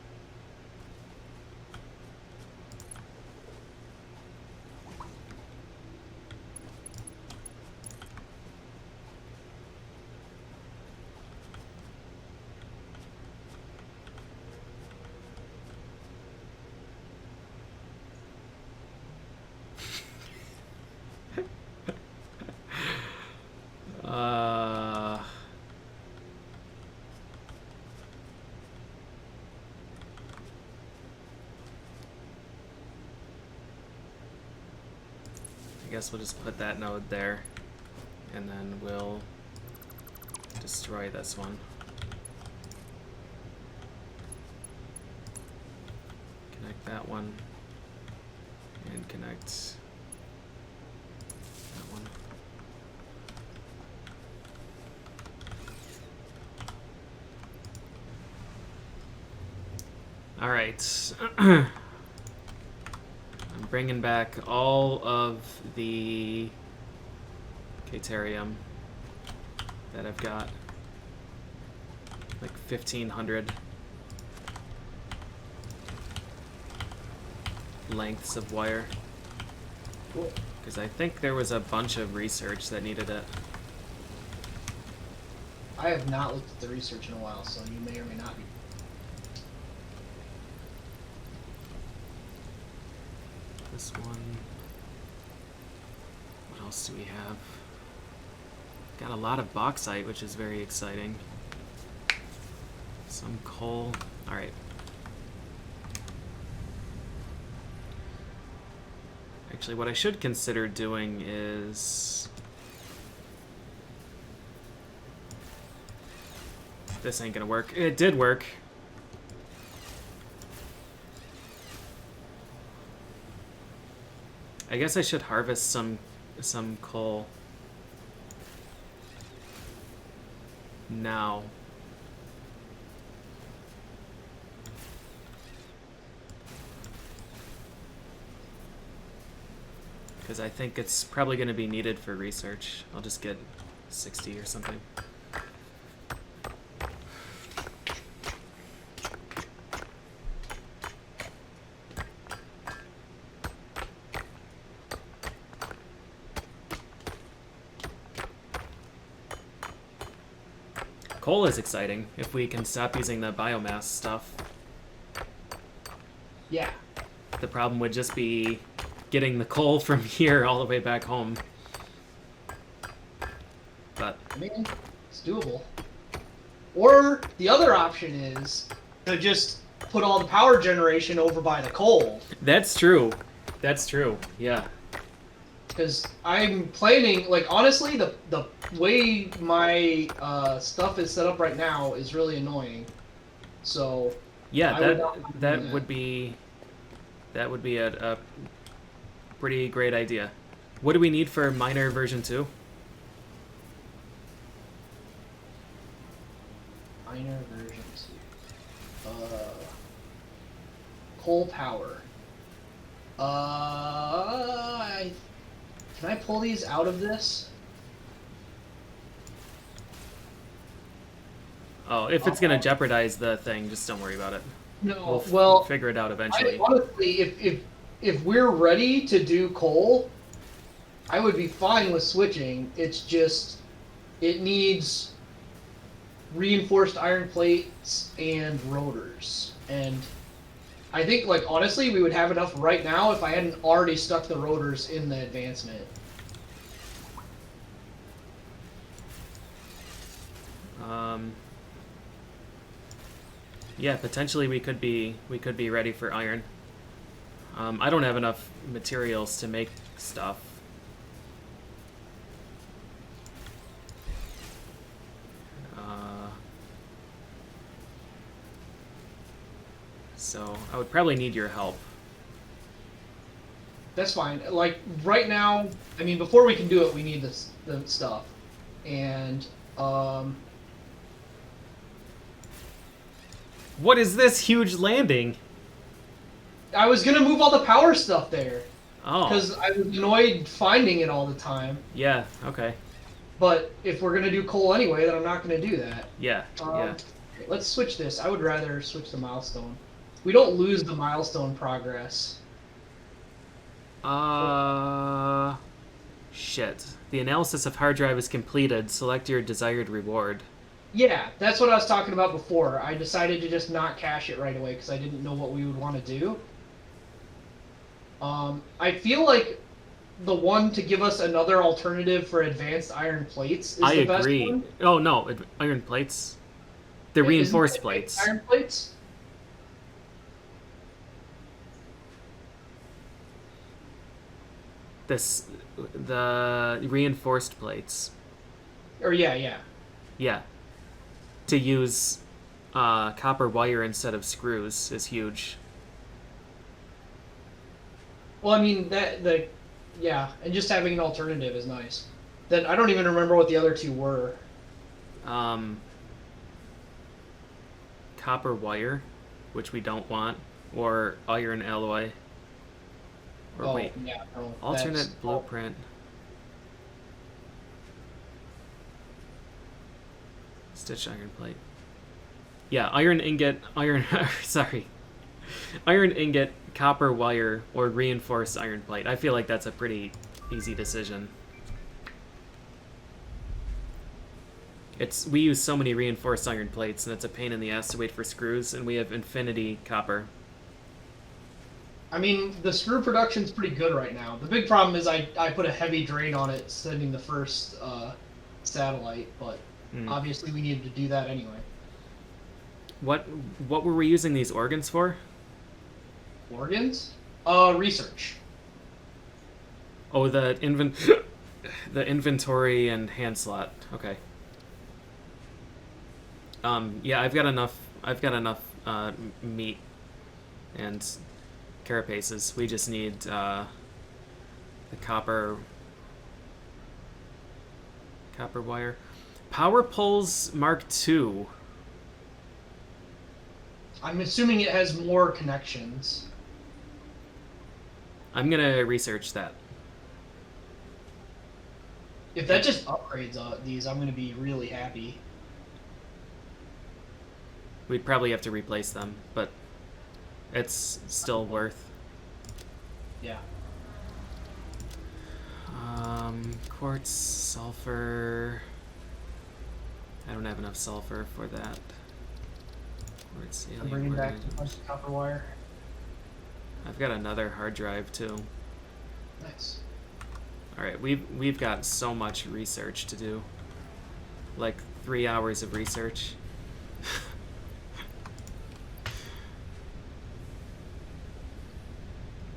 I guess we'll just put that node there, and then we'll destroy this one. Connect that one, and connect that one. All right. I'm bringing back all of the Caterium that I've got. Like 1,500 lengths of wire. cool. Because I think there was a bunch of research that needed it. I have not looked at the research in a while, so you may or may not be. This one. What else do we have? Got a lot of bauxite, which is very exciting. Some coal. Alright. Actually, what I should consider doing is... This ain't gonna work. It did work. I guess I should harvest some coal now. Because I think it's probably going to be needed for research. I'll just get 60 or something. Coal is exciting if we can stop using the biomass stuff. Yeah. The problem would just be getting the coal from here all the way back home. But I mean, it's doable. Or the other option is to just put all the power generation over by the coal. that's true. That's true. Yeah. Because I'm planning, like, honestly, the way my stuff is set up right now is really annoying. So, Yeah, I would not do that that. would be a pretty great idea. What do we need for miner version 2? Minor version 2. Coal power. Can I pull these out of this? Oh, if it's gonna jeopardize the thing, just don't worry about it. No. We'll Well, figure it out I, eventually. honestly, if we're ready to do coal, I would be fine with switching. It's just it needs reinforced iron plates and rotors. And I think, like, honestly, we would have enough right now if I hadn't already stuck the rotors in the advancement. Yeah, potentially we could be ready for iron. I don't have enough materials to make stuff. So I would probably need your help. That's fine. Like, right now, I mean, before we can do it, we need the stuff. And, What is this huge landing? I was gonna move all the power stuff there. Oh, Because I was annoyed finding it all the time. yeah. Okay. But if we're gonna do coal anyway, then I'm not gonna do that. Yeah. Yeah. Okay, let's switch this. I would rather switch the milestone. We don't lose the milestone progress. Shit. The analysis of hard drive is completed. Select your desired reward. Yeah, that's what I was talking about before. I decided to just not cache it right away because I didn't know what we would want to do. I feel like the one to give us another alternative for advanced iron plates is I the best agree. one. Oh no, iron plates. The Isn't reinforced it plates. Iron plates? The reinforced plates. Or yeah. Yeah. To use copper wire instead of screws is huge. Well, I mean yeah, and just having an alternative is nice. Then I don't even remember what the other two were. Copper wire, which we don't want, or iron alloy. Or Oh, wait, yeah, no, alternate that's- blueprint. Stitch iron plate. Yeah, iron ingot, sorry. Iron ingot, copper wire, or reinforced iron plate. I feel like that's a pretty easy decision. We use so many reinforced iron plates, and it's a pain in the ass to wait for screws, and we have infinity copper. I mean, the screw production's pretty good right now. The big problem is I put a heavy drain on it sending the first satellite, but obviously we needed to do that anyway. What were we using these organs for? Organs? Research. Oh, the the inventory and hand slot. Okay. Yeah, I've got enough meat and carapaces. We just need the copper wire. Power poles Mark II. I'm assuming it has more connections. I'm gonna research that. If that just upgrades these, I'm gonna be really happy. We'd probably have to replace them, but it's still worth. Yeah. Quartz, sulfur. I don't have enough sulfur for that. Quartz, I'm alien bringing back organ. a bunch of copper wire. I've got another hard drive too. Nice. All right, we've got so much research to do. Like 3 hours of research.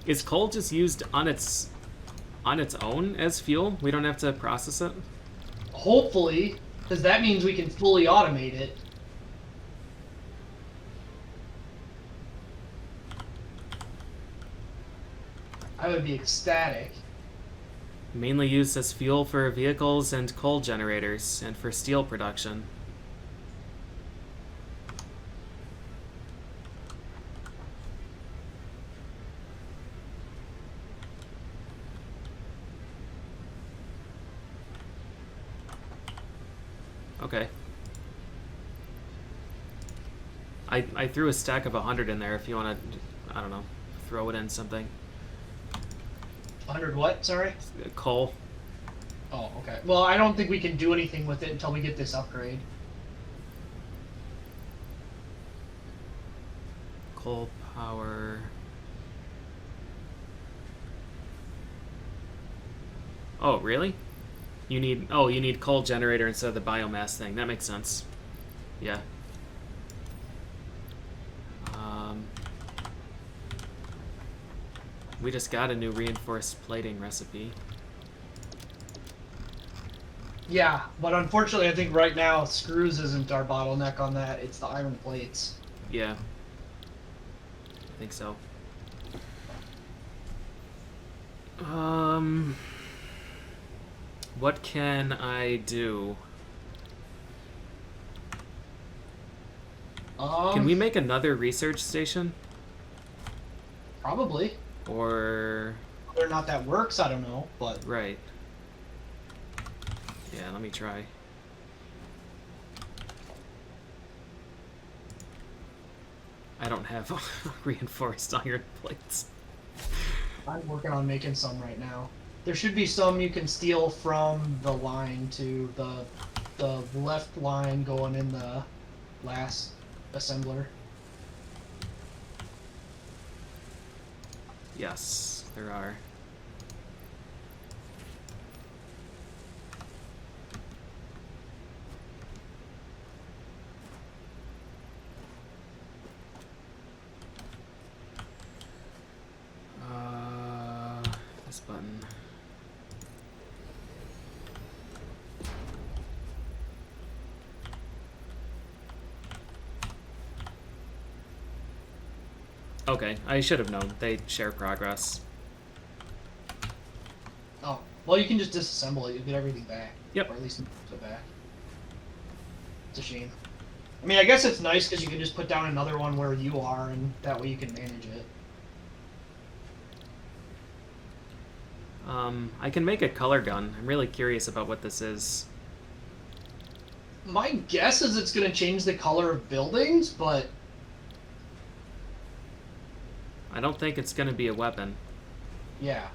Is coal just used on its own as fuel? We don't have to process it? Hopefully, because that means we can fully automate it. I would be ecstatic. Mainly used as fuel for vehicles and coal generators and for steel production. Okay. I threw a stack of 100 in there if you want to, I don't know, throw it in something. 100 what? Sorry? Coal. Oh, okay. Well, I don't think we can do anything with it until we get this upgrade. Coal power. Oh, really? You need coal generator instead of the biomass thing. That makes sense. Yeah. We just got a new reinforced plating recipe. Yeah, but unfortunately, I think right now screws isn't our bottleneck on that. It's the iron plates. Yeah. I think so. What can I do? Can we make another research station? Probably. Or... Whether or not that works, I don't know, but... Right. Yeah, let me try. I don't have reinforced iron plates. I'm working on making some right now. There should be some you can steal from the line to the left line going in the last assembler. Yes, there are. This button. Okay, I should have known. They share progress. Oh, well, you can just disassemble it. You'll get everything back. Yep. Or at least put it back. It's a shame. I mean, I guess it's nice because you can just put down another one where you are, and that way you can manage it. I can make a color gun. I'm really curious about what this is. My guess is it's going to change the color of buildings, but... I don't think it's going to be a weapon. Yeah.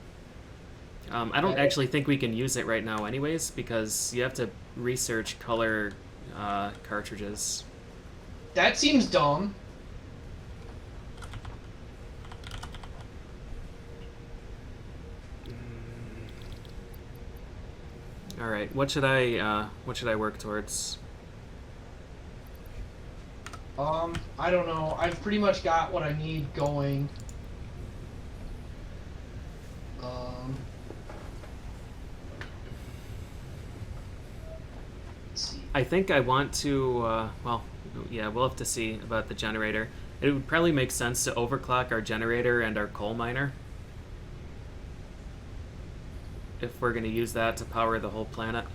I don't actually think we can use it right now anyways, because you have to research color cartridges. That seems dumb. All right, what should I work towards? I don't know. I've pretty much got what I need going. Let's see. I think I want to, well, yeah, we'll have to see about the generator. It would probably make sense to overclock our generator and our coal miner, if we're going to use that to power the whole planet.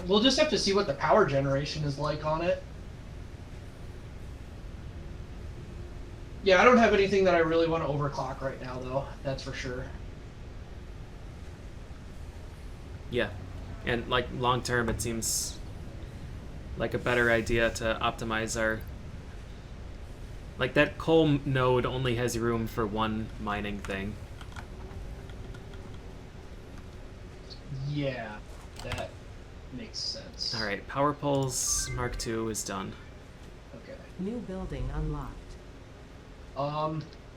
We'll just have to see what the power generation is like on it. Yeah, I don't have anything that I really want to overclock right now, though. That's for sure. Yeah, and like long term, it seems like a better idea to optimize our... Like that coal node only has room for one mining thing. Yeah, that makes sense. All right, power poles Mark II is done. Okay. New building unlocked.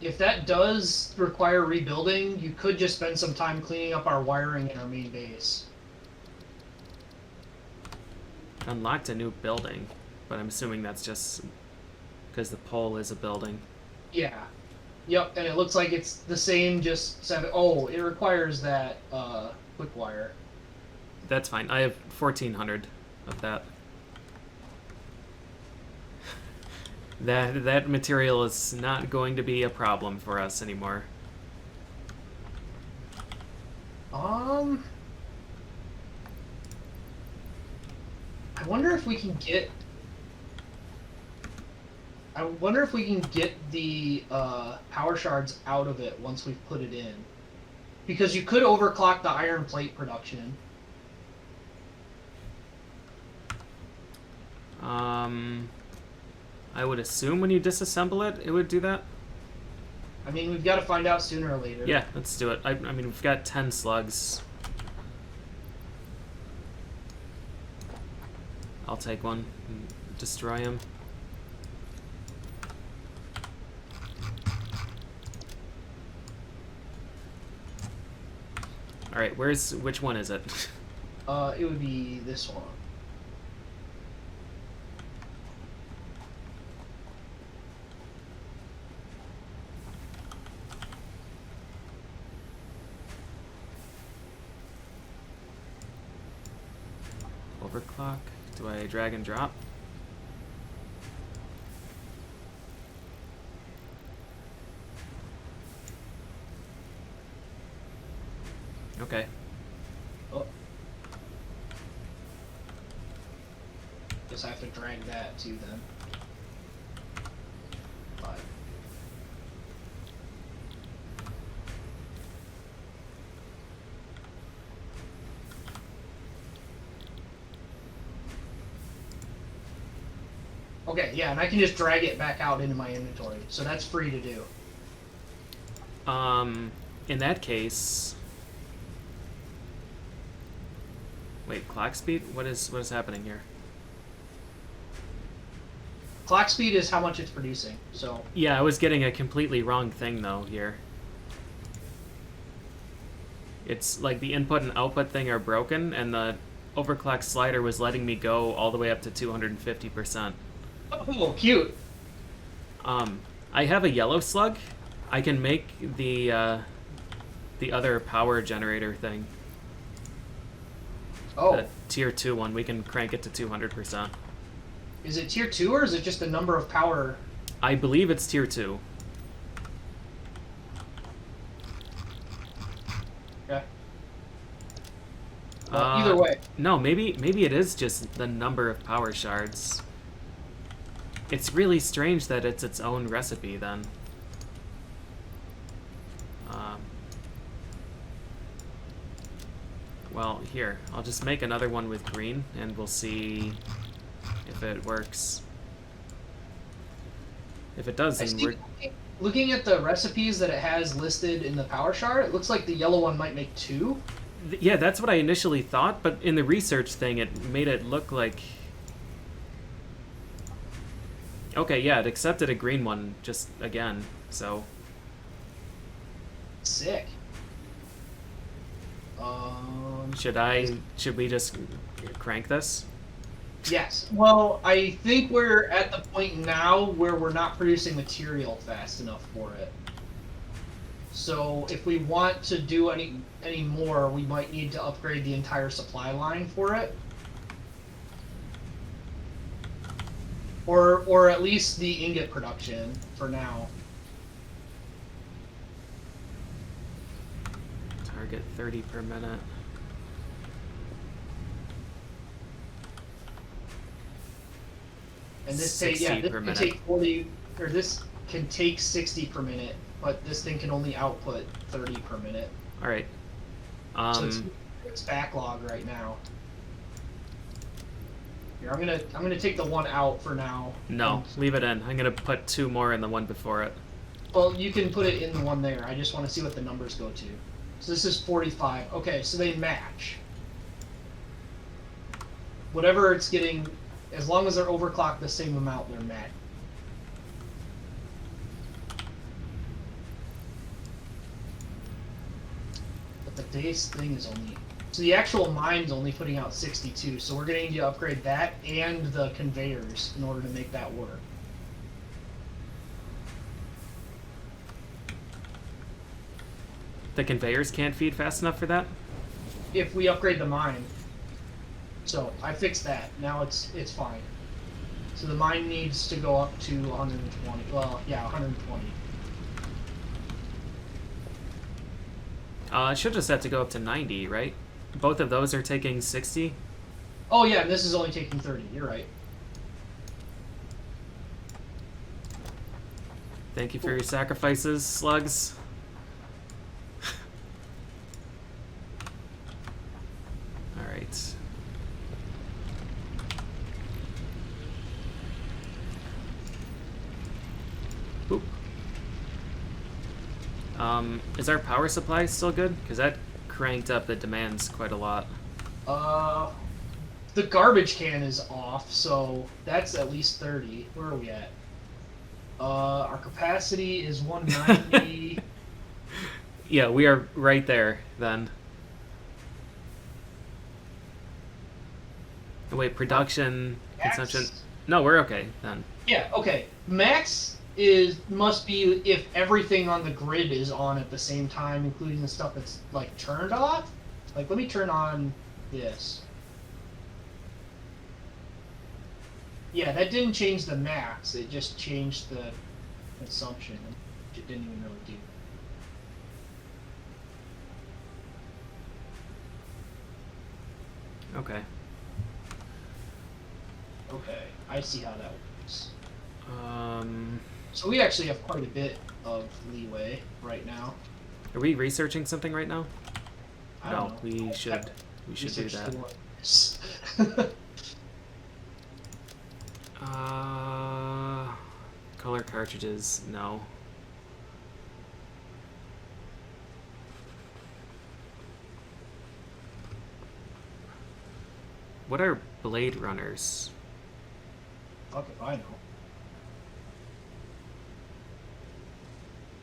If that does require rebuilding, you could just spend some time cleaning up our wiring in our main base. Unlocked a new building, but I'm assuming that's just because the pole is a building. Yeah. Yep, and it looks like it's the same, just oh, it requires that quick wire. That's fine. I have 1,400 of that. That material is not going to be a problem for us anymore. I wonder if we can get. I wonder if we can get the power shards out of it once we've put it in, because you could overclock the iron plate production. I would assume when you disassemble it, it would do that. I mean, we've got to find out sooner or later. Yeah, let's do it. I mean, we've got 10 slugs. I'll take one and destroy him. All right, which one is it? It would be this one. Overclock. Do I drag and drop? Okay. Oh. Guess I have to drag that too then. 5. Okay, yeah, and I can just drag it back out into my inventory, so that's free to do. In that case, wait, clock speed? What is happening here? Clock speed is how much it's producing, so... Yeah, I was getting a completely wrong thing though here. It's like the input and output thing are broken, and the overclock slider was letting me go all the way up to 250%. Oh, cute! I have a yellow slug. I can make the other power generator thing. Oh, The tier 2 one. We can crank it to 200%. is it tier 2 or is it just the number of power? I believe it's tier 2. Okay. Well, either way. No, maybe it is just the number of power shards. It's really strange that it's its own recipe then. Well, here, I'll just make another one with green, and we'll see if it works. If it does, I then see, we're... looking at the recipes that it has listed in the power shard, it looks like the yellow one might make 2. Yeah, that's what I initially thought, but in the research thing, it made it look like... Okay, yeah, it accepted a green one just again, so... Sick. Should we just crank this? Yes. Well, I think we're at the point now where we're not producing material fast enough for it. So if we want to do any more, we might need to upgrade the entire supply line for it. Or at least the ingot production for now. Target 30 per minute. And this 60 this per can minute. take 40, or this can take 60 per minute, but this thing can only output 30 per minute. All right. So it's backlog right now. Here, I'm gonna take the one out for now. No, leave it in. I'm gonna put 2 more in the one before it. Well, you can put it in the one there. I just want to see what the numbers go to. So this is 45. Okay, so they match. whatever it's getting, as long as they're overclocked the same amount, they're max. But the base thing is only... So the actual mine's only putting out 62, so we're going to need to upgrade that and the conveyors in order to make that work. The conveyors can't feed fast enough for that? If we upgrade the mine. So I fixed that. Now it's fine. So the mine needs to go up to 120. Well, yeah, 120. It should just have to go up to 90, right? Both of those are taking 60. Oh yeah, and this is only taking 30. You're right. Thank you for your sacrifices, slugs. Alright. Boop. Is our power supply still good? Because that cranked up the demands quite a lot. The garbage can is off, so that's at least 30. Where are we at? Our capacity is 190. Yeah, we are right there then. Oh, wait, production, Max? consumption. No, we're okay then. Yeah, okay. Max must be if everything on the grid is on at the same time, including the stuff that's like turned off. Like, let me turn on this. Yeah, that didn't change the max. It just changed the consumption. It didn't even really do. Okay. Okay, I see how that works. Um, So we actually have quite a bit of leeway right now. are we researching something right now? I No, don't know. we should do Research that. the one. Color cartridges, no. What are blade runners? Fuck if I know.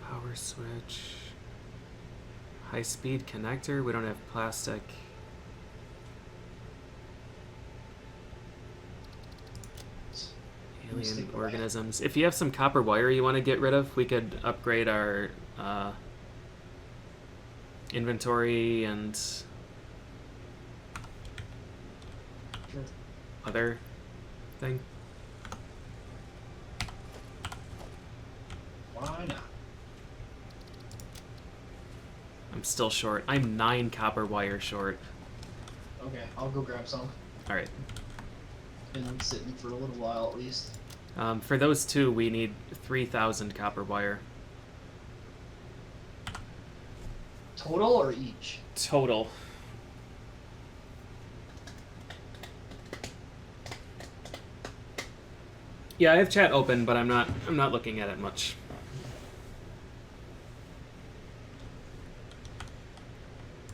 Power switch. High speed connector. We don't have plastic. Alien organisms. If you have some copper wire you want to get rid of, we could upgrade our inventory and Sure. other thing. Why not? I'm still short. I'm 9 copper wire short. Okay, I'll go grab some. Alright. Been sitting for a little while at least. For those two, we need 3,000 copper wire. Total or each? Total. Yeah, I have chat open, but I'm not looking at it much.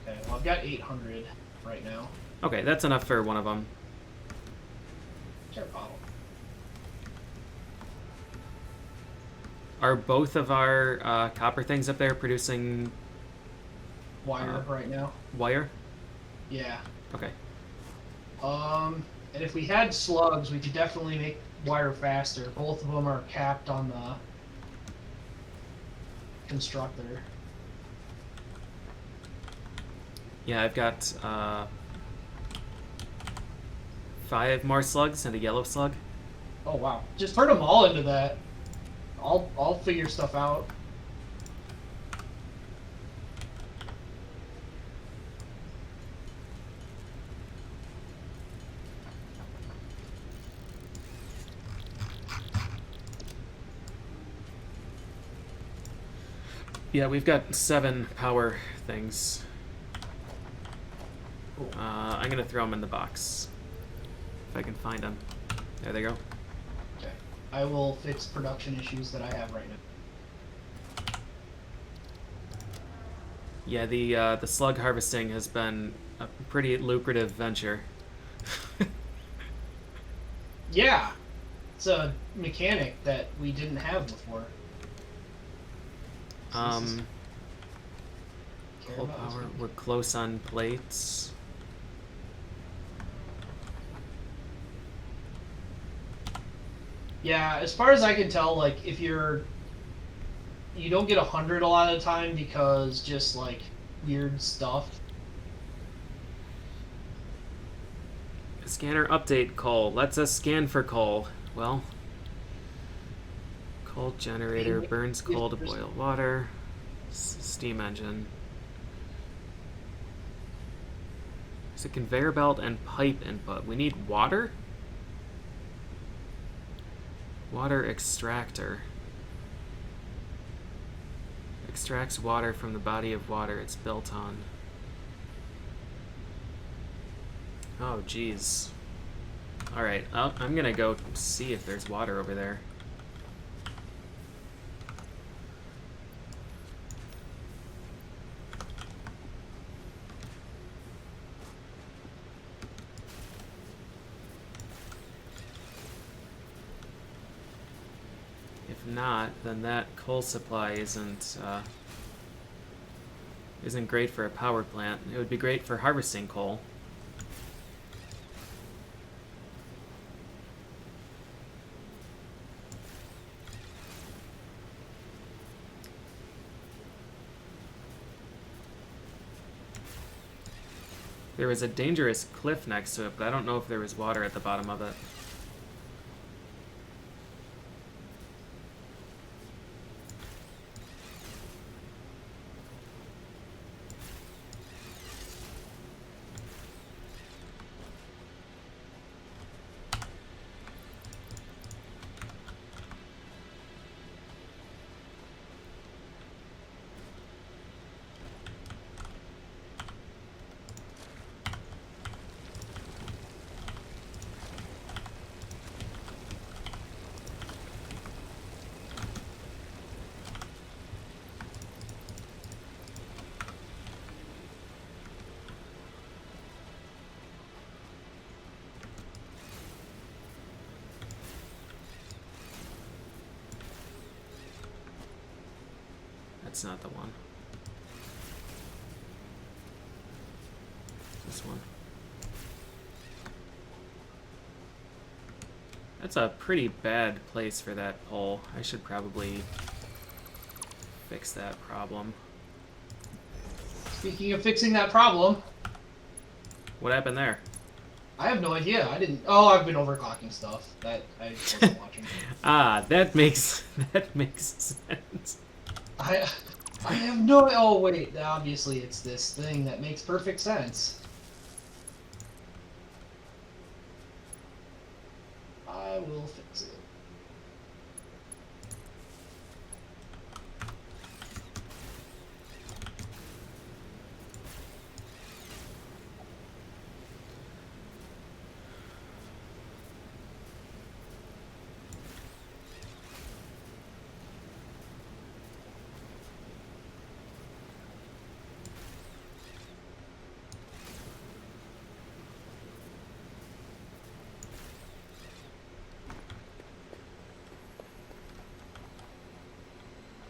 Okay, well I've got 800 right now. Okay, that's enough for one of them. Share bottle. Are both of our copper things up there producing Wire right now. wire? Yeah. Okay. And if we had slugs, we could definitely make wire faster. Both of them are capped on the constructor. Yeah, I've got 5 more slugs and a yellow slug. Oh wow! Just turn them all into that. I'll figure stuff out. Yeah, we've got 7 power things. Cool. I'm gonna throw them in the box. If I can find them. There they go. Okay. I will fix production issues that I have right now. Yeah, the slug harvesting has been a pretty lucrative venture. Yeah, it's a mechanic that we didn't have before. So this is care Coal about this power. one. We're close on plates. Yeah, as far as I can tell, like if you don't get 100 a lot of the time because just like weird stuff. Scanner update coal. Lets us scan for coal. Well, coal generator burns coal to boil water. Steam engine. There's a conveyor belt and pipe input. We need water? Water extractor. Extracts water from the body of water it's built on. Oh, jeez. Alright, I'm gonna go see if there's water over there. If not, then that coal supply isn't great for a power plant. It would be great for harvesting coal. There was a dangerous cliff next to it, but I don't know if there was water at the bottom of it. That's not the one. This one. That's a pretty bad place for that pole. I should probably fix that problem. Speaking of fixing that problem, What happened there? I have no idea. I didn't. Oh, I've been overclocking stuff that I wasn't watching. Ah, that makes sense. I have no. Oh wait, obviously it's this thing that makes perfect sense. I will fix it.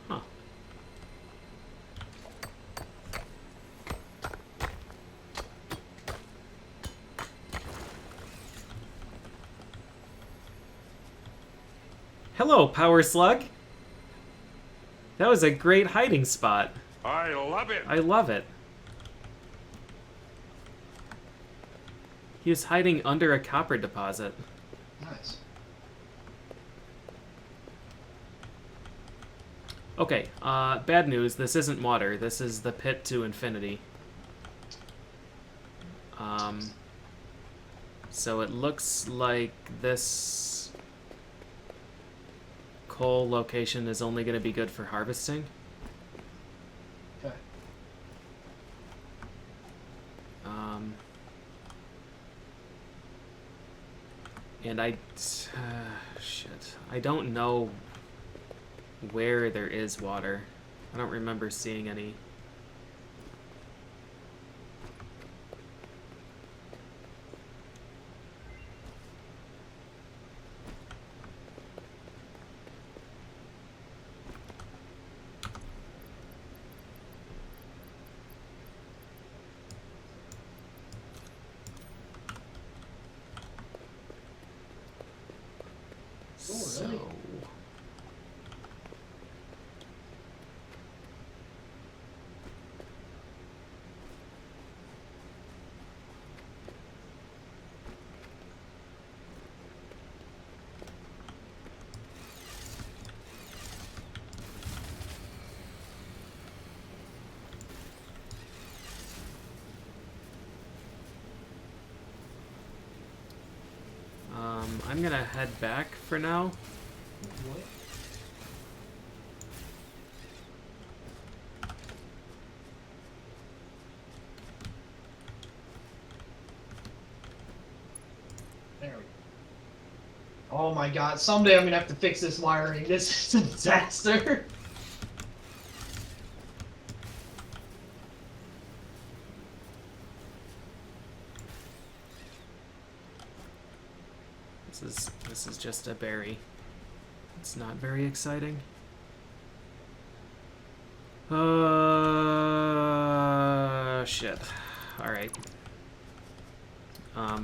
Huh. Hello, Power Slug. That was a great hiding spot. I love it. I love it. He was hiding under a copper deposit. Nice. Okay, bad news. This isn't water. This is the pit to infinity. So it looks like this coal location is only going to be good for harvesting. Okay. And shit. I don't know where there is water. I don't remember seeing any. Oh, really? So I'm gonna head back for now. What? There we go. Oh my god, someday I'm gonna have to fix this wiring. This is a disaster. This is just a berry. It's not very exciting. Shit. All right. All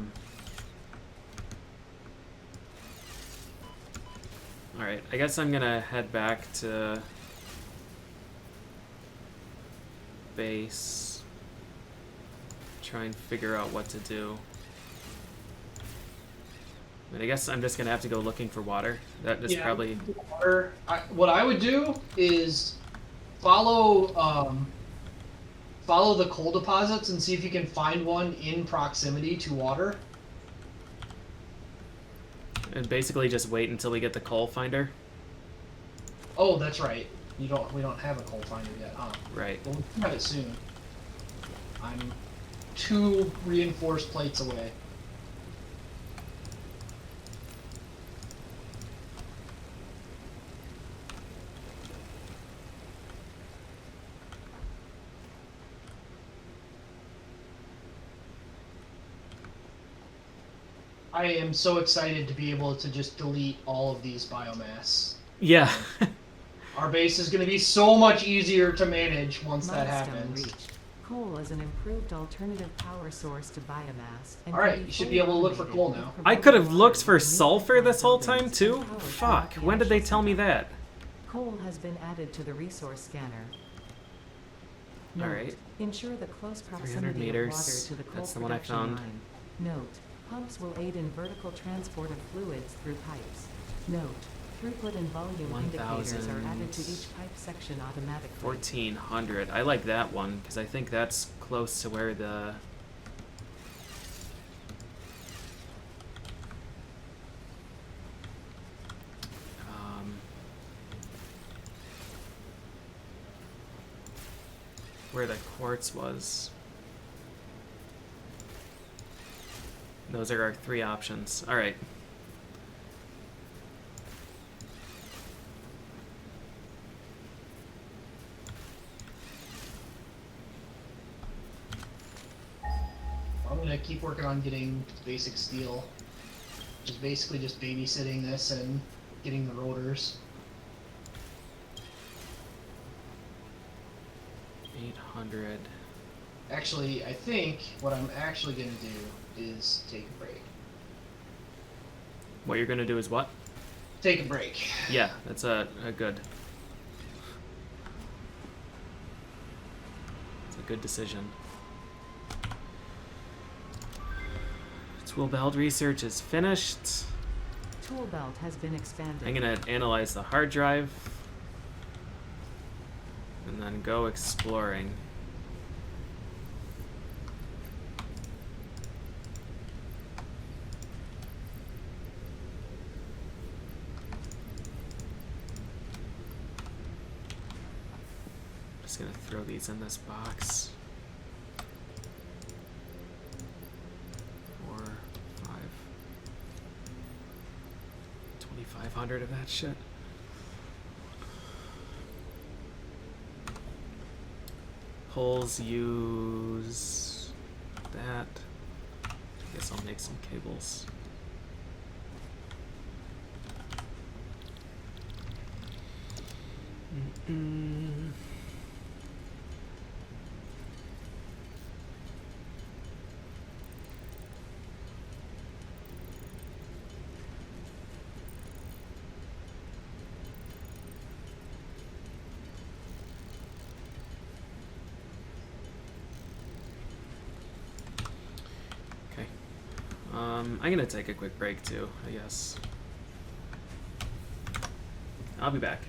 right. I guess I'm gonna head back to base. Try and figure out what to do. And I guess I'm just gonna have to go looking for water. That is probably. Water. What I would do is follow follow the coal deposits and see if you can find one in proximity to water. And basically just wait until we get the coal finder. Oh, that's right. We don't have a coal finder yet, huh? Right. Well, we can have it soon. I'm 2 reinforced plates away. I am so excited to be able to just delete all of these biomass. Yeah. Our base is going to be so much easier to manage once that Milestone happens. reached. Coal is an improved alternative power source to biomass. And Alright, can be you should fully be able to look for automated coal with now. I provided could have water looked for to meet sulfur plant this whole time buildings too? and power Fuck. to When did they the tell me actual that? Coal has been added to the resource scanner. Note, Alright. ensure the close 300 proximity of meters. water to the coal That's the one I production found. line. Note, pumps will aid in vertical transport of fluids through pipes. Note, throughput and volume 1,000. indicators are added to each pipe section automatically. 1400. I like that one because I think that's close to where the. Where the quartz was. Those are our 3 options. All right. I'm going to keep working on getting basic steel. Which is basically just babysitting this and getting the rotors. 800. Actually, I think what I'm actually going to do is take a break. What you're gonna do is what? Take a break. Yeah, that's a good. It's a good decision. Tool belt research is finished. Tool belt has been expanded. I'm gonna analyze the hard drive and then go exploring. Just gonna throw these in this box. 4, 5, 2,500 of that shit. Poles use that. I guess I'll make some cables. I'm gonna take a quick break too, I guess. I'll be back.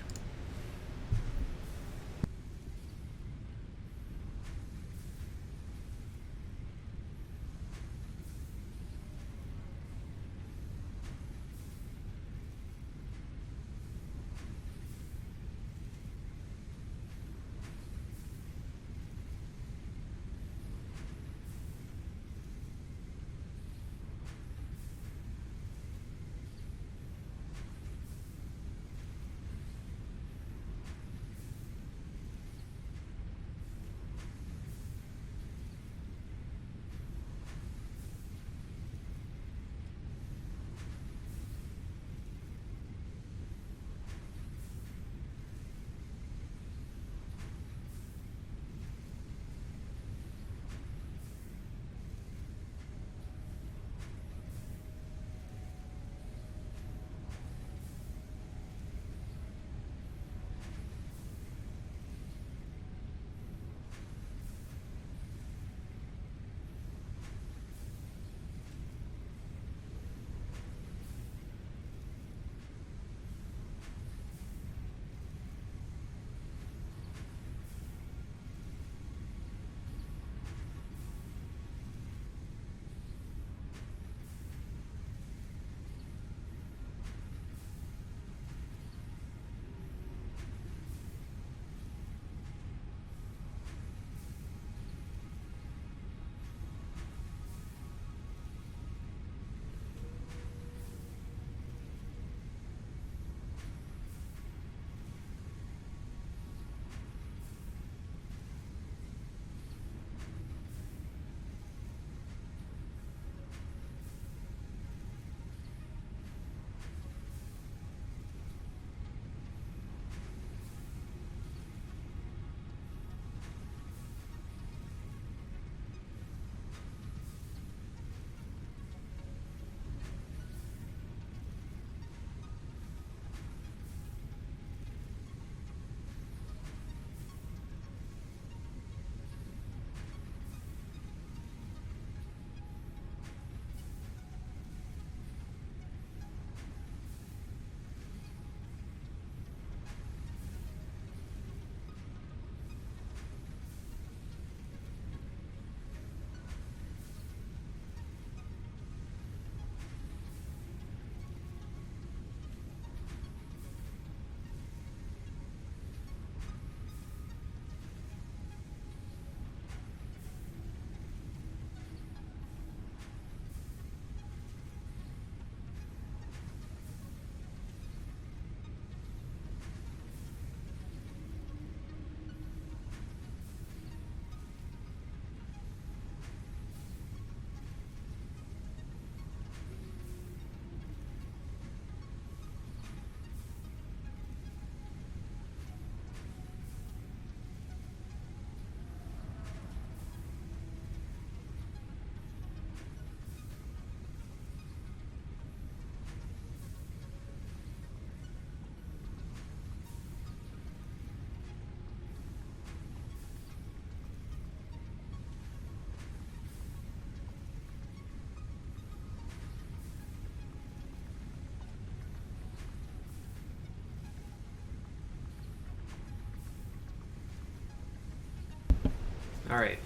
All right.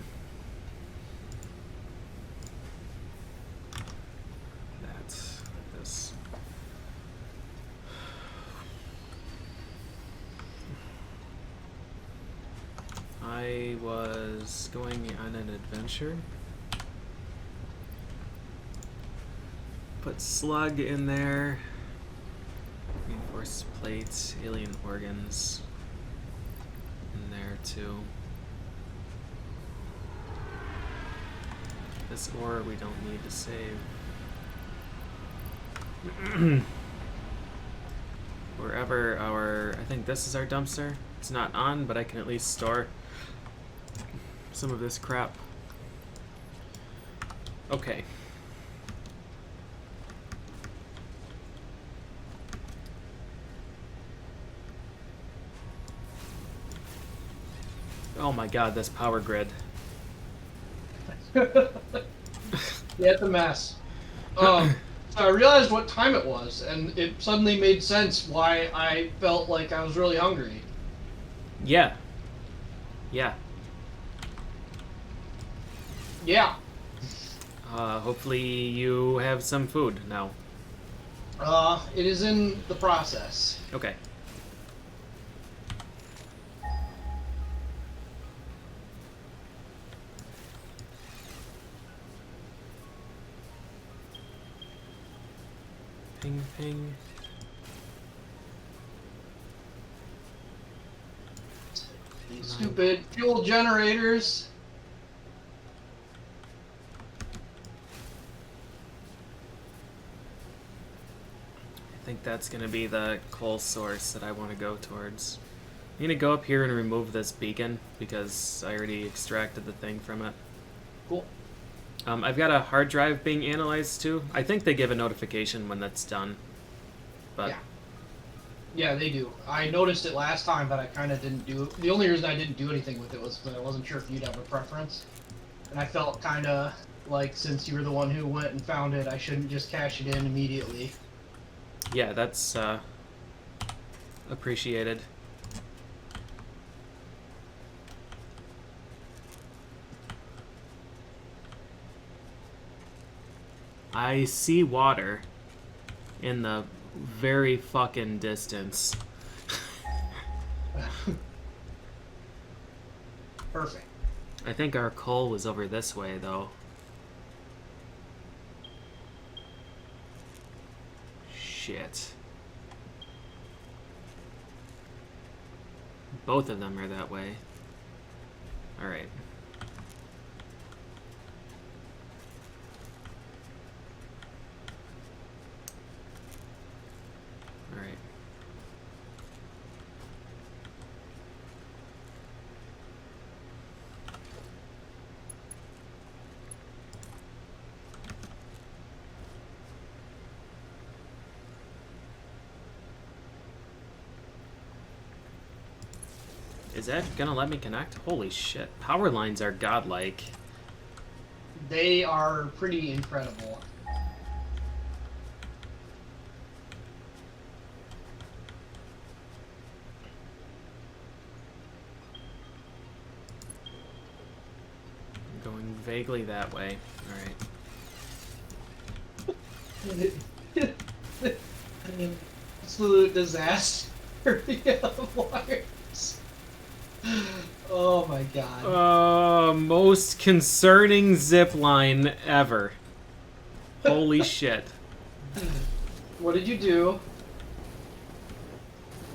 That's this. I was going on an adventure. Put slug in there. Reinforced plates, alien organs in there too. This ore we don't need to save. Wherever our, I think this is our dumpster. It's not on, but I can at least store some of this crap. Okay. Oh my god, this power grid. Yeah, it's a mess. So I realized what time it was, and it suddenly made sense why I felt like I was really hungry. Yeah. Yeah. Yeah. Hopefully you have some food now. It is in the process. Okay. Ping, ping. These stupid fuel generators. I think that's going to be the coal source that I want to go towards. I'm going to go up here and remove this beacon because I already extracted the thing from it. Cool. I've got a hard drive being analyzed too. I think they give a notification when that's done. But Yeah. Yeah, they do. I noticed it last time, but I kind of didn't do it. The only reason I didn't do anything with it was because I wasn't sure if you'd have a preference. And I felt kind of like, since you were the one who went and found it, I shouldn't just cash it in immediately. yeah, that's appreciated. I see water in the very fucking distance. Perfect. I think our coal was over this way, though. Shit. Both of them are that way. Alright. Alright. Is that gonna let me connect? Holy shit. Power lines are godlike. They are pretty incredible. I'm going vaguely that way. Alright. Absolute disaster. Of wires. Oh my god. Most concerning zip line ever. Holy shit. What did you do?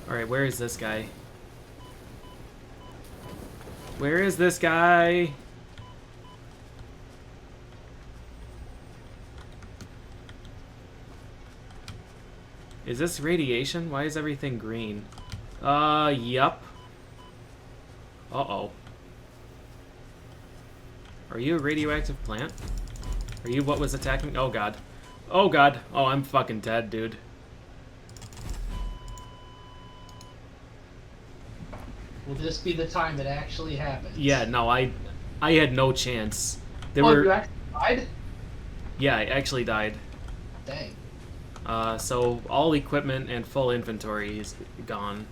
Alright, where is this guy? Where is this guy? Is this radiation? Why is everything green? Yup. Uh-oh. Are you a radioactive plant? Are you what was attacking? Oh god. Oh god. Oh, I'm fucking dead, dude. Will this be the time it actually happens? Yeah, no, I had no chance. There Oh, were you actually died? Yeah, I actually died. Dang. So all equipment and full inventory is gone.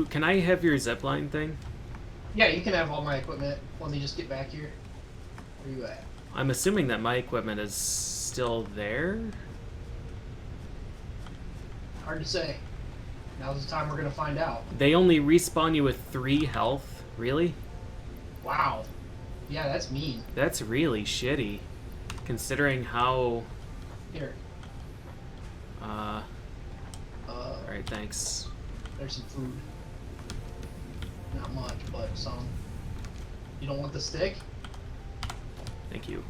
Can I have your zipline thing? Yeah, you can have all my equipment. Let me just get back here. Where you at? I'm assuming that my equipment is still there. Hard to say. Now's the time we're gonna find out. They only respawn you with 3 health. Really? Wow. Yeah, that's mean. That's really shitty, considering how. Here. Alright, thanks. There's some food. Not much, but some. You don't want the stick? Thank you.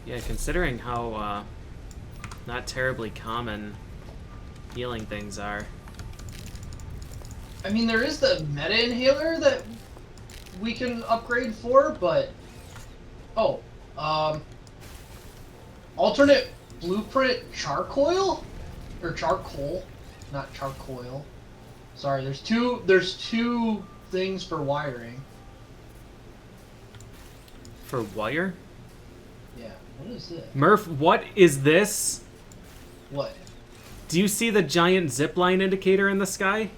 Yeah, considering how not terribly common healing things are. I mean, there is the meta inhaler that we can upgrade for, but oh, alternate blueprint charcoal or charcoal, not charcoal. Sorry, there's two things for wiring. For wire? Yeah. What is this? Murph, what is this? What? Do you see the giant zipline indicator in the sky?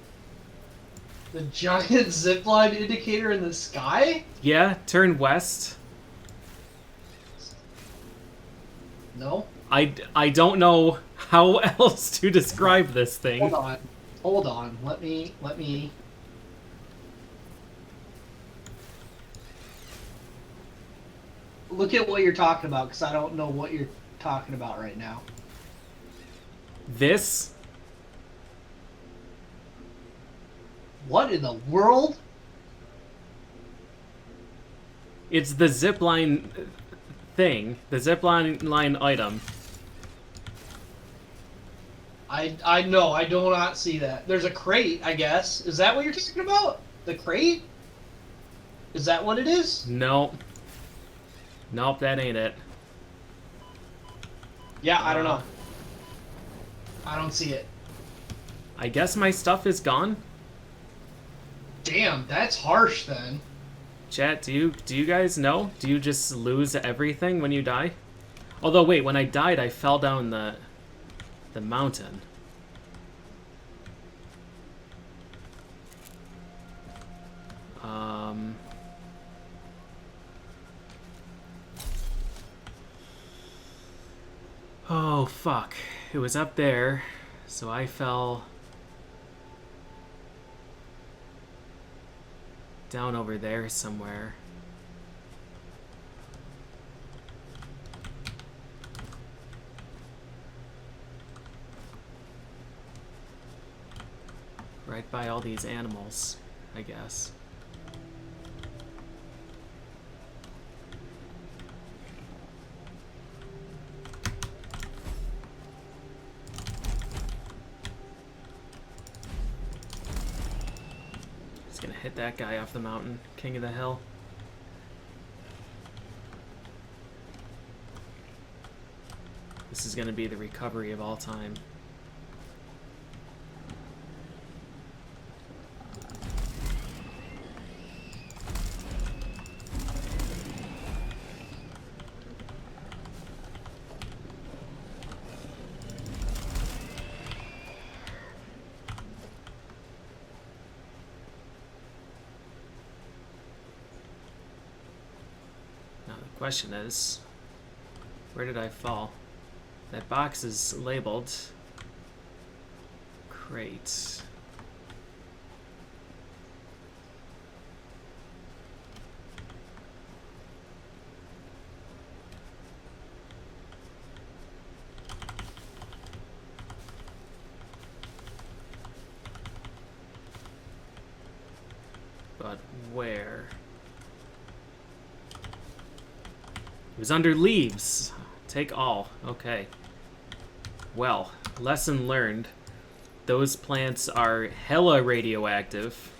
The giant zipline indicator in the sky? Yeah, turn west. No. I don't know how else to describe this thing. Hold on. Hold on. Let me. Look at what you're talking about, because I don't know what you're talking about right now. This? What in the world? It's the zipline thing. The zipline line item. I know, I do not see that. There's a crate, I guess. Is that what you're talking about? The crate? Is that what it is? No. Nope, that ain't it. Yeah, I don't know. I don't see it. I guess my stuff is gone. Damn, that's harsh then. Chat, do you guys know? Do you just lose everything when you die? Although wait, when I died I fell down the mountain. Oh fuck. It was up there, so I fell down over there somewhere. Right by all these animals, I guess. Just gonna hit that guy off the mountain, king of the hill. This is gonna be the recovery of all time. Question is, where did I fall? That box is labeled crate. But where? It was under leaves. Take all. Okay. Well, lesson learned. Those plants are hella radioactive.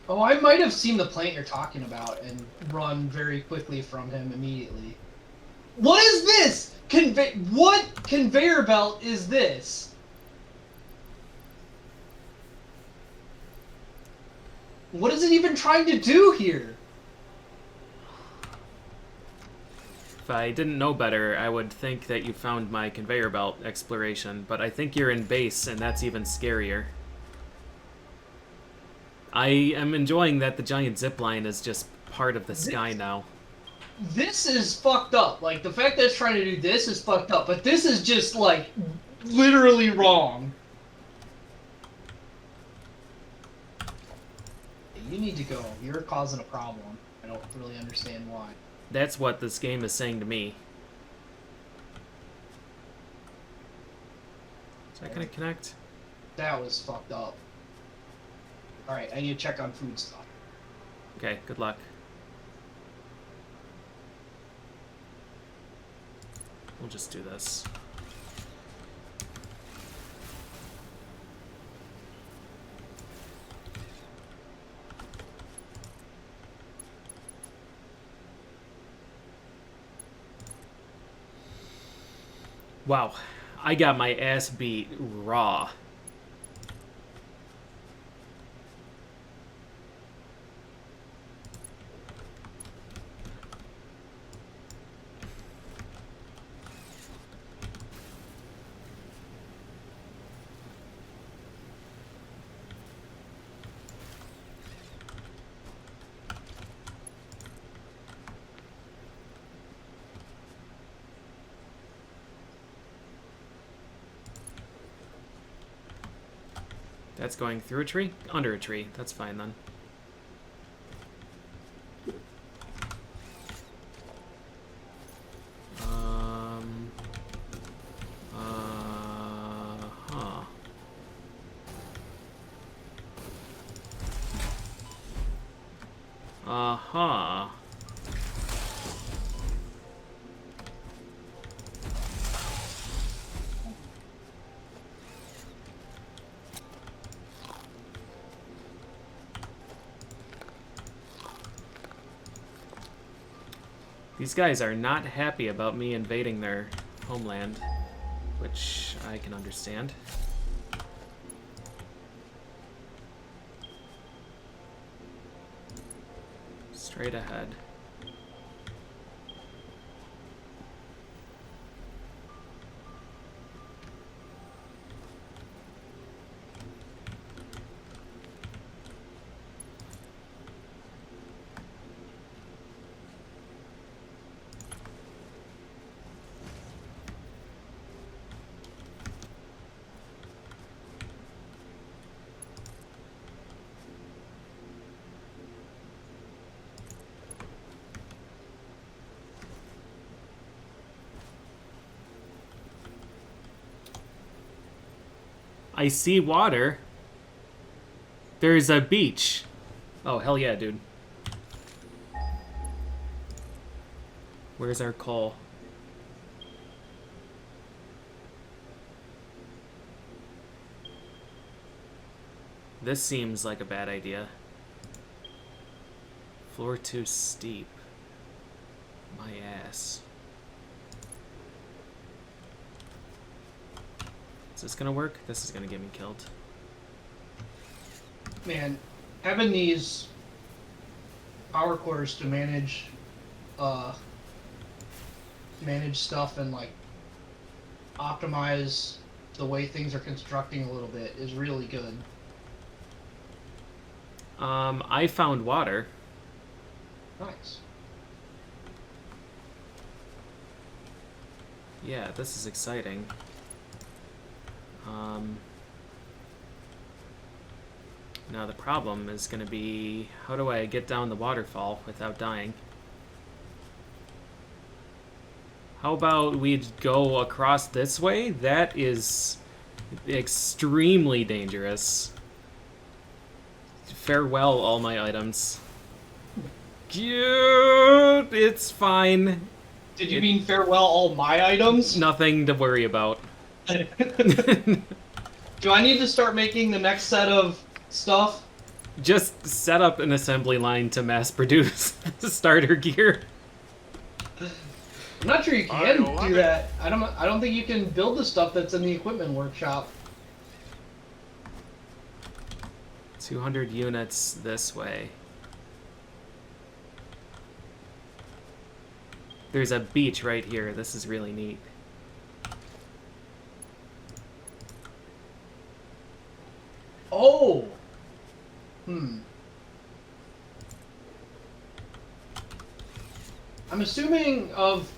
Oh, I might have seen the plant you're talking about and run very quickly from him immediately. What is this? What conveyor belt is this? What is it even trying to do here? If I didn't know better, I would think that you found my conveyor belt exploration, but I think you're in base, and that's even scarier. I am enjoying that the giant zipline is just part of the sky now. This is fucked up. Like, the fact that it's trying to do this is fucked up, but this is just, like, literally wrong. You need to go. You're causing a problem. I don't really understand why. That's what this game is saying to me. Is that gonna connect? That was fucked up. Alright, I need to check on food stuff. Okay, good luck. We'll just do this. Wow. I got my ass beat raw. That's going through a tree? Under a tree. That's fine then. Huh. Uh-huh. These guys are not happy about me invading their homeland, which I can understand. Straight ahead. I see water. There's a beach. Oh, hell yeah, dude. Where's our coal? This seems like a bad idea. Floor too steep. My ass. Is this gonna work? This is gonna get me killed. Man, having these power cores to manage stuff and like optimize the way things are constructing a little bit is really good. I found water. Nice. Yeah, this is exciting. Now the problem is going to be, how do I get down the waterfall without dying? How about we go across this way? That is extremely dangerous. Farewell, all my items. Cute! It's fine. Did you mean farewell all my items? Nothing to worry about. Do I need to start making the next set of stuff? Just set up an assembly line to mass produce starter gear. I'm not sure you can do that. I don't think you can build the stuff that's in the equipment workshop. 200 units this way. There's a beach right here. This is really neat. Oh! I'm assuming of...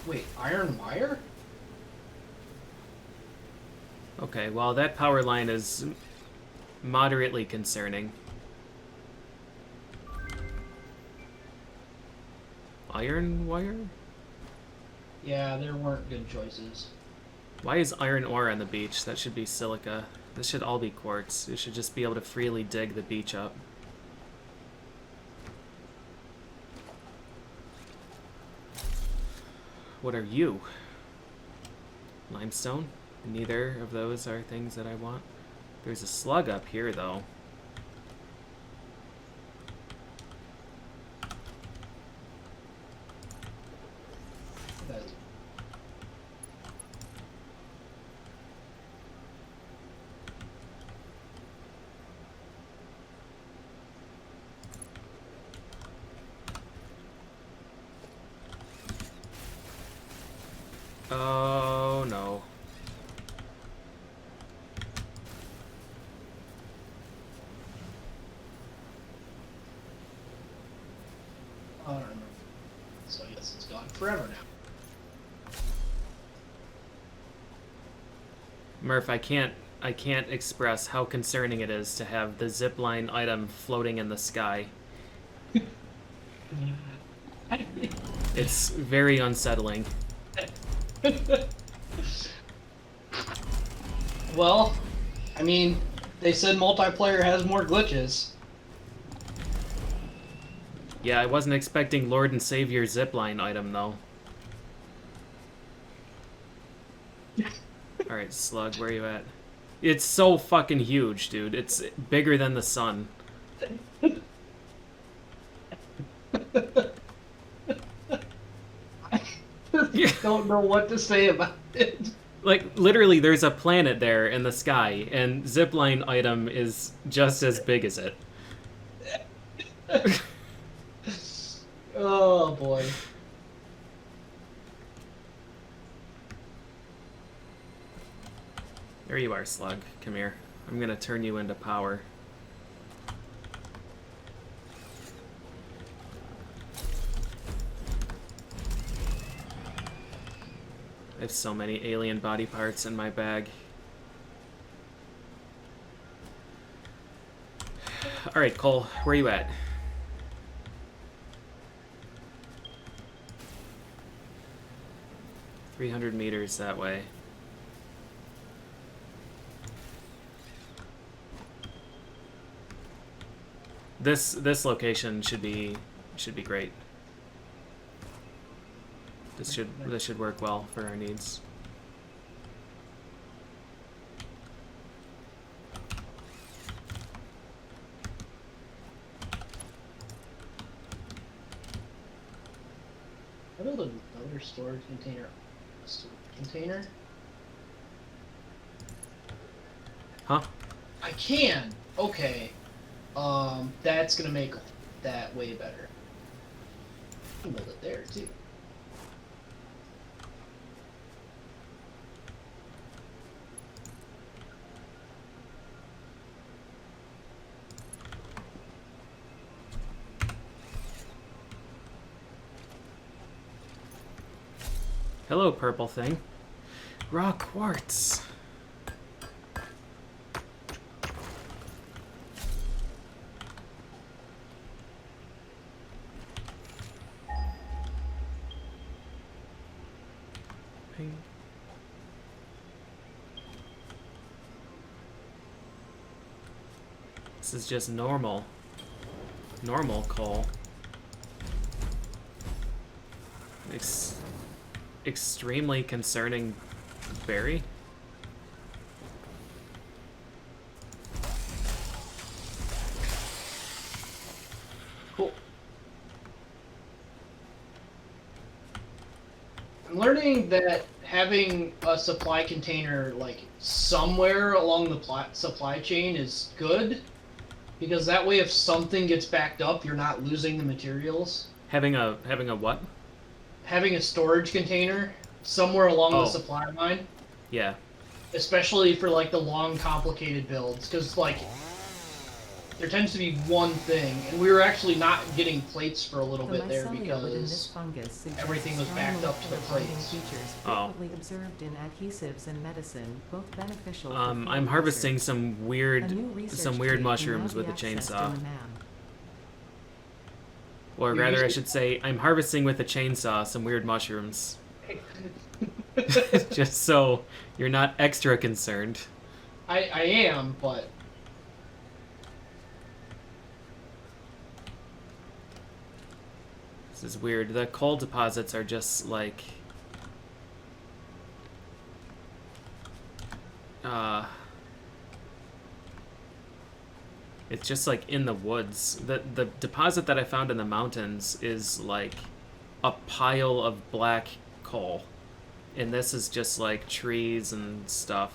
Wait, iron wire? Okay, well, that power line is moderately concerning. Iron wire? Yeah, there weren't good choices. Why is iron ore on the beach? That should be silica. This should all be quartz. You should just be able to freely dig the beach up. What are you? Limestone? Neither of those are things that I want. There's a slug up here, though. Oh no. I don't remember. So I guess it's gone forever now. Murph, I can't express how concerning it is to have the zipline item floating in the sky. It's very unsettling. Well, I mean, they said multiplayer has more glitches. Yeah, I wasn't expecting Lord and Savior zipline item, though. Alright, Slug, where are you at? It's so fucking huge, dude. It's bigger than the sun. Don't know what to say about it. Like, literally, there's a planet there in the sky, and zipline item is just as big as it. Oh boy. There you are, Slug. Come here. I'm gonna turn you into power. I have so many alien body parts in my bag. Alright, Cole, where are you at? $300 that way. This location should be great. This should work well for our needs. I built another storage container. Container? Huh? I can. Okay. That's gonna make that way better. I can build it there too. Hello, purple thing. Raw quartz. Ping. This is just normal coal. Extremely concerning berry. Cool. I'm learning that having a supply container like somewhere along the supply chain is good, because that way if something gets backed up, you're not losing the materials. Having a what? Having a storage container somewhere along the Oh. supply line, Yeah. especially for like the long, complicated builds, because like there tends to be one thing, and we were actually not getting plates for a little The bit there mycelia within this because fungus suggests everything was strong backed up to the molecular bonding plates. features Oh. frequently observed in adhesives and medicine, both beneficial for I'm field harvesting research. some A new weird research trait can mushrooms now with be a accessed chainsaw. in the MAM. Or You're rather, I using- should say, I'm harvesting with a chainsaw some weird mushrooms. Just so you're not extra concerned. I am, but This is weird. The coal deposits are just like... It's just like in the woods. The deposit that I found in the mountains is like a pile of black coal. And this is just like trees and stuff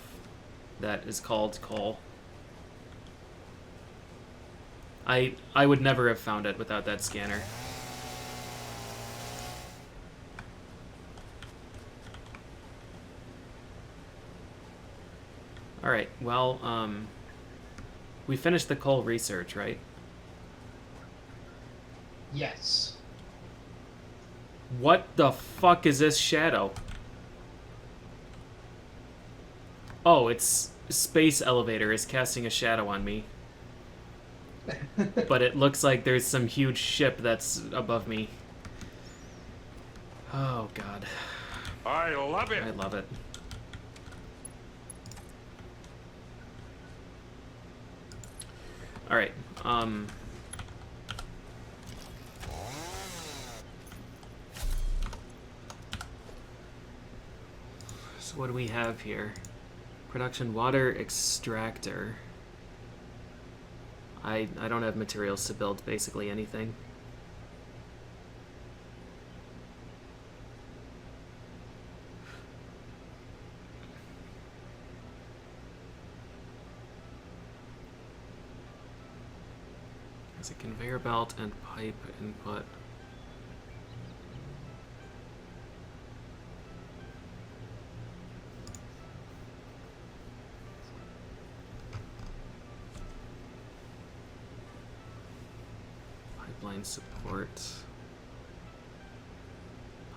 that is called coal. I would never have found it without that scanner. All right. Well, we finished the coal research, right? Yes. What the fuck is this shadow? Oh, it's space elevator is casting a shadow on me. But it looks like there's some huge ship that's above me. Oh god. I love it. I love it. All right. So what do we have here? Production water extractor. I don't have materials to build basically anything. There's a conveyor belt and pipe input. Pipeline support.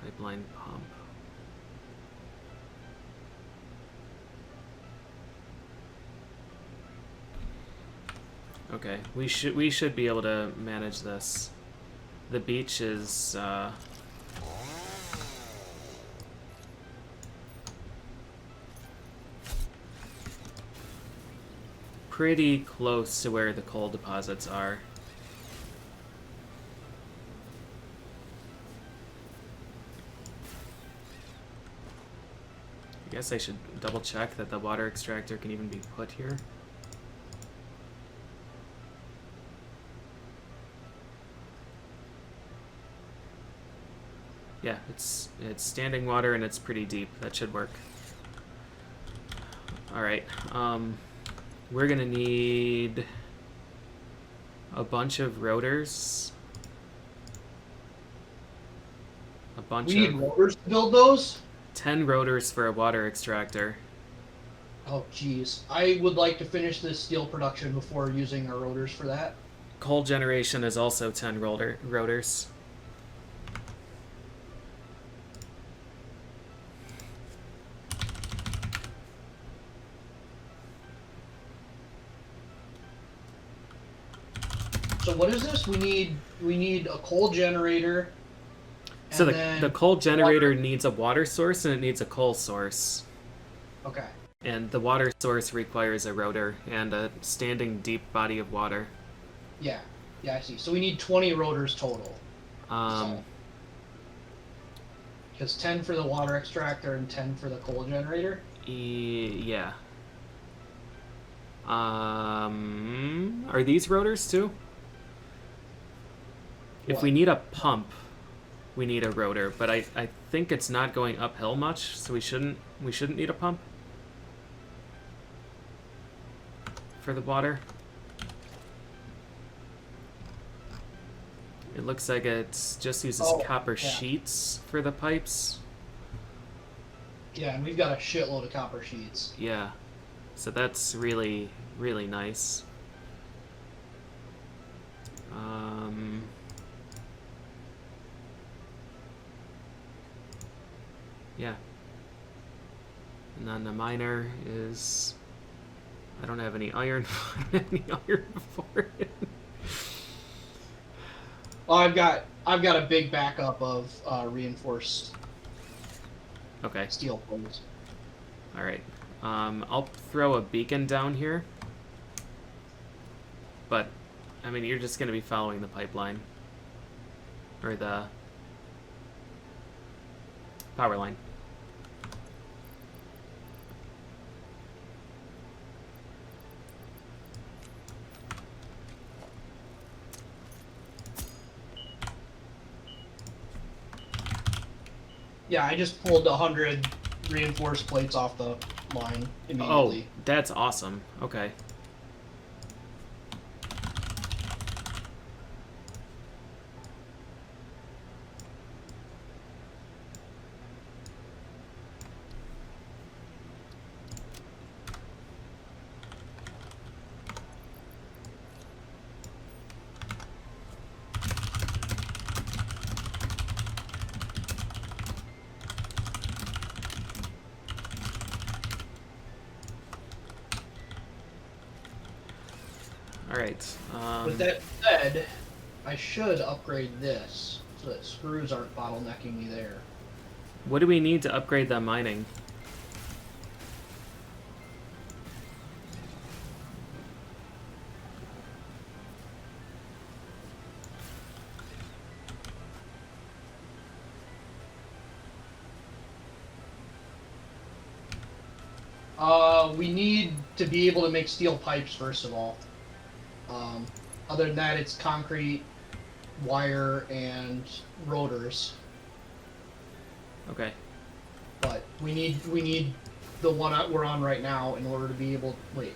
Pipeline pump. Okay, we should be able to manage this. The beach is pretty close to where the coal deposits are. I guess I should double check that the water extractor can even be put here. Yeah, it's standing water and it's pretty deep. That should work. All right. We're gonna need a bunch of rotors. A bunch We need of rotors to build those? 10 rotors for a water extractor. Oh, jeez. I would like to finish this steel production before using our rotors for that. Coal generation is also 10 rotors. So what is this? We need a coal generator. So and the then coal generator water. needs a water source and it needs a coal source. Okay. And the water source requires a rotor and a standing deep body of water. Yeah. Yeah, I see. So we need 20 rotors total. Because 10 for the water extractor and 10 for the coal generator. Yeah. Are these rotors too? If What? we need a pump, we need a rotor, but I think it's not going uphill much, so we shouldn't need a pump for the water. It looks like it just uses copper yeah. sheets for the pipes. Yeah, and we've got a shitload of copper sheets. Yeah. So that's really, really nice. Yeah. And then the miner is... I don't have any iron. Any iron for it. Well, I've got a big backup of reinforced Okay. steel poles. All right. I'll throw a beacon down here. But, I mean, you're just going to be following the pipeline. Or the power line. Yeah, I just pulled 100 reinforced plates off the line immediately. Oh, that's awesome. Okay. Alright. With that said, I should upgrade this so that screws aren't bottlenecking me there. What do we need to upgrade that mining? We need to be able to make steel pipes, first of all. Other than that, it's concrete, wire, and rotors. Okay. But we need the one we're on right now in order to be able... Wait.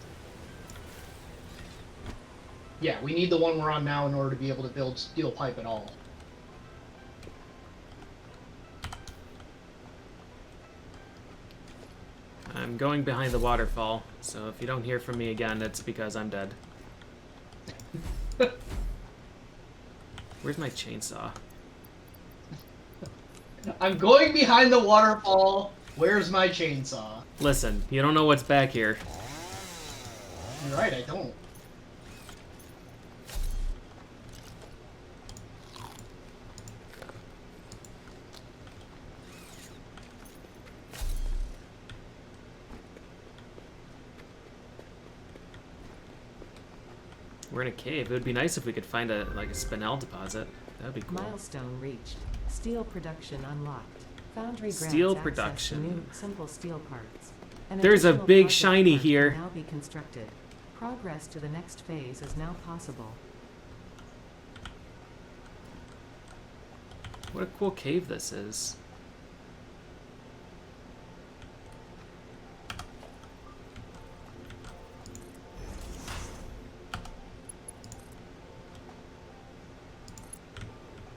Yeah, we need the one we're on now in order to be able to build steel pipe at all. I'm going behind the waterfall, so if you don't hear from me again, it's because I'm dead. Where's my chainsaw? I'm going behind the waterfall. Where's my chainsaw? Listen, you don't know what's back here. You're right, I don't. We're in a cave. It would be nice if we could find a spinel deposit. That would be cool. Milestone reached. Steel production unlocked. Foundry grants Steel access to production. new simple steel parts. An There's a additional big project shiny plant can here. now be constructed. Progress to the next phase is now possible. What a cool cave this is.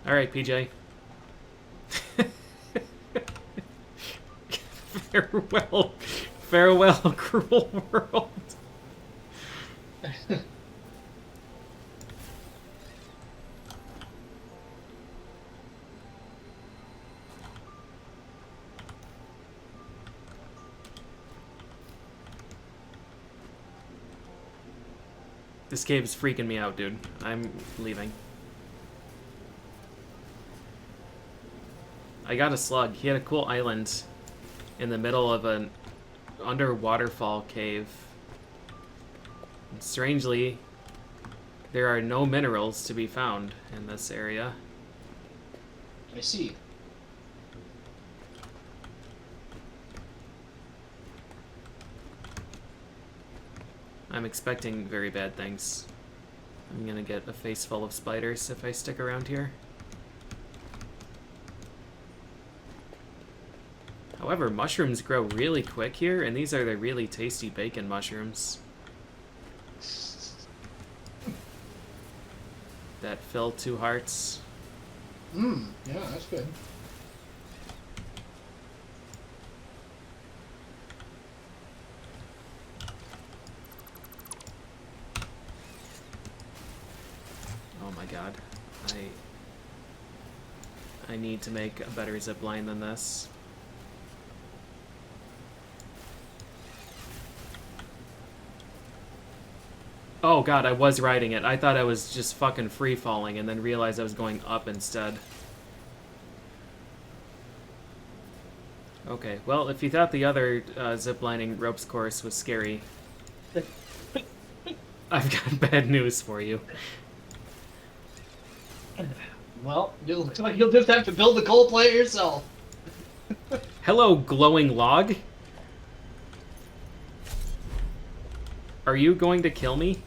Alright, PJ. Farewell. Farewell, cruel world. This cave is freaking me out, dude. I'm leaving. I got a slug. He had a cool island in the middle of an underwaterfall cave. And strangely, there are no minerals to be found in this area. I see. I'm expecting very bad things. I'm gonna get a face full of spiders if I stick around here. However, mushrooms grow really quick here, and these are the really tasty bacon mushrooms that fill 2 hearts. Yeah, that's good. Oh my god. I need to make a better zip line than this. Oh god, I was riding it. I thought I was just fucking free falling and then realized I was going up instead. Okay, well, if you thought the other ziplining ropes course was scary, I've got bad news for you. Well, it looks like you'll just have to build the coal plant yourself. Hello, glowing log. Are you going to kill me?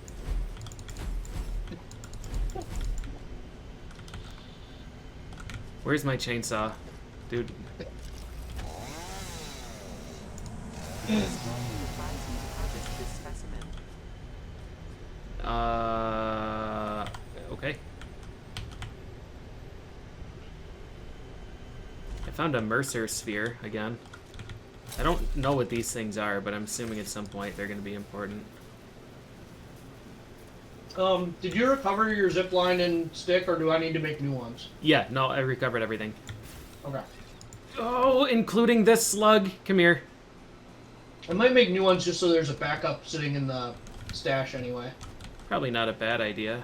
Where's my chainsaw? Dude. Okay. I found a Mercer sphere again. I don't know what these things are, but I'm assuming at some point they're going to be important. Did you recover your zip line and stick, or do I need to make new ones? Yeah, no, I recovered everything. Okay. Oh, including this slug. Come here. I might make new ones just so there's a backup sitting in the stash anyway. Probably not a bad idea.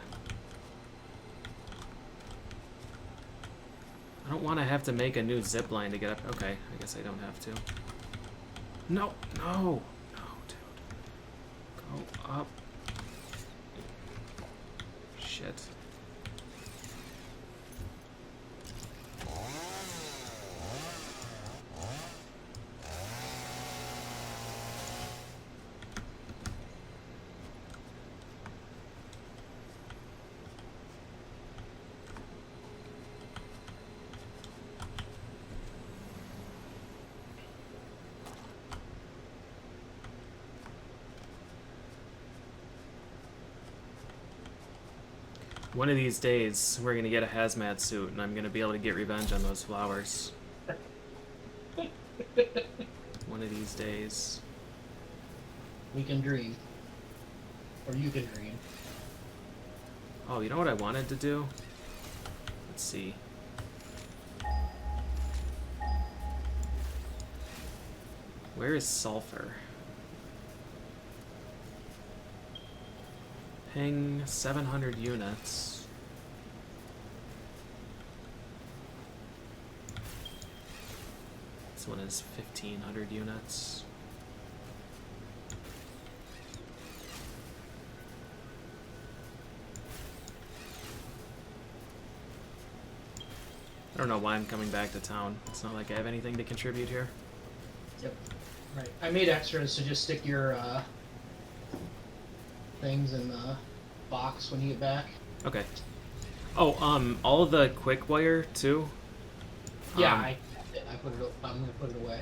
I don't want to have to make a new zip line to get up. Okay, I guess I don't have to. No, no, no, dude. Go up. Shit. One of these days, we're gonna get a hazmat suit, and I'm gonna be able to get revenge on those flowers. One of these days. We can dream. Or you can dream. Oh, you know what I wanted to do? Let's see. Where is sulfur? Ping 700 units. This one is 1500 units. I don't know why I'm coming back to town. It's not like I have anything to contribute here. Yep. Right. I made extras to just stick your things in the box when you get back. Okay. Oh, all of the quick wire too? Yeah, I put it. I'm gonna put it away.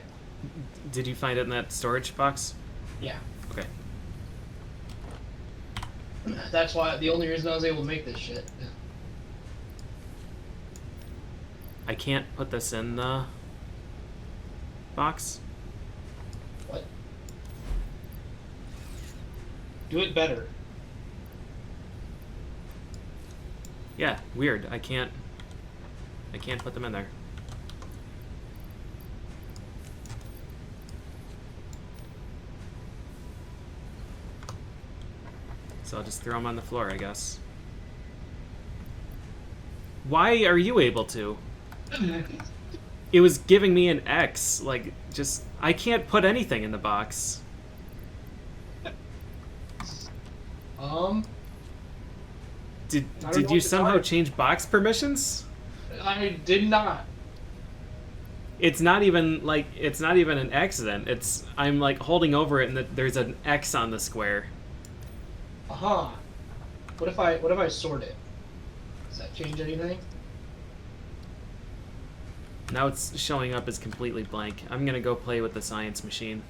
Did you find it in that storage box? Yeah. Okay. That's why the only reason I was able to make this shit. I can't put this in the box. What? Do it better. Yeah, weird. I can't put them in there. So I'll just throw them on the floor, I guess. Why are you able to? It was giving me an X. Like, just... I can't put anything in the box. Did you somehow change box permissions? I did not. It's not even an accident. I'm like holding over it and there's an X on the square. Uh-huh. What if I sort it? Does that change anything? Now it's showing up as completely blank. I'm gonna go play with the science machine.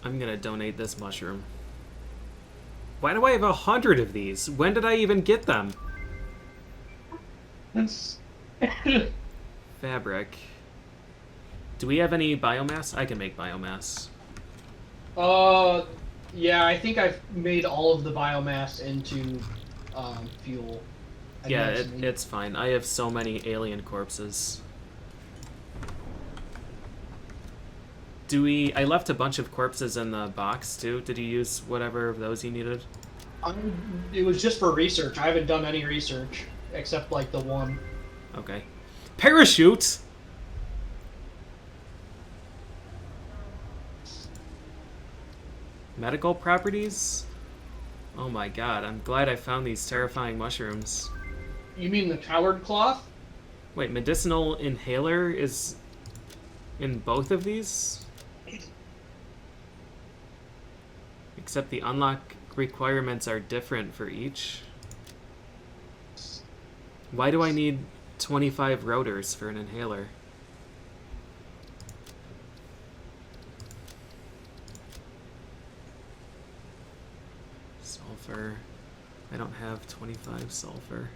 I'm gonna donate this mushroom. Why do I have 100 of these? When did I even get them? Fabric. Do we have any biomass? I can make biomass. Yeah, I think I've made all of the biomass into fuel. Yeah, it's fine. I have so many alien corpses. I left a bunch of corpses in the box too. Did you use whatever of those you needed? It was just for research. I haven't done any research except like the one. Okay. Parachute! Medical properties? Oh my god, I'm glad I found these terrifying mushrooms. You mean the coward cloth? Wait, medicinal inhaler is in both of these? Except the unlock requirements are different for each. Why do I need 25 rotors for an inhaler? Sulfur. I don't have 25 sulfur.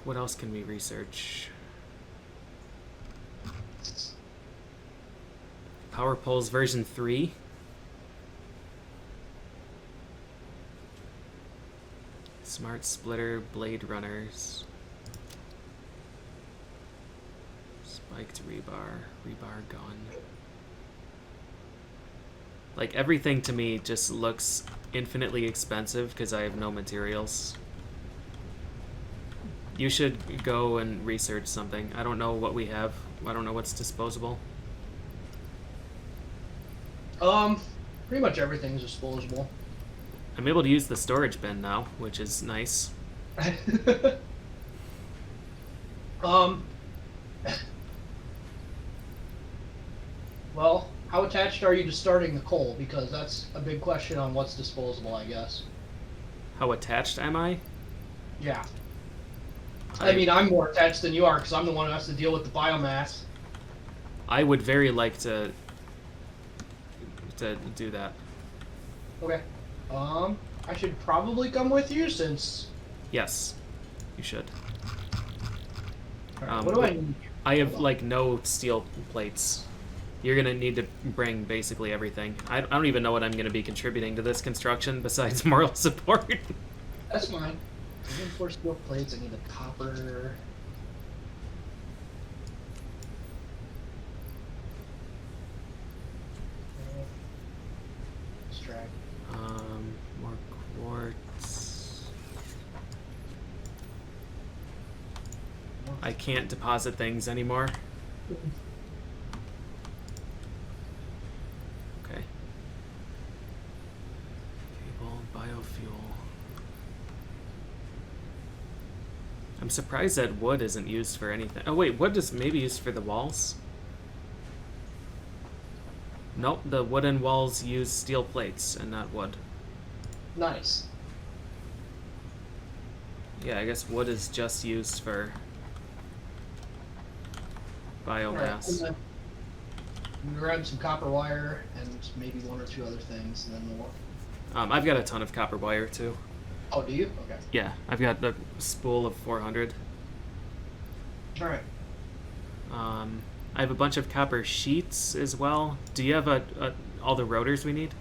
What else can we research? Power poles version 3. Smart splitter blade runners. Spiked rebar gun. Like, everything to me just looks infinitely expensive because I have no materials. You should go and research something. I don't know what we have. I don't know what's disposable. Pretty much everything's disposable. I'm able to use the storage bin now, which is nice. Um, well, how attached are you to starting the coal? Because that's a big question on what's disposable, I guess. How attached am I? Yeah. I mean, I'm more attached than you are because I'm the one who has to deal with the biomass. I would very like to do that. Okay. I should probably come with you since... Yes, you should. Alright, what do I need? I have, like, no steel plates. You're gonna need to bring basically everything. I don't even know what I'm gonna be contributing to this construction besides moral support. That's fine. I need 4 steel plates, I need a copper... Extract. More quartz. I can't deposit things anymore. Okay. Cable, biofuel. I'm surprised that wood isn't used for anything. Oh wait, wood is maybe used for the walls? Nope, the wooden walls use steel plates and not wood. Nice. Yeah, I guess wood is just used for biomass. Alright, grab some copper wire and maybe 1 or 2 other things, and then we'll... I've got a ton of copper wire too. Oh, do you? Okay. Yeah, I've got a spool of 400. Alright. I have a bunch of copper sheets as well. Do you have all the rotors we need?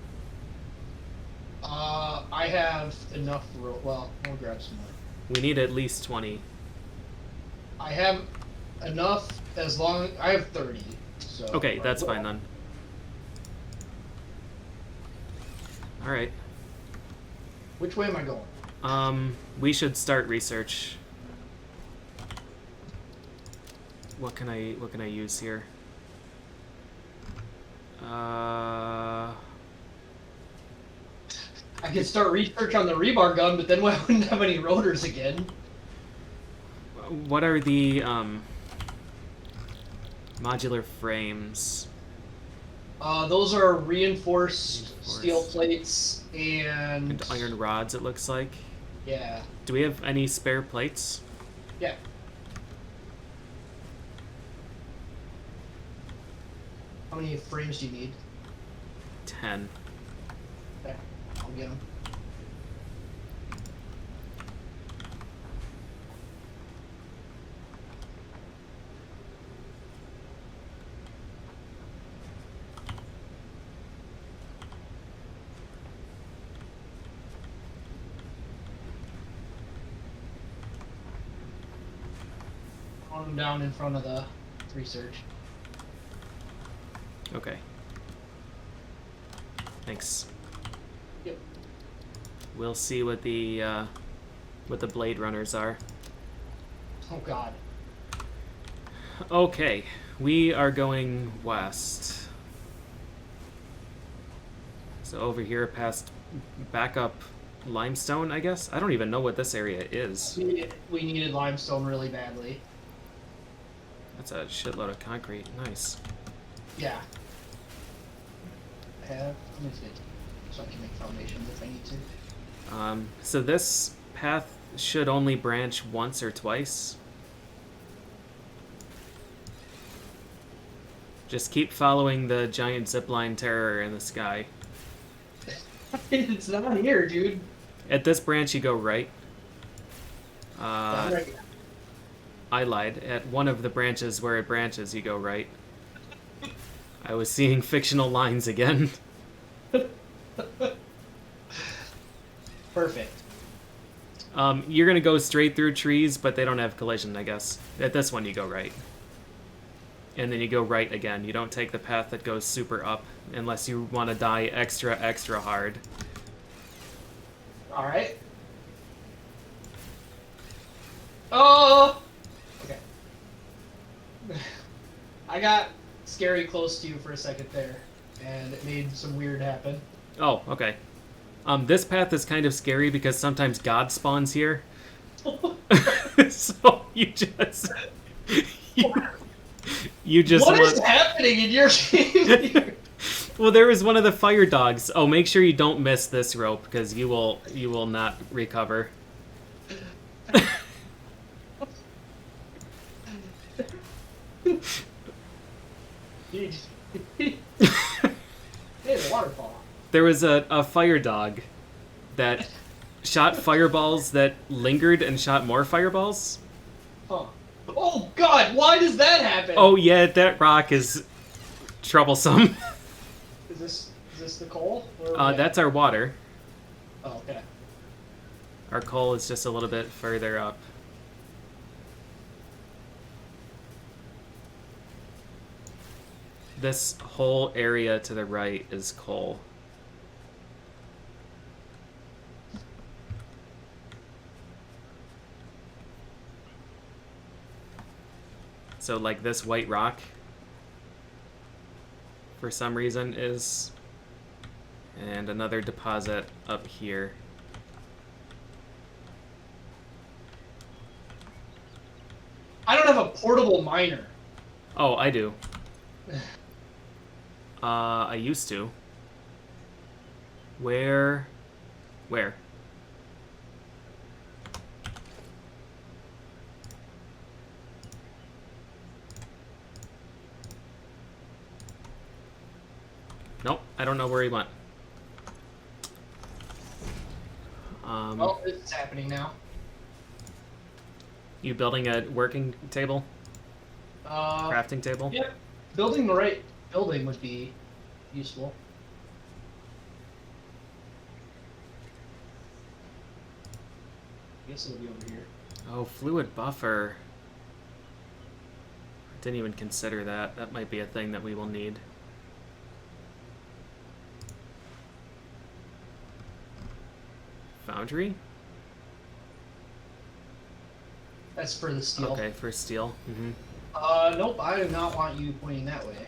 I have enough well, I'll grab some more. We need at least 20. I have enough as long... I have 30, so... Okay, that's fine then. Alright. Which way am I going? We should start research. What can I use here? I could start research on the rebar gun, but then I wouldn't have any rotors again. What are the modular frames? Those are reinforced steel plates and... And iron rods, it looks like. Yeah. Do we have any spare plates? Yeah. How many frames do you need? 10. Okay, I'll get them. On them down in front of the research. Okay. Thanks. Yep. We'll see what the Blade Runners are. Oh god. Okay, we are going west. So over here past backup limestone, I guess? I don't even know what this area is. We needed limestone really badly. That's a shitload of concrete. Nice. Yeah. Let me see. So I can make foundations if I need to. So this path should only branch once or twice. Just keep following the giant zipline terror in the sky. It's not here, dude. At this branch, you go right. Right. I lied. At one of the branches where it branches, you go right. I was seeing fictional lines again. Perfect. You're gonna go straight through trees, but they don't have collision, I guess. At this one, you go right. and then you go right again. You don't take the path that goes super up unless you want to die extra, extra hard. Alright. Oh! Okay. I got scary close to you for a second there, and it made some weird happen. Oh, okay. This path is kind of scary because sometimes God spawns here. So you just... You just What is happening in your game? Well, there is one of the fire dogs. Oh, make sure you don't miss this rope because you will not recover. Hey, the waterfall. There was a fire dog that shot fireballs that lingered and shot more fireballs. Huh. Oh God! Why does that happen? Oh yeah, that rock is troublesome. Is this the coal? Where are we at? That's our water. Oh, okay. Our coal is just a little bit further up. This whole area to the right is coal. So like this white rock, for some reason, is... And another deposit up here. I don't have a portable miner. Oh, I do. I used to. Where? Nope, I don't know where he went. Well, it's happening now. You building a working table? Crafting table? Yep. Building the right building would be useful. I guess it'll be over here. Oh, fluid buffer. Didn't even consider that. That might be a thing that we will need. Foundry? That's for the steel. Okay, for steel. Mm-hmm. Nope, I do not want you pointing that way.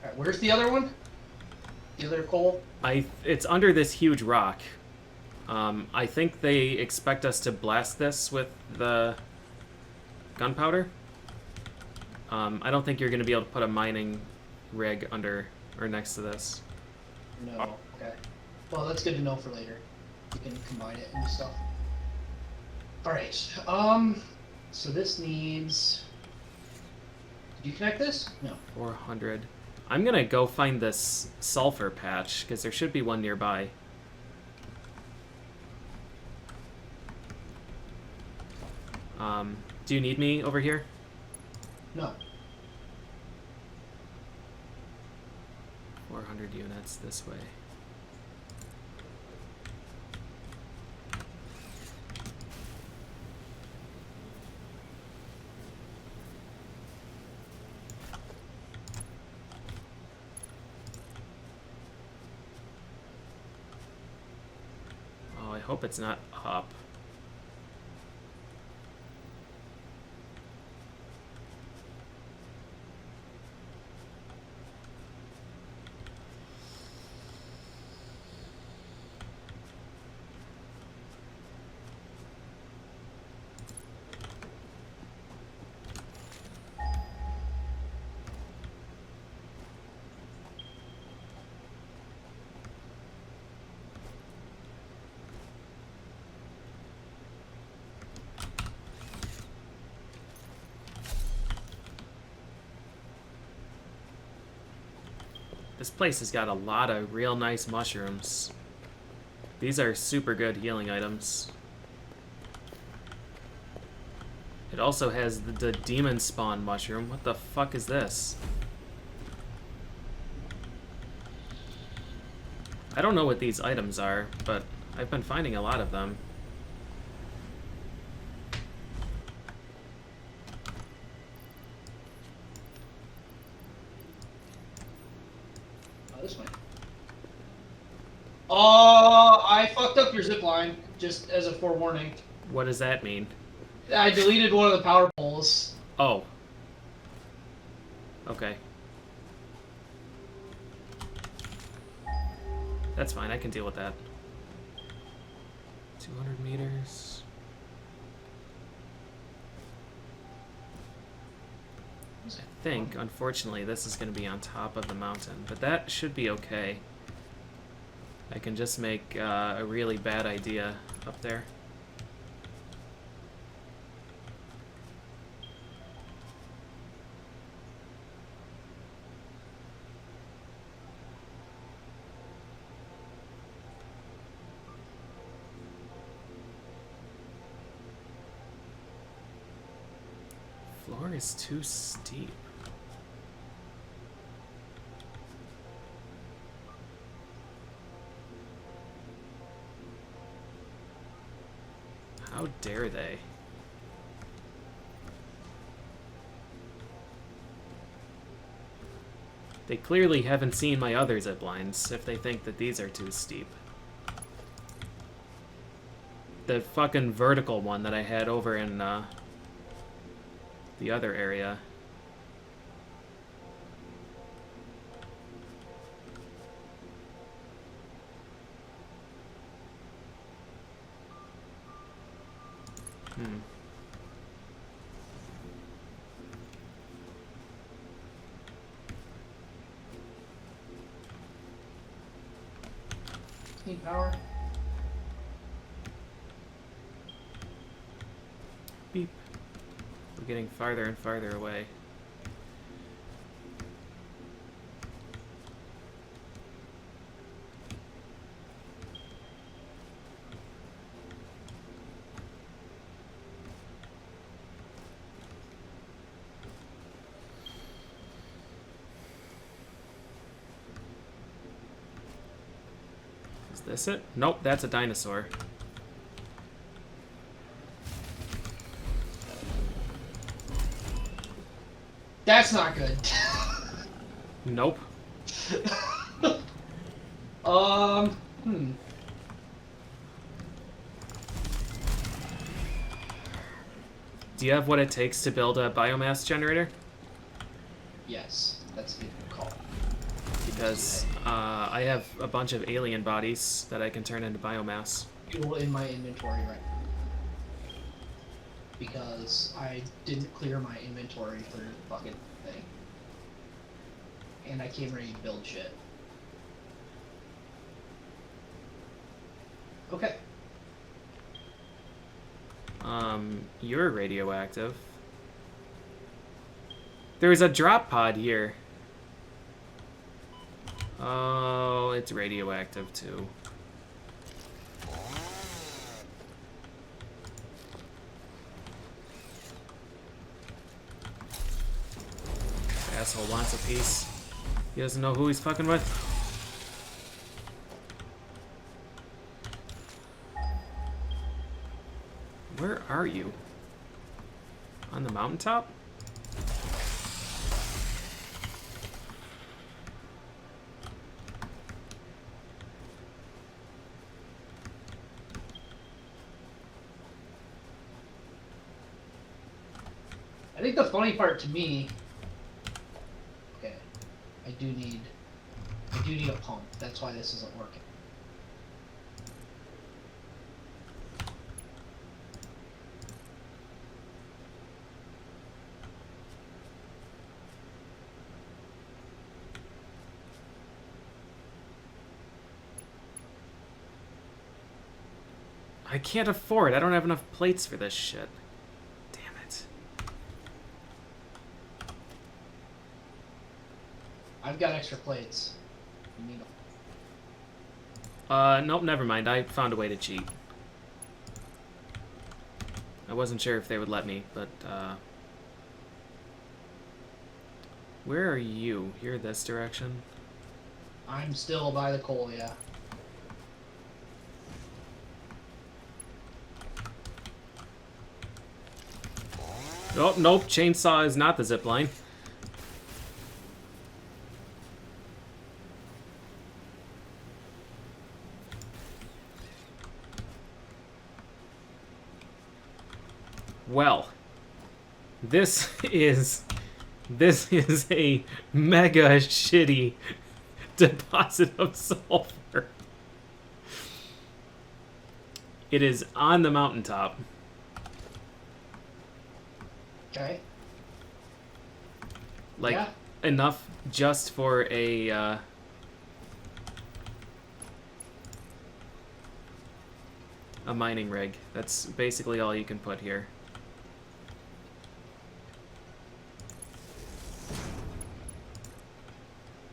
Alright, where's the other one? The other coal? It's under this huge rock. I think they expect us to blast this with the gunpowder. I don't think you're going to be able to put a mining rig under or next to this. No. Okay. Well, that's good to know for later. You can combine it and stuff. Alright, so this needs... Did you connect this? No. 400. I'm going to go find this sulfur patch, because there should be one nearby. Do you need me over here? No. 400 units this way. Oh, I hope it's not up. This place has got a lot of real nice mushrooms. These are super good healing items. It also has the demon spawn mushroom. What the fuck is this? I don't know what these items are, but I've been finding a lot of them. I fucked up your zip line, just as a forewarning. What does that mean? I deleted one of the power poles. Oh. Okay. That's fine, I can deal with that. 200 meters. I think, unfortunately, this is going to be on top of the mountain, but that should be okay. I can just make a really bad idea up there. Floor is too steep. How dare they? They clearly haven't seen my other zip lines if they think that these are too steep. The fucking vertical one that I had over in the other area. Need power. Beep. We're getting farther and farther away. Is this it? Nope, that's a dinosaur. That's not good. Nope. Hmm. Do you have what it takes to build a biomass generator? Yes, that's a good call. Because I have a bunch of alien bodies that I can turn into biomass. Fuel in my inventory right now. Because I didn't clear my inventory for the fucking thing. And I came ready to build shit. Okay. You're radioactive. There's a drop pod here. Oh, it's radioactive too. Asshole wants a piece. He doesn't know who he's fucking with. Where are you? On the mountaintop? I think the funny part to me. Okay, I do need a pump. That's why this isn't working. I can't afford. I don't have enough plates for this shit. Damn it. I've got extra plates. You need Nope, never mind. I found a way to cheat. I wasn't sure if they would let me, but, where are you? You're this direction? I'm still by the coal, yeah. Oh, nope. Chainsaw is not the zip line. Well, this is a mega shitty deposit of sulfur. It is on the mountaintop. Okay. Like, Yeah. enough just for a mining rig. That's basically all you can put here.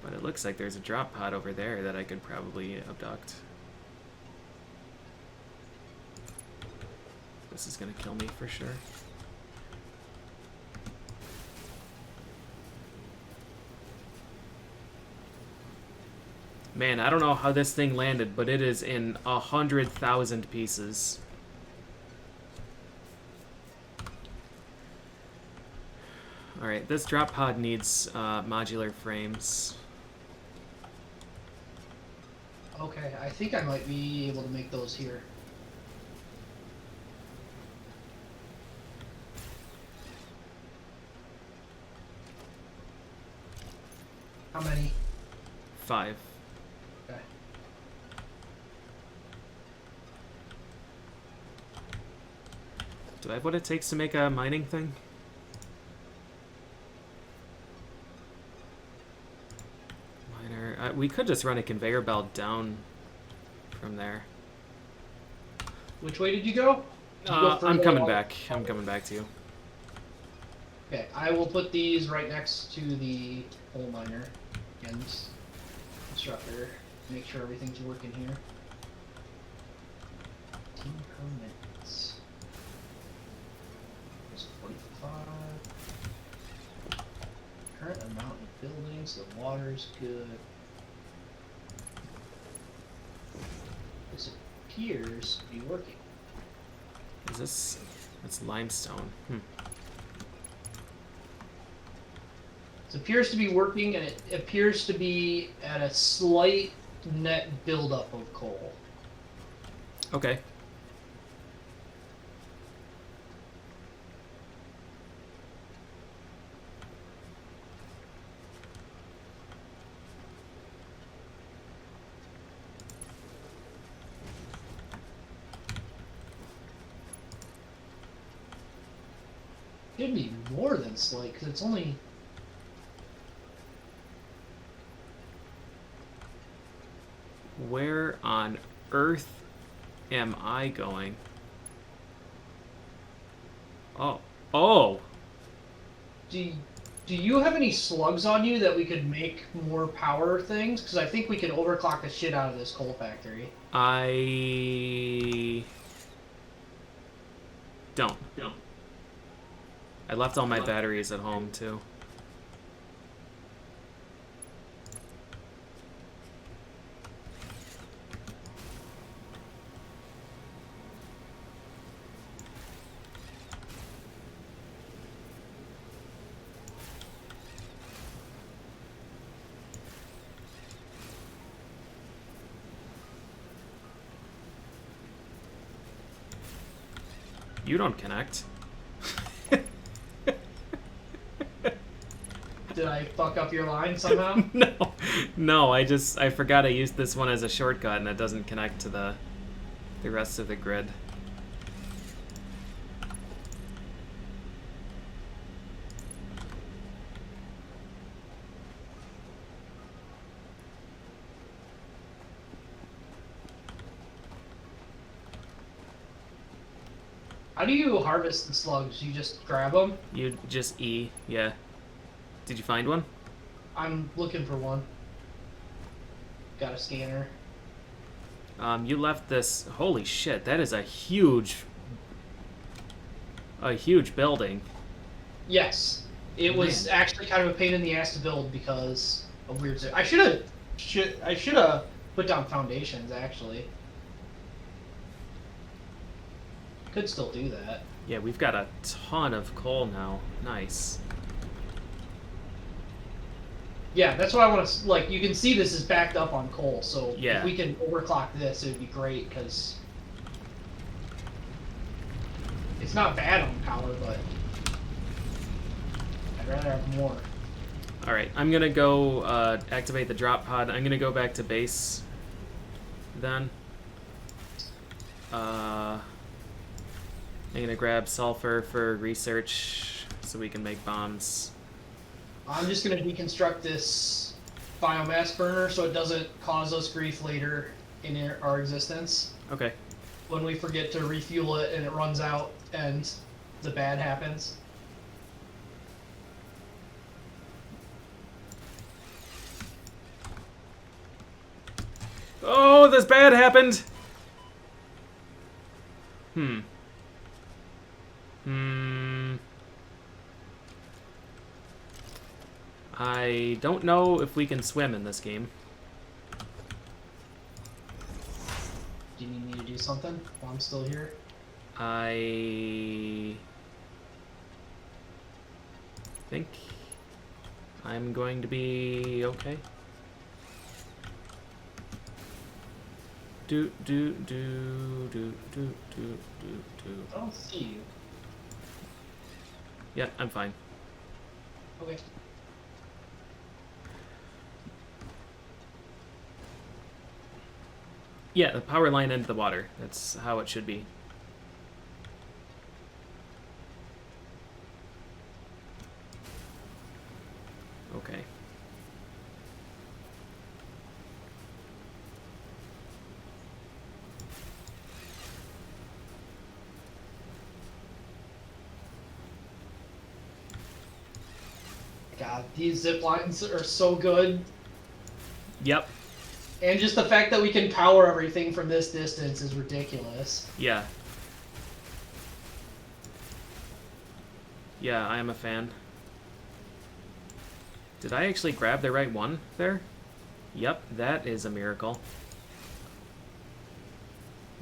But it looks like there's a drop pod over there that I could probably abduct. This is gonna kill me for sure. Man, I don't know how this thing landed, but it is in 100,000 pieces. Alright, this drop pod needs modular frames. Okay, I think I might be able to make those here. How many? 5. Okay. Do I have what it takes to make a mining thing? Miner. We could just run a conveyor belt down from there. Which way did you go? Did you go I'm further coming along? back. I'm coming back to you. Okay, I will put these right next to the coal miner and constructor. Make sure everything's working here. Team permits. There's 45. Current amount of buildings. The water's good. This appears to be working. Is this... That's limestone. It appears to be working, and it appears to be at a slight net buildup of coal. Okay. It'd be more than slight, because it's only... Where on earth am I going? Oh. Oh! Do you have any slugs on you that we could make more power things? Because I think we could overclock the shit out of this coal factory. I... Don't. I left all my batteries at home, too. You don't connect. Did I fuck up your line somehow? No, I forgot I used this one as a shortcut and it doesn't connect to the rest of the grid. How do you harvest the slugs? You just grab them? You just E, yeah. Did you find one? I'm looking for one. Got a scanner. You left this. Holy shit! That is a huge building. Yes. It was actually kind of a pain in the ass to build because of weird stuff. I should have put down foundations actually. Could still do that. Yeah, we've got a ton of coal now. Nice. Yeah, that's why I want to, like, you can see this is backed up on coal, so Yeah. if we can overclock this, it would be great, because It's not bad on power, but I'd rather have more. All right, I'm gonna go activate the drop pod. I'm gonna go back to base. Then. I'm gonna grab sulfur for research so we can make bombs. I'm just gonna deconstruct this biomass burner so it doesn't cause us grief later in our existence. Okay. When we forget to refuel it and it runs out and the bad happens. Oh, this bad happened! I don't know if we can swim in this game. Do you need me to do something while I'm still here? I think I'm going to be okay. Do. I don't see you. Yeah, I'm fine. Okay. Yeah, the power line into the water. That's how it should be. Okay. God, these zip lines are so good. Yep. And just the fact that we can power everything from this distance is ridiculous. Yeah. Yeah, I am a fan. Did I actually grab the right one there? Yep, that is a miracle.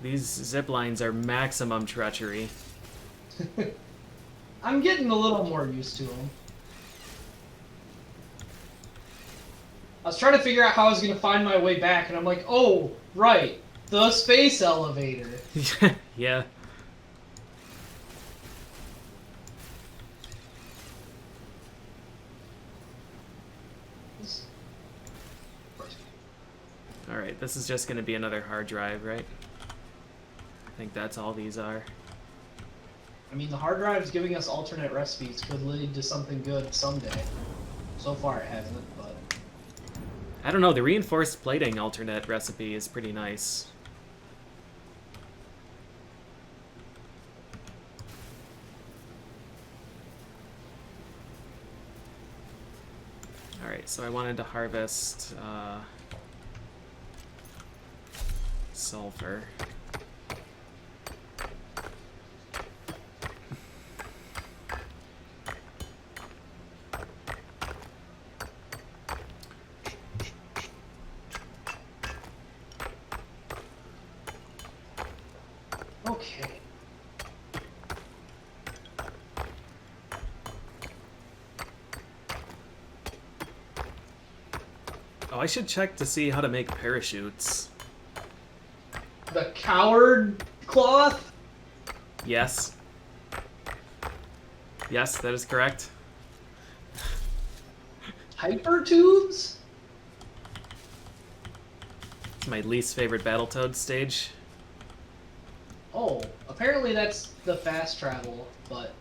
These zip lines are maximum treachery. I'm getting a little more used to them. I was trying to figure out how I was going to find my way back, and I'm like, oh, right, the space elevator. Yeah. Alright, this is just going to be another hard drive, right? I think that's all these are. I mean, the hard drive's giving us alternate recipes. Could lead to something good someday. So far it hasn't, but... I don't know, the reinforced plating alternate recipe is pretty nice. Alright, so I wanted to harvest sulfur. Okay. Oh, I should check to see how to make parachutes. The coward cloth? Yes. Yes, that is correct. Hyper tubes? It's my least favorite Battletoads stage. Oh, apparently that's the fast travel, but...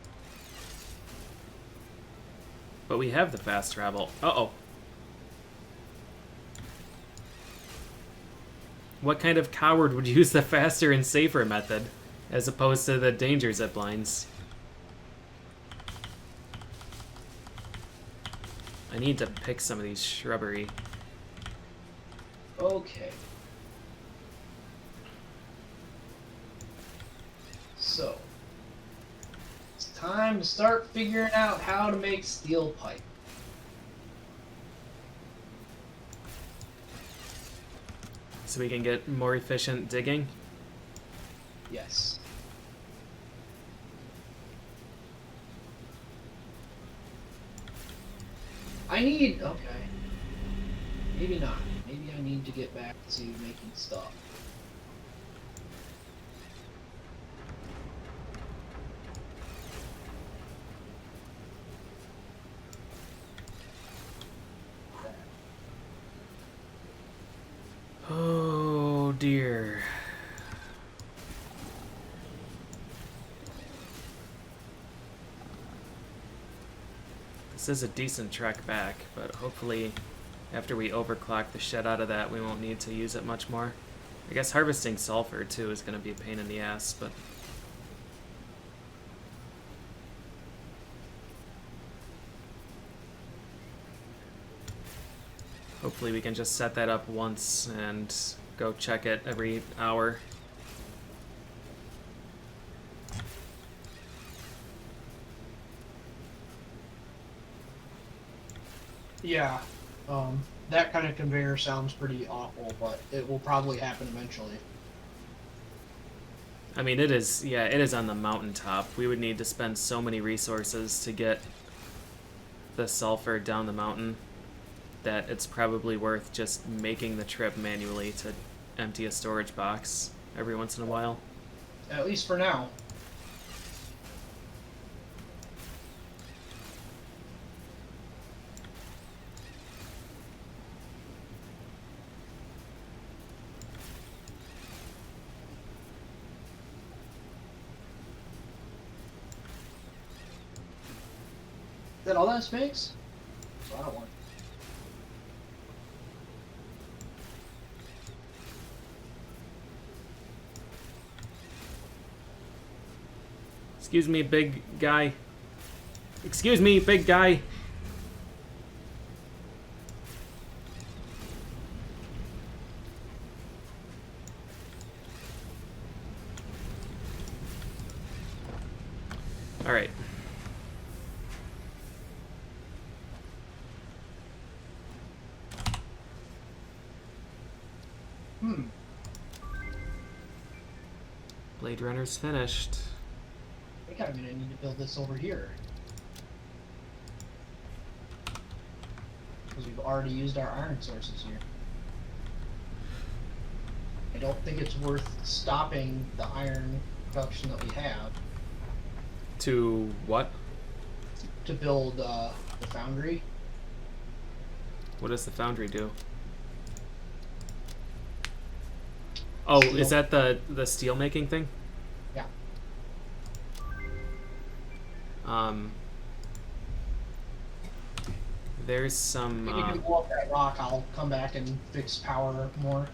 But we have the fast travel. Uh-oh. What kind of coward would use the faster and safer method, as opposed to the danger zip lines? I need to pick some of these shrubbery. Okay. So, it's time to start figuring out how to make steel pipe. So we can get more efficient digging? Yes. I need... Okay. Maybe not. Maybe I need to get back to making stuff. Sulfur. This is a decent trek back, but hopefully after we overclock the shit out of that, we won't need to use it much more. I guess harvesting sulfur too is going to be a pain in the ass, but hopefully we can just set that up once and go check it every hour. Yeah. That kind of conveyor sounds pretty awful, but it will probably happen eventually. I mean, it is, yeah, it is on the mountaintop. We would need to spend so many resources to get the sulfur down the mountain that it's probably worth just making the trip manually to empty a storage box every once in a while. At least for now. Is that all that makes? So I don't want. Excuse me, big guy. Excuse me, big guy. All right. Blade Runner's finished. I think I'm gonna need to build this over here. Because we've already used our iron sources here. I don't think it's worth stopping the iron production that we have To what? to build the foundry. What does the foundry do? Oh, Steel. is that the steel making thing? Yeah. There's some. If you can blow up that rock, I'll come back and fix power more.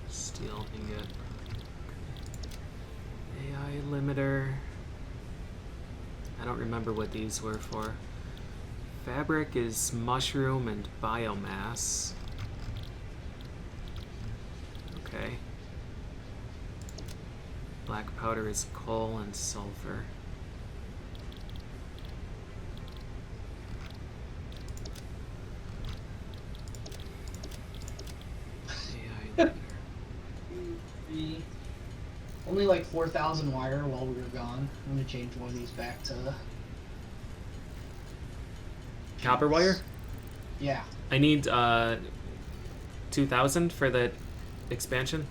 Steel ingot. AI limiter. I don't remember what these were for. Fabric is mushroom and biomass. Okay. Black powder is coal and sulfur. AI limiter. Only like 4,000 wire while we were gone. I'm gonna change one of these back to. Copper wire? Yeah. I need 2,000 for the expansion.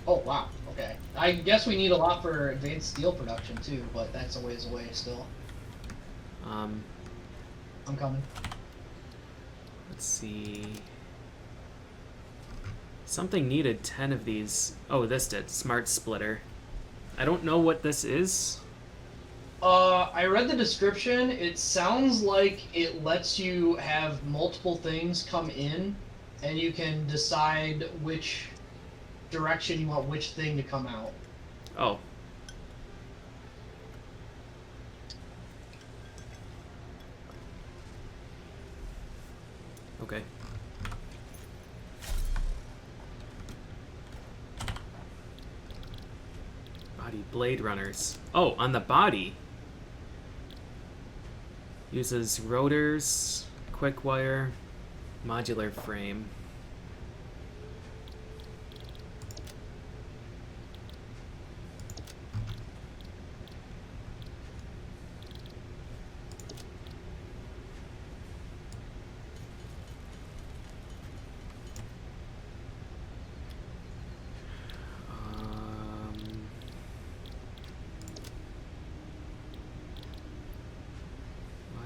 Oh wow. Okay. I guess we need a lot for advanced steel production too, but that's a ways away still. I'm coming. Let's see. Something needed 10 of these. Oh, this did. Smart splitter. I don't know what this is. I read the description. It sounds like it lets you have multiple things come in, and you can decide which direction you want which thing to come out. Oh. Okay. Body Blade Runners. Oh, on the body. Uses rotors, quick wire, modular frame.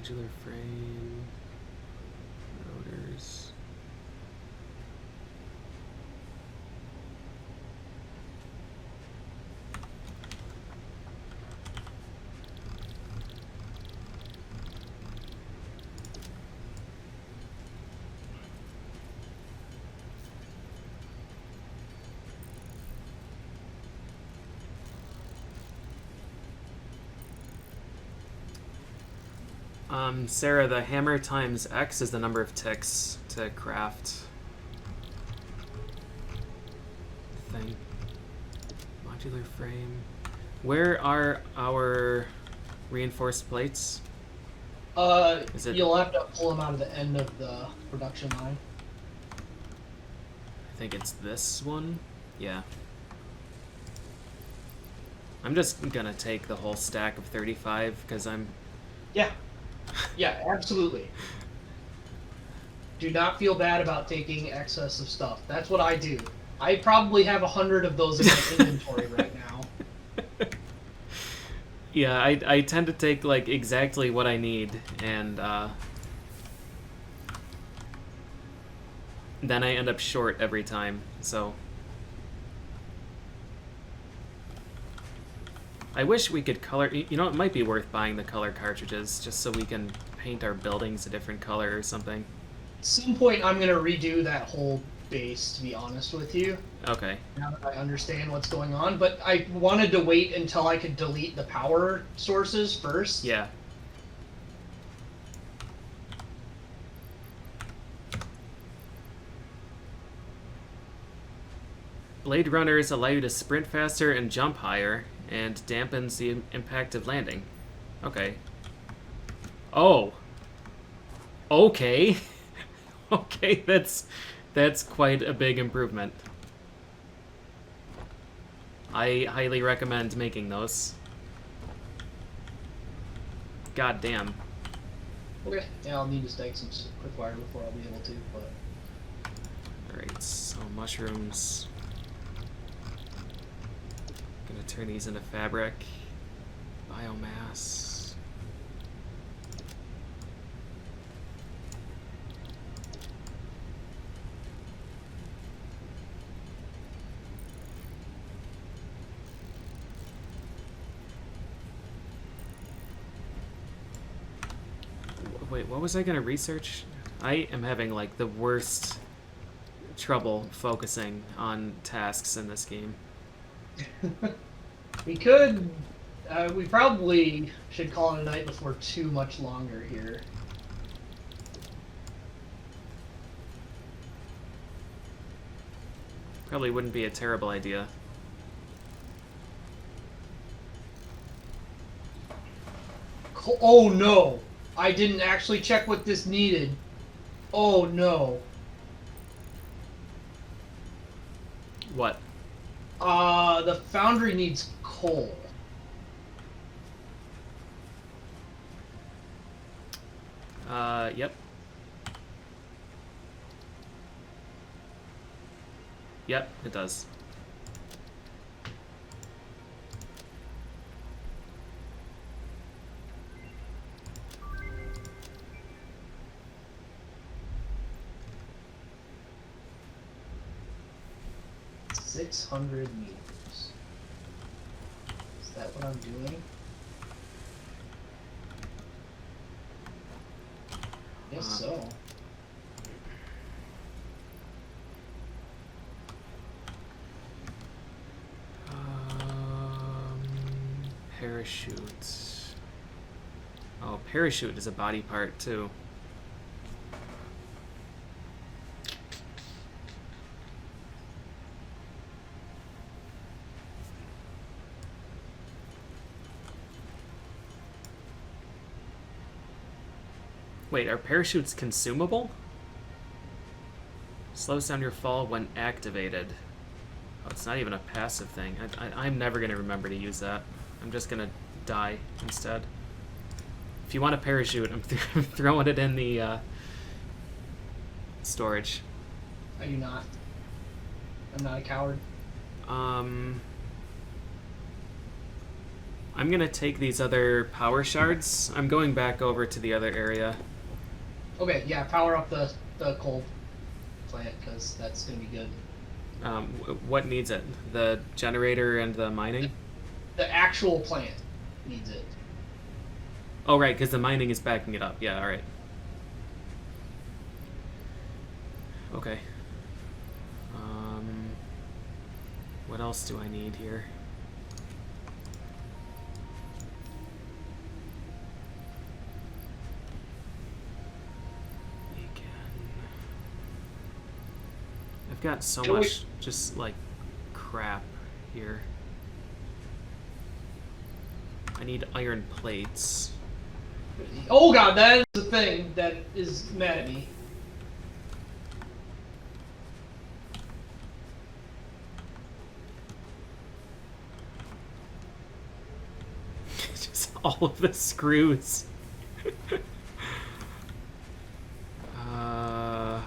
Modular frame. Rotors. Sarah, the hammer times X is the number of ticks to craft thing. Modular frame. Where are our reinforced plates? Is it... You'll have to pull them out of the end of the production line. I think it's this one. Yeah. I'm just gonna take the whole stack of 35 because I'm... Yeah. Yeah, absolutely. Do not feel bad about taking excess of stuff. That's what I do. I probably have 100 of those in my inventory right now. Yeah, I tend to take like exactly what I need, and then I end up short every time. So I wish we could color. You know, it might be worth buying the color cartridges just so we can paint our buildings a different color or something. At some point, I'm gonna redo that whole base. To be honest with you. Okay. Now that I understand what's going on, but I wanted to wait until I could delete the power sources first. Yeah. Blade runners allow you to sprint faster and jump higher, and dampens the impact of landing. Okay. Oh. Okay. Okay, that's quite a big improvement. I highly recommend making those. God damn. Okay. Yeah, I'll need to stake some quick wire before I'll be able to, but... Alright, so mushrooms. Gonna turn these into fabric. Biomass. Wait, what was I gonna research? I am having like the worst trouble focusing on tasks in this game. We could... we probably should call it a night before too much longer here. Probably wouldn't be a terrible idea. Oh no! I didn't actually check what this needed. Oh no. What? The foundry needs coal. Yep. Yep, it does. $600 meters. Is that what I'm doing? Guess so. Parachute. Oh, parachute is a body part too. Wait, are parachutes consumable? Slows down your fall when activated. Oh, it's not even a passive thing. I'm never going to remember to use that. I'm just going to die instead. If you want a parachute, I'm throwing it in the storage. Are you not? I'm not a coward. I'm gonna take these other power shards. I'm going back over to the other area. Okay, yeah, power up the coal plant, because that's going to be good. What needs it? The generator and the mining? The actual plant needs it. Oh, right, because the mining is backing it up. Yeah, alright. Okay. What else do I need here? I've got so much just like crap here. I need iron plates. Oh god, that is the thing that is mad at me. Just all of the screws. uh...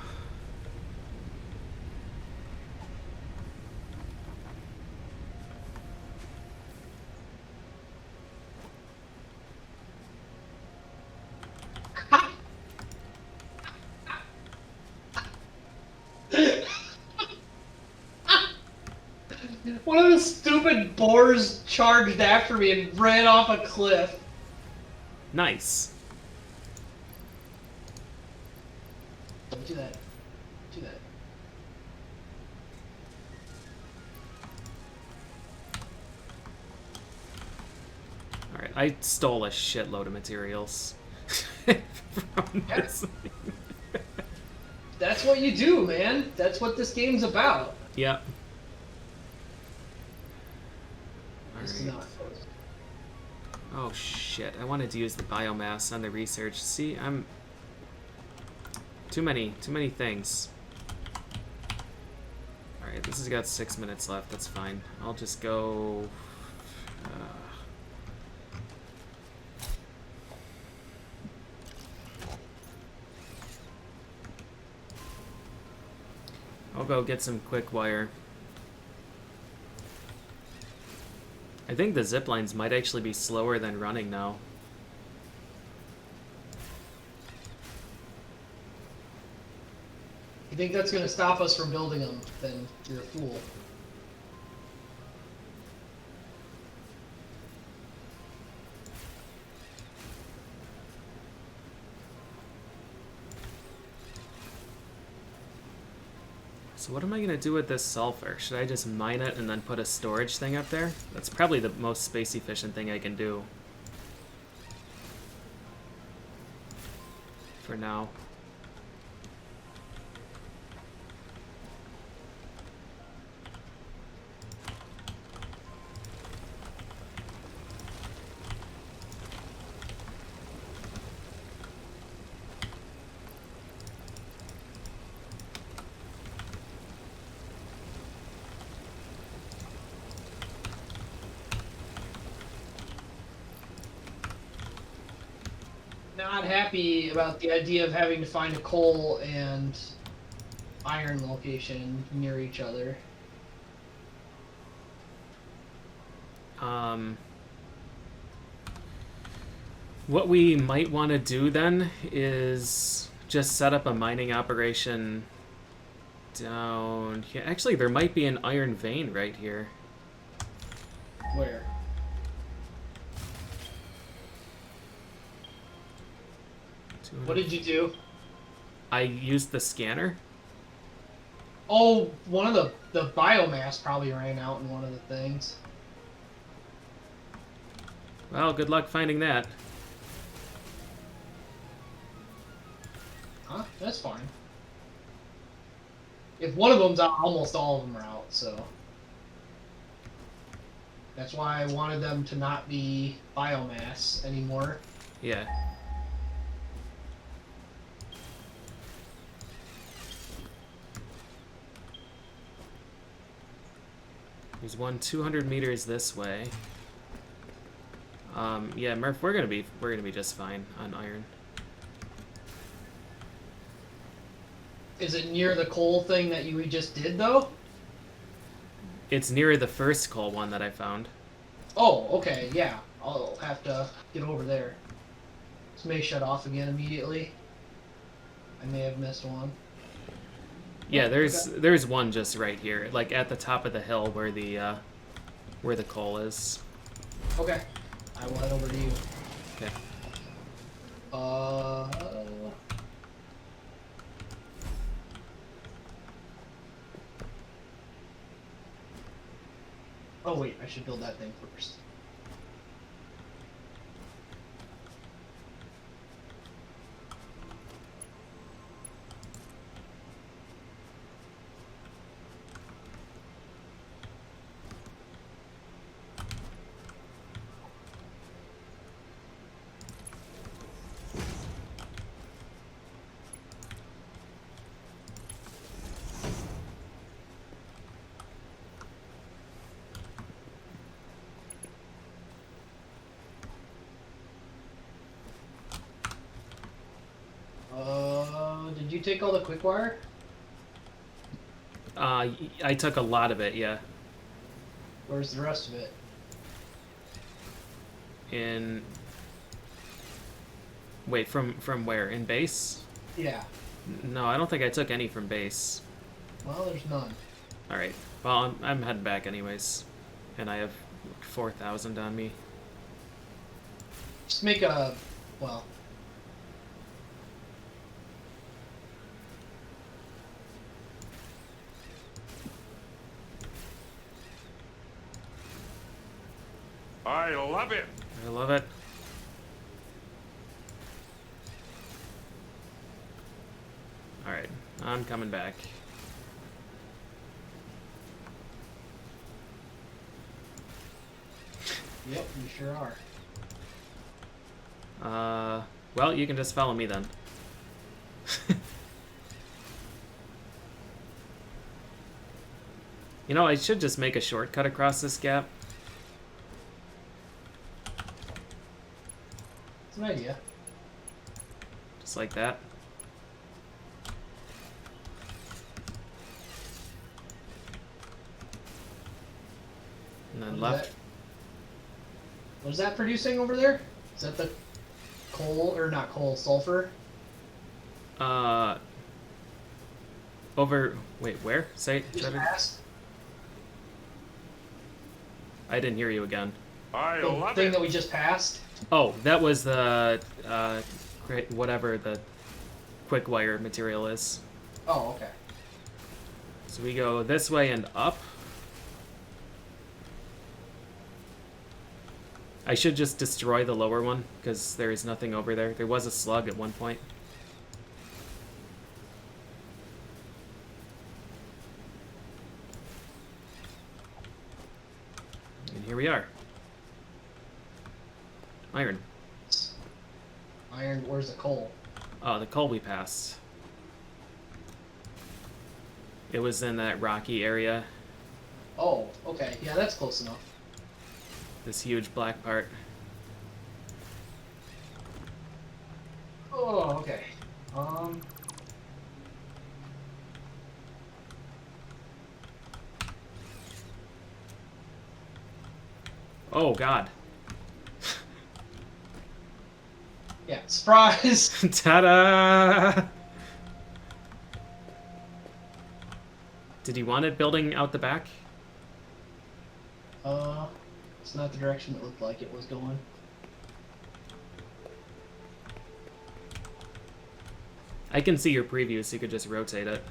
One of the stupid boars charged after me and ran off a cliff. Nice. Don't do that. Do that. Alright, I stole a shitload of materials from this. That's what you do, man. That's what this game's about. Yep. This is Alright. not. Oh shit, I wanted to use the biomass on the research. See, I'm... Too many things. Alright, this has got 6 minutes left, that's fine. I'll just go... I'll go get some quick wire. I think the zip lines might actually be slower than running now. You think that's going to stop us from building them? Then you're a fool. So what am I going to do with this sulfur? Should I just mine it and then put a storage thing up there? That's probably the most space efficient thing I can do. For now. Not happy about the idea of having to find a coal and iron location near each other. What we might want to do then is just set up a mining operation down here. Actually, there might be an iron vein right here. Where? What did you do? I used the scanner. Oh, one of the biomass probably ran out in one of the things. Well, good luck finding that. Huh? That's fine. If one of them's out, almost all of them are out, so. That's why I wanted them to not be biomass anymore. Yeah. There's one 200 meters this way. Yeah, Murph, we're gonna be just fine on iron. Is it near the coal thing that we just did, though? It's near the first coal one that I found. Oh, okay, yeah. I'll have to get over there. This may shut off again immediately. I may have missed one. Yeah, Oh, there's one just right here, like at the top of the hill where the coal is. Okay. I will head over to you. Okay. Oh wait, I should build that thing first. Did you take all the quick wire? I took a lot of it, yeah. Where's the rest of it? In wait, from where? In base? Yeah. No, I don't think I took any from base. Well, there's none. All right. Well, I'm heading back anyways, and I have 4,000 on me. Just make a, well. I love it. I love it. All right, I'm coming back. Yep, you sure are. Well, you can just follow me then. You know, I should just make a shortcut across this gap. It's an idea. Just like that. And then left. What is that producing over there? Is that the coal, or not coal, sulfur? Wait, where? Say, Just passed? I didn't hear you again. I The love thing it. that we just passed? Oh, that was the, whatever the quick wire material is. Oh, okay. So we go this way and up. I should just destroy the lower one, because there is nothing over there. There was a slug at one point. And here we are. Iron. Iron, where's the coal? Oh, the coal we passed. It was in that rocky area. Oh, okay. Yeah, that's close enough. This huge black part. Oh, okay. Oh, God. Yeah, surprise! Ta-da! Did you want it building out the back? It's not the direction it looked like it was going. I can see your preview, so you could just rotate it.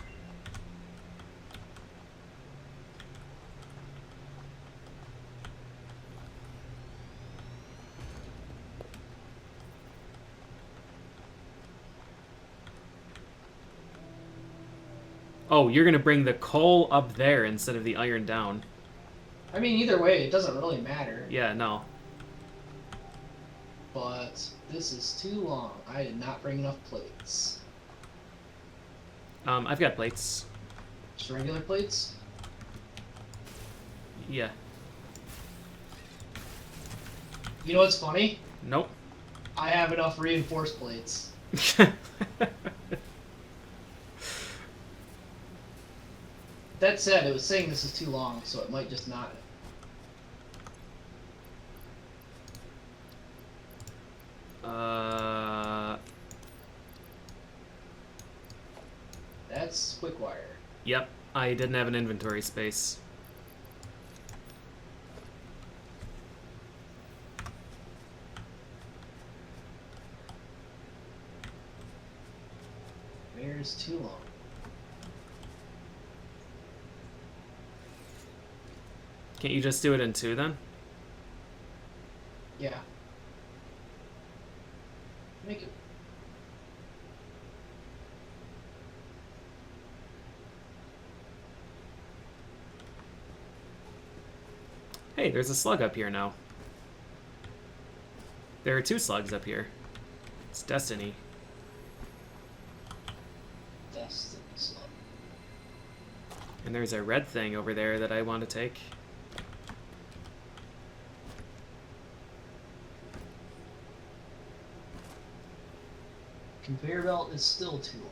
Oh, you're gonna bring the coal up there instead of the iron down. I mean, either way, it doesn't really matter. Yeah, no. But this is too long. I did not bring enough plates. I've got plates. Just regular plates? Yeah. You know what's funny? Nope. I have enough reinforced plates. That said, it was saying this is too long, so it might just not. quick wire. Yep, I didn't have an inventory space. Conveyor's too long. Can't you just do it in 2 then? Yeah. Make it. Hey, there's a slug up here now. There are 2 slugs up here. It's destiny. Destiny slug. And there's a red thing over there that I want to take. Conveyor belt is still too long.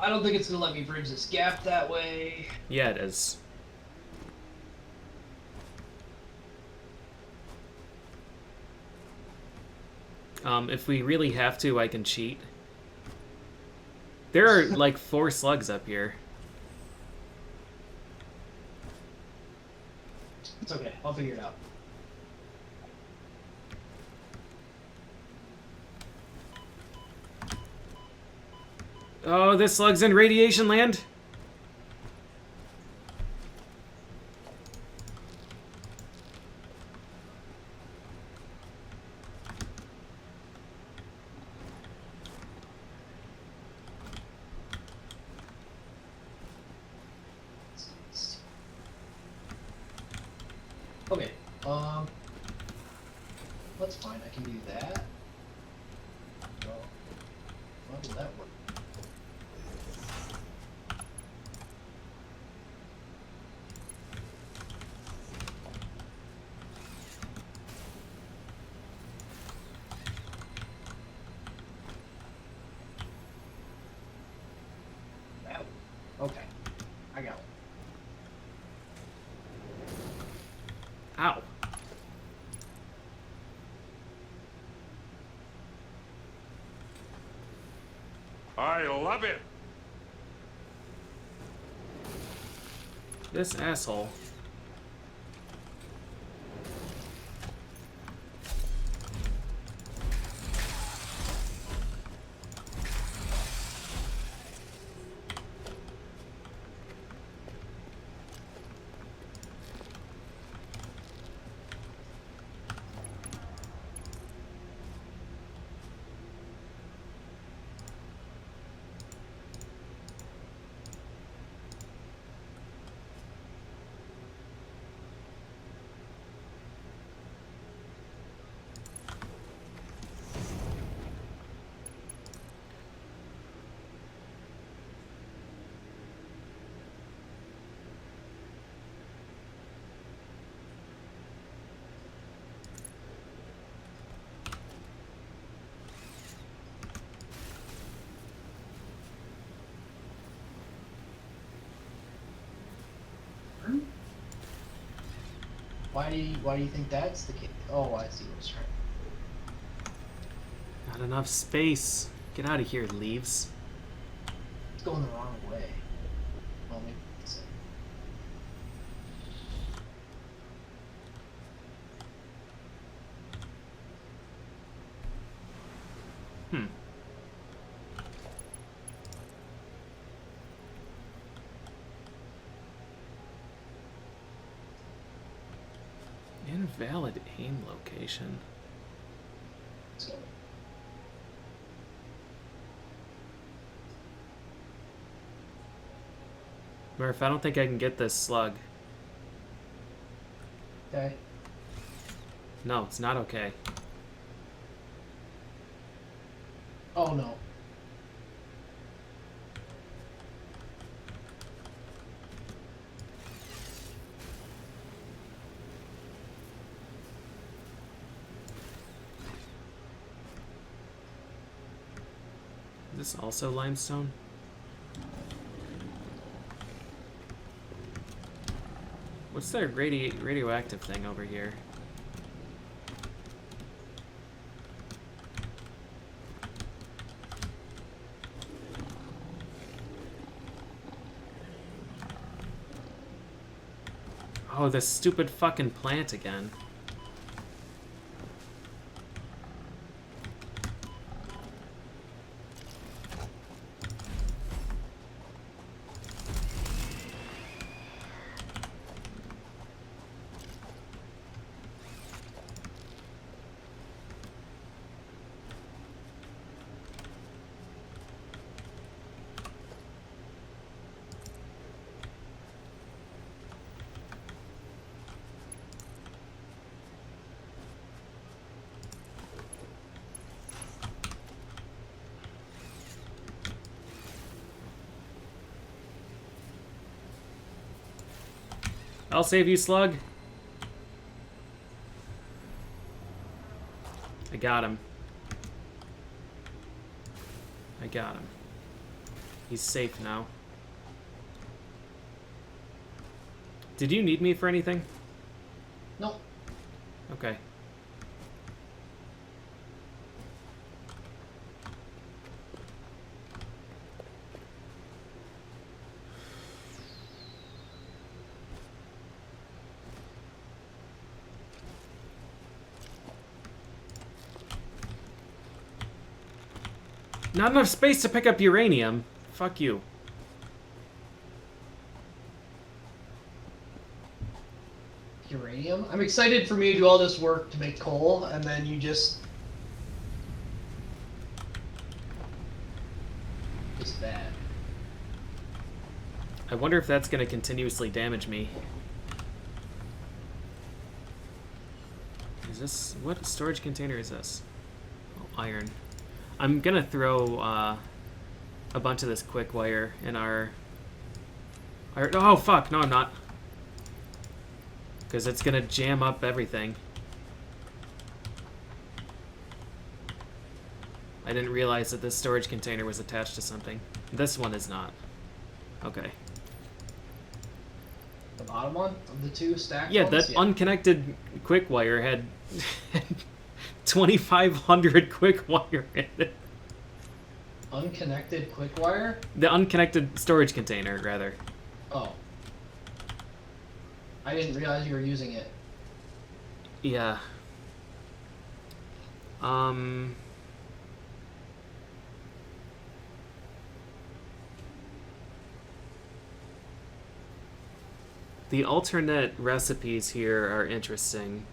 I don't think it's gonna let me bridge this gap that way. Yeah, it is. If we really have to, I can cheat. There are like 4 slugs up here. It's okay. I'll figure it out. Oh, this slug's in radiation land. Okay. That's fine. I can do that. Oh, how will that work? That one. Okay. I got one. Ow. I love it. This asshole. Why do you think that's the case? Oh, I see what's trying. Not enough space. Get out of here, leaves. It's going the wrong way. Well, maybe it's Hmm. Invalid aim location. it's going. Murph, I don't think I can get this slug. Okay. No, it's not okay. Oh no. Is this also limestone? What's that radioactive thing over here? Oh, this stupid fucking plant again. I'll save you, Slug. I got him. I got him. He's safe now. Did you need me for anything? No. Okay. Not enough space to pick up uranium. Fuck you. Uranium? I'm excited for me to do all this work to make coal, and then you just that. I wonder if that's going to continuously damage me. Is this... what storage container is this? Oh, iron. I'm going to throw a bunch of this quick wire in our... Oh, fuck! No, I'm not. Because it's going to jam up everything. I didn't realize that this storage container was attached to something. This one is not. Okay. The bottom one of the two stacked Yeah, ones? that unconnected quick wire had 2,500 quick wire in it. Unconnected quick wire? The unconnected storage container, rather. Oh. I didn't realize you were using it. Yeah. The alternate recipes here are interesting.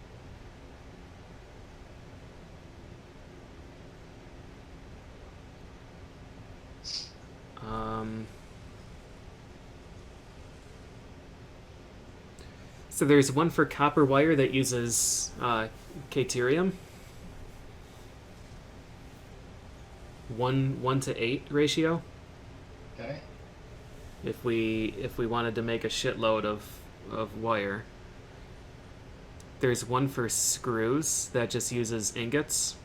So there's one for copper wire that uses caterium. 1:8 ratio. Okay. If we wanted to make a shitload of wire. There's one for screws that just uses ingots.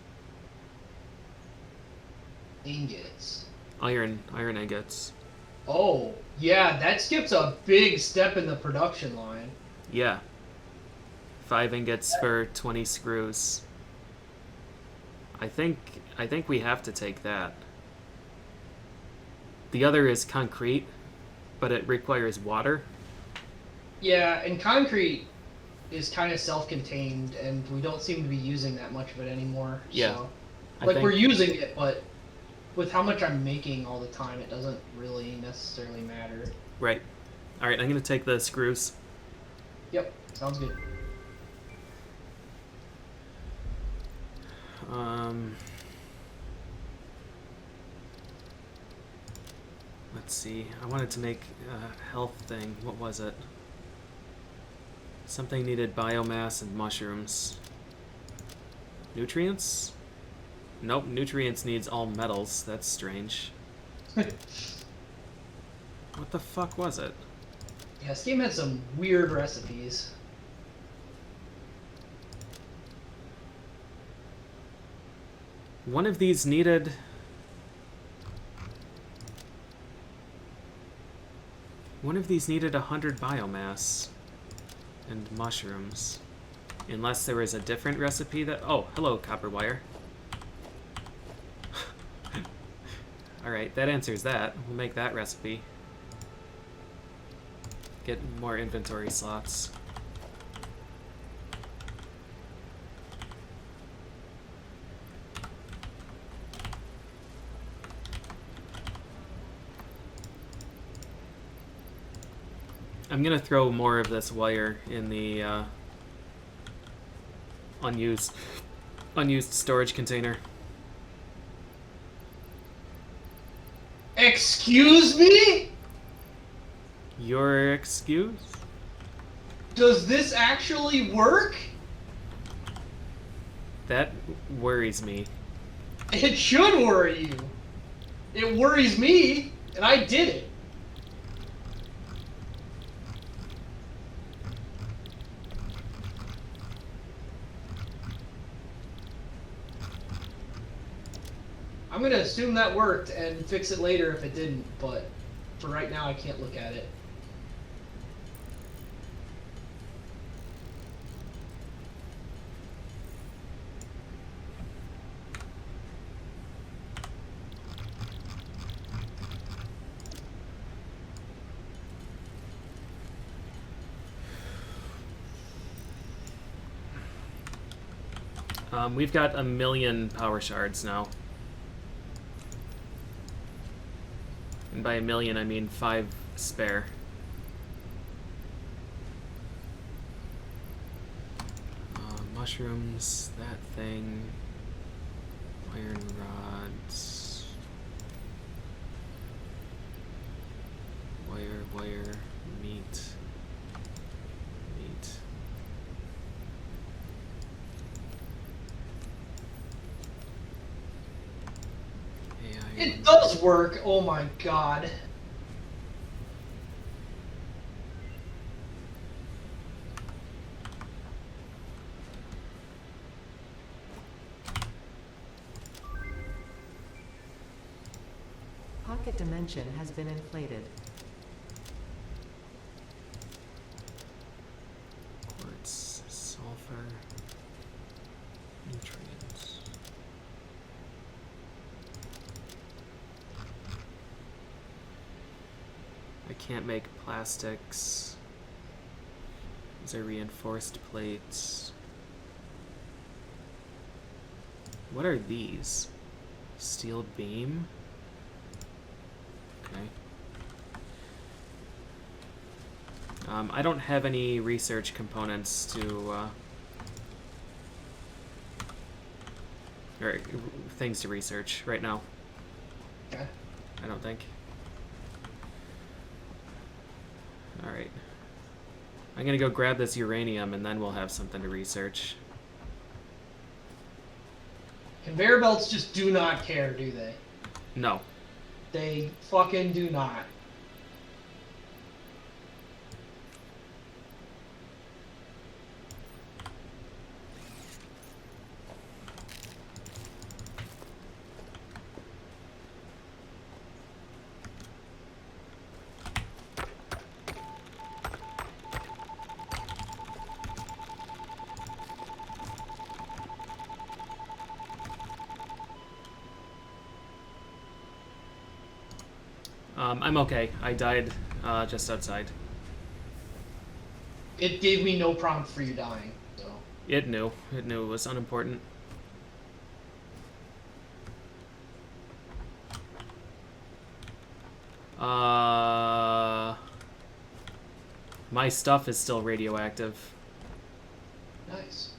Ingots. Iron ingots. Oh, yeah, that skips a big step in the production line. Yeah. 5 ingots for 20 screws. I think we have to take that. The other is concrete, but it requires water. Yeah, and concrete is kind of self-contained, and we don't seem to be using that much of it anymore. Yeah. So, I like, think- we're using it, but with how much I'm making all the time, it doesn't really necessarily matter. Right. All right, I'm going to take the screws. Yep, sounds good. Let's see. I wanted to make a health thing. What was it? Something needed biomass and mushrooms. Nutrients? Nope, nutrients needs all metals. That's strange. What the fuck was it? Yeah, this game had some weird recipes. One of these needed... One of these needed 100 biomass. And mushrooms. Unless there was a different recipe that... Oh, hello, copper wire. Alright, that answers that. We'll make that recipe. Get more inventory slots. I'm gonna throw more of this wire in the unused storage container. Excuse me? Your excuse? Does this actually work? That worries me. It should worry you. It worries me, and I did it. I'm gonna assume that worked and fix it later if it didn't, but for right now I can't look at it. We've got 1,000,000 power shards now. And by 1,000,000, I mean 5 spare. Mushrooms, that thing. Iron rods. Wire, meat. It does work, oh my god. Pocket dimension has been inflated. Quartz, sulfur, nutrients. I can't make plastics. These are reinforced plates. What are these? Steel beam? Okay. I don't have any research components to, or things to research right now. Okay. I don't think. Alright. I'm gonna go grab this uranium and then we'll have something to research. Conveyor belts just do not care, do they? No. They fucking do not. I'm okay. I died just outside. It gave me no prompt for you dying, so. It knew. It knew it was unimportant. My stuff is still radioactive. Nice.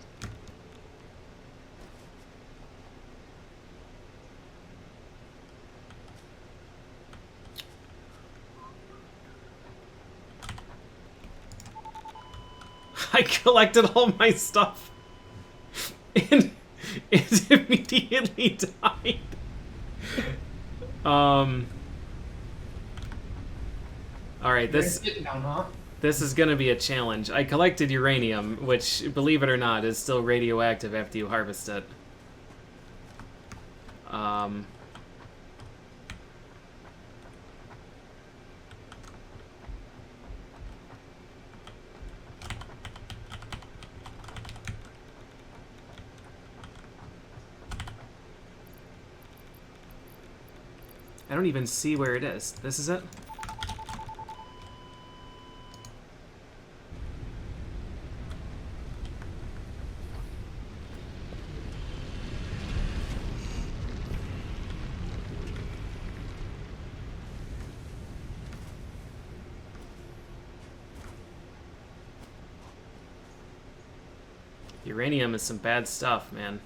I collected all my stuff and it immediately died. Alright, this Down, huh? this is gonna be a challenge. I collected uranium, which, believe it or not, is still radioactive after you harvest it. I don't even see where it is. This is it? Uranium is some bad stuff, man.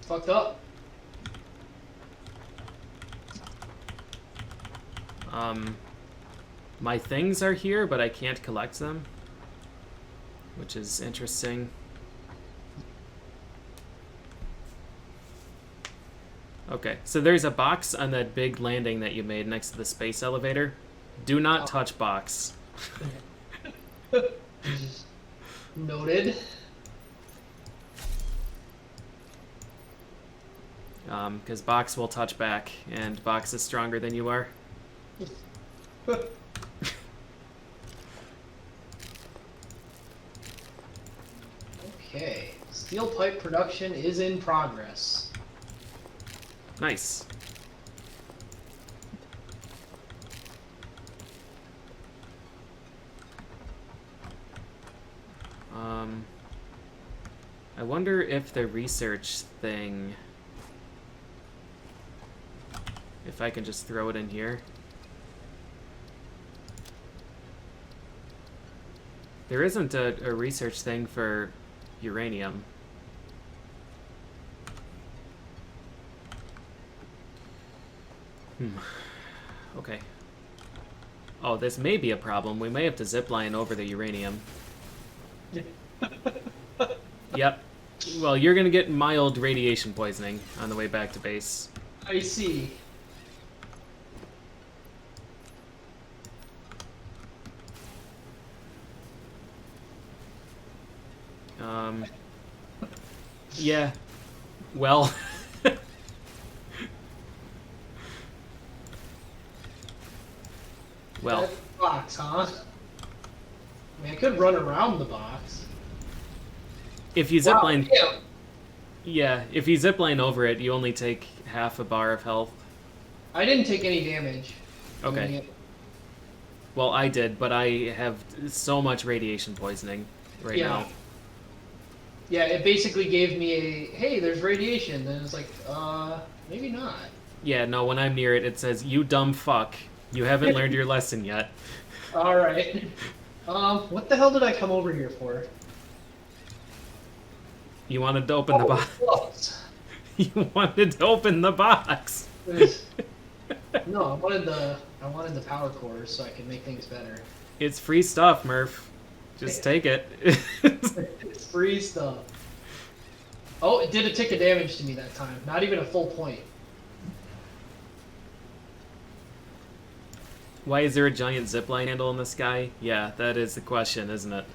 Fucked up. My things are here, but I can't collect them, which is interesting. Okay, so there's a box on that big landing that you made next to the space elevator. Do not touch box. Noted. Because box will touch back, and box is stronger than you are. Okay. Steel pipe production is in progress. Nice. I wonder if the research thing, if I can just throw it in here. There isn't a research thing for uranium. Okay. Oh, this may be a problem. We may have to zipline over the uranium. Yep. Well, you're gonna get mild radiation poisoning on the way back to base. I see. Yeah. Well. Well. That box, huh? I mean, I could run around the box. If you Wow, zipline, yeah. yeah, if you zipline over it, you only take half a bar of health. I didn't take any damage. doing Okay. it. Well, I did, but I have so much radiation poisoning right Yeah. now. Yeah, it basically gave me a, hey, there's radiation. And it's like, maybe not. Yeah, no, when I'm near it, it says, you dumb fuck. You haven't learned your lesson yet. Alright. What the hell did I come over here for? You wanted to open the box. Close. You wanted to open the box. No, I wanted the power cores so I could make things better. It's free stuff, Murph. Just take it. It's free stuff. Oh, it did a tick of damage to me that time. Not even a full point. Why is there a giant zipline handle in the sky? Yeah, that is the question, isn't it?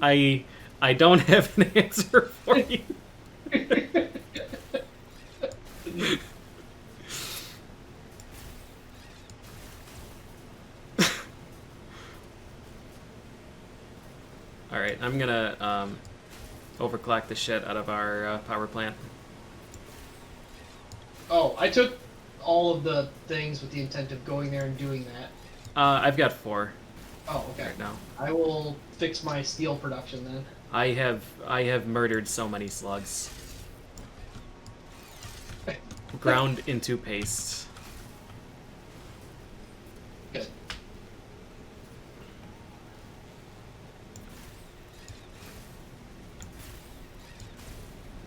I don't have an answer for you. Alright, I'm gonna overclock the shit out of our power plant. Oh, I took all of the things with the intent of going there and doing that. I've got 4 Oh, okay. right now. I will fix my steel production then. I have murdered so many slugs. Ground into paste. Good.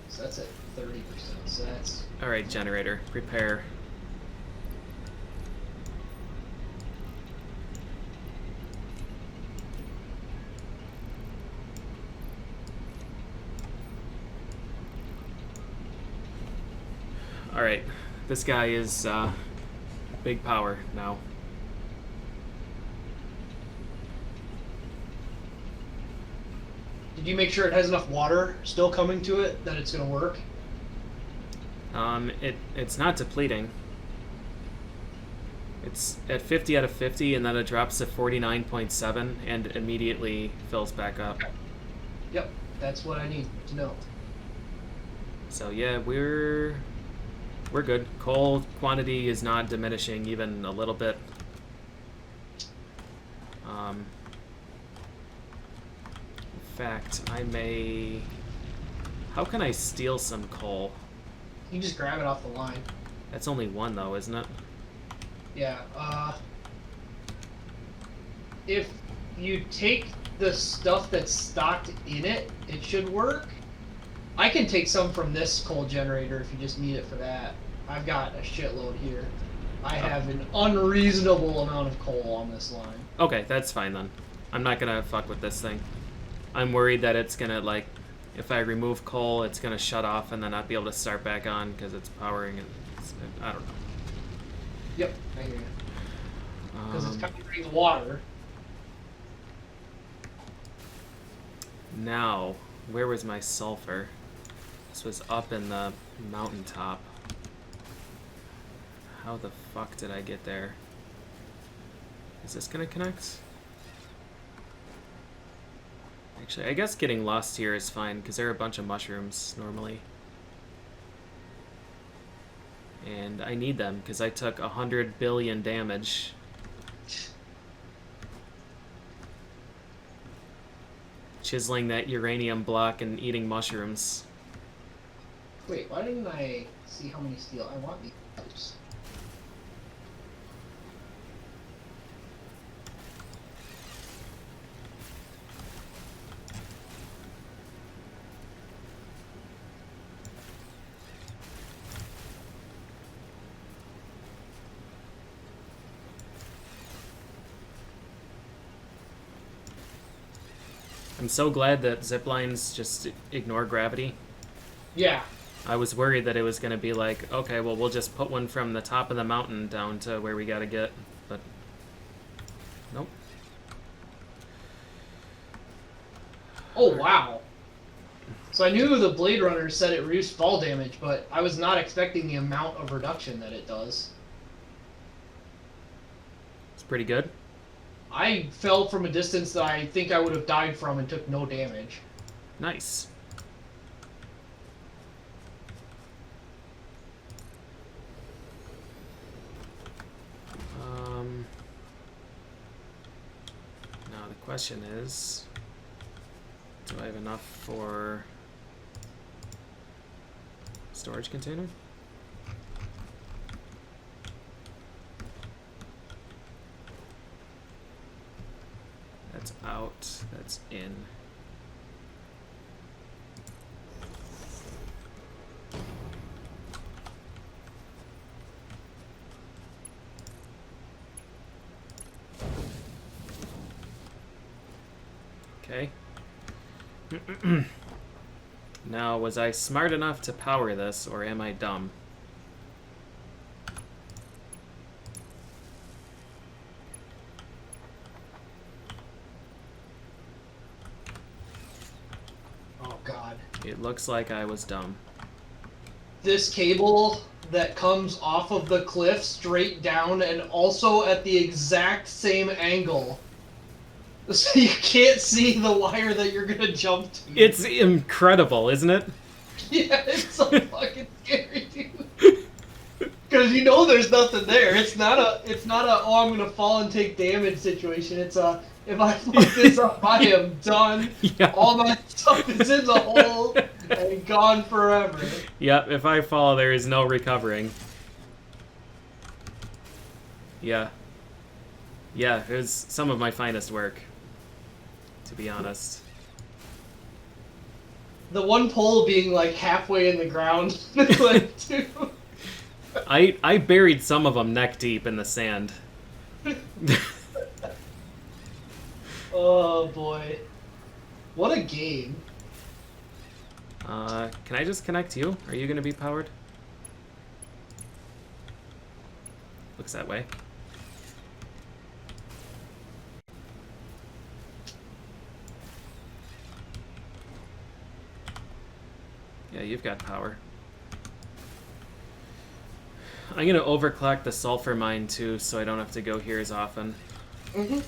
So that's at 30%. So that's Alright, generator, prepare. Alright, this guy is big power now. Did you make sure it has enough water still coming to it that it's gonna work? It's not depleting. It's at 50 out of 50, and then it drops to 49.7 and immediately fills back up. Yep. That's what I need to know. So yeah, we're good. Coal quantity is not diminishing even a little bit. In fact, I may... How can I steal some coal? You just grab it off the line. That's only one though, isn't it? Yeah, if you take the stuff that's stocked in it, it should work. I can take some from this coal generator if you just need it for that. I've got a shitload here. I have an unreasonable amount of coal on this line. Okay, that's fine then. I'm not gonna fuck with this thing. I'm worried that it's gonna, like, if I remove coal, it's gonna shut off and then not be able to start back on because it's powering it. I don't know. Yep, I hear you. Because it's covering the water. Now, where was my sulfur? This was up in the mountaintop. How the fuck did I get there? Is this gonna connect? Actually, I guess getting lost here is fine, because there are a bunch of mushrooms, normally. And I need them, because I took 100 billion damage. Chiseling that uranium block and eating mushrooms. Wait, why didn't I see how many steel? I want these. I'm so glad that zip lines just ignore gravity. Yeah. I was worried that it was going to be like, okay, well, we'll just put one from the top of the mountain down to where we got to get, but nope. Oh, wow. So I knew the Blade Runner said it reduced fall damage, but I was not expecting the amount of reduction that it does. It's pretty good. I fell from a distance that I think I would have died from and took no damage. Nice. Now the question is, do I have enough for storage container? That's out, that's in. Okay. Now, was I smart enough to power this, or am I dumb? Oh, God. It looks like I was dumb. This cable that comes off of the cliff straight down and also at the exact same angle. So you can't see the wire that you're gonna jump to. It's incredible, isn't it? Yeah, it's so fucking scary, dude. Because you know there's nothing there. It's not a oh, I'm gonna fall and take damage situation. It's a if I fuck this up, I am done. Yeah. All my stuff is in the hole and gone forever. Yep, if I fall, there is no recovering. Yeah. Yeah, it was some of my finest work, to be honest. The one pole being like halfway in the ground. Like, too. I buried some of them neck deep in the sand. Oh boy. What a game. Can I just connect you? Are you gonna be powered? Looks that way. Yeah, you've got power. I'm gonna overclock the sulfur mine too, so I don't have to go here as often. Mm-hmm.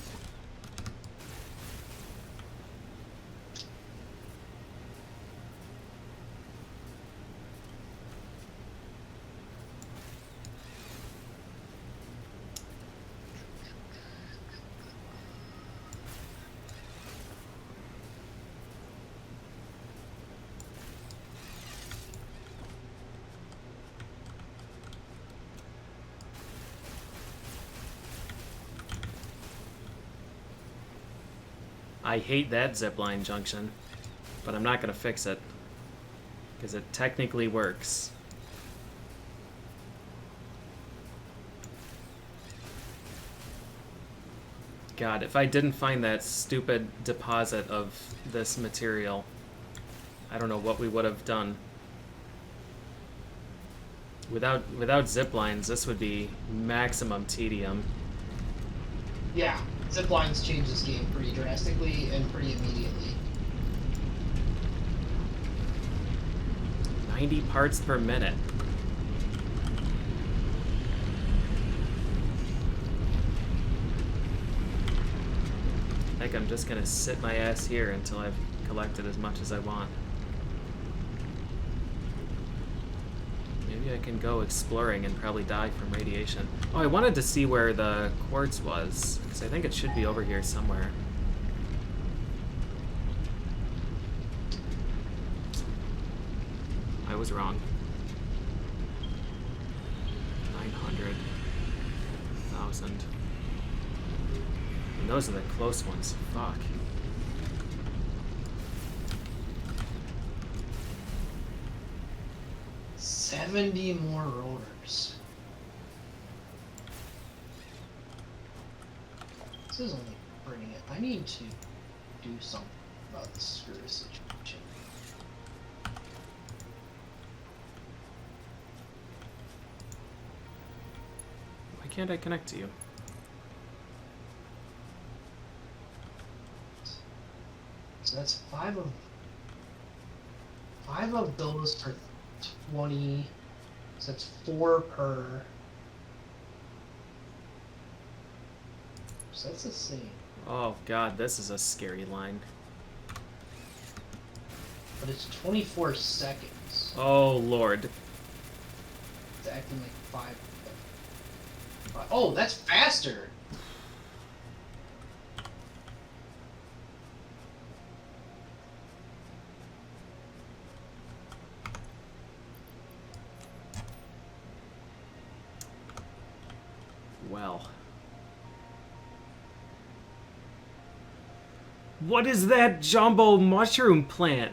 I hate that zipline junction, but I'm not gonna fix it because it technically works. God, if I didn't find that stupid deposit of this material, I don't know what we would have done. Without zip lines, this would be maximum tedium. Yeah, zip lines change this game pretty drastically and pretty immediately. 90 parts per minute. I think I'm just gonna sit my ass here until I've collected as much as I want. Maybe I can go exploring and probably die from radiation. Oh, I wanted to see where the quartz was, because I think it should be over here somewhere. I was wrong. 900. 1,000. And those are the close ones. Fuck. $70 more rotors. This is only burning it. I need to do something about the screw situation. Why can't I connect to you? So that's five of those for 20. So that's 4 per. So that's the same. Oh god, this is a scary line. But it's 24 seconds. Oh lord. It's acting like 5. Oh, that's faster! Well. What is that jumbo mushroom plant?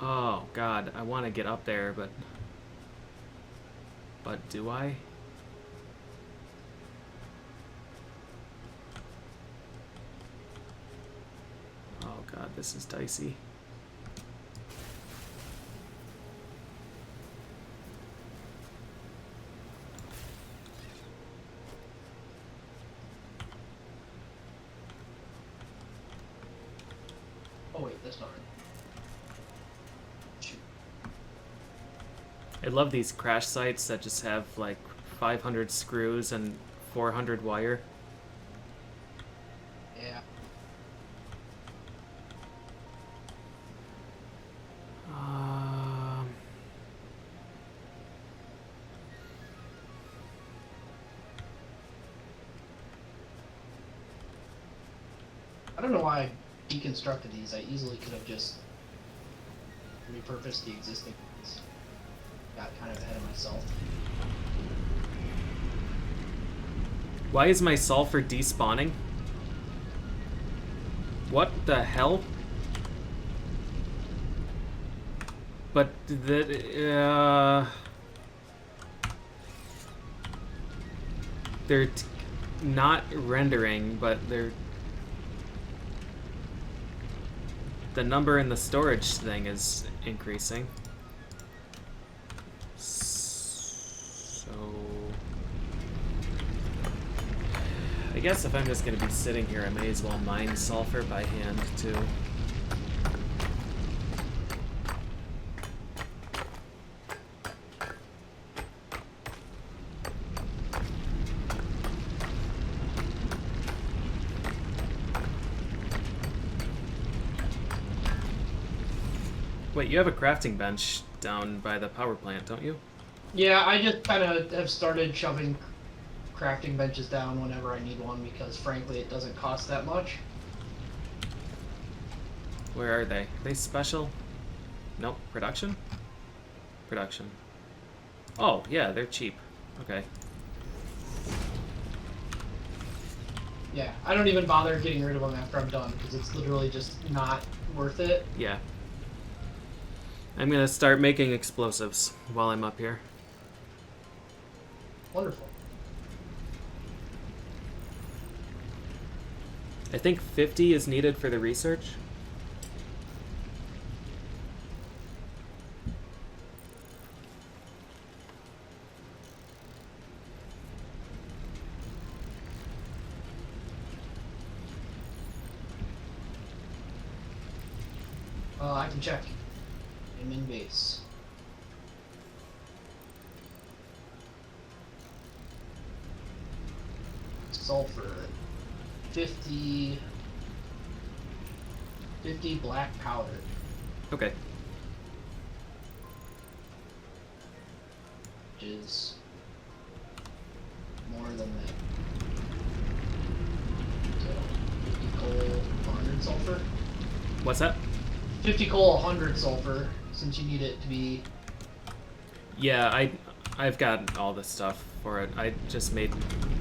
Oh god, I want to get up there, but do I? Oh god, this is dicey. Oh wait, that's not right. Shoot. I love these crash sites that just have like 500 screws and 400 wire. Yeah. I don't know why I deconstructed these. I easily could have just repurposed the existing ones. Got kind of ahead of myself. Why is my sulfur despawning? What the hell? But they're not rendering, but they're the number in the storage thing is increasing. So I guess if I'm just gonna be sitting here, I may as well mine sulfur by hand too. Wait, you have a crafting bench down by the power plant, don't you? Yeah, I just kind of have started shoving crafting benches down whenever I need one because frankly it doesn't cost that much. Where are they? Are they special? Nope. Production? Production. Oh, yeah, they're cheap. Okay. Yeah, I don't even bother getting rid of them after I'm done because it's literally just not worth it. Yeah. I'm gonna start making explosives while I'm up here. Wonderful. I think 50 is needed for the research. I can check. I'm in base. Sulfur. 50 black powder. Okay. Which is more than that. So 50 coal, 100 sulfur. What's that? 50 coal, 100 sulfur, since you need it to be... Yeah, I've got all the stuff for it. I just made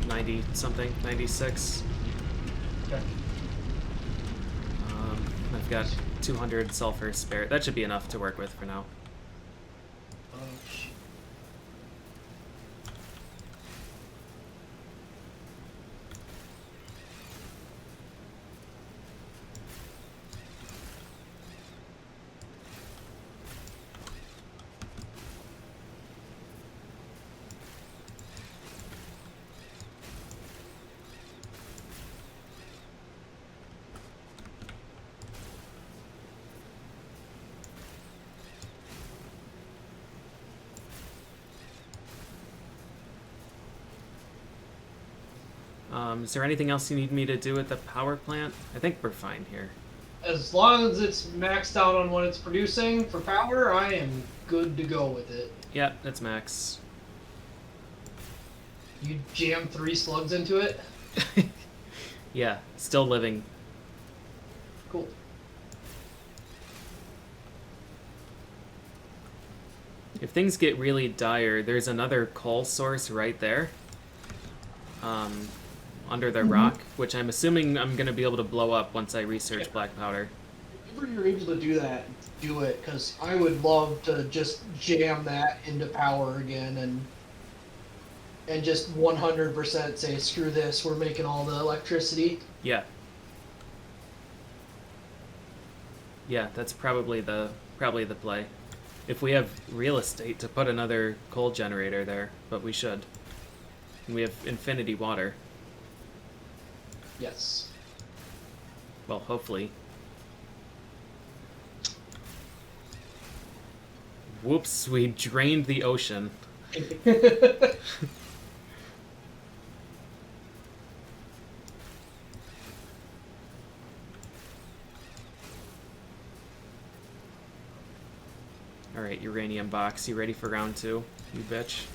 90 something, 96. Okay. I've got 200 sulfur spare. That should be enough to work with for now. Is there anything else you need me to do at the power plant? I think we're fine here. As long as it's maxed out on what it's producing for power, I am good to go with it. Yeah, that's max. You jam 3 slugs into it? Yeah, still living. Cool. If things get really dire, there's another coal source right there. Under the rock, which I'm assuming I'm going to be able to blow up once I research black powder. Whenever you're able to do that, do it, because I would love to just jam that into power again and just 100% say, screw this, we're making all the electricity. Yeah. Yeah, that's probably the play. If we have real estate to put another coal generator there, but we should. And we have infinity water. Yes. Well, hopefully. Whoops, we drained the ocean. Alright, uranium box, you ready for round 2, you bitch?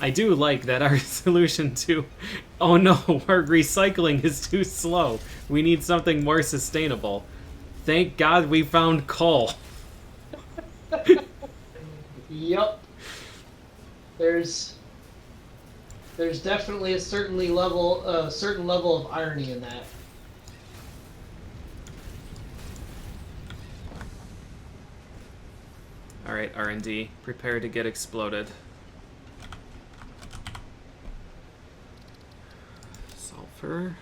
I do like that our solution to, oh no, our recycling is too slow. We need something more sustainable. Thank God we found coal. Yep. There's definitely a certain level of irony in that. All right, R&D, prepare to get exploded. Sulfur.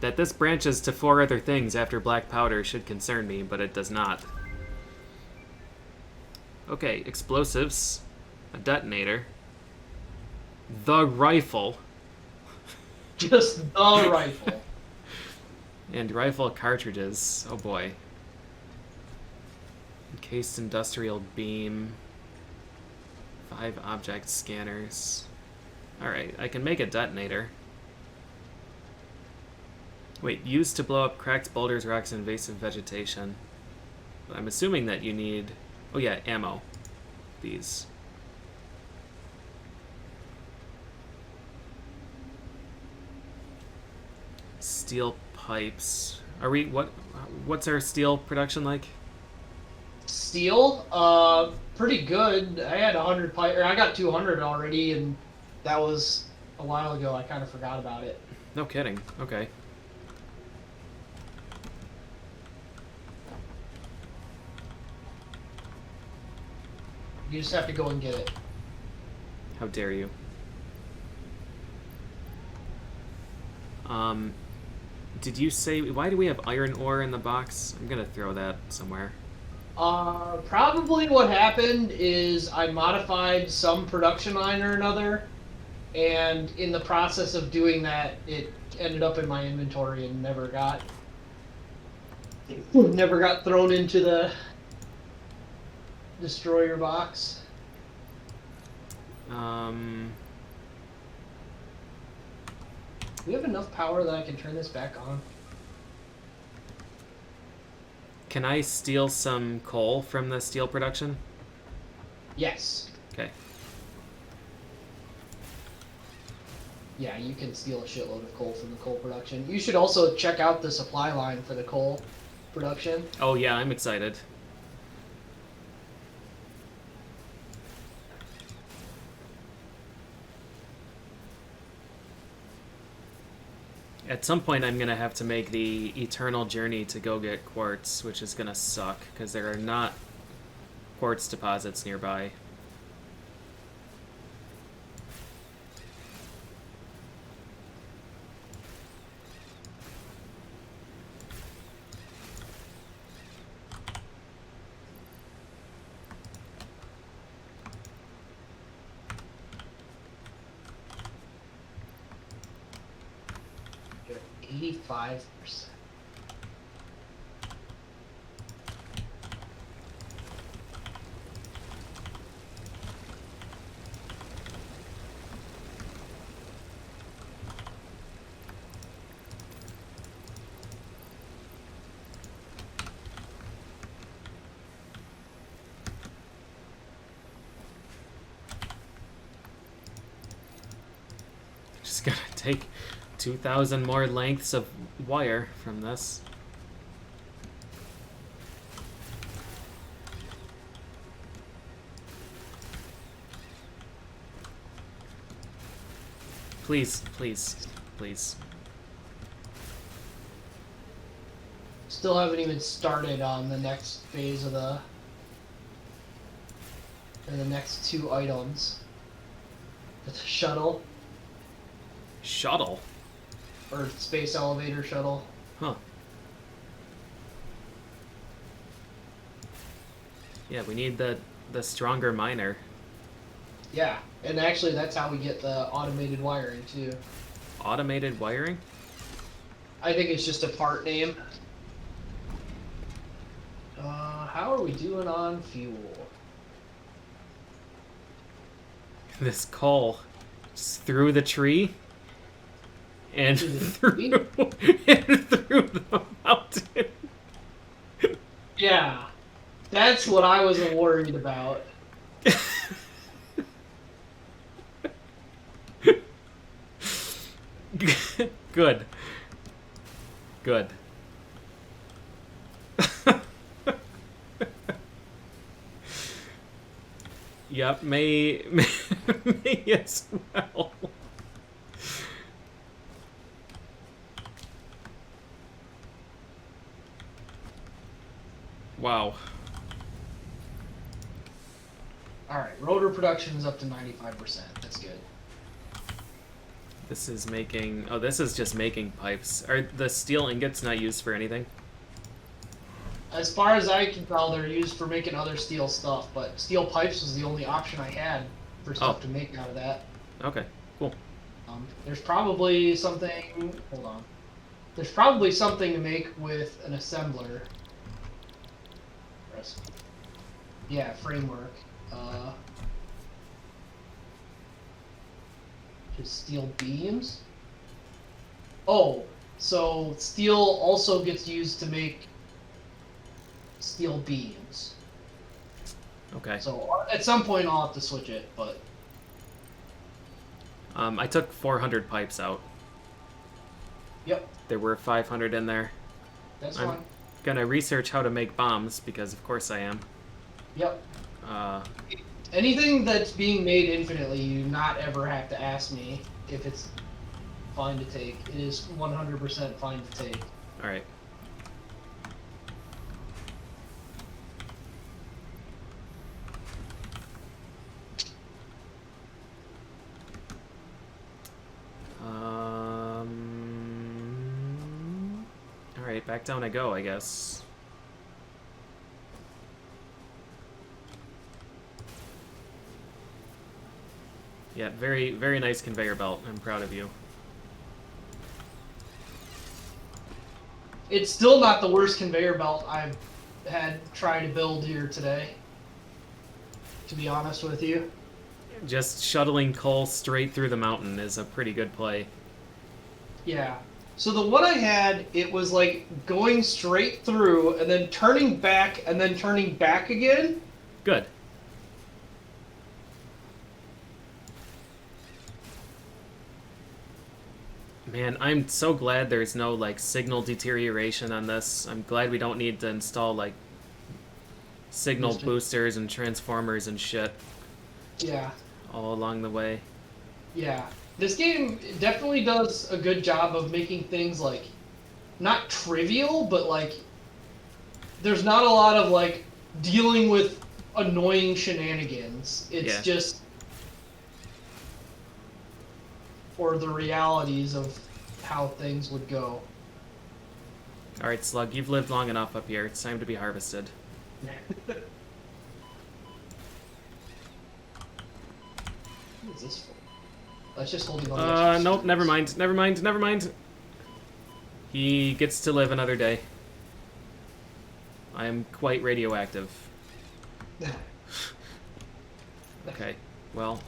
That this branches to 4 other things after black powder should concern me, but it does not. Okay, explosives, a detonator, the rifle, Just the rifle. and rifle cartridges. Oh boy. Encased industrial beam, 5 object scanners. Alright, I can make a detonator. Wait, used to blow up cracked boulders, rocks, and invasive vegetation. But I'm assuming that you need... Oh yeah, ammo. these. Steel pipes. Are we what's our steel production like? Steel, pretty good. I had 100 pipe, or I got 200 already, and that was a while ago. I kind of forgot about it. No kidding. Okay. You just have to go and get it. How dare you? Did you say why do we have iron ore in the box? I'm gonna throw that somewhere. Probably what happened is I modified some production line or another, and in the process of doing that, it ended up in my inventory and never got thrown into the destroyer box. Do we have enough power that I can turn this back on? Can I steal some coal from the steel production? Yes. Okay. Yeah, you can steal a shitload of coal from the coal production. You should also check out the supply line for the coal production. Oh yeah, I'm excited. At some point, I'm gonna have to make the eternal journey to go get quartz, which is gonna suck because there are not quartz deposits nearby. You're at 85%. Just gotta take 2,000 more lengths of wire from this. Please, please, please. Still haven't even started on the next phase of the next two items. The shuttle Shuttle? or space elevator shuttle. Huh. Yeah, we need the stronger miner. Yeah, and actually that's how we get the automated wiring too. Automated wiring? I think it's just a part name. How are we doing on fuel? This coal just through the tree and Through the through and through the mountain. Yeah, that's what I was worried about. Good. Good. Yep, may as well. Wow. Alright, rotor production is up to 95%. That's good. This is making... Oh, this is just making pipes. Are the steel ingots not used for anything? As far as I can tell, they're used for making other steel stuff, but steel pipes was the only option I had for stuff to make out of that. Okay, cool. There's probably something... Hold on. There's probably something to make with an assembler. Yeah, framework. Just steel beams? Oh, so steel also gets used to make steel beams. Okay. So at some point I'll have to switch it, but I took 400 pipes out. yep, There were 500 in there. that's I'm fine. gonna research how to make bombs, because of course I am. Yep. Uh, Anything that's being made infinitely, you do not ever have to ask me if it's fine to take. It is 100% fine to take. Alright. Alright, back down I go, I guess. Yeah, very, very nice conveyor belt. I'm proud of you. It's still not the worst conveyor belt I've had tried to build here today, to be honest with you. Just shuttling coal straight through the mountain is a pretty good play. Yeah. So the one I had, it was like going straight through and then turning back and then turning back again. Good. Man, I'm so glad there's no, like, signal deterioration on this. I'm glad we don't need to install, like, signal boosters and transformers and shit Yeah. all along the way. Yeah. This game definitely does a good job of making things, like, not trivial, but, like, there's not a lot of, like, dealing with annoying shenanigans. It's Yeah. just... or the realities of how things would go. Alright, Slug, you've lived long enough up here. It's time to be harvested. What is this for? That's just holding on to extra Nope, students. never mind, never mind, never mind. He gets to live another day. I am quite radioactive. Okay, well.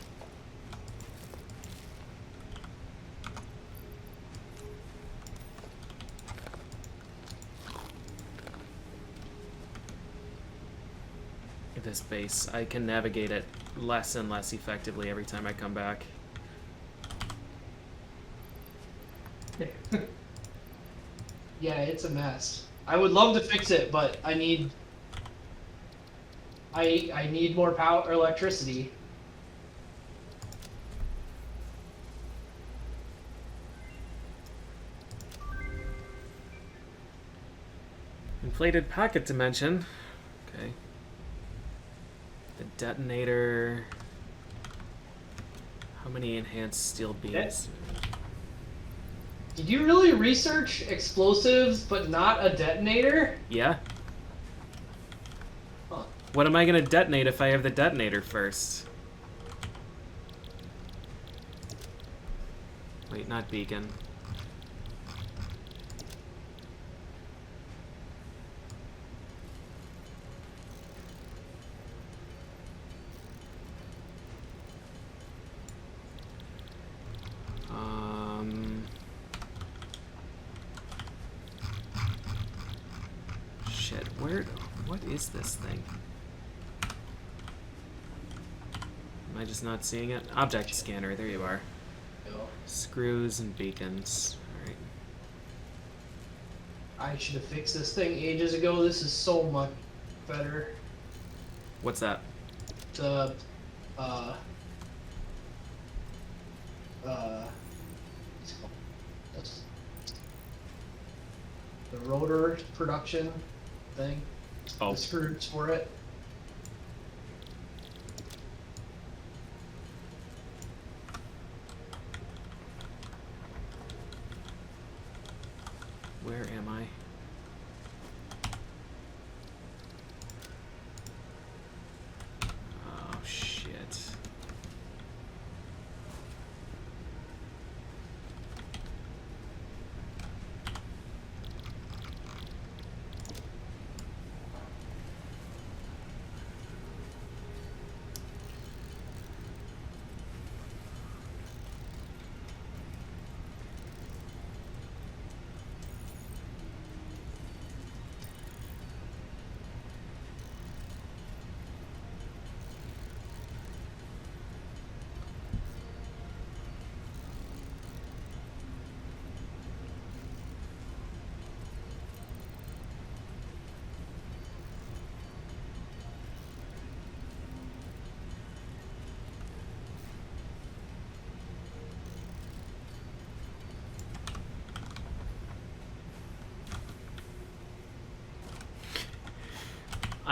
This base, I can navigate it less and less effectively every time I come back. Yeah, it's a mess. I would love to fix it, but I need more power or electricity. Inflated pocket dimension. Okay. The detonator. How many enhanced steel beams? Did you really research explosives but not a detonator? Yeah. Huh. What am I gonna detonate if I have the detonator first? Wait, not beacon. Shit, what is this thing? Am I just not seeing it? Object scanner, there you are. Screws and beacons. Alright. I should have fixed this thing ages ago. This is so much better. What's that? The what's the rotor production thing. Oh. The screws for it. Where am I? Oh, shit.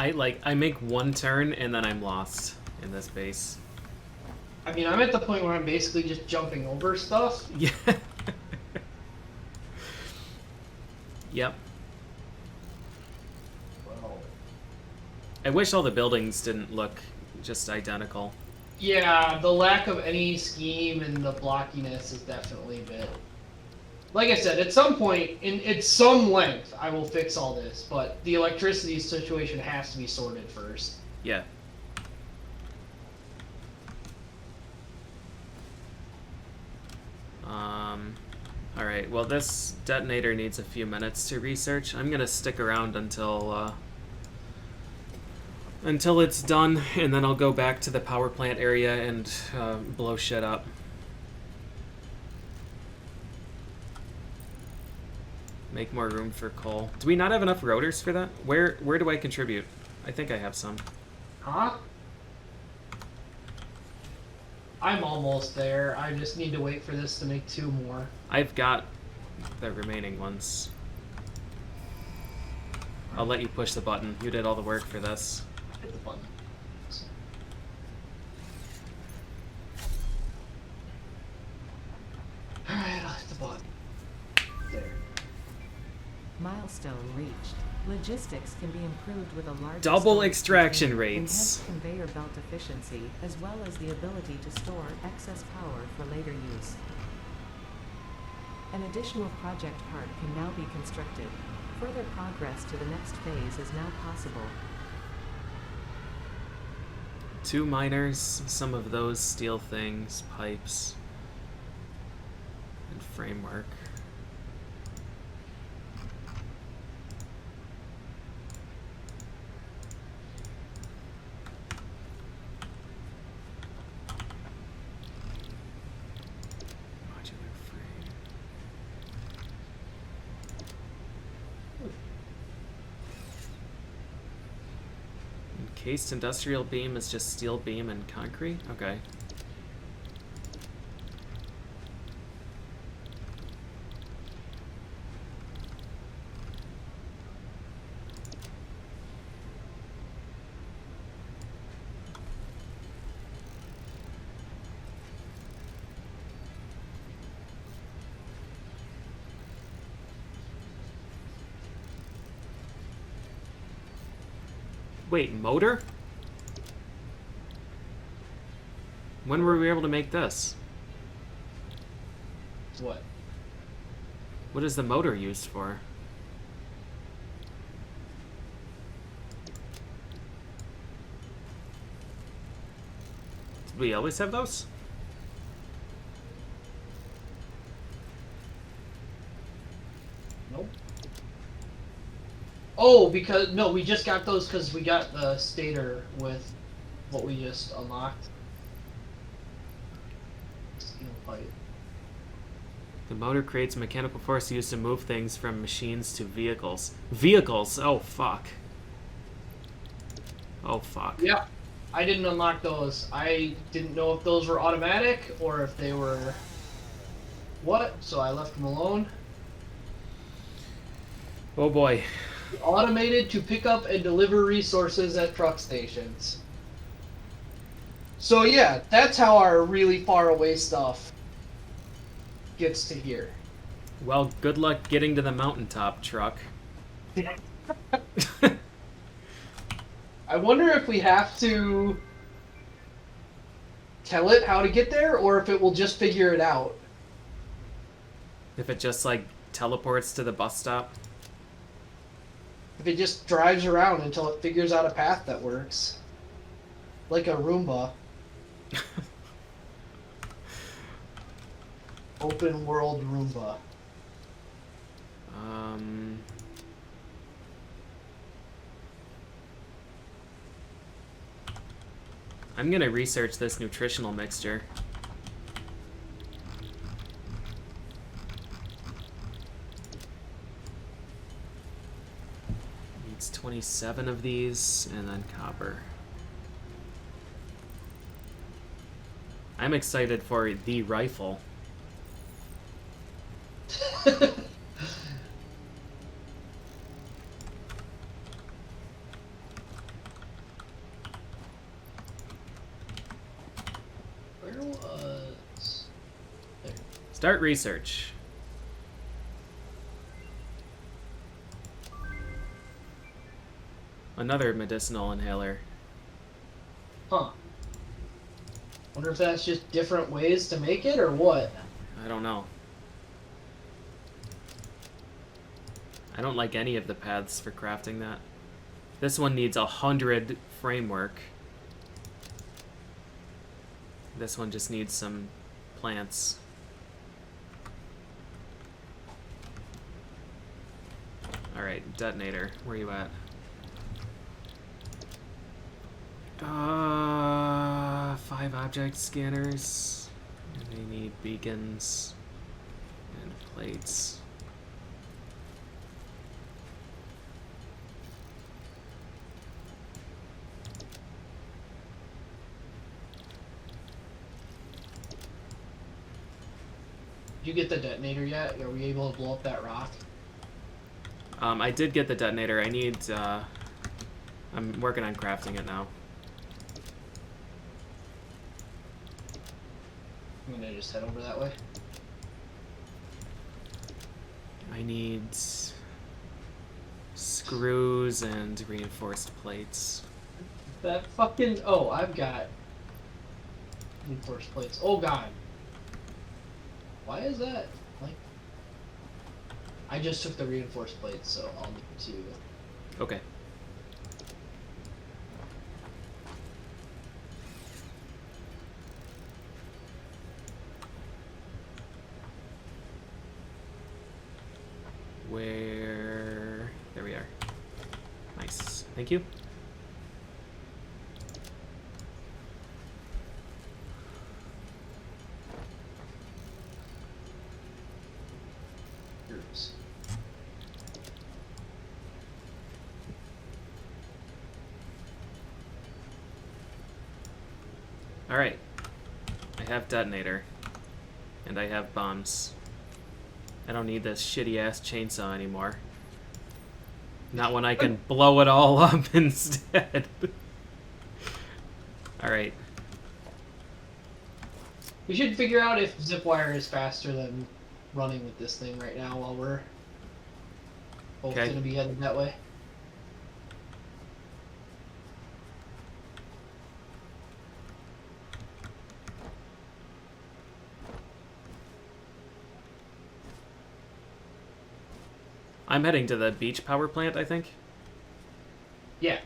I make one turn and then I'm lost in this base. I mean, I'm at the point where I'm basically just jumping over stuff. Yeah. Yep. Well, I wish all the buildings didn't look just identical. yeah, the lack of any scheme and the blockiness is definitely a bit. Like I said, at some point, at some length, I will fix all this, but the electricity situation has to be sorted first. Yeah. Alright, well this detonator needs a few minutes to research. I'm gonna stick around until it's done, and then I'll go back to the power plant area and blow shit up. Make more room for coal. Do we not have enough rotors for that? Where do I contribute? I think I have some. Huh? I'm almost there. I just need to wait for this to make 2 more. I've got the remaining ones. I'll let you push the button. You did all the work for this. Hit the button. Alright, I'll hit the button. There. Milestone reached. Logistics can be improved with a large Double storage extraction container, rates. enhanced conveyor belt efficiency, as well as the ability to store excess power for later use. An additional project part can now be constructed. Further progress to the next phase is now possible. 2 miners, some of those steel things, pipes, and framework. Modular frame. Encased industrial beam is just steel beam and concrete? Okay. Wait, motor? When were we able to make this? What? What is the motor used for? Did we always have those? Nope. Oh, because no, we just got those because we got the stator with what we just unlocked. Steel pipe. The motor creates mechanical force used to move things from machines to vehicles. Vehicles! Oh, fuck. Oh, fuck. Yeah, I didn't unlock those. I didn't know if those were automatic or if they were what, so I left them alone. Oh, boy. Automated to pick up and deliver resources at truck stations. So yeah, that's how our really far away stuff gets to here. Well, good luck getting to the mountaintop, truck. I wonder if we have to tell it how to get there or if it will just figure it out. If it just, like, teleports to the bus stop. If it just drives around until it figures out a path that works. Like a Roomba. Open world Roomba. I'm gonna research this nutritional mixture. Needs 27 of these, and then copper. I'm excited for the rifle. Start research. Another medicinal inhaler. Huh. Wonder if that's just different ways to make it or what. I don't know. I don't like any of the paths for crafting that. This one needs 100 framework. This one just needs some plants. Alright, detonator. Where you at? 5 object scanners. And they need beacons and plates. Did you get the detonator yet? Are we able to blow up that rock? I did get the detonator. I need, I'm working on crafting it now. I'm gonna just head over that way. I need screws and reinforced plates. That fucking... Oh, I've got... reinforced plates. Oh, God. Why is that? Like... I just took the reinforced plates, so I'll need to... Okay. Where... There we are. Nice. Thank you. Groups. Alright. I have detonator. And I have bombs. I don't need this shitty ass chainsaw anymore. Not when I can blow it all up instead. Alright. We should figure out if zipwire is faster than running with this thing right now while we're both Okay. gonna be headed that way. I'm heading to the beach power plant, I think. Yeah,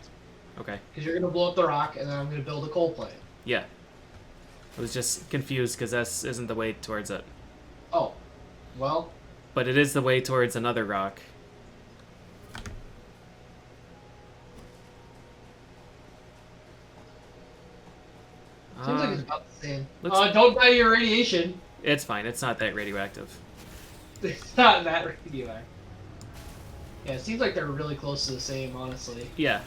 Okay. because you're gonna blow up the rock, and then I'm gonna build a coal plant. Yeah. I was just confused because this isn't the way towards it. Oh, well, But it is the way towards another rock. seems like it's about the same. let's- Don't die your radiation. It's fine. It's not that radioactive. It's not that radioactive. Yeah, it seems like they're really close to the same, honestly. Yeah.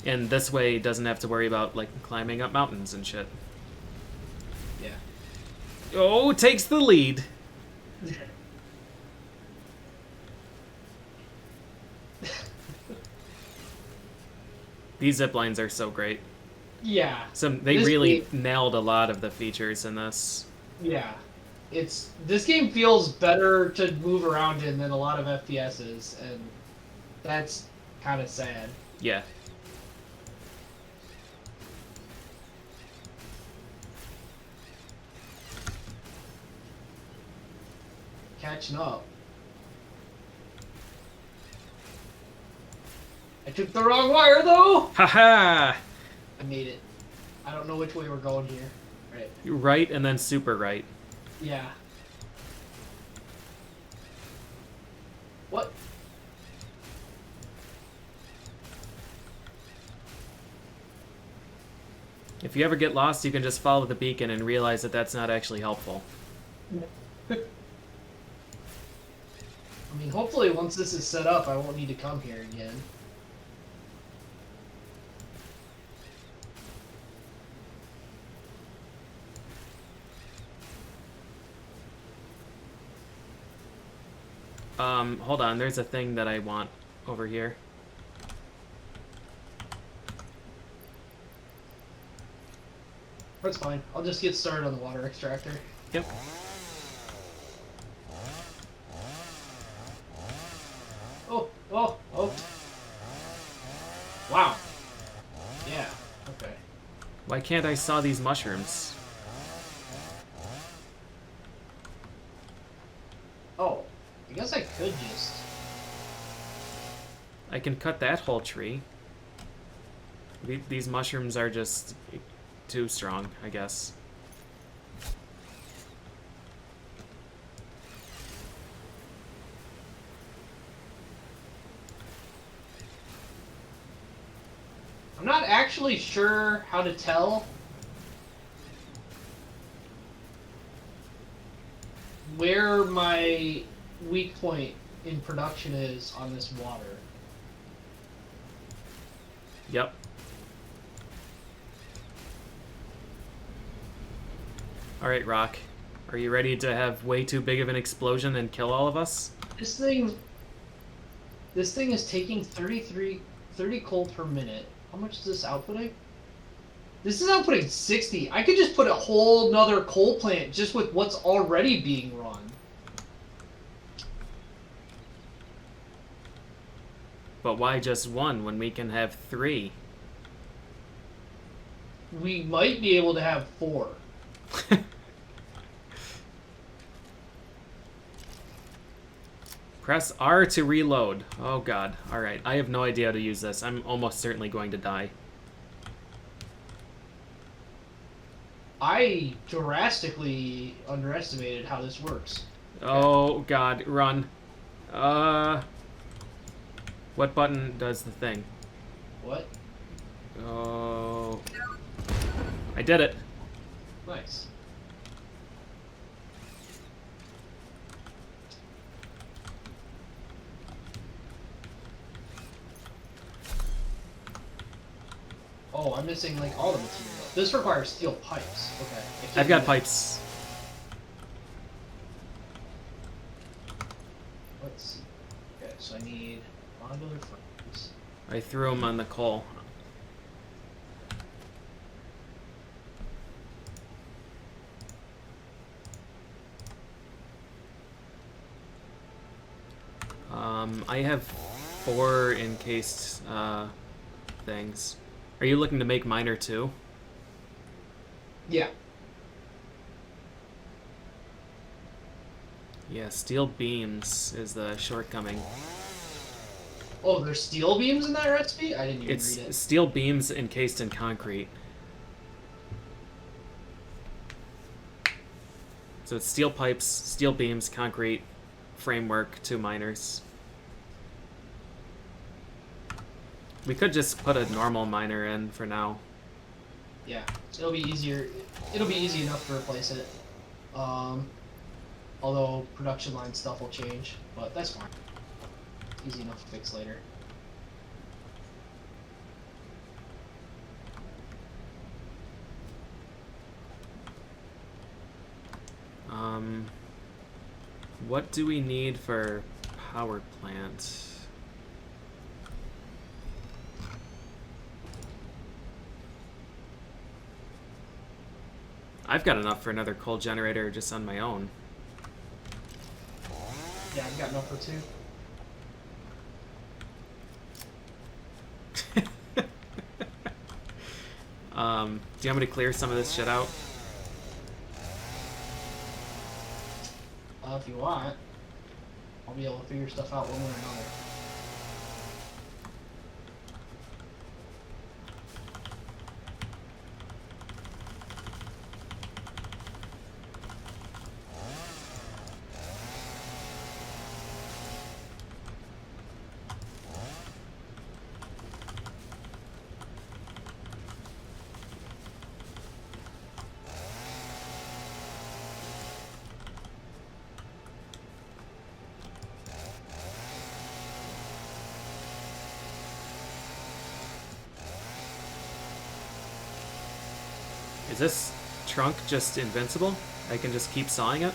And this way doesn't have to worry about, like, climbing up mountains and shit. Yeah. Oh, takes the lead. These zip lines are so great. Yeah. They This really game- nailed a lot of the features in this. Yeah. This game feels better to move around in than a lot of FPSs, and that's kind of sad. Yeah. Catching up. I took the wrong wire though. Haha! I made it. I don't know which way we're going here. Right. Right and then super right. Yeah. What? If you ever get lost, you can just follow the beacon and realize that that's not actually helpful. I mean, hopefully once this is set up, I won't need to come here again. Hold on, there's a thing that I want over here. That's fine. I'll just get started on the water extractor. Yep. Why can't I saw these mushrooms? Oh, I guess I could just... I can cut that whole tree. These mushrooms are just too strong, I guess. I'm not actually sure how to tell where my weak point in production is on this water. Yep. Alright, Rock. Are you ready to have way too big of an explosion and kill all of us? This thing is taking 30 coal per minute. How much is this outputting? This is outputting 60. I could just put a whole nother coal plant just with what's already being run. But why just one when we can have 3? We might be able to have 4. Press R to reload. Oh god. Alright, I have no idea how to use this. I'm almost certainly going to die. I drastically underestimated how this works. Oh god, run. What button does the thing? What? Oh. I did it. Nice. Oh, I'm missing like all the material. This requires steel pipes. Okay. I can't I've do got that. pipes. Let's see. Okay, so I need modular frames. I threw them on the coal. I have 4 encased things. Are you looking to make miner too? Yeah. Yeah, steel beams is the shortcoming. Oh, there's steel beams in that recipe? I didn't even It's read it. steel beams encased in concrete. So it's steel pipes, steel beams, concrete, framework, 2 miners. We could just put a normal miner in for now. Yeah, it'll be easier. It'll be easy enough to replace it. Although production line stuff will change, but that's fine. Easy enough to fix later. What do we need for power plant? I've got enough for another coal generator just on my own. Yeah, I've got enough for 2. Do you want me to clear some of this shit out? If you want, I'll be able to figure stuff out one way or another. Is this trunk just invincible? I can just keep sawing it?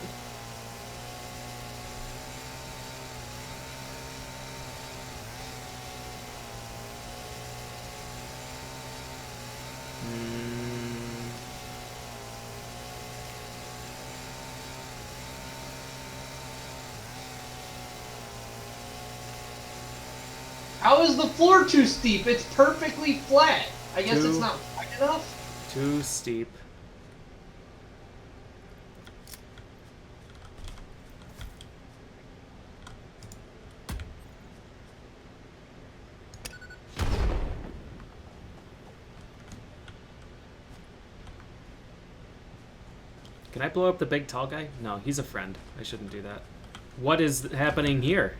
How is the floor too steep? It's perfectly flat. I guess it's Too- not wide enough. Too steep. Can I blow up the big tall guy? No, he's a friend. I shouldn't do that. What is happening here?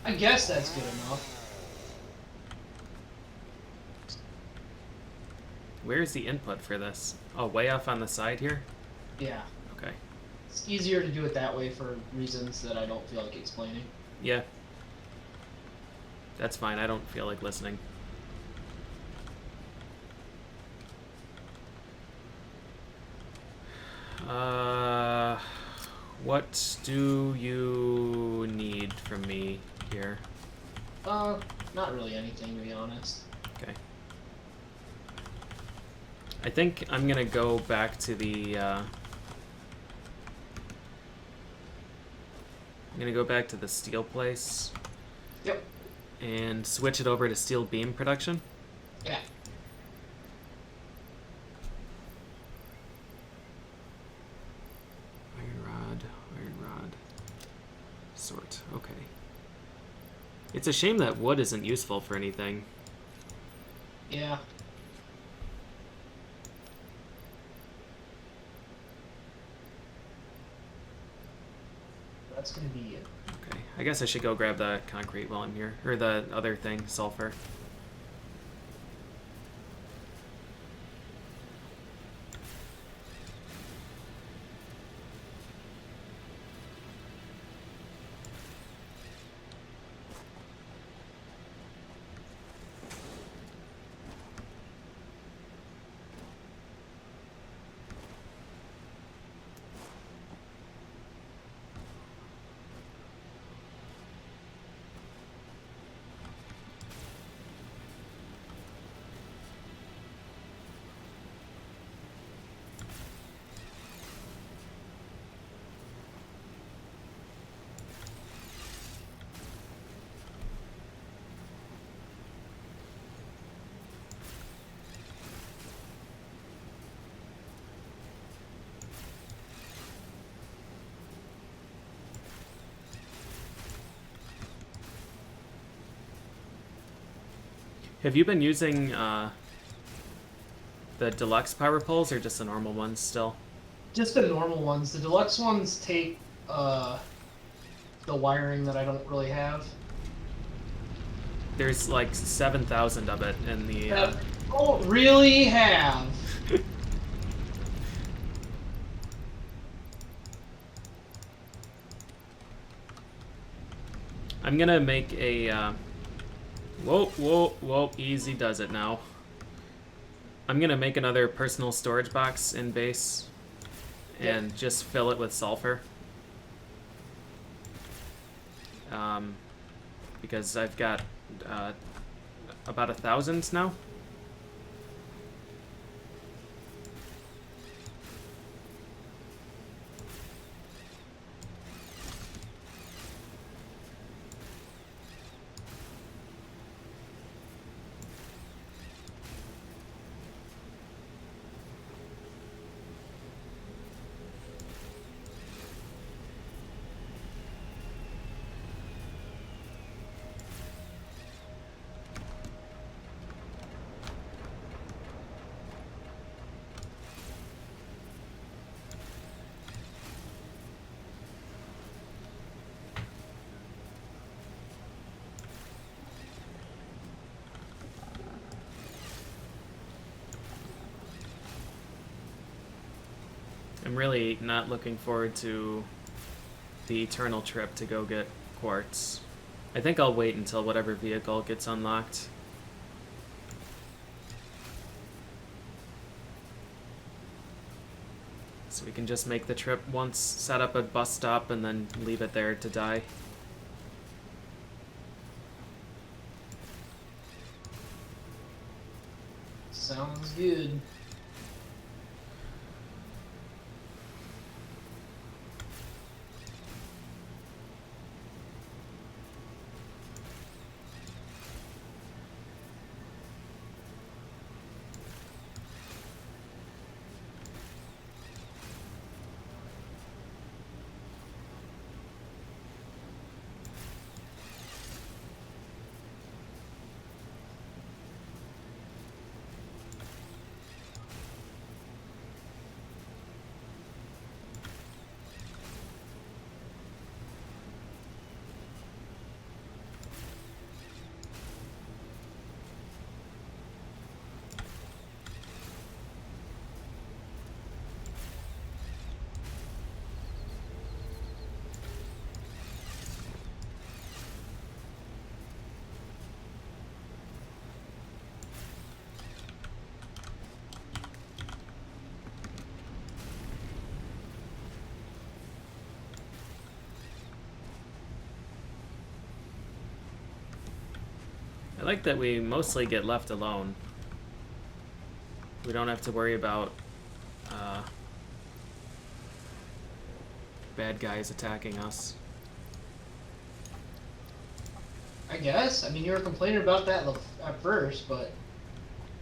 I guess that's good enough. Where's the input for this? Oh, way off on the side here? Yeah. Okay. It's easier to do it that way for reasons that I don't feel like explaining. Yeah. That's fine. I don't feel like listening. What do you need from me here? Not really anything, to be honest. Okay. I think I'm gonna go back to the, I'm gonna go back to the steel place. Yep. And switch it over to steel beam production. Yeah. Iron rod. Sort. Okay. It's a shame that wood isn't useful for anything. Yeah. That's gonna be it. Okay. I guess I should go grab the concrete while I'm here. Or the other thing, sulfur. Have you been using the deluxe power poles or just the normal ones still? Just the normal ones. The deluxe ones take the wiring that I don't really have. There's like 7,000 of it in the. I don't really have. I'm gonna make a. Whoa! Easy does it now. I'm gonna make another personal storage box in base, and just fill it with sulfur. Because I've got about 1,000 now. I'm really not looking forward to the eternal trip to go get quartz. I think I'll wait until whatever vehicle gets unlocked. So we can just make the trip once, set up a bus stop, and then leave it there to die. Sounds good. I like that we mostly get left alone. We don't have to worry about bad guys attacking us. I guess. I mean, you were complaining about that at first, but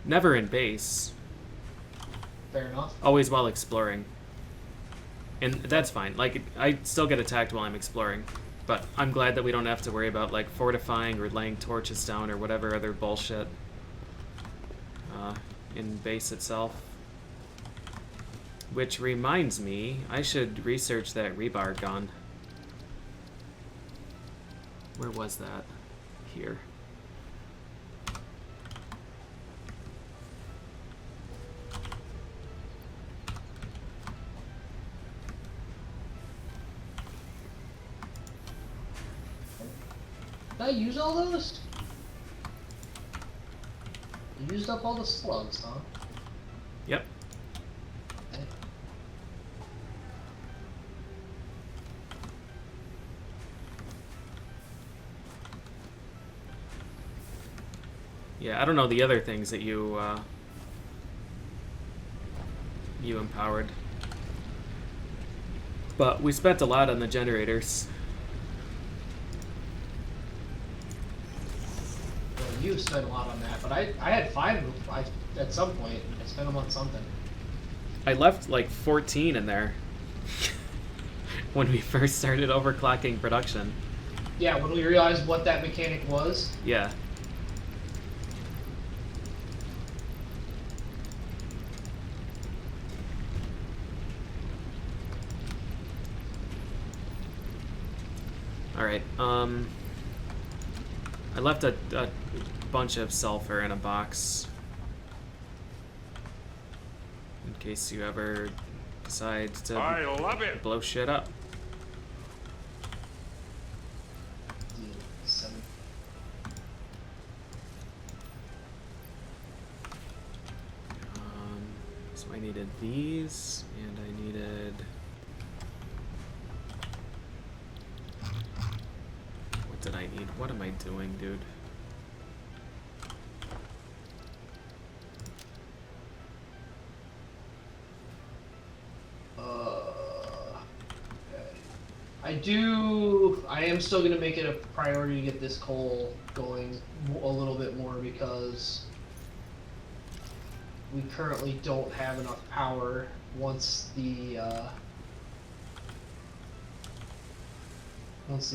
Never in base. fair enough. Always while exploring. And that's fine. Like, I still get attacked while I'm exploring. But I'm glad that we don't have to worry about, like, fortifying or laying torches down or whatever other bullshit in base itself. Which reminds me, I should research that rebar gun. Where was that? Here. Did I use all those? You used up all the slugs, huh? Yep. Okay. Yeah, I don't know the other things that you empowered. But we spent a lot on the generators. Well, you spent a lot on that, but I had 5 of them at some point. I spent them on something. I left like 14 in there when we first started overclocking production. Yeah, when we realized what that mechanic was. Yeah. Alright, I left a bunch of sulfur in a box. In case you ever decide to I love it. blow shit up. Yeah, 7. So I needed these, and I needed... What did I need? What am I doing, dude? I am still going to make it a priority to get this coal going a little bit more because we currently don't have enough power once the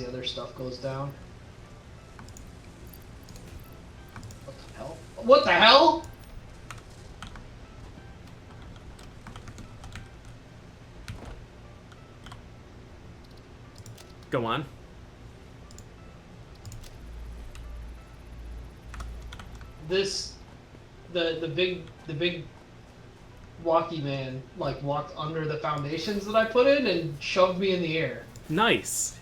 other stuff goes down. What the hell? What the hell? Go on. The big walkie man like walked under the foundations that I put in and shoved me in the air. Nice.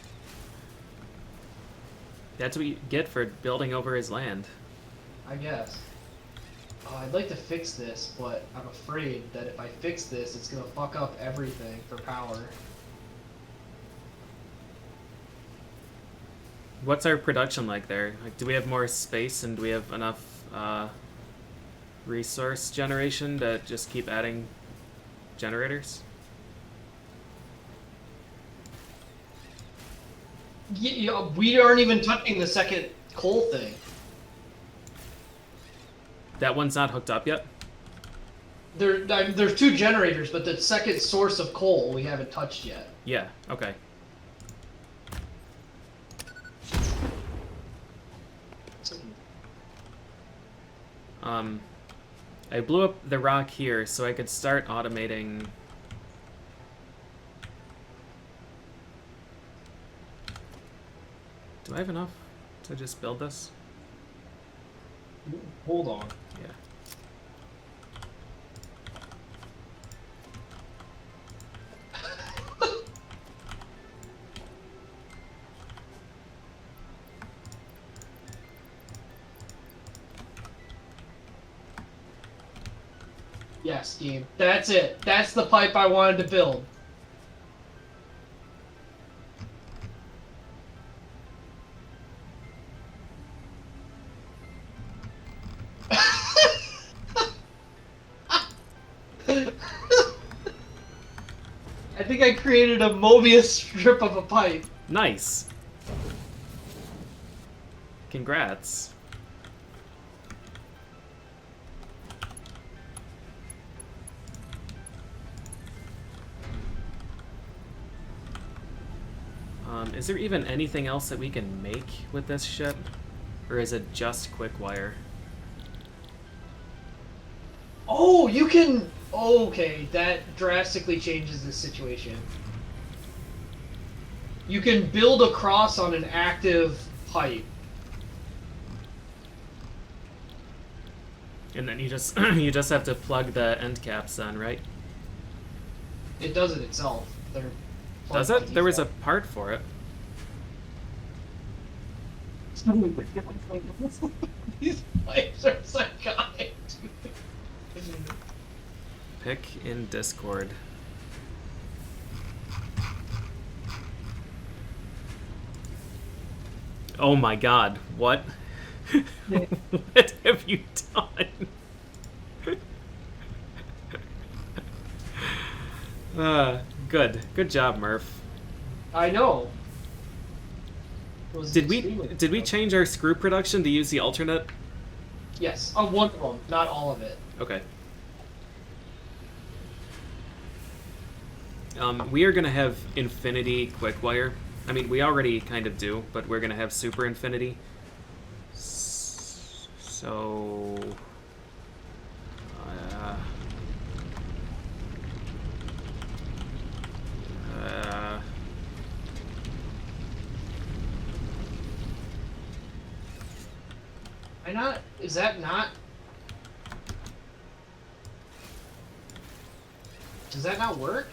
That's what you get for building over his land. I guess. Oh, I'd like to fix this, but I'm afraid that if I fix this, it's gonna fuck up everything for power. What's our production like there? Like, do we have more space and do we have enough resource generation to just keep adding generators? Yeah, we aren't even touching the second coal thing. That one's not hooked up yet? There's two generators, but the second source of coal we haven't touched yet. Yeah, okay. I blew up the rock here so I could start automating. Do I have enough to just build this? Hold on. Yeah. Yes, game. That's it. That's the pipe I wanted to build. I think I created a Mobius strip of a pipe. Nice. Congrats. Is there even anything else that we can make with this ship? Or is it just quick wire? Oh, you can... Okay, that drastically changes the situation. You can build a cross on an active pipe. And then you just you just have to plug the end caps on, right? It does it itself. They're Does plugged it? by There was a default. part for it. These pipes are psychotic. Pick in Discord. Oh my god, what? What have you done? Good. Good job, Murph. I know. It was Did we extremely- change our screw production to use the alternate? Yes, one of them, not all of it. Okay. We are gonna have infinity quick wire. I mean, we already kind of do, but we're gonna have super infinity. So, uh, I not? Is that not? Does that not work?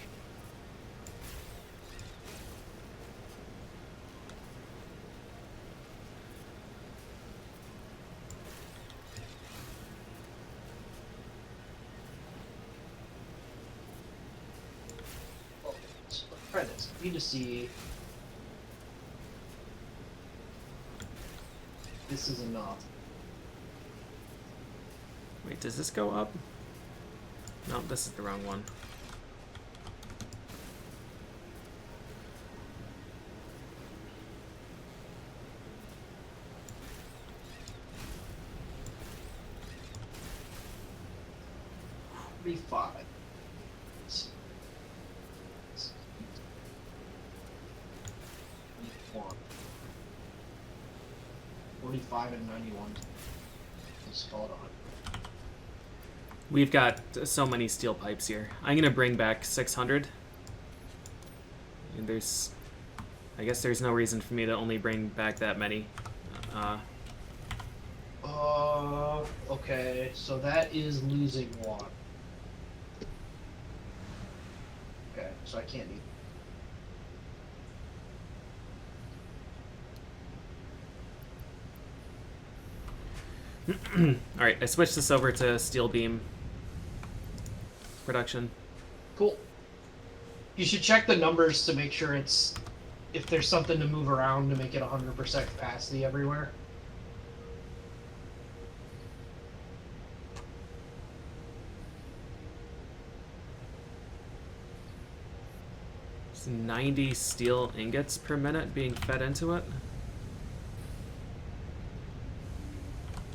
Oh, let's try this. I need to see. This is enough. wait, does this go up? No, this is the wrong one. $45. 45 and 91. Let's call it 100. We've got so many steel pipes here. I'm gonna bring back 600. And I guess there's no reason for me to only bring back that many. Okay, so that is losing one. Okay, so I can't eat. Alright, I switched this over to steel beam production. Cool. You should check the numbers to make sure if there's something to move around to make it 100% capacity everywhere. It's 90 steel ingots per minute being fed into it.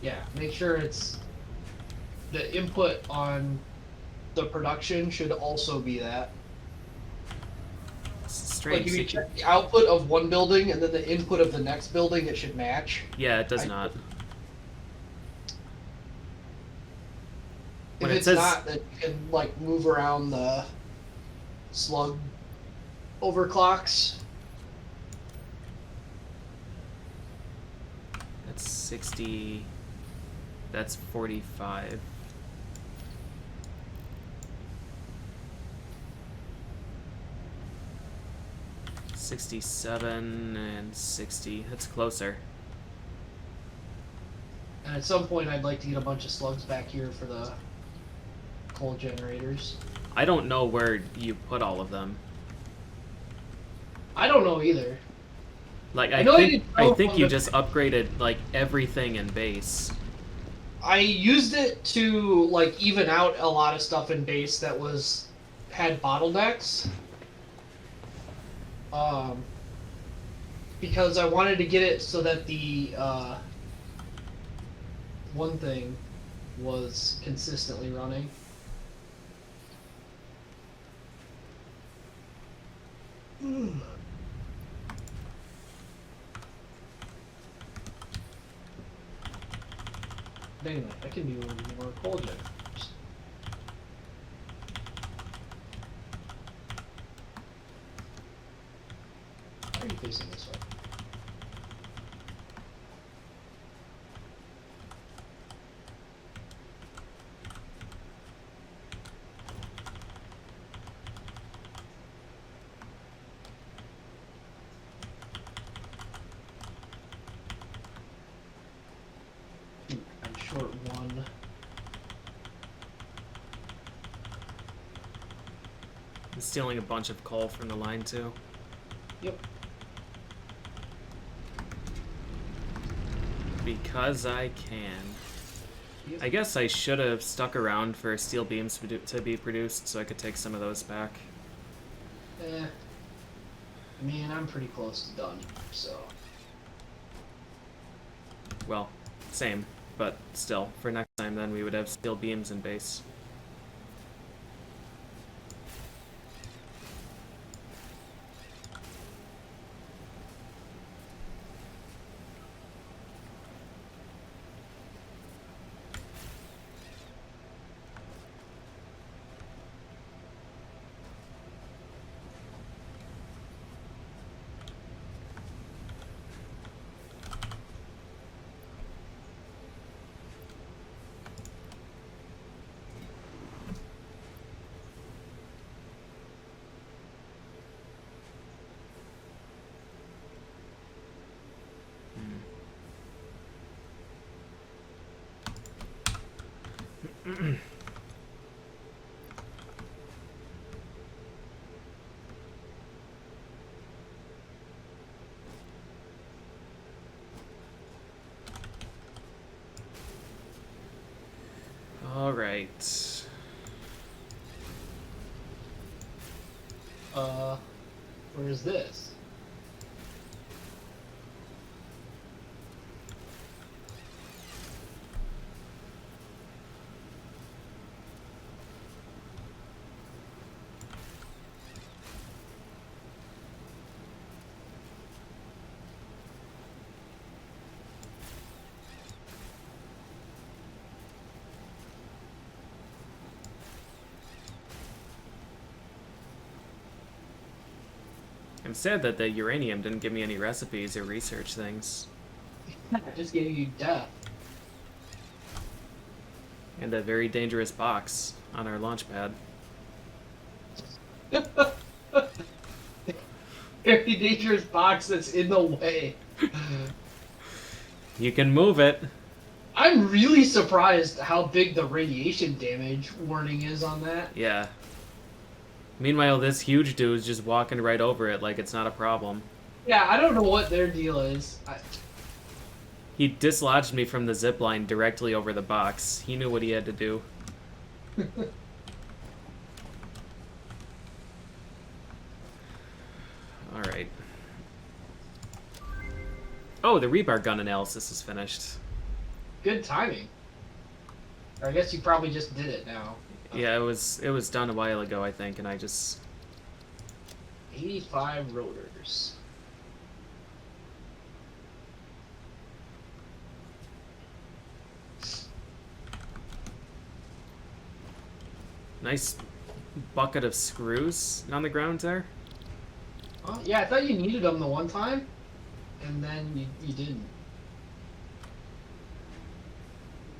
Yeah, make sure it's the input on the production should also be that. It's Like strange. if you check the output of one building and then the input of the next building, it should match. Yeah, it does I- not. If When it it's says- not, then you can like move around the slug overclocks. That's 60. That's 45. $67 and 60. That's closer. And at some point, I'd like to get a bunch of slugs back here for the coal generators. I don't know where you put all of them. I don't know either. Like I know I think did I think telephone you the- just upgraded like everything in base. I used it to like even out a lot of stuff in base that had bottlenecks. Because I wanted to get it so that the one thing was consistently running. Anyway, I can do more coal generators. Why are you facing this way? I'm short one. I'm stealing a bunch of coal from the line too. Yep. Because I can. Yep. I guess I should have stuck around for steel beams to be produced so I could take some of those back. I mean, I'm pretty close to done, so. Well, same, but still, for next time then we would have steel beams in base. All right. Where is this? I'm sad that the uranium didn't give me any recipes or research things. I just gave you death. And a very dangerous box on our launch pad. Very dangerous box that's in the way. You can move it. I'm really surprised how big the radiation damage warning is on that. Yeah. Meanwhile, this huge dude's just walking right over it like it's not a problem. Yeah, I don't know what their deal is. He dislodged me from the zip line directly over the box. He knew what he had to do. Alright. Oh, the rebar gun analysis is finished. Good timing. Or I guess you probably just did it now. Yeah, it was done a while ago, I think, and I just... 85 rotors. Nice bucket of screws on the ground there. Oh, yeah, I thought you needed them the one time, and then you didn't.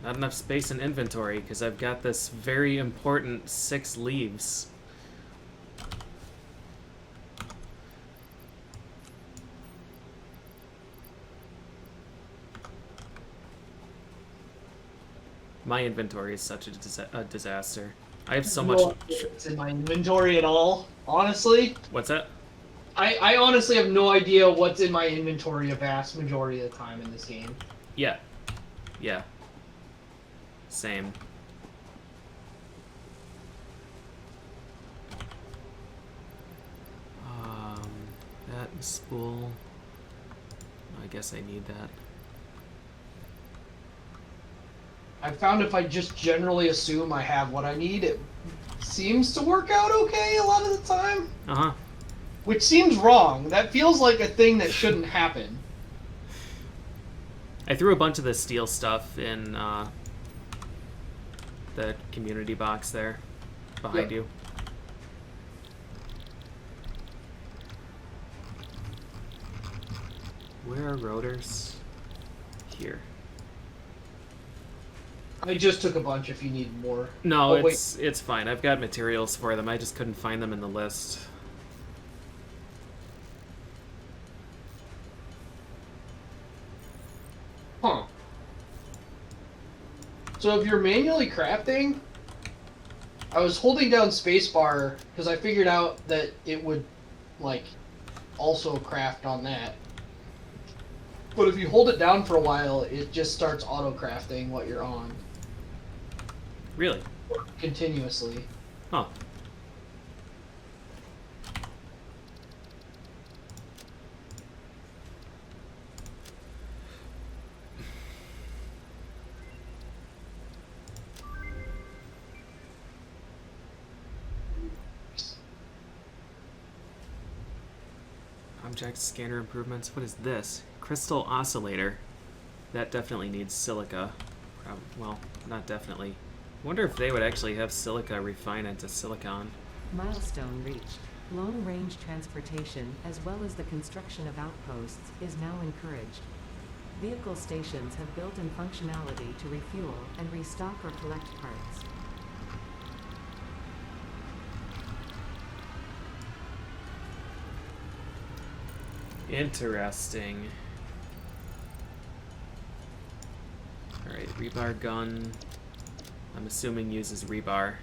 Not enough space in inventory, because I've got this very important 6 leaves. My inventory is such a disaster. I have so much... It's in my inventory at all, honestly. What's that? I honestly have no idea what's in my inventory a vast majority of the time in this game. Yeah. Yeah. Same. That spool. I guess I need that. I found if I just generally assume I have what I need, it seems to work out okay a lot of the time. Uh-huh. Which seems wrong. That feels like a thing that shouldn't happen. I threw a bunch of the steel stuff in the community box there behind you. Where are rotors? Here. I just took a bunch if you need more. No, Oh, it's fine. I've got materials for them. I just couldn't find them in the list. Huh. So if you're manually crafting, I was holding down spacebar because I figured out that it would, like, also craft on that. But if you hold it down for a while, it just starts auto-crafting what you're on. Really? Continuously. Huh. Object scanner improvements. What is this? Crystal oscillator. That definitely needs silica. Well, not definitely. Wonder if they would actually have silica refine into silicon. Milestone reached. Long-range transportation, as well as the construction of outposts, is now encouraged. Vehicle stations have built-in functionality to refuel and restock or collect parts. Interesting. Alright, rebar gun. I'm assuming uses rebar.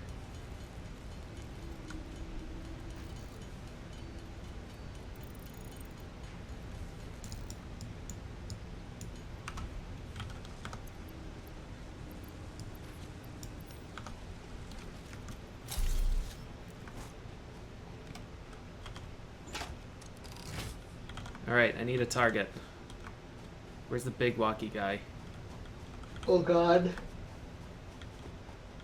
Alright, I need a target. Where's the big walkie guy? Oh god.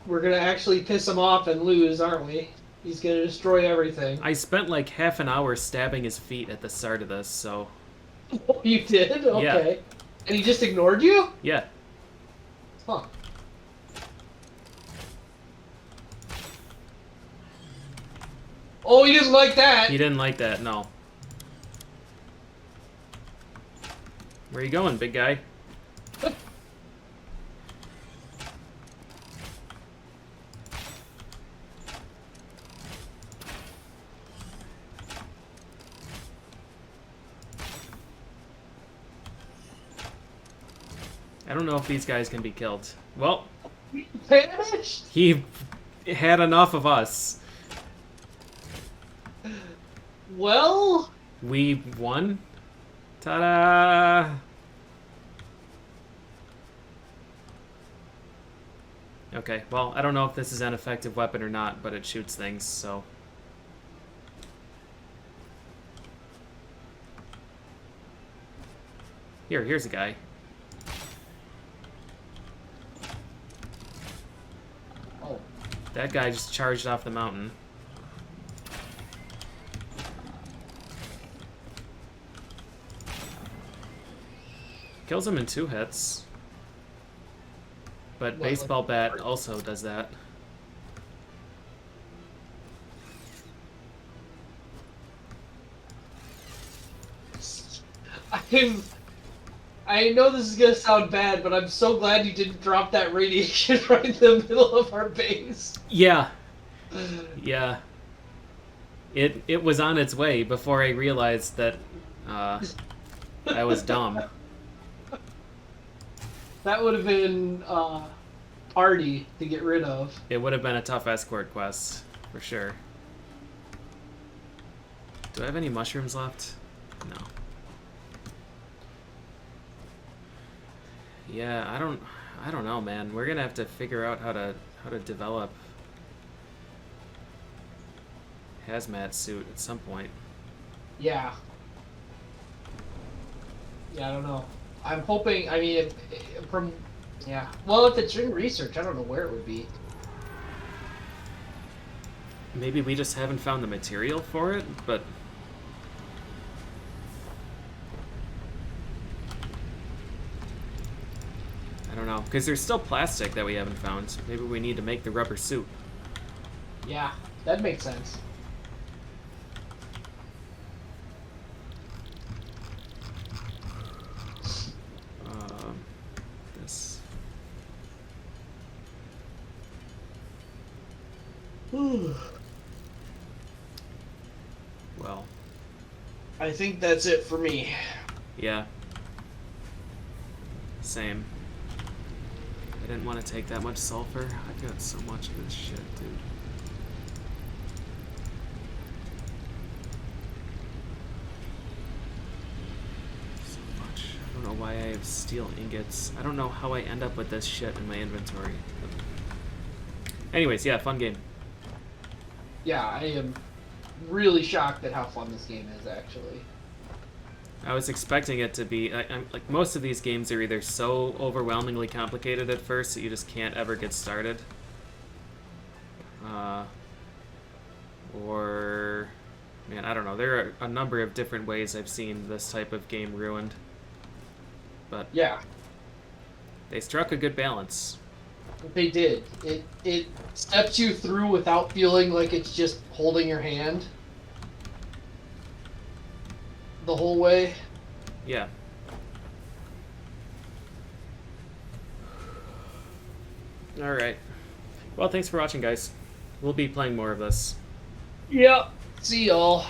We're gonna actually piss him off and lose, aren't we? He's gonna destroy everything. I spent like half an hour stabbing his feet at the start of this, so... Oh, you did? Okay. And he just ignored you? Yeah. Huh. Oh, he didn't like that! He didn't like that, no. Where you going, big guy? I don't know if these guys can be killed. Well, Vanished? he had enough of us. Well... We won? Ta-da! Okay, well, I don't know if this is an effective weapon or not, but it shoots things, so... Here's a guy. Oh, That guy just charged off the mountain. Kills him in 2 hits. But What, baseball like- bat also does that. I know this is gonna sound bad, but I'm so glad you didn't drop that radiation right in the middle of our base. Yeah. Yeah. It was on its way before I realized that I was dumb. That would have been party to get rid of. It would have been a tough escort quest, for sure. Do I have any mushrooms left? No. Yeah, I don't know, man. We're gonna have to figure out how to develop hazmat suit at some point. Yeah. Yeah, I don't know. I'm hoping. I mean, from yeah. Well, if it's in research, I don't know where it would be. Maybe we just haven't found the material for it, but I don't know, because there's still plastic that we haven't found. Maybe we need to make the rubber suit. Yeah, that makes sense. This. Well, I think that's it for me. yeah. Same. I didn't want to take that much sulfur. I've got so much of this shit, dude. So much. I don't know why I have steel ingots. I don't know how I end up with this shit in my inventory. Anyways, yeah, fun game. Yeah, I am really shocked at how fun this game is, actually. I was expecting it to be like most of these games are either so overwhelmingly complicated at first that you just can't ever get started, or man, I don't know. There are a number of different ways I've seen this type of game ruined, but Yeah, they struck a good balance. they did. It steps you through without feeling like it's just holding your hand the whole way. Yeah. All right. Well, thanks for watching, guys. We'll be playing more of this. Yep. See y'all.